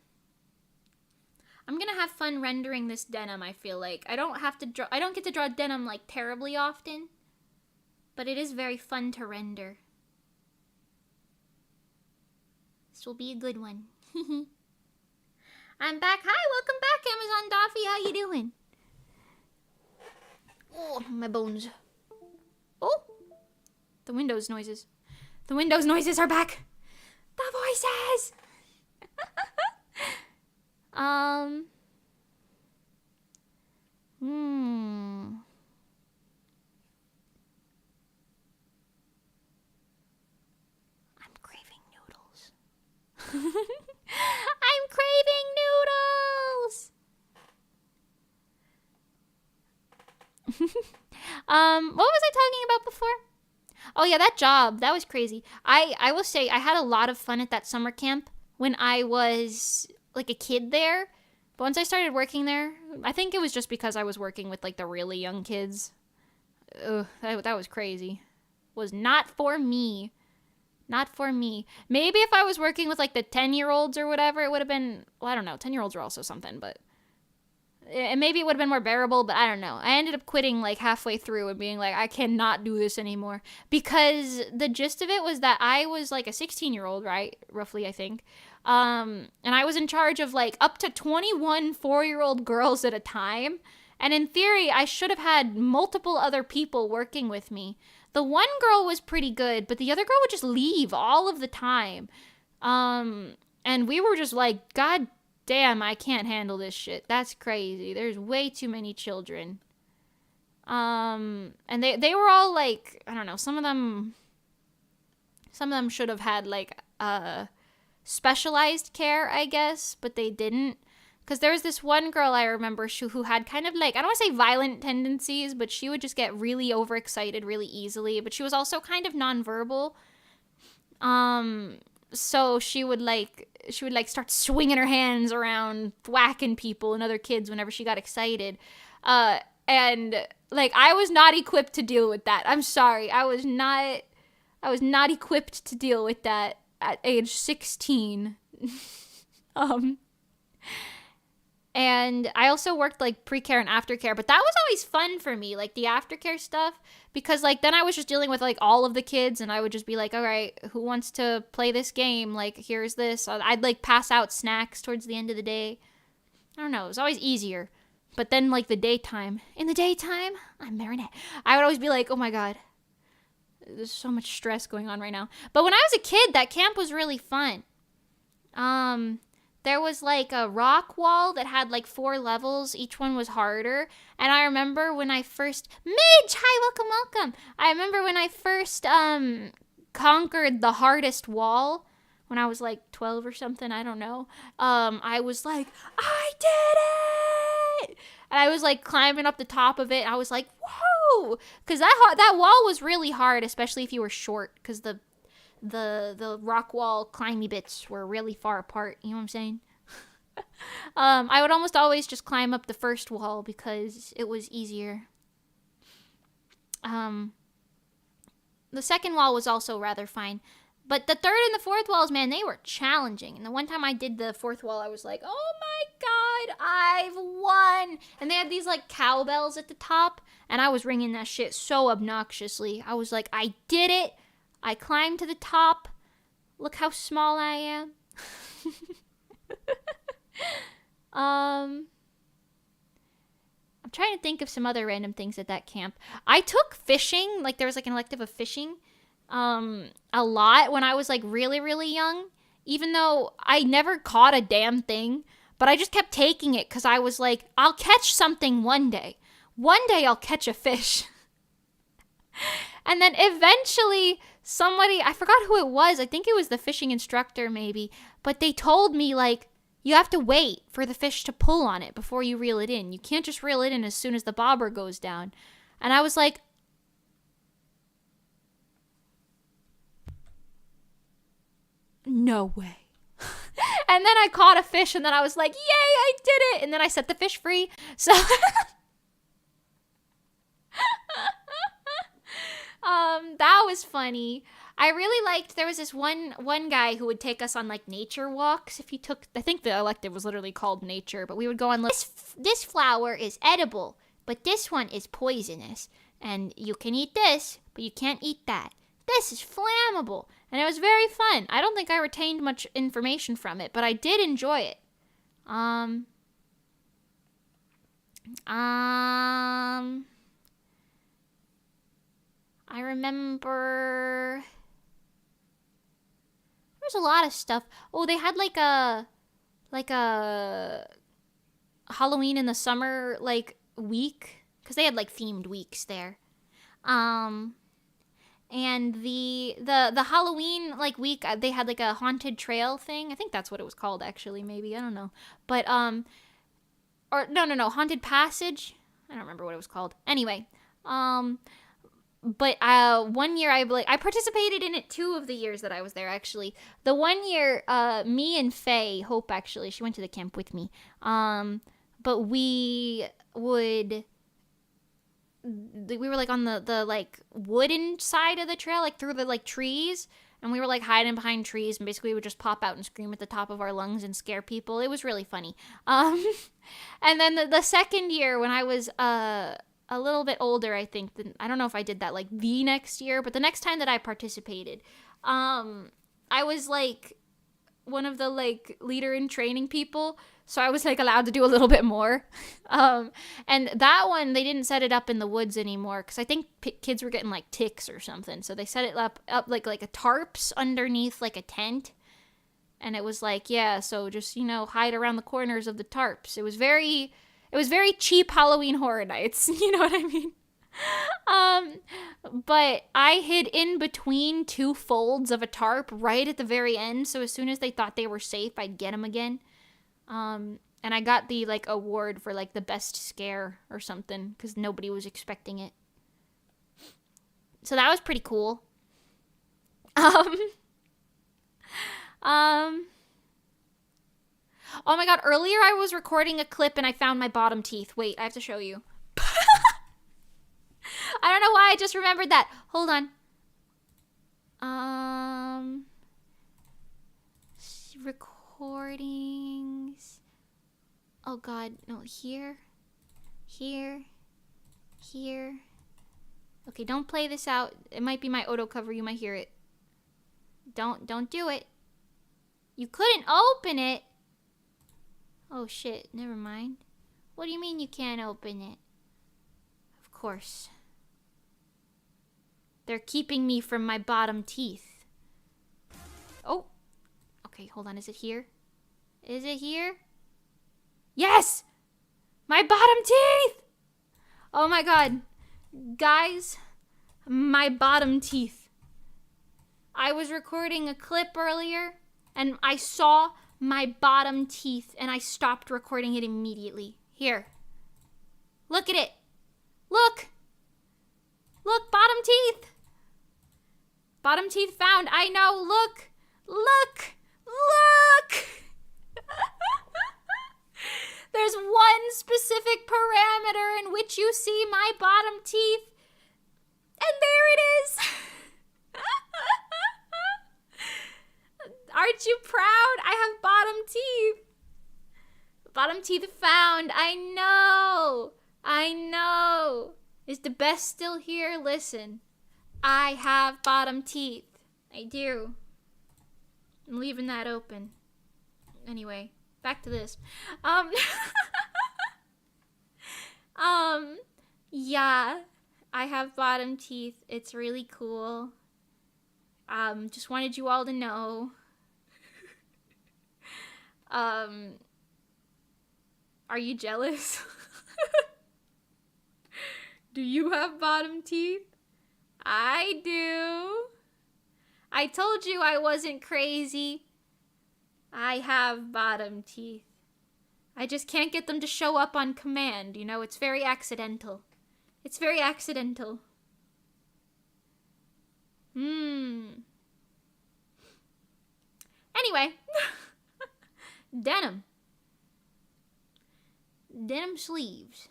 gonna have fun rendering this denim, I feel like. I don't get to draw denim, like, terribly often. But it is very fun to render. This will be a good one. I'm back. Hi, welcome back, Amazon Doffy. How you doing? Oh, my bones. Oh, the Windows noises. The Windows noises are back. The voices. I'm craving noodles. I'm craving What was I talking about before? Oh yeah, that job. That was crazy. I will say I had a lot of fun at that summer camp when I was like a kid there. But once I started working there, I think it was just because I was working with like the really young kids. Ugh, that was crazy. Was not for me. Not for me. Maybe if I was working with like the 10-year-olds or whatever, it would have been, well, I don't know. 10-year-olds are also something, but and maybe it would have been more bearable, but I don't know. I ended up quitting like halfway through and being like, I cannot do this anymore. Because the gist of it was that I was like a 16-year-old, right? Roughly, I think. And I was in charge of like up to 21 4-year-old girls at a time. And in theory, I should have had multiple other people working with me. The one girl was pretty good, but the other girl would just leave all of the time. And we were just like, God damn, I can't handle this shit. That's crazy. There's way too many children. And they were all like, I don't know, some of them should have had like specialized care, I guess, but they didn't. Because there was this one girl I remember who had kind of like, I don't want to say violent tendencies, but she would just get really overexcited really easily. But she was also kind of nonverbal. So she would start swinging her hands around, whacking people and other kids whenever she got excited. And like, I was not equipped to deal with that. I'm sorry. I was not equipped to deal with that at age 16. And I also worked like pre-care and aftercare, but that was always fun for me, like the aftercare stuff, because like then I was just dealing with like all of the kids, and I would just be like, all right, who wants to play this game? Like, here's this. I'd like pass out snacks towards the end of the day. I don't know, it was always easier. But then like in the daytime, I'm Marinette. I would always be like, oh my God, there's so much stress going on right now. But when I was a kid, that camp was really fun. There was like a rock wall that had like 4 levels. Each one was harder. And I remember when I first... Midge! Hi, welcome. I remember when I first conquered the hardest wall when I was like 12 or something. I don't know. I was like, I did it! And I was like climbing up the top of it. I was like, whoa! Because that wall was really hard, especially if you were short. Because the rock wall climby bits were really far apart. You know what I'm saying? I would almost always just climb up the first wall because it was easier. The second wall was also rather fine. But the third and the fourth walls, man, they were challenging. And the one time I did the fourth wall, I was like, oh my God, I've won. And they had these like cowbells at the top. And I was ringing that shit so obnoxiously. I was like, I did it. I climbed to the top. Look how small I am. I'm trying to think of some other random things at that camp. I took fishing, like there was like an elective of fishing, a lot when I was like really, really young, even though I never caught a damn thing, but I just kept taking it because I was like, I'll catch something one day. One day I'll catch a fish. And then eventually somebody, I forgot who it was, I think it was the fishing instructor maybe, but they told me like, you have to wait for the fish to pull on it before you reel it in. You can't just reel it in as soon as the bobber goes down. And I was like, no way. And then I caught a fish and then I was like, yay, I did it. And then I set the fish free. So that was funny. I really liked, there was this one guy who would take us on like nature walks. If you took, I think the elective was literally called nature, but we would go on, this flower is edible, but this one is poisonous. And you can eat this, but you can't eat that. This is flammable. And it was very fun. I don't think I retained much information from it, but I did enjoy it. I remember there was a lot of stuff. Oh, they had like a Halloween in the summer like week, because they had like themed weeks there. And the Halloween like week, they had like a haunted trail thing. I think that's what it was called actually, maybe. I don't know. But or no, haunted passage. I don't remember what it was called. Anyway, but 1 year I participated in it 2 of the years that I was there, actually. The 1 year, me and Hope, actually, she went to the camp with me. But we were like on the like wooden side of the trail, like through the like trees, and we were like hiding behind trees, and basically we would just pop out and scream at the top of our lungs and scare people. It was really funny. And then the second year, when I was a little bit older, I think, I don't know if I did that like the next year, but the next time that I participated, I was like one of the like leader in training people, so I was like allowed to do a little bit more. And that one, they didn't set it up in the woods anymore because I think kids were getting like ticks or something, so they set it up like a tarps underneath like a tent, and it was like, yeah, so just, you know, hide around the corners of the tarps. It was very cheap Halloween Horror Nights. You know what I mean? But I hid in between 2 folds of a tarp right at the very end, so as soon as they thought they were safe, I'd get them again. And I got the like award for like the best scare or something because nobody was expecting it. So that was pretty cool. Oh my god, earlier I was recording a clip and I found my bottom teeth. Wait, I have to show you. I don't know why I just remembered that. Hold on. Recordings. Oh god, no, here. Okay, don't play this out. It might be my auto cover, you might hear it. Don't do it. You couldn't open it. Oh shit, never mind. What do you mean you can't open it? Of course. They're keeping me from my bottom teeth. Oh. Okay, hold on. Is it here? Is it here? Yes! My bottom teeth! Oh my god. Guys, my bottom teeth. I was recording a clip earlier, and I saw my bottom teeth, and I stopped recording it immediately. Here. Look at it. Look! Look, bottom teeth! Bottom teeth found. I know. Look! Look! Look! There's one specific parameter in which you see my bottom teeth, and there it is! Aren't you proud? I have bottom teeth. Bottom teeth found. I know. Is the best still here? Listen. I have bottom teeth. I do. I'm leaving that open. Anyway, back to this. Yeah. I have bottom teeth. It's really cool. Just wanted you all to know. Are you jealous? Do you have bottom teeth? I do. I told you I wasn't crazy. I have bottom teeth. I just can't get them to show up on command, you know? It's very accidental. It's very accidental. Anyway. Denim. Denim sleeves.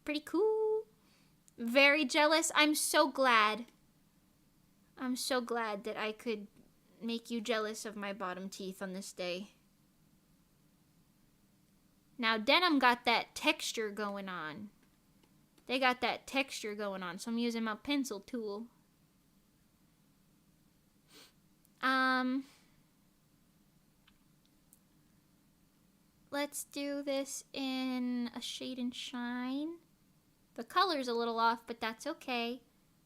Pretty cool. Very jealous. I'm so glad. I'm so glad that I could make you jealous of my bottom teeth on this day. Now, denim got that texture going on. They got that texture going on, so I'm using my pencil tool. Let's do this in a shade and shine. The color's a little off, but that's okay.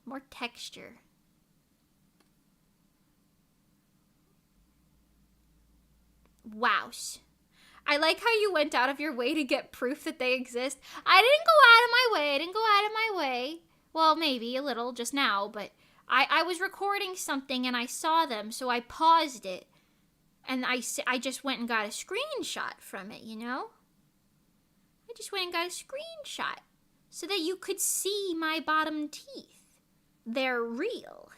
More texture. Wow. I like how you went out of your way to get proof that they exist. I didn't go out of my way. Well, maybe a little just now, but I was recording something and I saw them, so I paused it. And I just went and got a screenshot from it, you know? I just went and got a screenshot so that you could see my bottom teeth. They're real.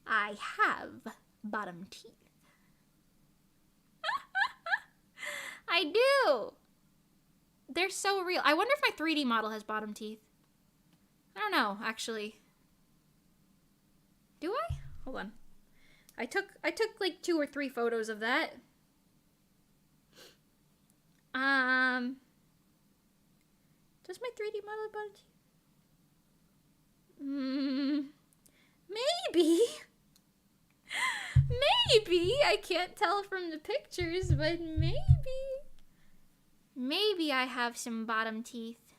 I have bottom teeth. I do. They're so real. I wonder if my 3D model has bottom teeth. I don't know, actually. Do I? Hold on. I took like 2 or 3 photos of that. Does my 3D model have bottom teeth? Maybe. Maybe. I can't tell from the pictures, but maybe. Maybe I have some bottom teeth.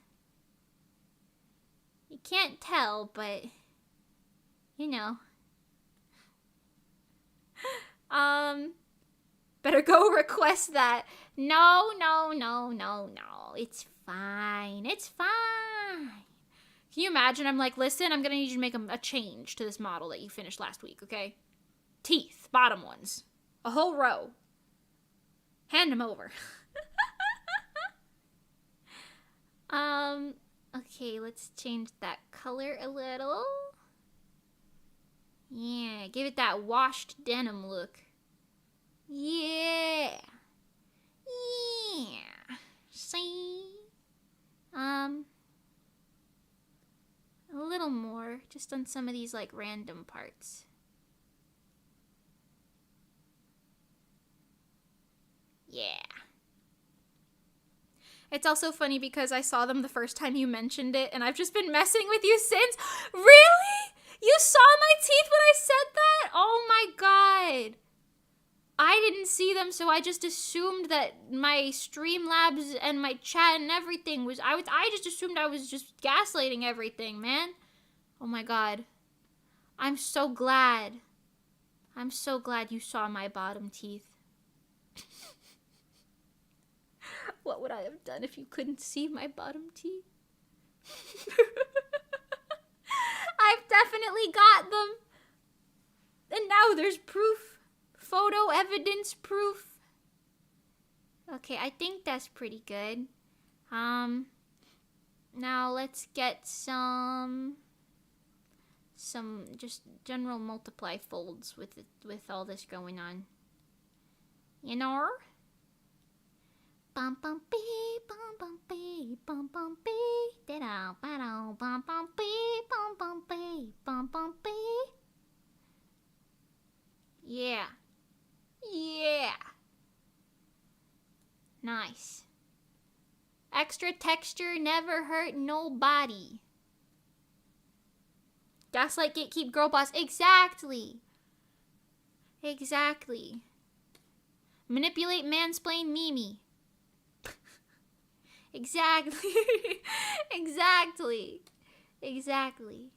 You can't tell, but you know. Better go request that. No. It's fine. It's fine. Can you imagine? I'm like, listen, I'm gonna need you to make a change to this model that you finished last week, okay? Teeth, bottom ones. A whole row. Hand them over. Okay, let's change that color a little. Yeah, give it that washed denim look. Yeah. Yeah. See? A little more, just on some of these, like, random parts. Yeah. It's also funny because I saw them the first time you mentioned it, and I've just been messing with you since. Really? You saw my teeth when I said that? Oh my god. I didn't see them, so I just assumed that my Streamlabs and my chat and everything was... I just assumed I was just gaslighting everything, man. Oh my god. I'm so glad. I'm so glad you saw my bottom teeth. What would I have done if you couldn't see my bottom teeth? I've definitely got them. And now there's proof. Photo evidence proof. Okay, I think that's pretty good. Now let's get some just general multiply folds with all this going on. You know? Bum bum bee, bum bum bee, bum bum bee, da da ba da bum bum bee, bum bum bee, bum bum bee. Yeah. Yeah. Nice. Extra texture never hurt nobody. Gaslight, gatekeep, girl boss. Exactly. Exactly. Manipulate, mansplain, Mimi. Exactly. Exactly. Exactly.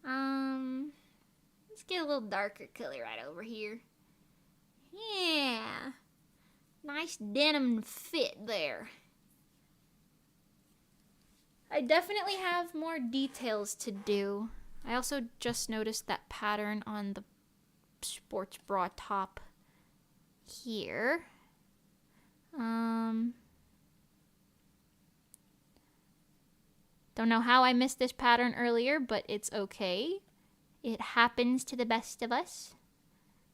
Let's get a little darker color right over here. Yeah. Nice denim fit there. I definitely have more details to do. I also just noticed that pattern on the sports bra top here. Don't know how I missed this pattern earlier, but it's okay. It happens to the best of us.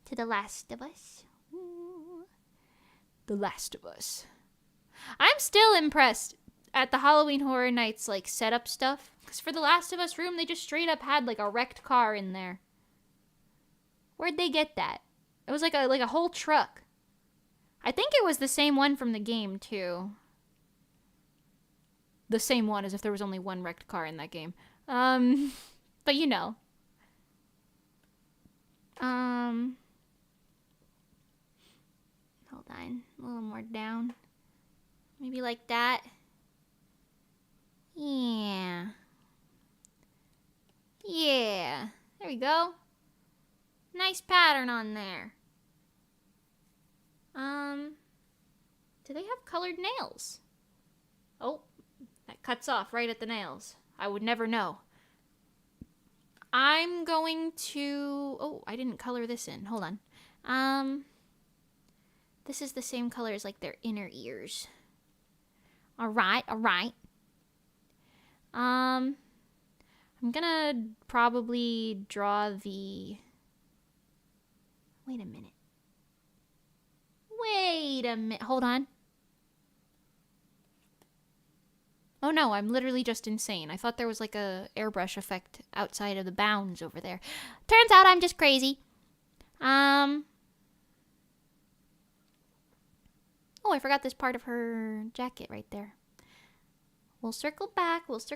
To the last of us. Ooh. The Last of Us. I'm still impressed at the Halloween Horror Nights, like, setup stuff. Because for the Last of Us room, they just straight up had, like, a wrecked car in there. Where'd they get that? It was like a whole truck. I think it was the same one from the game, too. The same one, as if there was only one wrecked car in that game. But you know. Hold on. A little more down. Maybe like that. Yeah. Yeah. There we go. Nice pattern on there. Do they have colored nails? Oh, that cuts off right at the nails. I would never know. I'm going to... Oh, I didn't color this in. Hold on. This is the same color as, like, their inner ears. All right. I'm gonna probably draw the... Wait a minute. Hold on. Oh no, I'm literally just insane. I thought there was like a airbrush effect outside of the bounds over there. Turns out I'm just crazy. Oh, I forgot this part of her jacket right there. We'll circle back. What was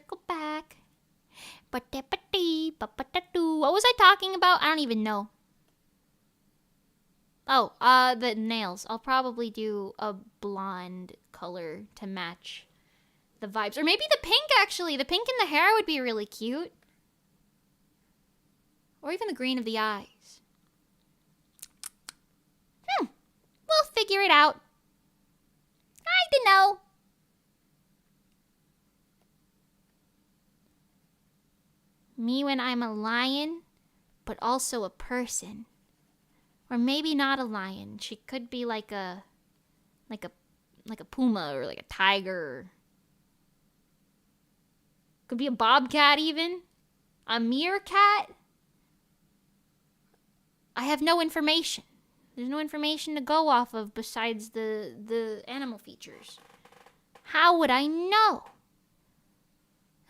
I talking about? I don't even know. Oh, the nails. I'll probably do a blonde color to match the vibes. Or maybe the pink, actually. The pink in the hair would be really cute. Or even the green of the eyes. We'll figure it out. I don't know. Me when I'm a lion, but also a person. Or maybe not a lion. She could be like a puma or like a tiger. Could be a bobcat even. A meerkat. I have no information. There's no information to go off of besides the animal features. How would I know?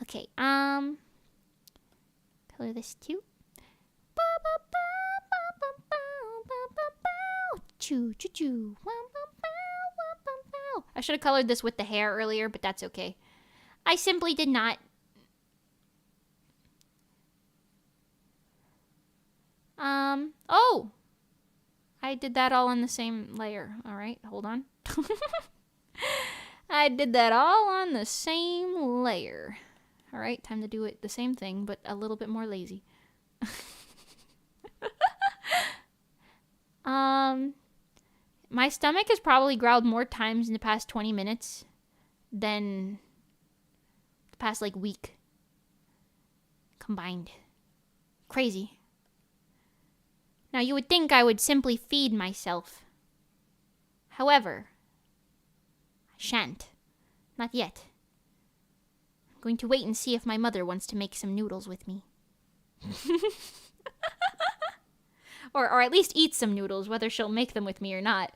Okay, color this too. I should have colored this with the hair earlier, but that's okay. I simply did not. Oh! I did that all on the same layer. Alright, hold on. I did that all on the same layer. Alright, time to do it the same thing, but a little bit more lazy. My stomach has probably growled more times in the past 20 minutes than the past, like, week. Combined. Crazy. Now, you would think I would simply feed myself. However, I shan't. Not yet. I'm going to wait and see if my mother wants to make some noodles with me. Or at least eat some noodles, whether she'll make them with me or not.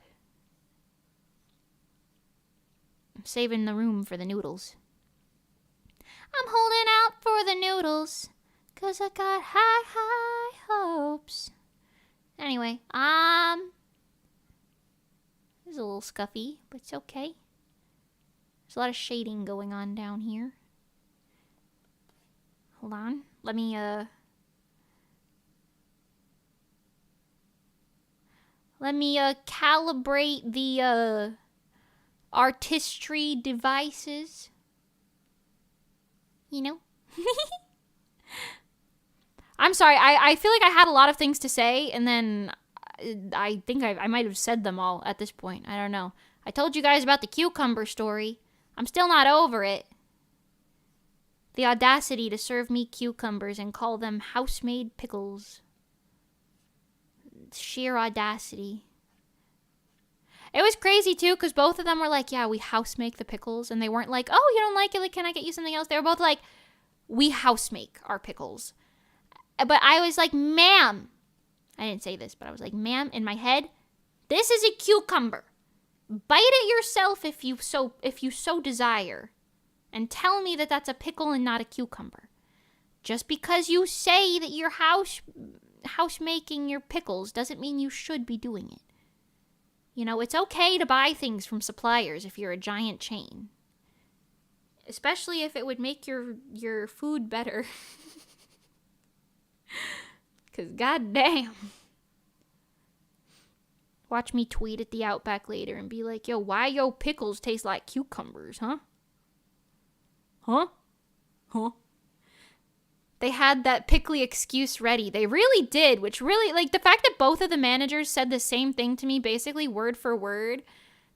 I'm saving the room for the noodles. I'm holding out for the noodles, 'cause I got high, high hopes. Anyway, it's a little scuffy, but it's okay. There's a lot of shading going on down here. Hold on. Let me calibrate the artistry devices. You know? I'm sorry, I feel like I had a lot of things to say, and then I think I might have said them all at this point. I don't know. I told you guys about the cucumber story. I'm still not over it. The audacity to serve me cucumbers and call them house-made pickles. Sheer audacity. It was crazy, too, because both of them were like, yeah, we house-make the pickles, and they weren't like, oh, you don't like it? Like, can I get you something else? They were both like, we house-make our pickles. But I was like, ma'am. I didn't say this, but I was like, ma'am, in my head, this is a cucumber. Bite it yourself if you so desire. And tell me that that's a pickle and not a cucumber. Just because you say that you're house making your pickles doesn't mean you should be doing it. You know, it's okay to buy things from suppliers if you're a giant chain. Especially if it would make your food better. 'Cause goddamn. Watch me tweet at the Outback later and be like, yo, why yo pickles taste like cucumbers, huh? Huh? They had that pickly excuse ready. They really did, which really, like, the fact that both of the managers said the same thing to me, basically word for word,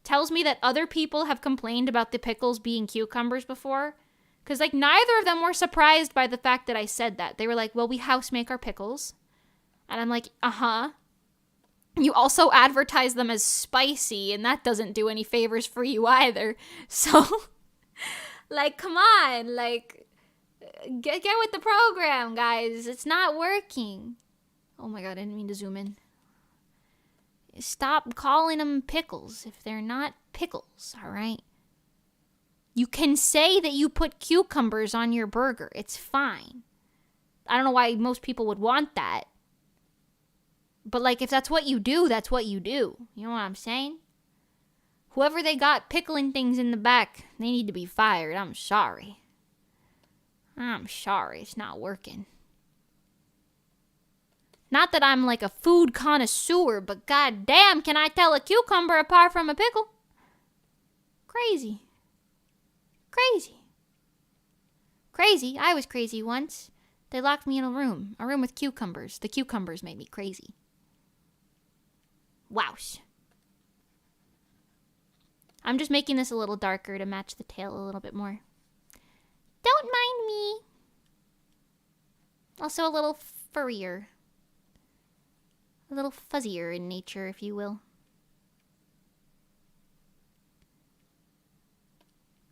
tells me that other people have complained about the pickles being cucumbers before. Because, like, neither of them were surprised by the fact that I said that. They were like, well, we house make our pickles. And I'm like, uh-huh. You also advertise them as spicy, and that doesn't do any favors for you either. So, Like, come on. Like, get with the program, guys. It's not working. Oh my god, I didn't mean to zoom in. Stop calling them pickles if they're not pickles, all right? You can say that you put cucumbers on your burger. It's fine. I don't know why most people would want that. But, like, if that's what you do, that's what you do. You know what I'm saying? Whoever they got pickling things in the back, they need to be fired. I'm sorry. It's not working. Not that I'm like a food connoisseur, but goddamn, can I tell a cucumber apart from a pickle? Crazy. I was crazy once. They locked me in a room with cucumbers. The cucumbers made me crazy. Wowsh. I'm just making this a little darker to match the tail a little bit more. Don't mind me. Also a little furrier. A little fuzzier in nature, if you will.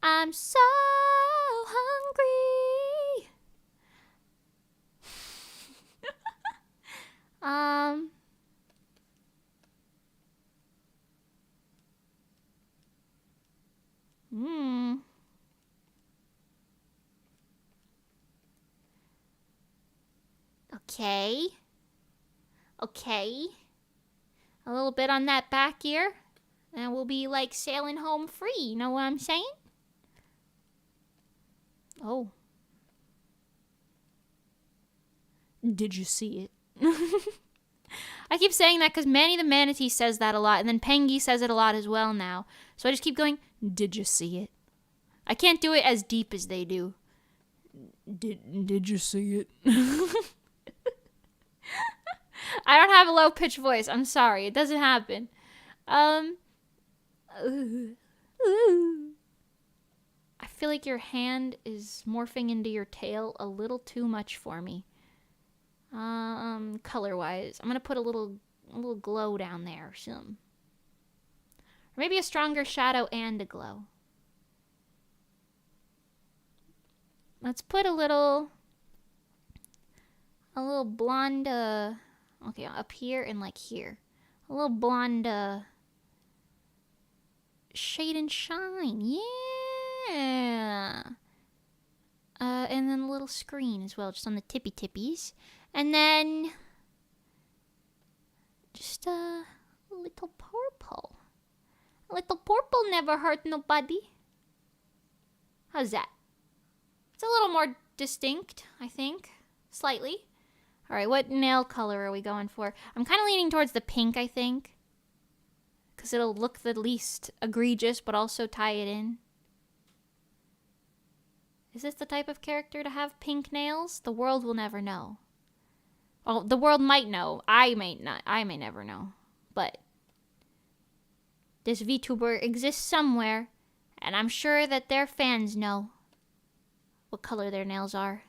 I'm so hungry. Okay. A little bit on that back ear, and we'll be like sailing home free. You know what I'm saying? Oh. Did you see it? I keep saying that because Manny the Manatee says that a lot, and then Pengy says it a lot as well now. So I just keep going, did you see it? I can't do it as deep as they do. Did you see it? I don't have a low-pitched voice. I'm sorry. It doesn't happen. I feel like your hand is morphing into your tail a little too much for me. Color-wise, I'm gonna put a little glow down there or something. Or maybe a stronger shadow and a glow. Let's put a little blonde, okay, up here and like here. A little blonde, shade and shine, yeah. And then a little screen as well, just on the tippies. And then just a little purple. A little purple never hurt nobody. How's that? It's a little more distinct, I think. Slightly. Alright, what nail color are we going for? I'm kind of leaning towards the pink, I think. Because it'll look the least egregious, but also tie it in. Is this the type of character to have pink nails? The world will never know. Well, the world might know. I may not. I may never know. But this VTuber exists somewhere, and I'm sure that their fans know what color their nails are.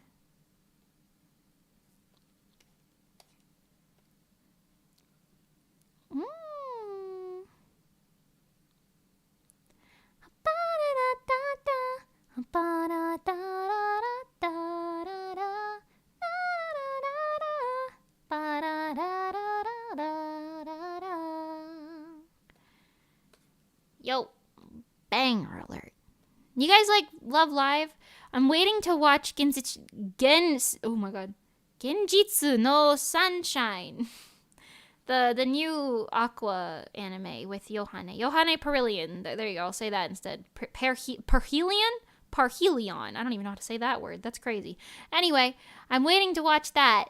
Yo, banger alert. You guys like Love Live? I'm waiting to watch Genjitsu no Sunshine. The new Aqua anime with Yohane. Yohane Parhelion. There you go, I'll say that instead. Parhelion? Parhelion. I don't even know how to say that word. That's crazy. Anyway, I'm waiting to watch that.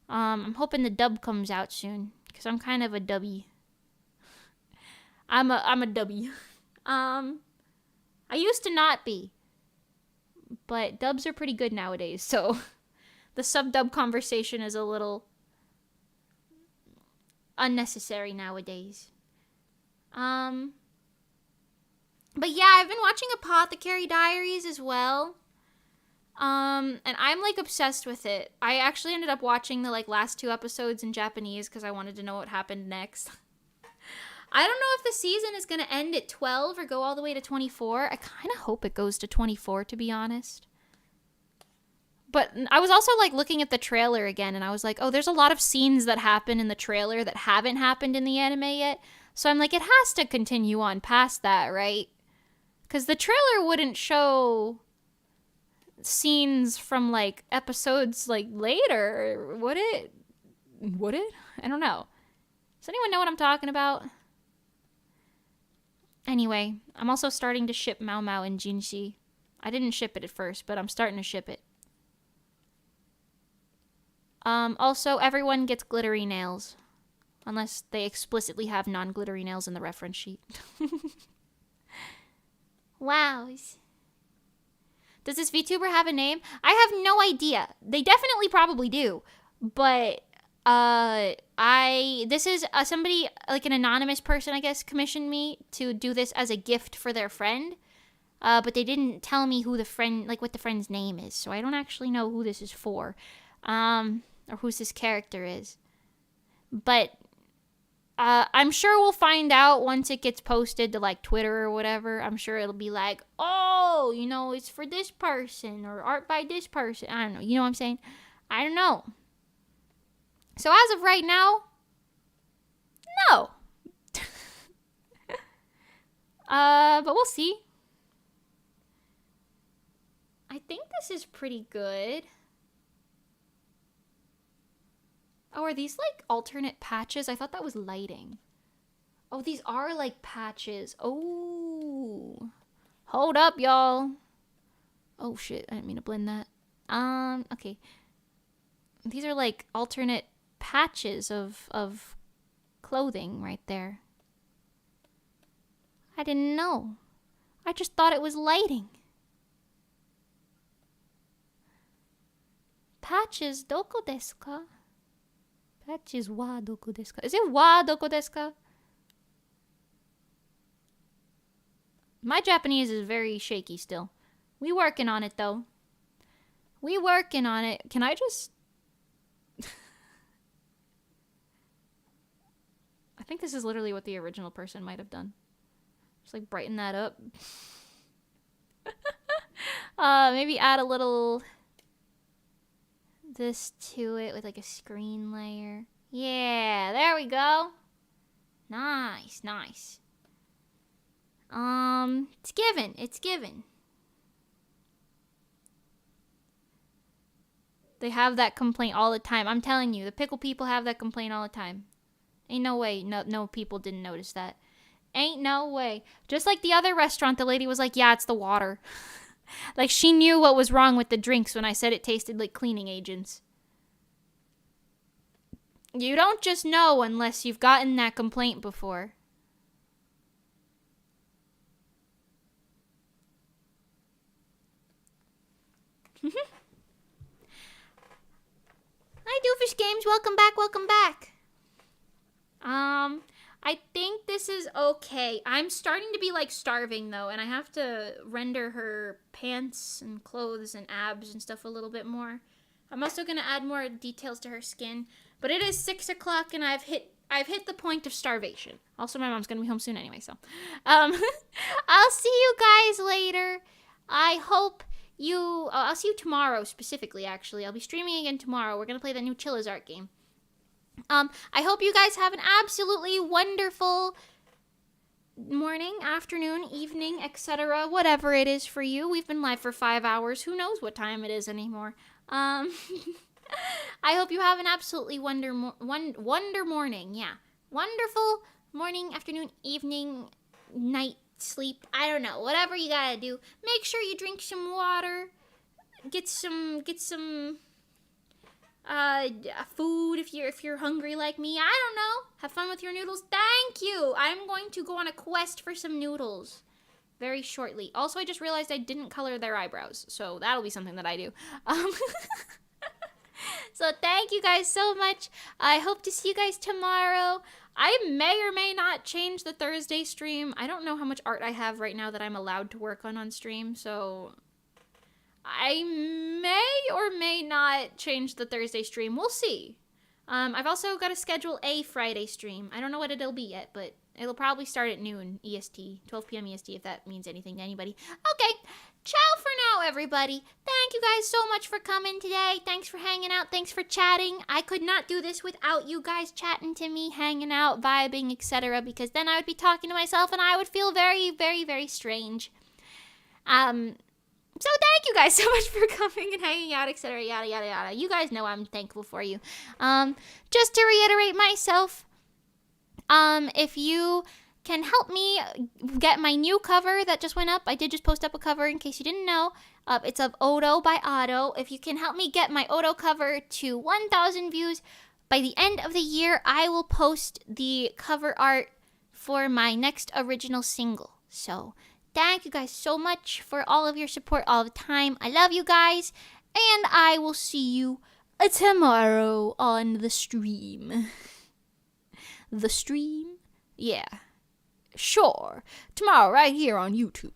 I'm hoping the dub comes out soon, because I'm kind of a dubby. I'm a dubby. I used to not be, but dubs are pretty good nowadays, so the sub-dub conversation is a little unnecessary nowadays. But yeah, I've been watching Apothecary Diaries as well. And I'm like obsessed with it. I actually ended up watching the like last 2 episodes in Japanese because I wanted to know what happened next. I don't know if the season is going to end at 12 or go all the way to 24. I kind of hope it goes to 24, to be honest. But I was also like looking at the trailer again, and I was like, oh, there's a lot of scenes that happen in the trailer that haven't happened in the anime yet. So I'm like, it has to continue on past that, right? Because the trailer wouldn't show scenes from like episodes like later, would it? Would it? I don't know. Does anyone know what I'm talking about? Anyway, I'm also starting to ship Mao Mao and Jinshi. I didn't ship it at first, but I'm starting to ship it. Also, everyone gets glittery nails. Unless they explicitly have non-glittery nails in the reference sheet. Wow. Does this VTuber have a name? I have no idea. They definitely probably do. But, this is somebody, like an anonymous person, I guess, commissioned me to do this as a gift for their friend. But they didn't tell me who the friend, like what the friend's name is. So I don't actually know who this is for. Or who this character is. But I'm sure we'll find out once it gets posted to like Twitter or whatever. I'm sure it'll be like, oh, you know, it's for this person or art by this person. I don't know. You know what I'm saying? I don't know. So as of right now, no. But we'll see. I think this is pretty good. Oh, are these like alternate patches? I thought that was lighting. Oh, these are like patches. Oh. Hold up, y'all. Oh shit, I didn't mean to blend that. Okay. These are like alternate patches of clothing right there. I didn't know. I just thought it was lighting. Patches, doko desu ka? Patches wa doko desu ka? Is it wa doko desu ka? My Japanese is very shaky still. We working on it though. We working on it. Can I just... I think this is literally what the original person might have done. Just like brighten that up. Maybe add a little... this to it with like a screen layer. Yeah, there we go. Nice, nice. It's given. It's given. They have that complaint all the time. I'm telling you, the pickle people have that complaint all the time. Ain't no way no people didn't notice that. Ain't no way. Just like the other restaurant, the lady was like, yeah, it's the water. Like she knew what was wrong with the drinks when I said it tasted like cleaning agents. You don't just know unless you've gotten that complaint before. Hi, Doofus Games. Welcome back, welcome back. I think this is okay. I'm starting to be, like, starving, though, and I have to render her pants and clothes and abs and stuff a little bit more. I'm also going to add more details to her skin. But it is 6 o'clock, and I've hit the point of starvation. Also, my mom's going to be home soon anyway, so. I'll see you guys later. I'll see you tomorrow, specifically, actually. I'll be streaming again tomorrow. We're going to play the new Chillazart game. I hope you guys have an absolutely wonderful morning, afternoon, evening, etc., whatever it is for you. We've been live for 5 hours. Who knows what time it is anymore? I hope you have an absolutely wonder morning. Yeah. Wonderful morning, afternoon, evening, night, sleep. I don't know. Whatever you gotta do. Make sure you drink some water. Get some food if you're hungry like me. I don't know. Have fun with your noodles. Thank you. I'm going to go on a quest for some noodles very shortly. Also, I just realized I didn't color their eyebrows, so that'll be something that I do. So thank you guys so much. I hope to see you guys tomorrow. I may or may not change the Thursday stream. I don't know how much art I have right now that I'm allowed to work on stream, so I may or may not change the Thursday stream. We'll see. I've also got to schedule a Friday stream. I don't know what it'll be yet, but it'll probably start at noon EST, 12 p.m. EST, if that means anything to anybody. Okay, ciao for now, everybody. Thank you guys so much for coming today. Thanks for hanging out. Thanks for chatting. I could not do this without you guys chatting to me, hanging out, vibing, etc., because then I would be talking to myself and I would feel very, very, very strange. So thank you guys so much for coming and hanging out, etc., yada, yada, yada. You guys know I'm thankful for you. Just to reiterate myself, if you can help me get my new cover that just went up, I did just post up a cover in case you didn't know. It's of Odo by Otto. If you can help me get my Odo cover to 1,000 views, by the end of the year, I will post the cover art for my next original single. So thank you guys so much for all of your support all the time. I love you guys, and I will see you tomorrow on the stream. The stream? Yeah. Sure. Tomorrow right here on YouTube.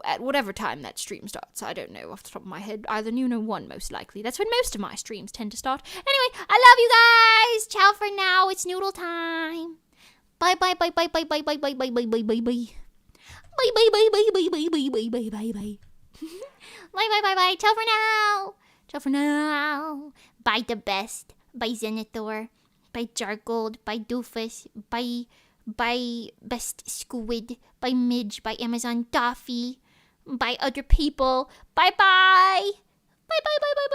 At whatever time that stream starts. I don't know off the top of my head. Either noon or 1 most likely. That's when most of my streams tend to start. Anyway, I love you guys. Ciao for now. It's noodle time. Bye bye bye bye bye bye bye bye bye bye bye bye bye. Bye bye bye bye bye bye bye bye bye bye bye. Bye bye bye bye. Ciao for now. Ciao for now. Bye the best. Bye Zenithor. Bye Jargold. Bye Doofus. Bye Best Squid. Bye Midge. Bye Amazon Doffy. Bye other people. Bye bye. Bye bye bye bye.